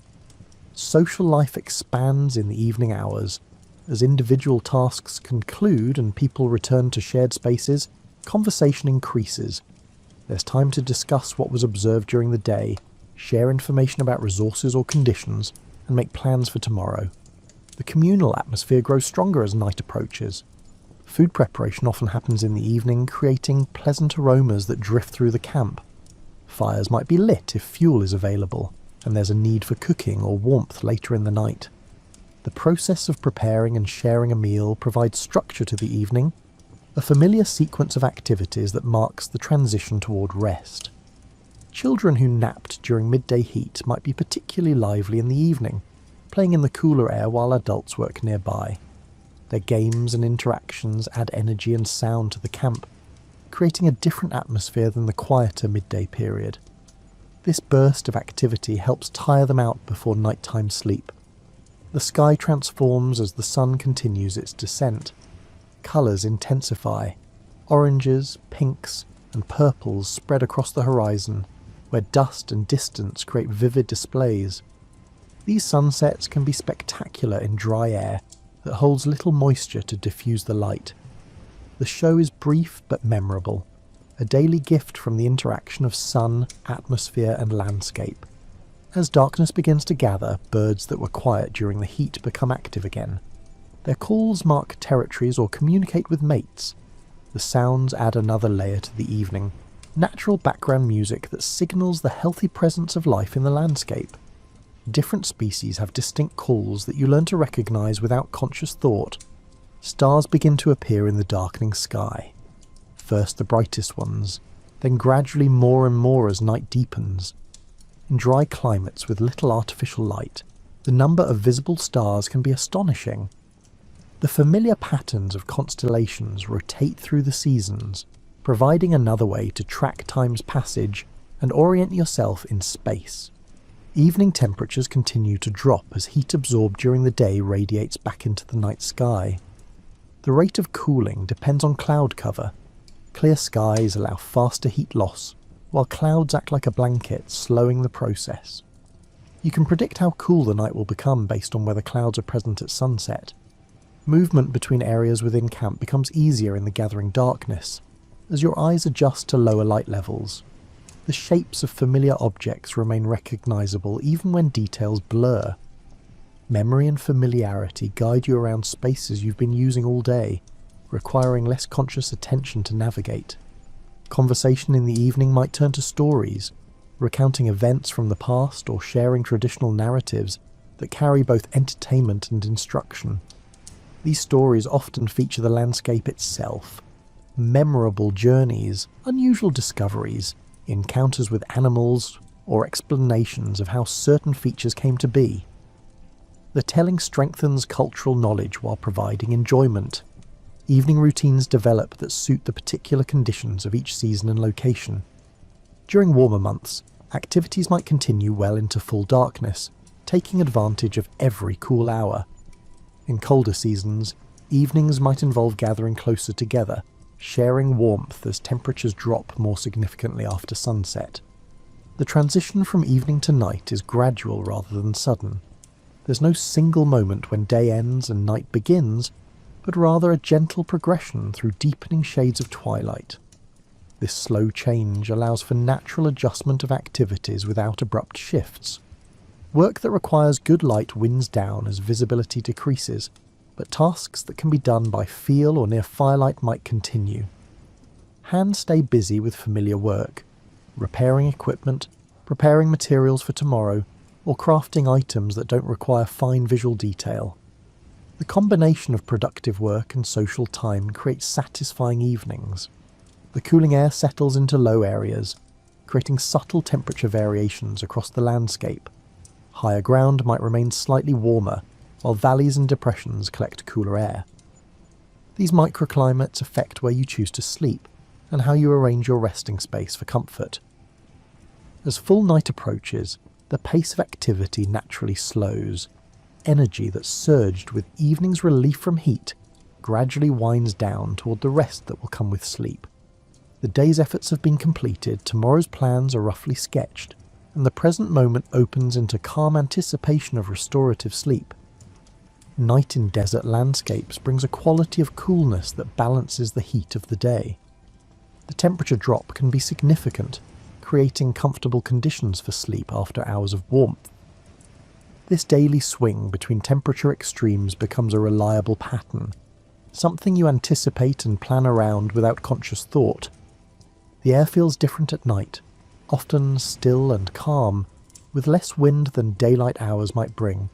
S1: Social life expands in the evening hours. As individual tasks conclude and people return to shared spaces, conversation increases. There's time to discuss what was observed during the day, share information about resources or conditions, and make plans for tomorrow. The communal atmosphere grows stronger as night approaches. Food preparation often happens in the evening, creating pleasant aromas that drift through the camp. Fires might be lit if fuel is available, and there's a need for cooking or warmth later in the night. The process of preparing and sharing a meal provides structure to the evening, a familiar sequence of activities that marks the transition toward rest. Children who napped during midday heat might be particularly lively in the evening, playing in the cooler air while adults work nearby. Their games and interactions add energy and sound to the camp, creating a different atmosphere than the quieter midday period. This burst of activity helps tire them out before nighttime sleep. The sky transforms as the sun continues its descent. Colours intensify. Oranges, pinks, and purples spread across the horizon, where dust and distance create vivid displays. These sunsets can be spectacular in dry air that holds little moisture to diffuse the light. The show is brief but memorable, a daily gift from the interaction of sun, atmosphere, and landscape. As darkness begins to gather, birds that were quiet during the heat become active again. Their calls mark territories or communicate with mates. The sounds add another layer to the evening, natural background music that signals the healthy presence of life in the landscape. Different species have distinct calls that you learn to recognize without conscious thought. Stars begin to appear in the darkening sky. First the brightest ones, then gradually more and more as night deepens. In dry climates with little artificial light, the number of visible stars can be astonishing. The familiar patterns of constellations rotate through the seasons, providing another way to track time's passage and orient yourself in space. Evening temperatures continue to drop as heat absorbed during the day radiates back into the night sky. The rate of cooling depends on cloud cover. Clear skies allow faster heat loss, while clouds act like a blanket, slowing the process. You can predict how cool the night will become based on whether clouds are present at sunset. Movement between areas within camp becomes easier in the gathering darkness, as your eyes adjust to lower light levels. The shapes of familiar objects remain recognizable even when details blur. Memory and familiarity guide you around spaces you've been using all day, requiring less conscious attention to navigate. Conversation in the evening might turn to stories, recounting events from the past or sharing traditional narratives that carry both entertainment and instruction. These stories often feature the landscape itself. Memorable journeys, unusual discoveries, encounters with animals, or explanations of how certain features came to be. The telling strengthens cultural knowledge while providing enjoyment. Evening routines develop that suit the particular conditions of each season and location. During warmer months, activities might continue well into full darkness, taking advantage of every cool hour. In colder seasons, evenings might involve gathering closer together, sharing warmth as temperatures drop more significantly after sunset. The transition from evening to night is gradual rather than sudden. There's no single moment when day ends and night begins, but rather a gentle progression through deepening shades of twilight. This slow change allows for natural adjustment of activities without abrupt shifts. Work that requires good light winds down as visibility decreases, but tasks that can be done by feel or near firelight might continue. Hands stay busy with familiar work, repairing equipment, preparing materials for tomorrow, or crafting items that don't require fine visual detail. The combination of productive work and social time creates satisfying evenings. The cooling air settles into low areas, creating subtle temperature variations across the landscape. Higher ground might remain slightly warmer, while valleys and depressions collect cooler air. These microclimates affect where you choose to sleep, and how you arrange your resting space for comfort. As full night approaches, the pace of activity naturally slows. Energy that surged with evening's relief from heat gradually winds down toward the rest that will come with sleep. The day's efforts have been completed, tomorrow's plans are roughly sketched, and the present moment opens into calm anticipation of restorative sleep. Night in desert landscapes brings a quality of coolness that balances the heat of the day. The temperature drop can be significant, creating comfortable conditions for sleep after hours of warmth. This daily swing between temperature extremes becomes a reliable pattern, something you anticipate and plan around without conscious thought. The air feels different at night, often still and calm, with less wind than daylight hours might bring.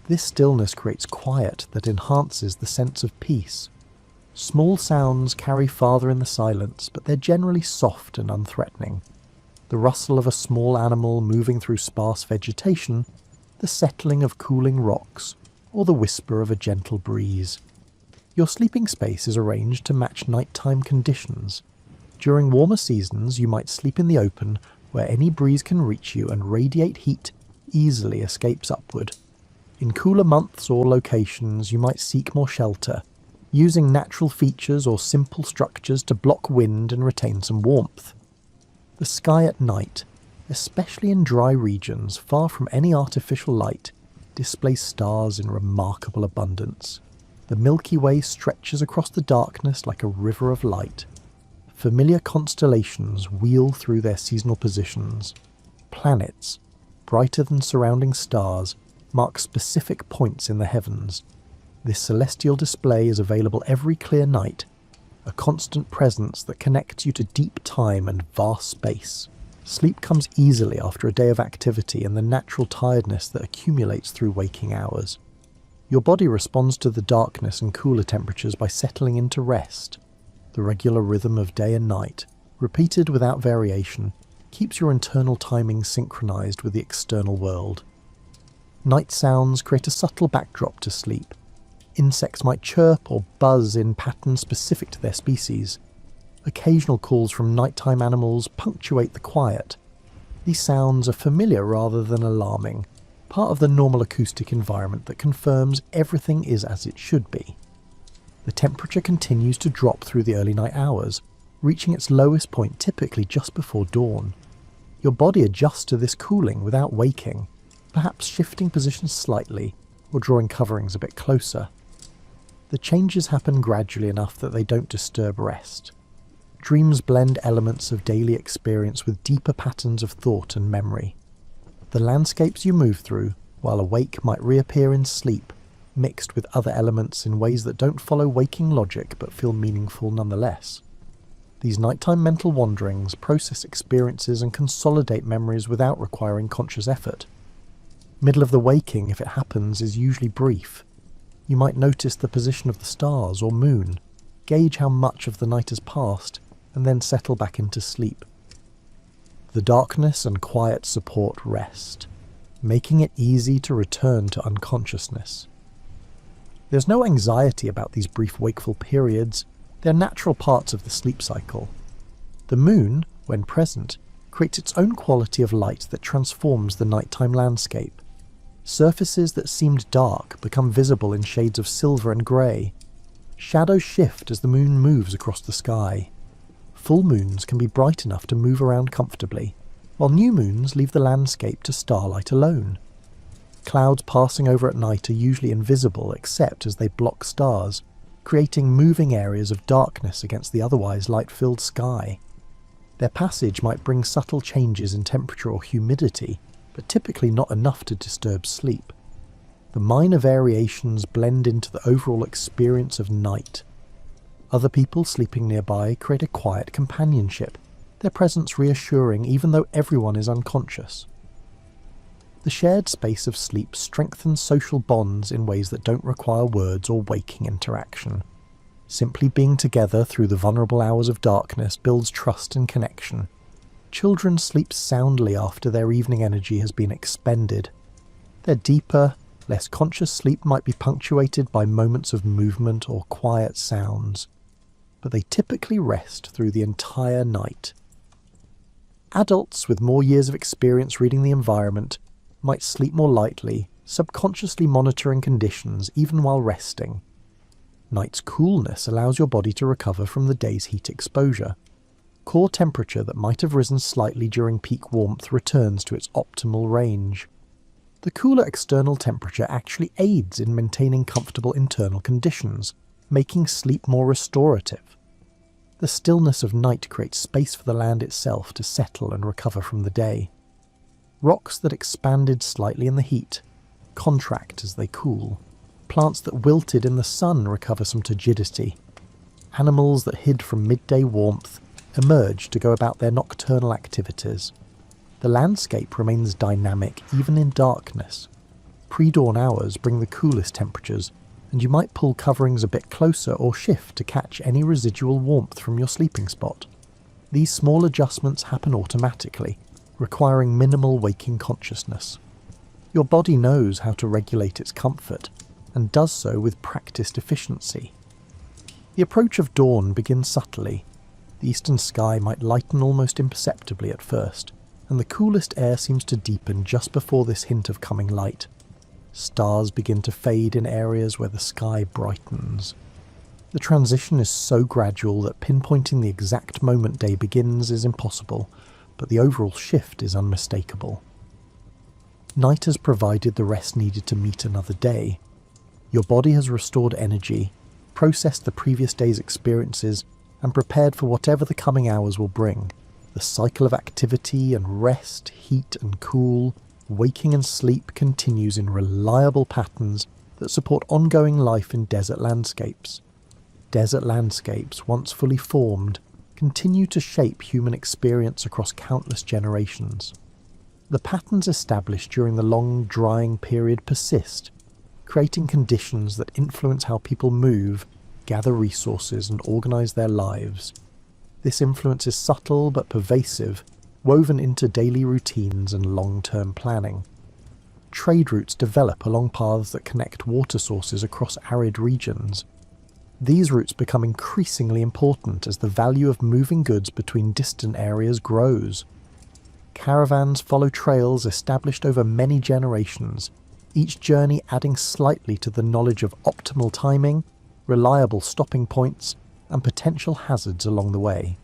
S1: This stillness creates quiet that enhances the sense of peace. Small sounds carry farther in the silence, but they're generally soft and unthreatening. The rustle of a small animal moving through sparse vegetation, the settling of cooling rocks, or the whisper of a gentle breeze. Your sleeping space is arranged to match nighttime conditions. During warmer seasons, you might sleep in the open, where any breeze can reach you and radiate heat easily escapes upward. In cooler months or locations, you might seek more shelter, using natural features or simple structures to block wind and retain some warmth. The sky at night, especially in dry regions far from any artificial light, displays stars in remarkable abundance. The Milky Way stretches across the darkness like a river of light. Familiar constellations wheel through their seasonal positions. Planets, brighter than surrounding stars, mark specific points in the heavens. This celestial display is available every clear night, a constant presence that connects you to deep time and vast space. Sleep comes easily after a day of activity and the natural tiredness that accumulates through waking hours. Your body responds to the darkness and cooler temperatures by settling into rest. The regular rhythm of day and night, repeated without variation, keeps your internal timing synchronized with the external world. Night sounds create a subtle backdrop to sleep. Insects might chirp or buzz in patterns specific to their species. Occasional calls from nighttime animals punctuate the quiet. These sounds are familiar rather than alarming, part of the normal acoustic environment that confirms everything is as it should be. The temperature continues to drop through the early night hours, reaching its lowest point typically just before dawn. Your body adjusts to this cooling without waking, perhaps shifting positions slightly or drawing coverings a bit closer. The changes happen gradually enough that they don't disturb rest. Dreams blend elements of daily experience with deeper patterns of thought and memory. The landscapes you move through, while awake, might reappear in sleep, mixed with other elements in ways that don't follow waking logic but feel meaningful nonetheless. These nighttime mental wanderings process experiences and consolidate memories without requiring conscious effort. Middle of the waking, if it happens, is usually brief. You might notice the position of the stars or moon, gauge how much of the night has passed, and then settle back into sleep. The darkness and quiet support rest, making it easy to return to unconsciousness. There's no anxiety about these brief wakeful periods, they're natural parts of the sleep cycle. The moon, when present, creates its own quality of light that transforms the nighttime landscape. Surfaces that seemed dark become visible in shades of silver and grey. Shadows shift as the moon moves across the sky. Full moons can be bright enough to move around comfortably, while new moons leave the landscape to starlight alone. Clouds passing over at night are usually invisible except as they block stars, creating moving areas of darkness against the otherwise light-filled sky. Their passage might bring subtle changes in temperature or humidity, but typically not enough to disturb sleep. The minor variations blend into the overall experience of night. Other people sleeping nearby create a quiet companionship, their presence reassuring even though everyone is unconscious. The shared space of sleep strengthens social bonds in ways that don't require words or waking interaction. Simply being together through the vulnerable hours of darkness builds trust and connection. Children sleep soundly after their evening energy has been expended. Their deeper, less conscious sleep might be punctuated by moments of movement or quiet sounds, but they typically rest through the entire night. Adults with more years of experience reading the environment might sleep more lightly, subconsciously monitoring conditions even while resting. Night's coolness allows your body to recover from the day's heat exposure. core temperature that might have risen slightly during peak warmth returns to its optimal range. The cooler external temperature actually aids in maintaining comfortable internal conditions, making sleep more restorative. The stillness of night creates space for the land itself to settle and recover from the day. Rocks that expanded slightly in the heat contract as they cool. Plants that wilted in the sun recover some turgidity. Animals that hid from midday warmth emerge to go about their nocturnal activities. The landscape remains dynamic even in darkness. Pre-dawn hours bring the coolest temperatures, and you might pull coverings a bit closer or shift to catch any residual warmth from your sleeping spot. These small adjustments happen automatically, requiring minimal waking consciousness. Your body knows how to regulate its comfort, and does so with practiced efficiency. The approach of dawn begins subtly. The eastern sky might lighten almost imperceptibly at first, and the coolest air seems to deepen just before this hint of coming light. Stars begin to fade in areas where the sky brightens. The transition is so gradual that pinpointing the exact moment day begins is impossible, but the overall shift is unmistakable. Night has provided the rest needed to meet another day. Your body has restored energy, processed the previous day's experiences, and prepared for whatever the coming hours will bring. The cycle of activity and rest, heat and cool, waking and sleep continues in reliable patterns that support ongoing life in desert landscapes. Desert landscapes, once fully formed, continue to shape human experience across countless generations. The patterns established during the long drying period persist, creating conditions that influence how people move, gather resources and organise their lives. This influence is subtle but pervasive, woven into daily routines and long-term planning. Trade routes develop along paths that connect water sources across arid regions. These routes become increasingly important as the value of moving goods between distant areas grows. Caravans follow trails established over many generations, each journey adding slightly to the knowledge of optimal timing, reliable stopping points, and potential hazards along the way.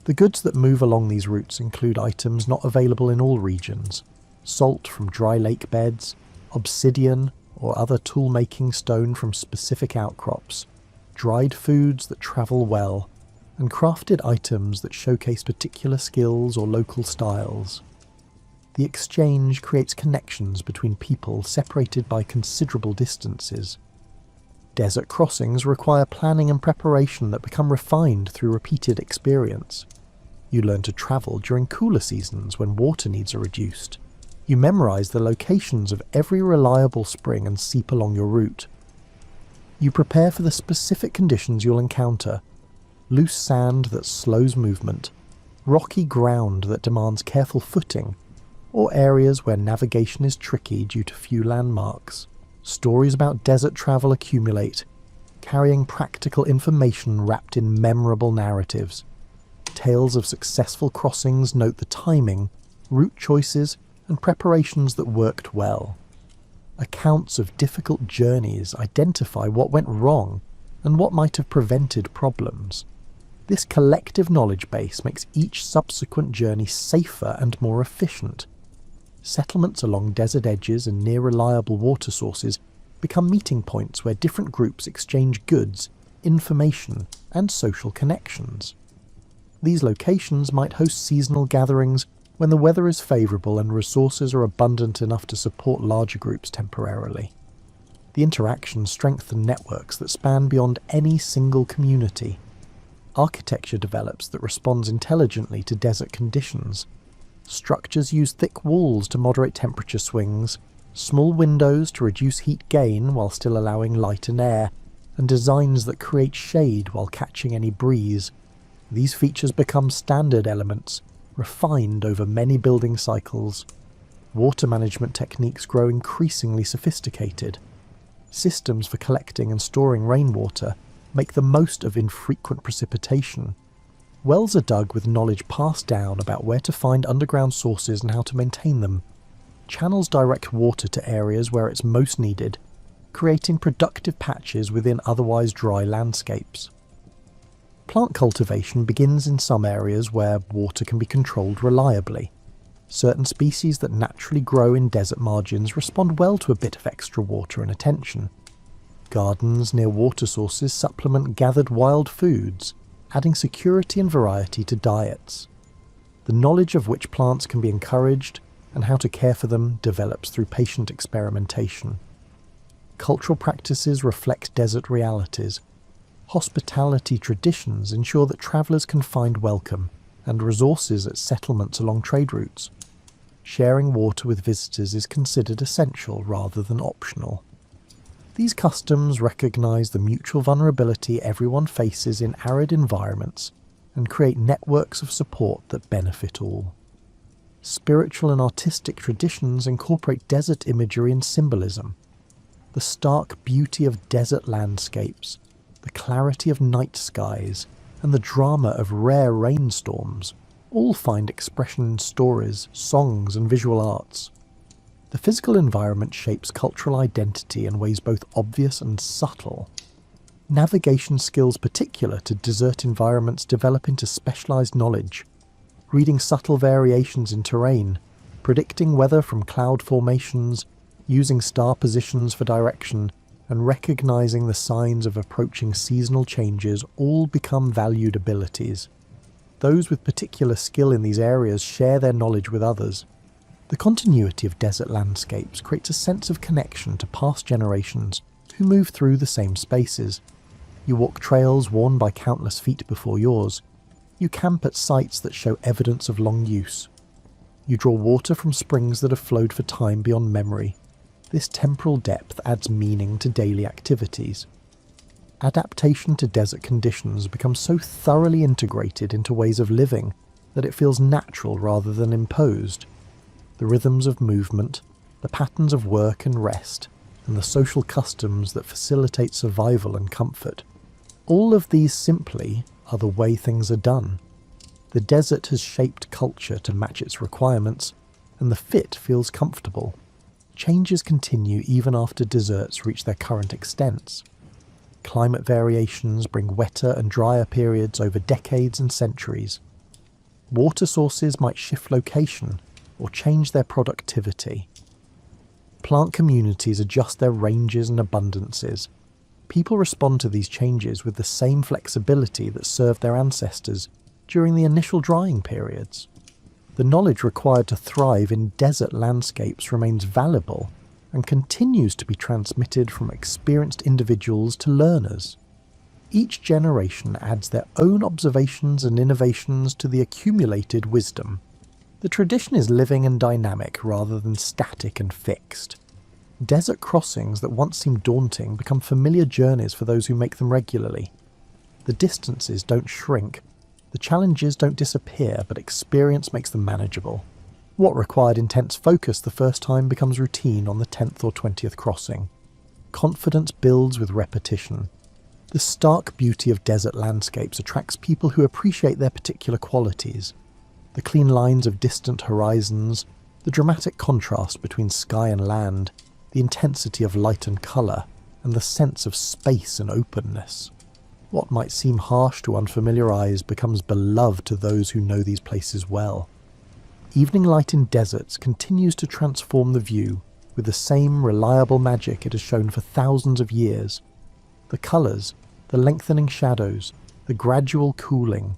S1: The goods that move along these routes include items not available in all regions: salt from dry lake beds, obsidian or other tool-making stone from specific outcrops, dried foods that travel well, and crafted items that showcase particular skills or local styles. The exchange creates connections between people separated by considerable distances. Desert crossings require planning and preparation that become refined through repeated experience. You learn to travel during cooler seasons when water needs are reduced. You memorize the locations of every reliable spring and seep along your route. You prepare for the specific conditions you'll encounter: loose sand that slows movement, rocky ground that demands careful footing, or areas where navigation is tricky due to few landmarks. Stories about desert travel accumulate, carrying practical information wrapped in memorable narratives. Tales of successful crossings note the timing, route choices, and preparations that worked well. Accounts of difficult journeys identify what went wrong and what might have prevented problems. This collective knowledge base makes each subsequent journey safer and more efficient. Settlements along desert edges and near reliable water sources become meeting points where different groups exchange goods, information, and social connections. These locations might host seasonal gatherings when the weather is favourable and resources are abundant enough to support larger groups temporarily. The interactions strengthen networks that span beyond any single community. Architecture develops that responds intelligently to desert conditions. Structures use thick walls to moderate temperature swings, small windows to reduce heat gain while still allowing light and air, and designs that create shade while catching any breeze. These features become standard elements, refined over many building cycles. Water management techniques grow increasingly sophisticated. Systems for collecting and storing rainwater make the most of infrequent precipitation. Wells are dug with knowledge passed down about where to find underground sources and how to maintain them. Channels direct water to areas where it's most needed, creating productive patches within otherwise dry landscapes. Plant cultivation begins in some areas where water can be controlled reliably. Certain species that naturally grow in desert margins respond well to a bit of extra water and attention. Gardens near water sources supplement gathered wild foods, adding security and variety to diets. The knowledge of which plants can be encouraged and how to care for them develops through patient experimentation. Cultural practices reflect desert realities. Hospitality traditions ensure that travellers can find welcome and resources at settlements along trade routes. Sharing water with visitors is considered essential rather than optional. These customs recognise the mutual vulnerability everyone faces in arid environments and create networks of support that benefit all. Spiritual and artistic traditions incorporate desert imagery and symbolism. The stark beauty of desert landscapes, the clarity of night skies, and the drama of rare rainstorms all find expression in stories, songs, and visual arts. The physical environment shapes cultural identity in ways both obvious and subtle. Navigation skills particular to desert environments develop into specialised knowledge, reading subtle variations in terrain, predicting weather from cloud formations, using star positions for direction, and recognising the signs of approaching seasonal changes all become valued abilities. Those with particular skill in these areas share their knowledge with others. The continuity of desert landscapes creates a sense of connection to past generations who move through the same spaces. You walk trails worn by countless feet before yours. You camp at sites that show evidence of long use. You draw water from springs that have flowed for time beyond memory. This temporal depth adds meaning to daily activities. Adaptation to desert conditions becomes so thoroughly integrated into ways of living that it feels natural rather than imposed. The rhythms of movement, the patterns of work and rest, and the social customs that facilitate survival and comfort. All of these simply are the way things are done. The desert has shaped culture to match its requirements, and the fit feels comfortable. Changes continue even after deserts reach their current extents. Climate variations bring wetter and drier periods over decades and centuries. Water sources might shift location or change their productivity. Plant communities adjust their ranges and abundances. People respond to these changes with the same flexibility that served their ancestors during the initial drying periods. The knowledge required to thrive in desert landscapes remains valuable and continues to be transmitted from experienced individuals to learners. Each generation adds their own observations and innovations to the accumulated wisdom. The tradition is living and dynamic rather than static and fixed. Desert crossings that once seemed daunting become familiar journeys for those who make them regularly. The distances don't shrink, the challenges don't disappear, but experience makes them manageable. What required intense focus the first time becomes routine on the 10th or 20th crossing. Confidence builds with repetition. The stark beauty of desert landscapes attracts people who appreciate their particular qualities. The clean lines of distant horizons, the dramatic contrast between sky and land, the intensity of light and colour, and the sense of space and openness. What might seem harsh to unfamiliar eyes becomes beloved to those who know these places well. Evening light in deserts continues to transform the view with the same reliable magic it has shown for thousands of years. The colours, the lengthening shadows, the gradual cooling,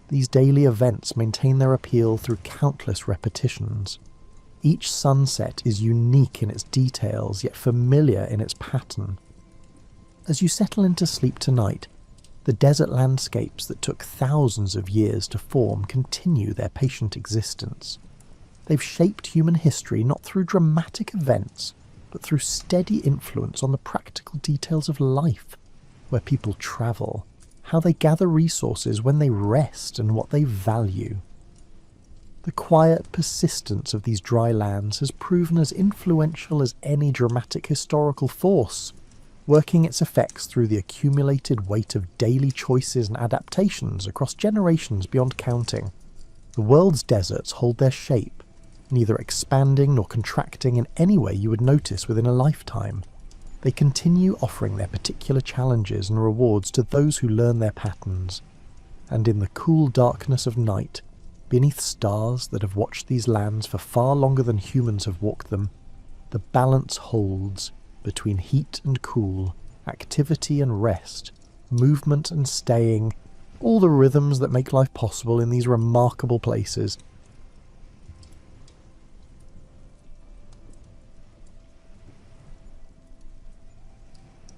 S1: these daily events maintain their appeal through countless repetitions. Each sunset is unique in its details, yet familiar in its pattern. As you settle into sleep tonight, the desert landscapes that took thousands of years to form continue their patient existence. They've shaped human history not through dramatic events, but through steady influence on the practical details of life, where people travel, how they gather resources when they rest, and what they value. The quiet persistence of these dry lands has proven as influential as any dramatic historical force, working its effects through the accumulated weight of daily choices and adaptations across generations beyond counting. The world's deserts hold their shape, neither expanding nor contracting in any way you would notice within a lifetime. They continue offering their particular challenges and rewards to those who learn their patterns. and in the cool darkness of night, beneath stars that have watched these lands for far longer than humans have walked them, the balance holds between heat and cool, activity and rest, movement and staying, all the rhythms that make life possible in these remarkable places.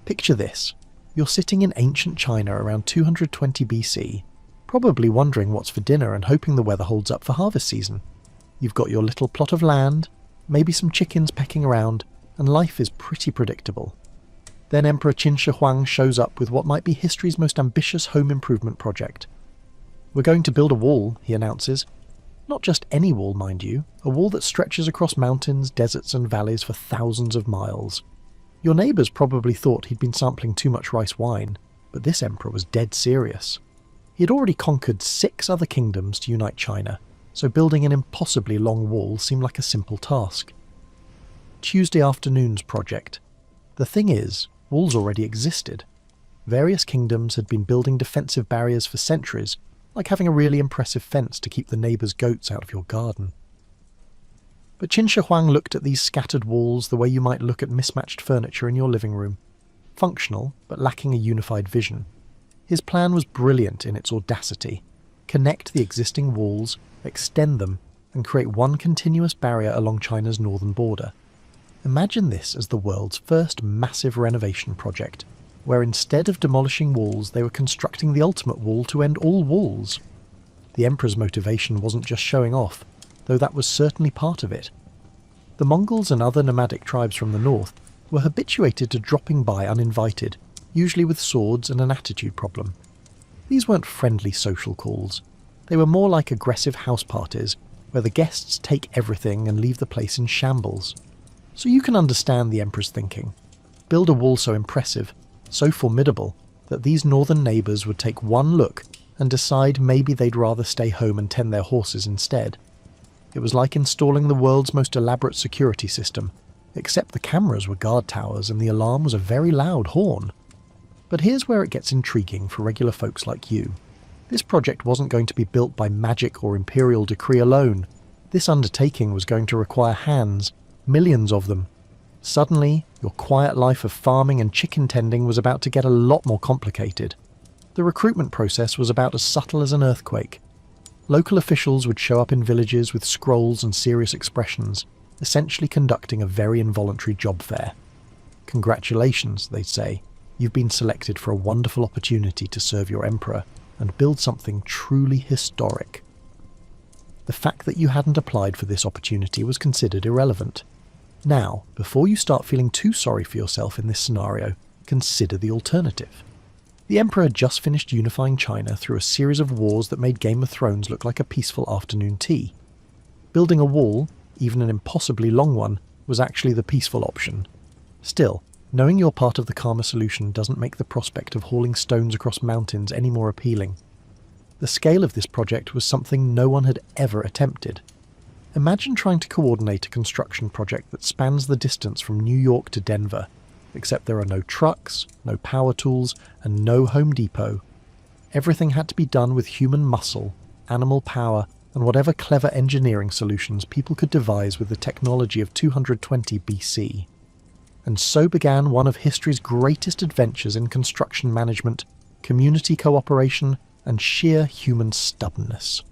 S1: Picture this. You're sitting in ancient China around 220 BC, probably wondering what's for dinner and hoping the weather holds up for harvest season. You've got your little plot of land, maybe some chickens pecking around, and life is pretty predictable. Then Emperor Qin Shi Huang shows up with what might be history's most ambitious home improvement project. "We're going to build a wall," he announces. Not just any wall, mind you, a wall that stretches across mountains, deserts and valleys for thousands of miles. Your neighbours probably thought he'd been sampling too much rice wine, but this emperor was dead serious. He had already conquered 6 other kingdoms to unite China, so building an impossibly long wall seemed like a simple task. Tuesday afternoon's project. The thing is, walls already existed. Various kingdoms had been building defensive barriers for centuries, like having a really impressive fence to keep the neighbours' goats out of your garden. But Qin Shi Huang looked at these scattered walls the way you might look at mismatched furniture in your living room. Functional, but lacking a unified vision. His plan was brilliant in its audacity. Connect the existing walls, extend them, and create one continuous barrier along China's northern border. Imagine this as the world's first massive renovation project, where instead of demolishing walls, they were constructing the ultimate wall to end all walls. The emperor's motivation wasn't just showing off, though that was certainly part of it. The Mongols and other nomadic tribes from the north were habituated to dropping by uninvited, usually with swords and an attitude problem. These weren't friendly social calls. They were more like aggressive house parties, where the guests take everything and leave the place in shambles. So you can understand the emperor's thinking. Build a wall so impressive, so formidable, that these northern neighbours would take one look and decide maybe they'd rather stay home and tend their horses instead. It was like installing the world's most elaborate security system, except the cameras were guard towers and the alarm was a very loud horn. But here's where it gets intriguing for regular folks like you. This project wasn't going to be built by magic or imperial decree alone. This undertaking was going to require hands, millions of them. Suddenly, your quiet life of farming and chicken tending was about to get a lot more complicated. The recruitment process was about as subtle as an earthquake. Local officials would show up in villages with scrolls and serious expressions, essentially conducting a very involuntary job fair. "Congratulations," they'd say. "You've been selected for a wonderful opportunity to serve your emperor and build something truly historic." The fact that you hadn't applied for this opportunity was considered irrelevant. Now, before you start feeling too sorry for yourself in this scenario, consider the alternative. The emperor had just finished unifying China through a series of wars that made Game of Thrones look like a peaceful afternoon tea. Building a wall, even an impossibly long one, was actually the peaceful option. Still, knowing you're part of the calmer solution doesn't make the prospect of hauling stones across mountains any more appealing. The scale of this project was something no one had ever attempted. Imagine trying to coordinate a construction project that spans the distance from New York to Denver, except there are no trucks, no power tools, and no Home Depot. Everything had to be done with human muscle, animal power, and whatever clever engineering solutions people could devise with the technology of 220 BC. And so began one of history's greatest adventures in construction management, community cooperation, and sheer human stubbornness.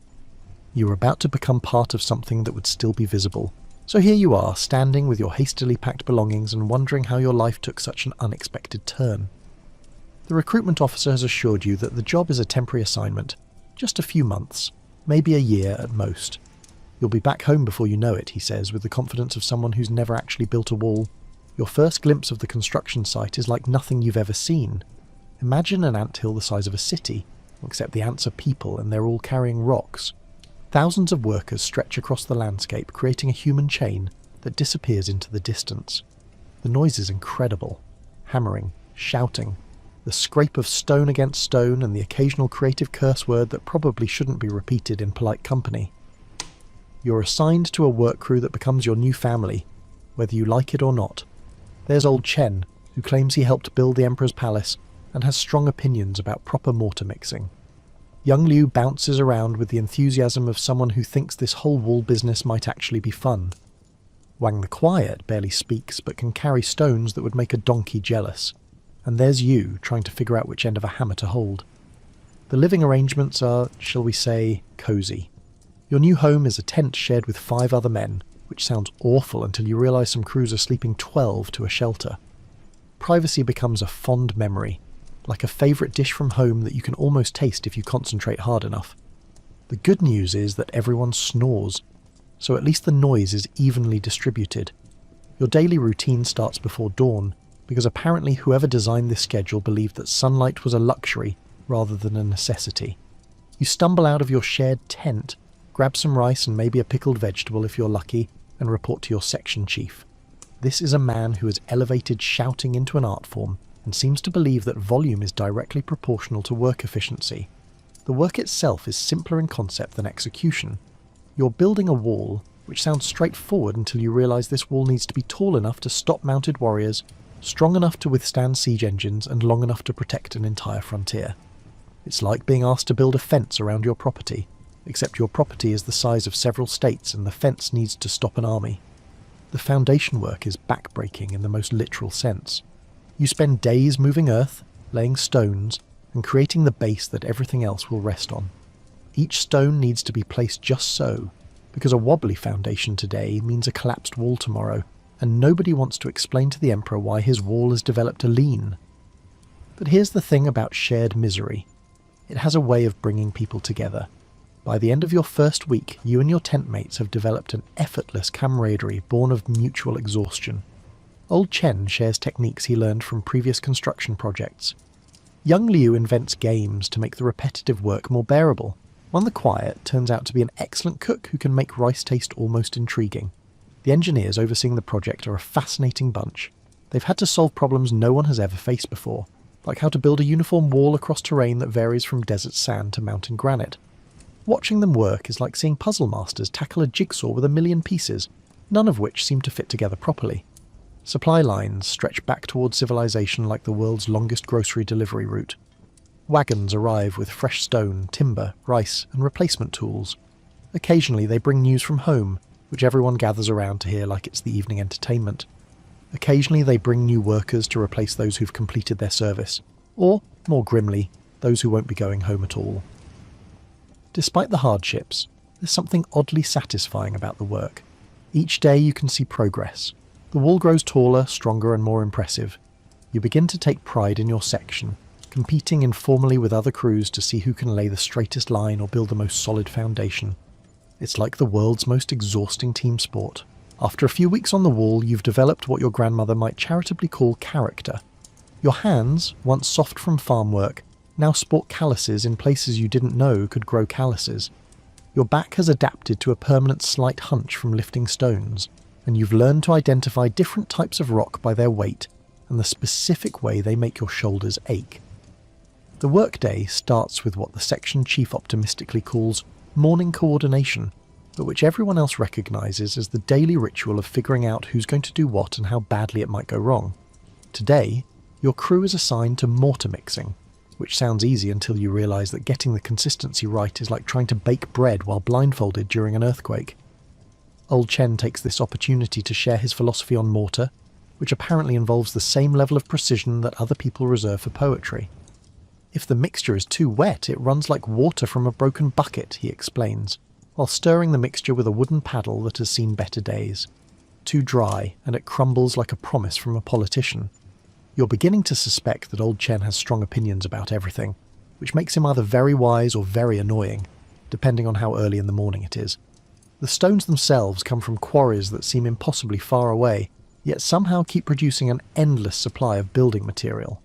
S1: You were about to become part of something that would still be visible. So here you are, standing with your hastily packed belongings and wondering how your life took such an unexpected turn. The recruitment officer has assured you that the job is a temporary assignment, just a few months, maybe a year at most. You'll be back home before you know it, he says, with the confidence of someone who's never actually built a wall. Your first glimpse of the construction site is like nothing you've ever seen. Imagine an anthill the size of a city, except the ants are people and they're all carrying rocks. Thousands of workers stretch across the landscape, creating a human chain that disappears into the distance. The noise is incredible. Hammering, shouting, the scrape of stone against stone, and the occasional creative curse word that probably shouldn't be repeated in polite company. You're assigned to a work crew that becomes your new family, whether you like it or not. There's old Chen, who claims he helped build the Emperor's palace and has strong opinions about proper mortar mixing. Young Liu bounces around with the enthusiasm of someone who thinks this whole wall business might actually be fun. Wang the Quiet barely speaks but can carry stones that would make a donkey jealous. And there's you, trying to figure out which end of a hammer to hold. The living arrangements are, shall we say, cosy. Your new home is a tent shared with 5 other men, which sounds awful until you realise some crews are sleeping 12 to a shelter. Privacy becomes a fond memory, like a favourite dish from home that you can almost taste if you concentrate hard enough. The good news is that everyone snores, so at least the noise is evenly distributed. Your daily routine starts before dawn, because apparently whoever designed this schedule believed that sunlight was a luxury rather than a necessity. You stumble out of your shared tent, grab some rice and maybe a pickled vegetable if you're lucky, and report to your section chief. This is a man who has elevated shouting into an art form, and seems to believe that volume is directly proportional to work efficiency. The work itself is simpler in concept than execution. You're building a wall, which sounds straightforward until you realise this wall needs to be tall enough to stop mounted warriors, strong enough to withstand siege engines, and long enough to protect an entire frontier. It's like being asked to build a fence around your property, except your property is the size of several states and the fence needs to stop an army. The foundation work is backbreaking in the most literal sense. You spend days moving earth, laying stones, and creating the base that everything else will rest on. Each stone needs to be placed just so, because a wobbly foundation today means a collapsed wall tomorrow, and nobody wants to explain to the Emperor why his wall has developed a lean. But here's the thing about shared misery. It has a way of bringing people together. By the end of your first week, you and your tent mates have developed an effortless camaraderie born of mutual exhaustion. Old Chen shares techniques he learned from previous construction projects. Young Liu invents games to make the repetitive work more bearable. Wang the Quiet turns out to be an excellent cook who can make rice taste almost intriguing. The engineers overseeing the project are a fascinating bunch. They've had to solve problems no one has ever faced before, like how to build a uniform wall across terrain that varies from desert sand to mountain granite. Watching them work is like seeing puzzle masters tackle a jigsaw with a million pieces, none of which seem to fit together properly. Supply lines stretch back towards civilization like the world's longest grocery delivery route. Wagons arrive with fresh stone, timber, rice, and replacement tools. Occasionally they bring news from home, which everyone gathers around to hear like it's the evening entertainment. Occasionally they bring new workers to replace those who've completed their service, or, more grimly, those who won't be going home at all. Despite the hardships, there's something oddly satisfying about the work. Each day you can see progress. The wall grows taller, stronger, and more impressive. You begin to take pride in your section, competing informally with other crews to see who can lay the straightest line or build the most solid foundation. It's like the world's most exhausting team sport. After a few weeks on the wall, you've developed what your grandmother might charitably call character. Your hands, once soft from farm work, now sport calluses in places you didn't know could grow calluses. Your back has adapted to a permanent slight hunch from lifting stones, and you've learned to identify different types of rock by their weight and the specific way they make your shoulders ache. The workday starts with what the section chief optimistically calls morning coordination, but which everyone else recognises as the daily ritual of figuring out who's going to do what and how badly it might go wrong. Today, your crew is assigned to mortar mixing, which sounds easy until you realise that getting the consistency right is like trying to bake bread while blindfolded during an earthquake. Old Chen takes this opportunity to share his philosophy on mortar, which apparently involves the same level of precision that other people reserve for poetry. If the mixture is too wet, it runs like water from a broken bucket, he explains, while stirring the mixture with a wooden paddle that has seen better days. Too dry, and it crumbles like a promise from a politician. You're beginning to suspect that Old Chen has strong opinions about everything, which makes him either very wise or very annoying, depending on how early in the morning it is. The stones themselves come from quarries that seem impossibly far away, yet somehow keep producing an endless supply of building material.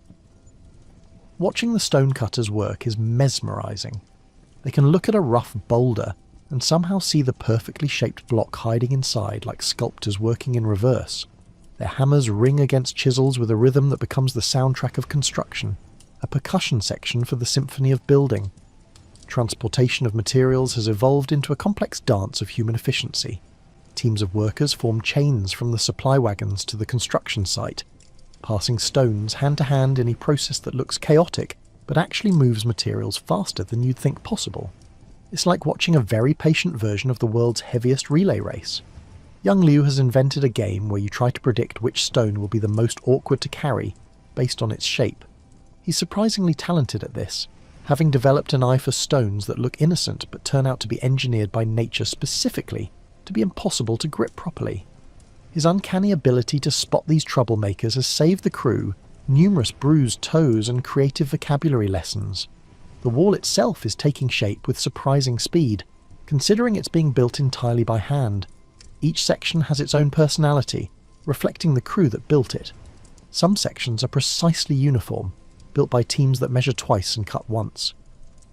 S1: Watching the stonecutters work is mesmerising. They can look at a rough boulder and somehow see the perfectly shaped block hiding inside like sculptors working in reverse. Their hammers ring against chisels with a rhythm that becomes the soundtrack of construction, a percussion section for the symphony of building. Transportation of materials has evolved into a complex dance of human efficiency. Teams of workers form chains from the supply wagons to the construction site, passing stones hand to hand in a process that looks chaotic but actually moves materials faster than you'd think possible. It's like watching a very patient version of the world's heaviest relay race. Young Liu has invented a game where you try to predict which stone will be the most awkward to carry based on its shape. He's surprisingly talented at this, having developed an eye for stones that look innocent but turn out to be engineered by nature specifically to be impossible to grip properly. His uncanny ability to spot these troublemakers has saved the crew numerous bruised toes and creative vocabulary lessons. The wall itself is taking shape with surprising speed, considering it's being built entirely by hand. Each section has its own personality, reflecting the crew that built it. Some sections are precisely uniform, built by teams that measure twice and cut once.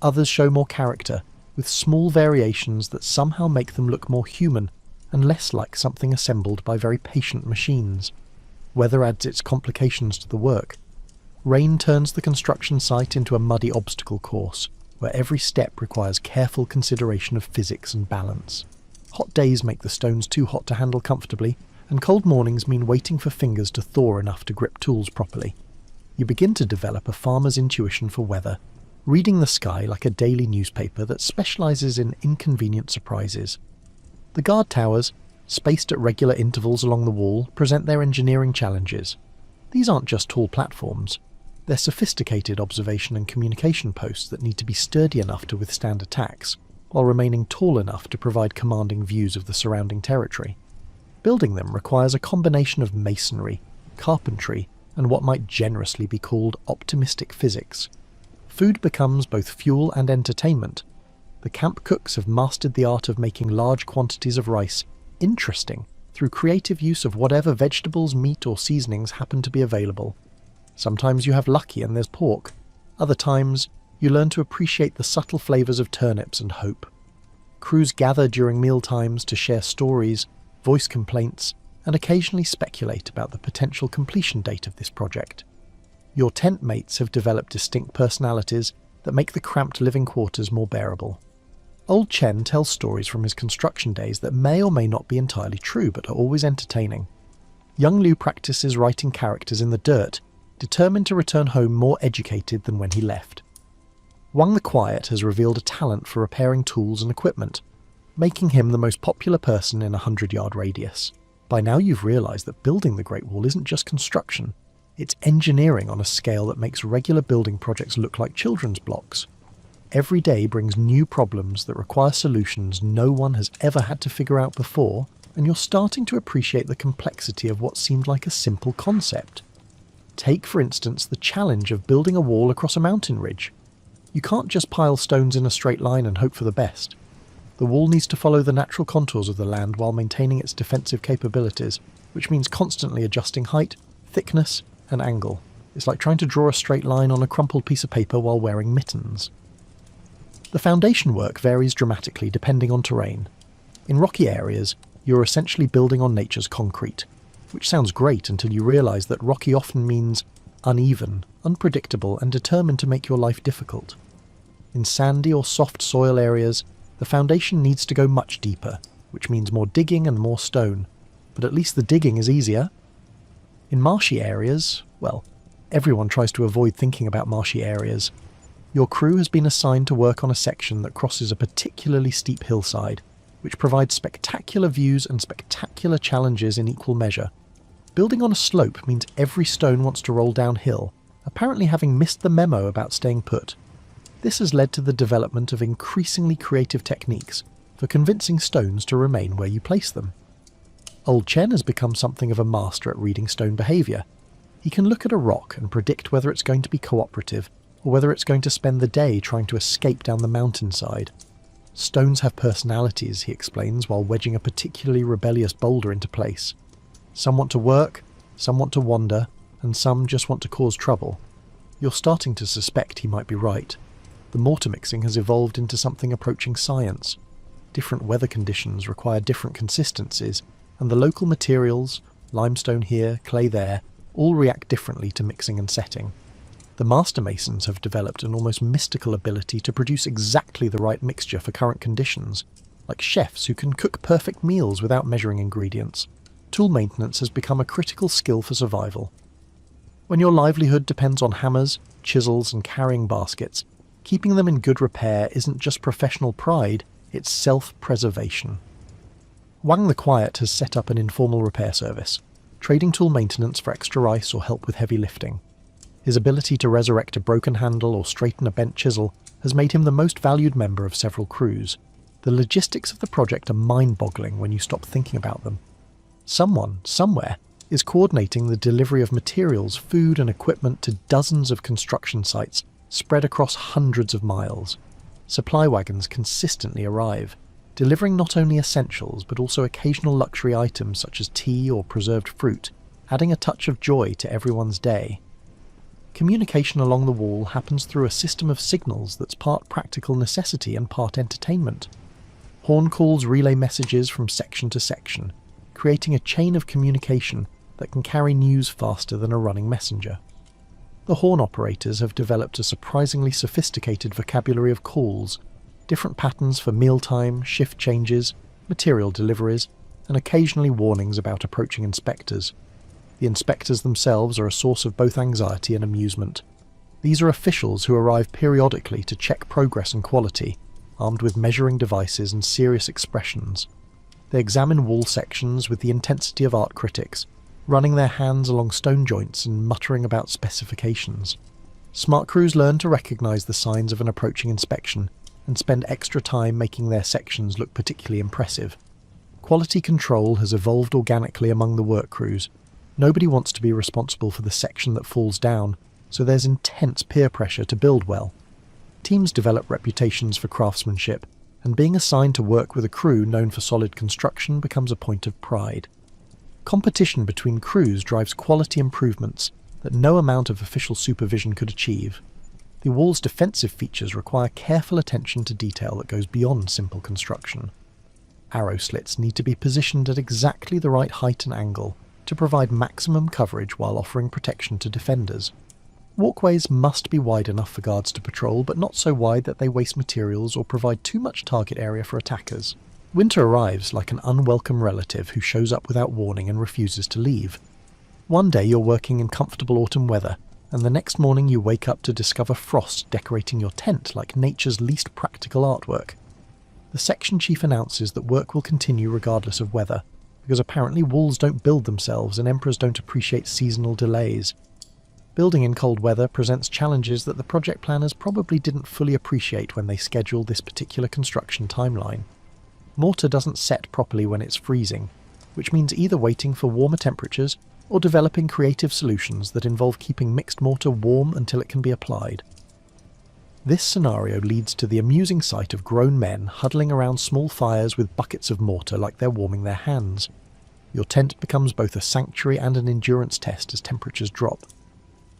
S1: Others show more character, with small variations that somehow make them look more human and less like something assembled by very patient machines. Weather adds its complications to the work. Rain turns the construction site into a muddy obstacle course, where every step requires careful consideration of physics and balance. Hot days make the stones too hot to handle comfortably, and cold mornings mean waiting for fingers to thaw enough to grip tools properly. You begin to develop a farmer's intuition for weather, reading the sky like a daily newspaper that specialises in inconvenient surprises. The guard towers, spaced at regular intervals along the wall, present their engineering challenges. These aren't just tall platforms. They're sophisticated observation and communication posts that need to be sturdy enough to withstand attacks, while remaining tall enough to provide commanding views of the surrounding territory. Building them requires a combination of masonry, carpentry, and what might generously be called optimistic physics. Food becomes both fuel and entertainment. The camp cooks have mastered the art of making large quantities of rice interesting through creative use of whatever vegetables, meat, or seasonings happen to be available. Sometimes you have lucky and there's pork. Other times, you learn to appreciate the subtle flavours of turnips and hope. Crews gather during meal times to share stories, voice complaints, and occasionally speculate about the potential completion date of this project. Your tent mates have developed distinct personalities that make the cramped living quarters more bearable. Old Chen tells stories from his construction days that may or may not be entirely true, but are always entertaining. Young Liu practices writing characters in the dirt, determined to return home more educated than when he left. Wang the Quiet has revealed a talent for repairing tools and equipment, making him the most popular person in a 100-yard radius. By now you've realised that building the Great Wall isn't just construction, it's engineering on a scale that makes regular building projects look like children's blocks. Every day brings new problems that require solutions no one has ever had to figure out before, and you're starting to appreciate the complexity of what seemed like a simple concept. Take, for instance, the challenge of building a wall across a mountain ridge. You can't just pile stones in a straight line and hope for the best. The wall needs to follow the natural contours of the land while maintaining its defensive capabilities, which means constantly adjusting height, thickness, and angle. It's like trying to draw a straight line on a crumpled piece of paper while wearing mittens. The foundation work varies dramatically depending on terrain. In rocky areas, you're essentially building on nature's concrete, which sounds great until you realise that rocky often means uneven, unpredictable, and determined to make your life difficult. In sandy or soft soil areas, the foundation needs to go much deeper, which means more digging and more stone, but at least the digging is easier. In marshy areas, well, everyone tries to avoid thinking about marshy areas. Your crew has been assigned to work on a section that crosses a particularly steep hillside, which provides spectacular views and spectacular challenges in equal measure. Building on a slope means every stone wants to roll downhill, apparently having missed the memo about staying put. This has led to the development of increasingly creative techniques for convincing stones to remain where you place them. Old Chen has become something of a master at reading stone behaviour. He can look at a rock and predict whether it's going to be cooperative, or whether it's going to spend the day trying to escape down the mountainside. Stones have personalities, he explains, while wedging a particularly rebellious boulder into place. Some want to work, some want to wander, and some just want to cause trouble. You're starting to suspect he might be right. The mortar mixing has evolved into something approaching science. Different weather conditions require different consistencies, and the local materials, limestone here, clay there, all react differently to mixing and setting. The master masons have developed an almost mystical ability to produce exactly the right mixture for current conditions, like chefs who can cook perfect meals without measuring ingredients. Tool maintenance has become a critical skill for survival. When your livelihood depends on hammers, chisels, and carrying baskets, keeping them in good repair isn't just professional pride, it's self-preservation. Wang the Quiet has set up an informal repair service, trading tool maintenance for extra rice or help with heavy lifting. His ability to resurrect a broken handle or straighten a bent chisel has made him the most valued member of several crews. The logistics of the project are mind-boggling when you stop thinking about them. Someone, somewhere, is coordinating the delivery of materials, food and equipment to dozens of construction sites spread across hundreds of miles. Supply wagons consistently arrive, delivering not only essentials but also occasional luxury items such as tea or preserved fruit, adding a touch of joy to everyone's day. Communication along the wall happens through a system of signals that's part practical necessity and part entertainment. Horn calls relay messages from section to section, creating a chain of communication that can carry news faster than a running messenger. The horn operators have developed a surprisingly sophisticated vocabulary of calls, different patterns for mealtime, shift changes, material deliveries, and occasionally warnings about approaching inspectors. The inspectors themselves are a source of both anxiety and amusement. These are officials who arrive periodically to check progress and quality, armed with measuring devices and serious expressions. They examine wall sections with the intensity of art critics, running their hands along stone joints and muttering about specifications. Smart crews learn to recognise the signs of an approaching inspection and spend extra time making their sections look particularly impressive. Quality control has evolved organically among the work crews. Nobody wants to be responsible for the section that falls down, so there's intense peer pressure to build well. Teams develop reputations for craftsmanship, and being assigned to work with a crew known for solid construction becomes a point of pride. Competition between crews drives quality improvements that no amount of official supervision could achieve. The wall's defensive features require careful attention to detail that goes beyond simple construction. Arrow slits need to be positioned at exactly the right height and angle to provide maximum coverage while offering protection to defenders. Walkways must be wide enough for guards to patrol, but not so wide that they waste materials or provide too much target area for attackers. Winter arrives like an unwelcome relative who shows up without warning and refuses to leave. One day you're working in comfortable autumn weather, and the next morning you wake up to discover frost decorating your tent like nature's least practical artwork. The section chief announces that work will continue regardless of weather, because apparently walls don't build themselves and emperors don't appreciate seasonal delays. Building in cold weather presents challenges that the project planners probably didn't fully appreciate when they scheduled this particular construction timeline. Mortar doesn't set properly when it's freezing, which means either waiting for warmer temperatures or developing creative solutions that involve keeping mixed mortar warm until it can be applied. This scenario leads to the amusing sight of grown men huddling around small fires with buckets of mortar like they're warming their hands. Your tent becomes both a sanctuary and an endurance test as temperatures drop.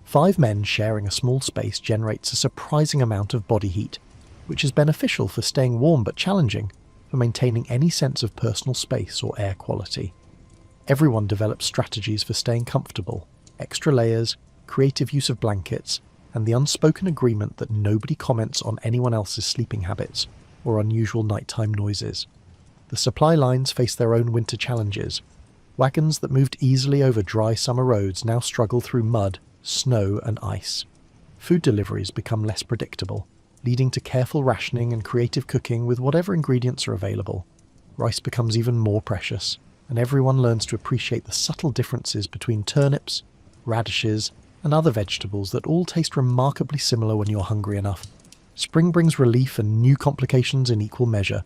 S1: 5 men sharing a small space generates a surprising amount of body heat, which is beneficial for staying warm but challenging for maintaining any sense of personal space or air quality. Everyone develops strategies for staying comfortable, extra layers, creative use of blankets, and the unspoken agreement that nobody comments on anyone else's sleeping habits or unusual nighttime noises. The supply lines face their own winter challenges. Wagons that moved easily over dry summer roads now struggle through mud, snow and ice. Food deliveries become less predictable, leading to careful rationing and creative cooking with whatever ingredients are available. Rice becomes even more precious, and everyone learns to appreciate the subtle differences between turnips, radishes, and other vegetables that all taste remarkably similar when you're hungry enough. Spring brings relief and new complications in equal measure.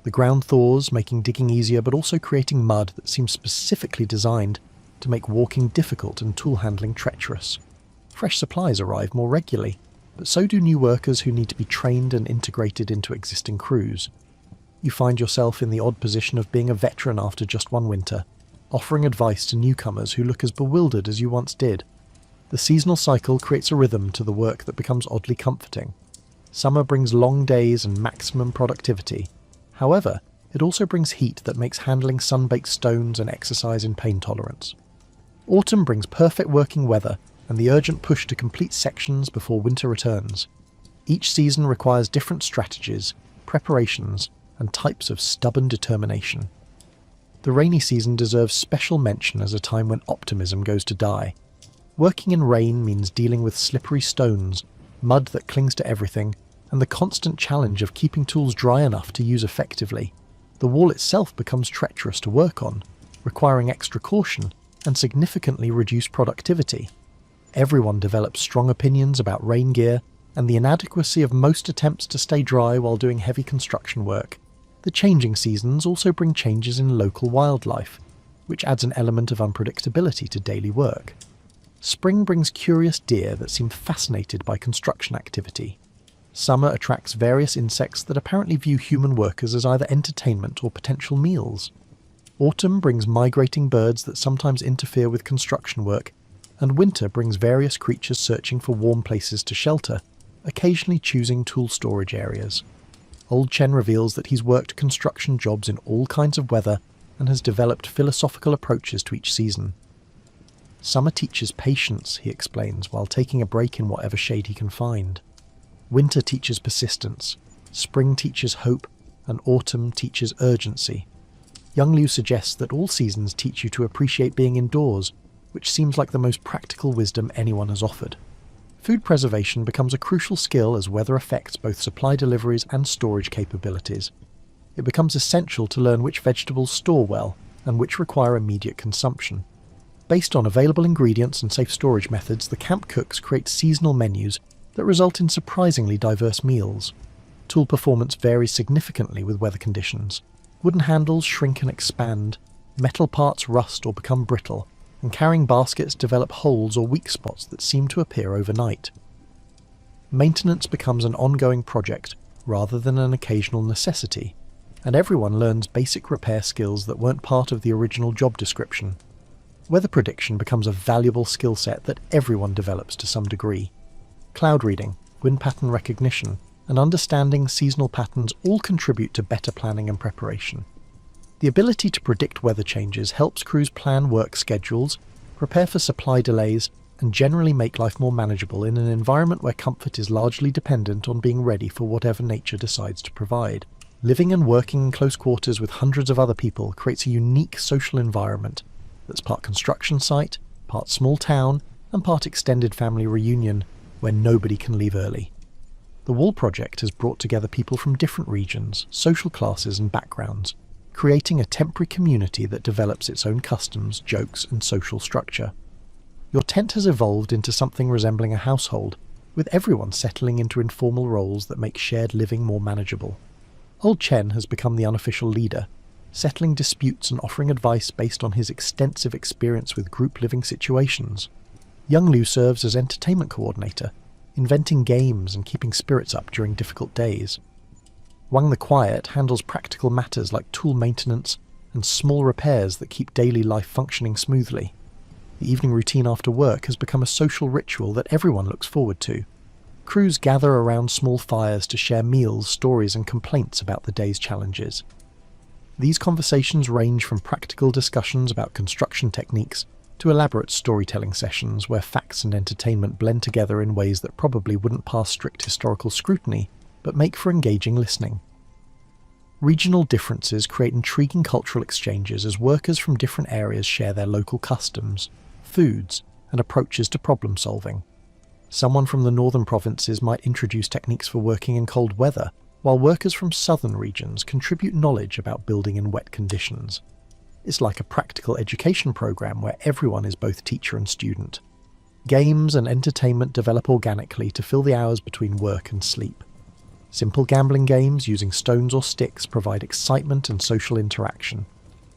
S1: The ground thaws, making digging easier but also creating mud that seems specifically designed to make walking difficult and tool handling treacherous. Fresh supplies arrive more regularly, but so do new workers who need to be trained and integrated into existing crews. You find yourself in the odd position of being a veteran after just one winter, offering advice to newcomers who look as bewildered as you once did. The seasonal cycle creates a rhythm to the work that becomes oddly comforting. Summer brings long days and maximum productivity. However, it also brings heat that makes handling sun-baked stones an exercise in pain tolerance. Autumn brings perfect working weather and the urgent push to complete sections before winter returns. Each season requires different strategies, preparations, and types of stubborn determination. The rainy season deserves special mention as a time when optimism goes to die. Working in rain means dealing with slippery stones, mud that clings to everything, and the constant challenge of keeping tools dry enough to use effectively. The wall itself becomes treacherous to work on, requiring extra caution and significantly reduced productivity. Everyone develops strong opinions about rain gear and the inadequacy of most attempts to stay dry while doing heavy construction work. The changing seasons also bring changes in local wildlife, which adds an element of unpredictability to daily work. Spring brings curious deer that seem fascinated by construction activity. Summer attracts various insects that apparently view human workers as either entertainment or potential meals. Autumn brings migrating birds that sometimes interfere with construction work, and winter brings various creatures searching for warm places to shelter, occasionally choosing tool storage areas. Old Chen reveals that he's worked construction jobs in all kinds of weather and has developed philosophical approaches to each season. Summer teaches patience, he explains, while taking a break in whatever shade he can find. Winter teaches persistence, spring teaches hope, and autumn teaches urgency. Young Liu suggests that all seasons teach you to appreciate being indoors, which seems like the most practical wisdom anyone has offered. Food preservation becomes a crucial skill as weather affects both supply deliveries and storage capabilities. It becomes essential to learn which vegetables store well and which require immediate consumption. Based on available ingredients and safe storage methods, the camp cooks create seasonal menus that result in surprisingly diverse meals. Tool performance varies significantly with weather conditions. Wooden handles shrink and expand, metal parts rust or become brittle, and carrying baskets develop holes or weak spots that seem to appear overnight. Maintenance becomes an ongoing project rather than an occasional necessity, and everyone learns basic repair skills that weren't part of the original job description. Weather prediction becomes a valuable skill set that everyone develops to some degree. Cloud reading, wind pattern recognition, and understanding seasonal patterns all contribute to better planning and preparation. The ability to predict weather changes helps crews plan work schedules, prepare for supply delays, and generally make life more manageable in an environment where comfort is largely dependent on being ready for whatever nature decides to provide. Living and working in close quarters with hundreds of other people creates a unique social environment that's part construction site, part small town, and part extended family reunion, where nobody can leave early. The Wall Project has brought together people from different regions, social classes and backgrounds, creating a temporary community that develops its own customs, jokes and social structure. Your tent has evolved into something resembling a household, with everyone settling into informal roles that make shared living more manageable. Old Chen has become the unofficial leader, settling disputes and offering advice based on his extensive experience with group living situations. Young Liu serves as entertainment coordinator, inventing games and keeping spirits up during difficult days. Wang the Quiet handles practical matters like tool maintenance and small repairs that keep daily life functioning smoothly. The evening routine after work has become a social ritual that everyone looks forward to. Crews gather around small fires to share meals, stories and complaints about the day's challenges. These conversations range from practical discussions about construction techniques to elaborate storytelling sessions where facts and entertainment blend together in ways that probably wouldn't pass strict historical scrutiny, but make for engaging listening. Regional differences create intriguing cultural exchanges as workers from different areas share their local customs, foods, and approaches to problem solving. Someone from the northern provinces might introduce techniques for working in cold weather, while workers from southern regions contribute knowledge about building in wet conditions. It's like a practical education program where everyone is both teacher and student. Games and entertainment develop organically to fill the hours between work and sleep. Simple gambling games using stones or sticks provide excitement and social interaction.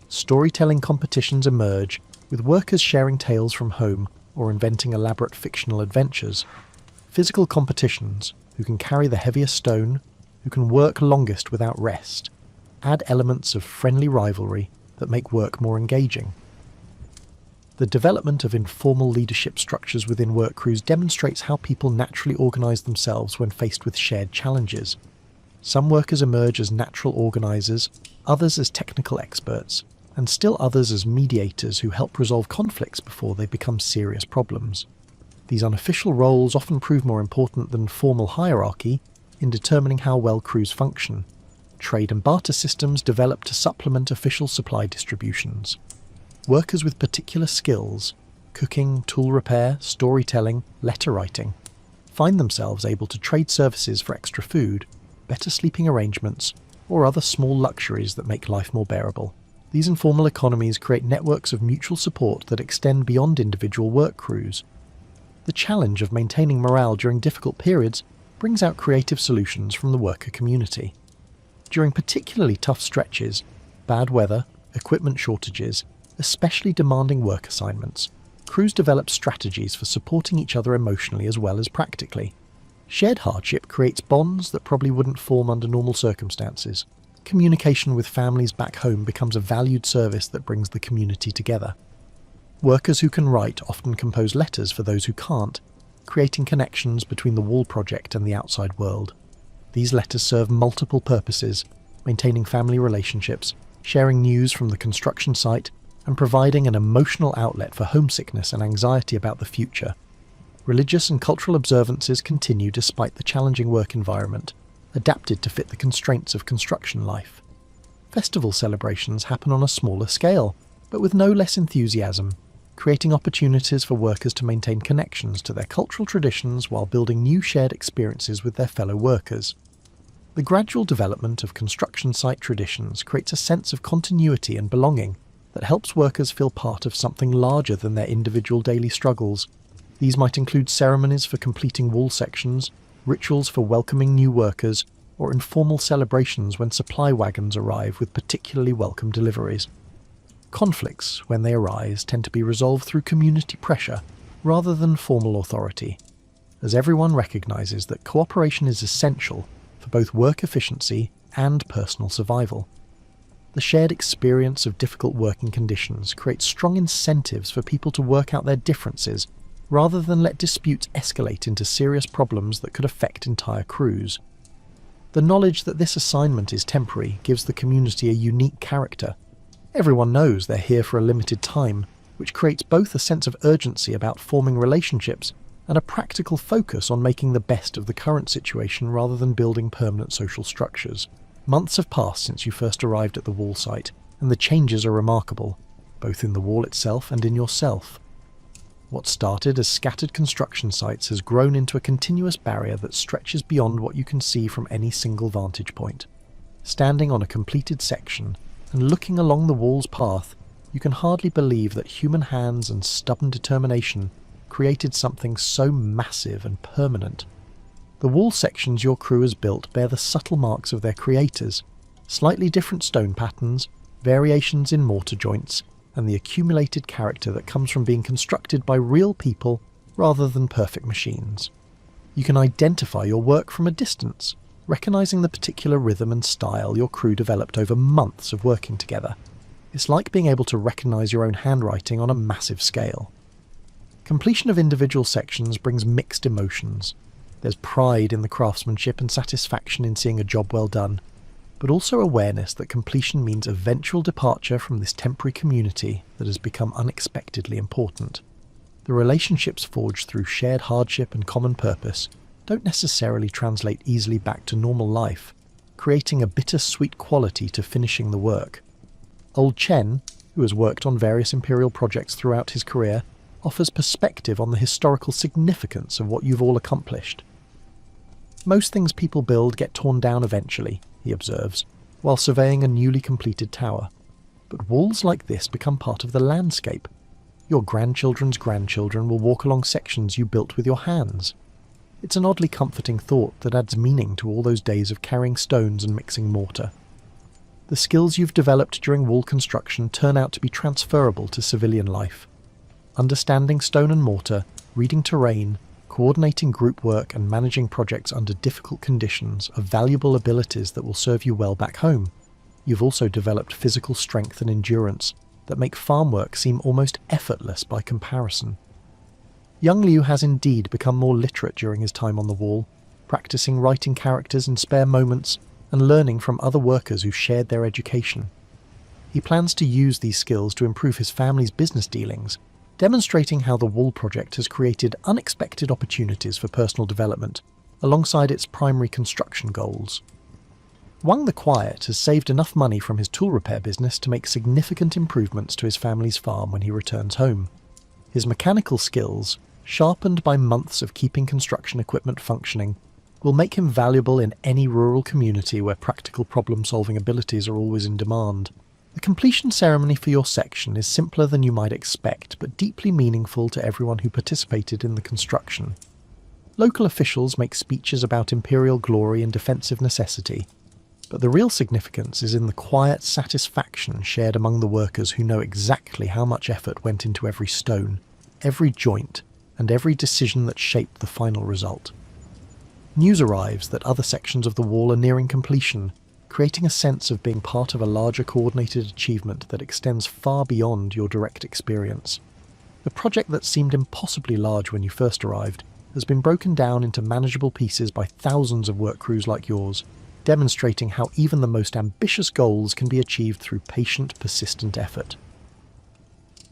S1: Storytelling competitions emerge, with workers sharing tales from home or inventing elaborate fictional adventures. Physical competitions, who can carry the heaviest stone, who can work longest without rest, add elements of friendly rivalry that make work more engaging. The development of informal leadership structures within work crews demonstrates how people naturally organise themselves when faced with shared challenges. Some workers emerge as natural organisers, others as technical experts, and still others as mediators who help resolve conflicts before they become serious problems. These unofficial roles often prove more important than formal hierarchy in determining how well crews function. Trade and barter systems develop to supplement official supply distributions. Workers with particular skills, cooking, tool repair, storytelling, letter writing, find themselves able to trade services for extra food, better sleeping arrangements, or other small luxuries that make life more bearable. These informal economies create networks of mutual support that extend beyond individual work crews. The challenge of maintaining morale during difficult periods brings out creative solutions from the worker community. During particularly tough stretches, bad weather, equipment shortages, especially demanding work assignments, crews develop strategies for supporting each other emotionally as well as practically. Shared hardship creates bonds that probably wouldn't form under normal circumstances. Communication with families back home becomes a valued service that brings the community together. Workers who can write often compose letters for those who can't, creating connections between the wall project and the outside world. These letters serve multiple purposes, maintaining family relationships, sharing news from the construction site, and providing an emotional outlet for homesickness and anxiety about the future. Religious and cultural observances continue despite the challenging work environment, adapted to fit the constraints of construction life. Festival celebrations happen on a smaller scale, but with no less enthusiasm, creating opportunities for workers to maintain connections to their cultural traditions while building new shared experiences with their fellow workers. The gradual development of construction site traditions creates a sense of continuity and belonging that helps workers feel part of something larger than their individual daily struggles. These might include ceremonies for completing wall sections, rituals for welcoming new workers, or informal celebrations when supply wagons arrive with particularly welcome deliveries. Conflicts, when they arise, tend to be resolved through community pressure rather than formal authority, as everyone recognises that cooperation is essential for both work efficiency and personal survival. The shared experience of difficult working conditions creates strong incentives for people to work out their differences rather than let disputes escalate into serious problems that could affect entire crews. The knowledge that this assignment is temporary gives the community a unique character. Everyone knows they're here for a limited time, which creates both a sense of urgency about forming relationships and a practical focus on making the best of the current situation rather than building permanent social structures. Months have passed since you first arrived at the wall site, and the changes are remarkable, both in the wall itself and in yourself. What started as scattered construction sites has grown into a continuous barrier that stretches beyond what you can see from any single vantage point. Standing on a completed section and looking along the wall's path, you can hardly believe that human hands and stubborn determination created something so massive and permanent. The wall sections your crew has built bear the subtle marks of their creators, slightly different stone patterns, variations in mortar joints, and the accumulated character that comes from being constructed by real people rather than perfect machines. You can identify your work from a distance, recognising the particular rhythm and style your crew developed over months of working together. It's like being able to recognise your own handwriting on a massive scale. Completion of individual sections brings mixed emotions. There's pride in the craftsmanship and satisfaction in seeing a job well done, but also awareness that completion means eventual departure from this temporary community that has become unexpectedly important. The relationships forged through shared hardship and common purpose don't necessarily translate easily back to normal life, creating a bittersweet quality to finishing the work. Old Chen, who has worked on various imperial projects throughout his career, offers perspective on the historical significance of what you've all accomplished. Most things people build get torn down eventually, he observes, while surveying a newly completed tower. But walls like this become part of the landscape. Your grandchildren's grandchildren will walk along sections you built with your hands. It's an oddly comforting thought that adds meaning to all those days of carrying stones and mixing mortar. The skills you've developed during wall construction turn out to be transferable to civilian life. Understanding stone and mortar, reading terrain, coordinating group work and managing projects under difficult conditions are valuable abilities that will serve you well back home. You've also developed physical strength and endurance that make farm work seem almost effortless by comparison. Young Liu has indeed become more literate during his time on the wall, practicing writing characters in spare moments and learning from other workers who shared their education. He plans to use these skills to improve his family's business dealings, demonstrating how the wall project has created unexpected opportunities for personal development, alongside its primary construction goals. Wang the Quiet has saved enough money from his tool repair business to make significant improvements to his family's farm when he returns home. His mechanical skills, sharpened by months of keeping construction equipment functioning, will make him valuable in any rural community where practical problem-solving abilities are always in demand. The completion ceremony for your section is simpler than you might expect, but deeply meaningful to everyone who participated in the construction. Local officials make speeches about imperial glory and defensive necessity, but the real significance is in the quiet satisfaction shared among the workers who know exactly how much effort went into every stone, every joint, and every decision that shaped the final result. News arrives that other sections of the wall are nearing completion, creating a sense of being part of a larger coordinated achievement that extends far beyond your direct experience. The project that seemed impossibly large when you first arrived has been broken down into manageable pieces by thousands of work crews like yours, demonstrating how even the most ambitious goals can be achieved through patient, persistent effort.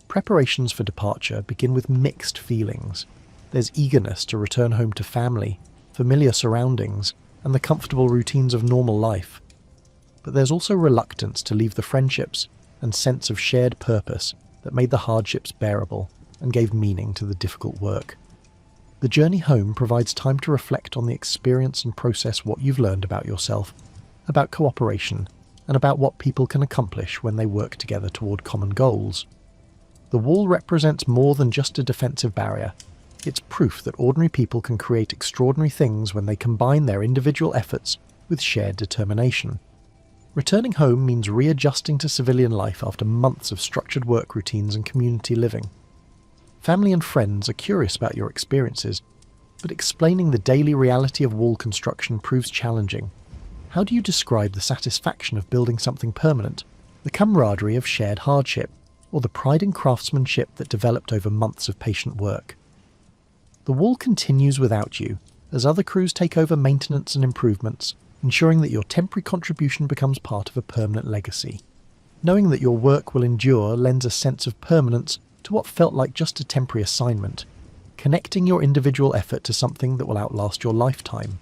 S1: Preparations for departure begin with mixed feelings. There's eagerness to return home to family, familiar surroundings, and the comfortable routines of normal life. But there's also reluctance to leave the friendships and sense of shared purpose that made the hardships bearable and gave meaning to the difficult work. The journey home provides time to reflect on the experience and process what you've learned about yourself, about cooperation, and about what people can accomplish when they work together toward common goals. The wall represents more than just a defensive barrier. It's proof that ordinary people can create extraordinary things when they combine their individual efforts with shared determination. Returning home means readjusting to civilian life after months of structured work routines and community living. Family and friends are curious about your experiences, but explaining the daily reality of wall construction proves challenging. How do you describe the satisfaction of building something permanent, the camaraderie of shared hardship, or the pride in craftsmanship that developed over months of patient work? The wall continues without you, as other crews take over maintenance and improvements, ensuring that your temporary contribution becomes part of a permanent legacy. Knowing that your work will endure lends a sense of permanence to what felt like just a temporary assignment, connecting your individual effort to something that will outlast your lifetime.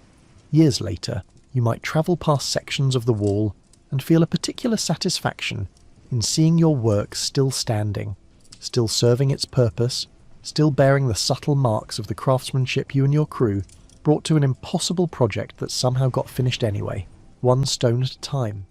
S1: Years later, you might travel past sections of the wall and feel a particular satisfaction in seeing your work still standing, still serving its purpose, still bearing the subtle marks of the craftsmanship you and your crew brought to an impossible project that somehow got finished anyway, one stone at a time.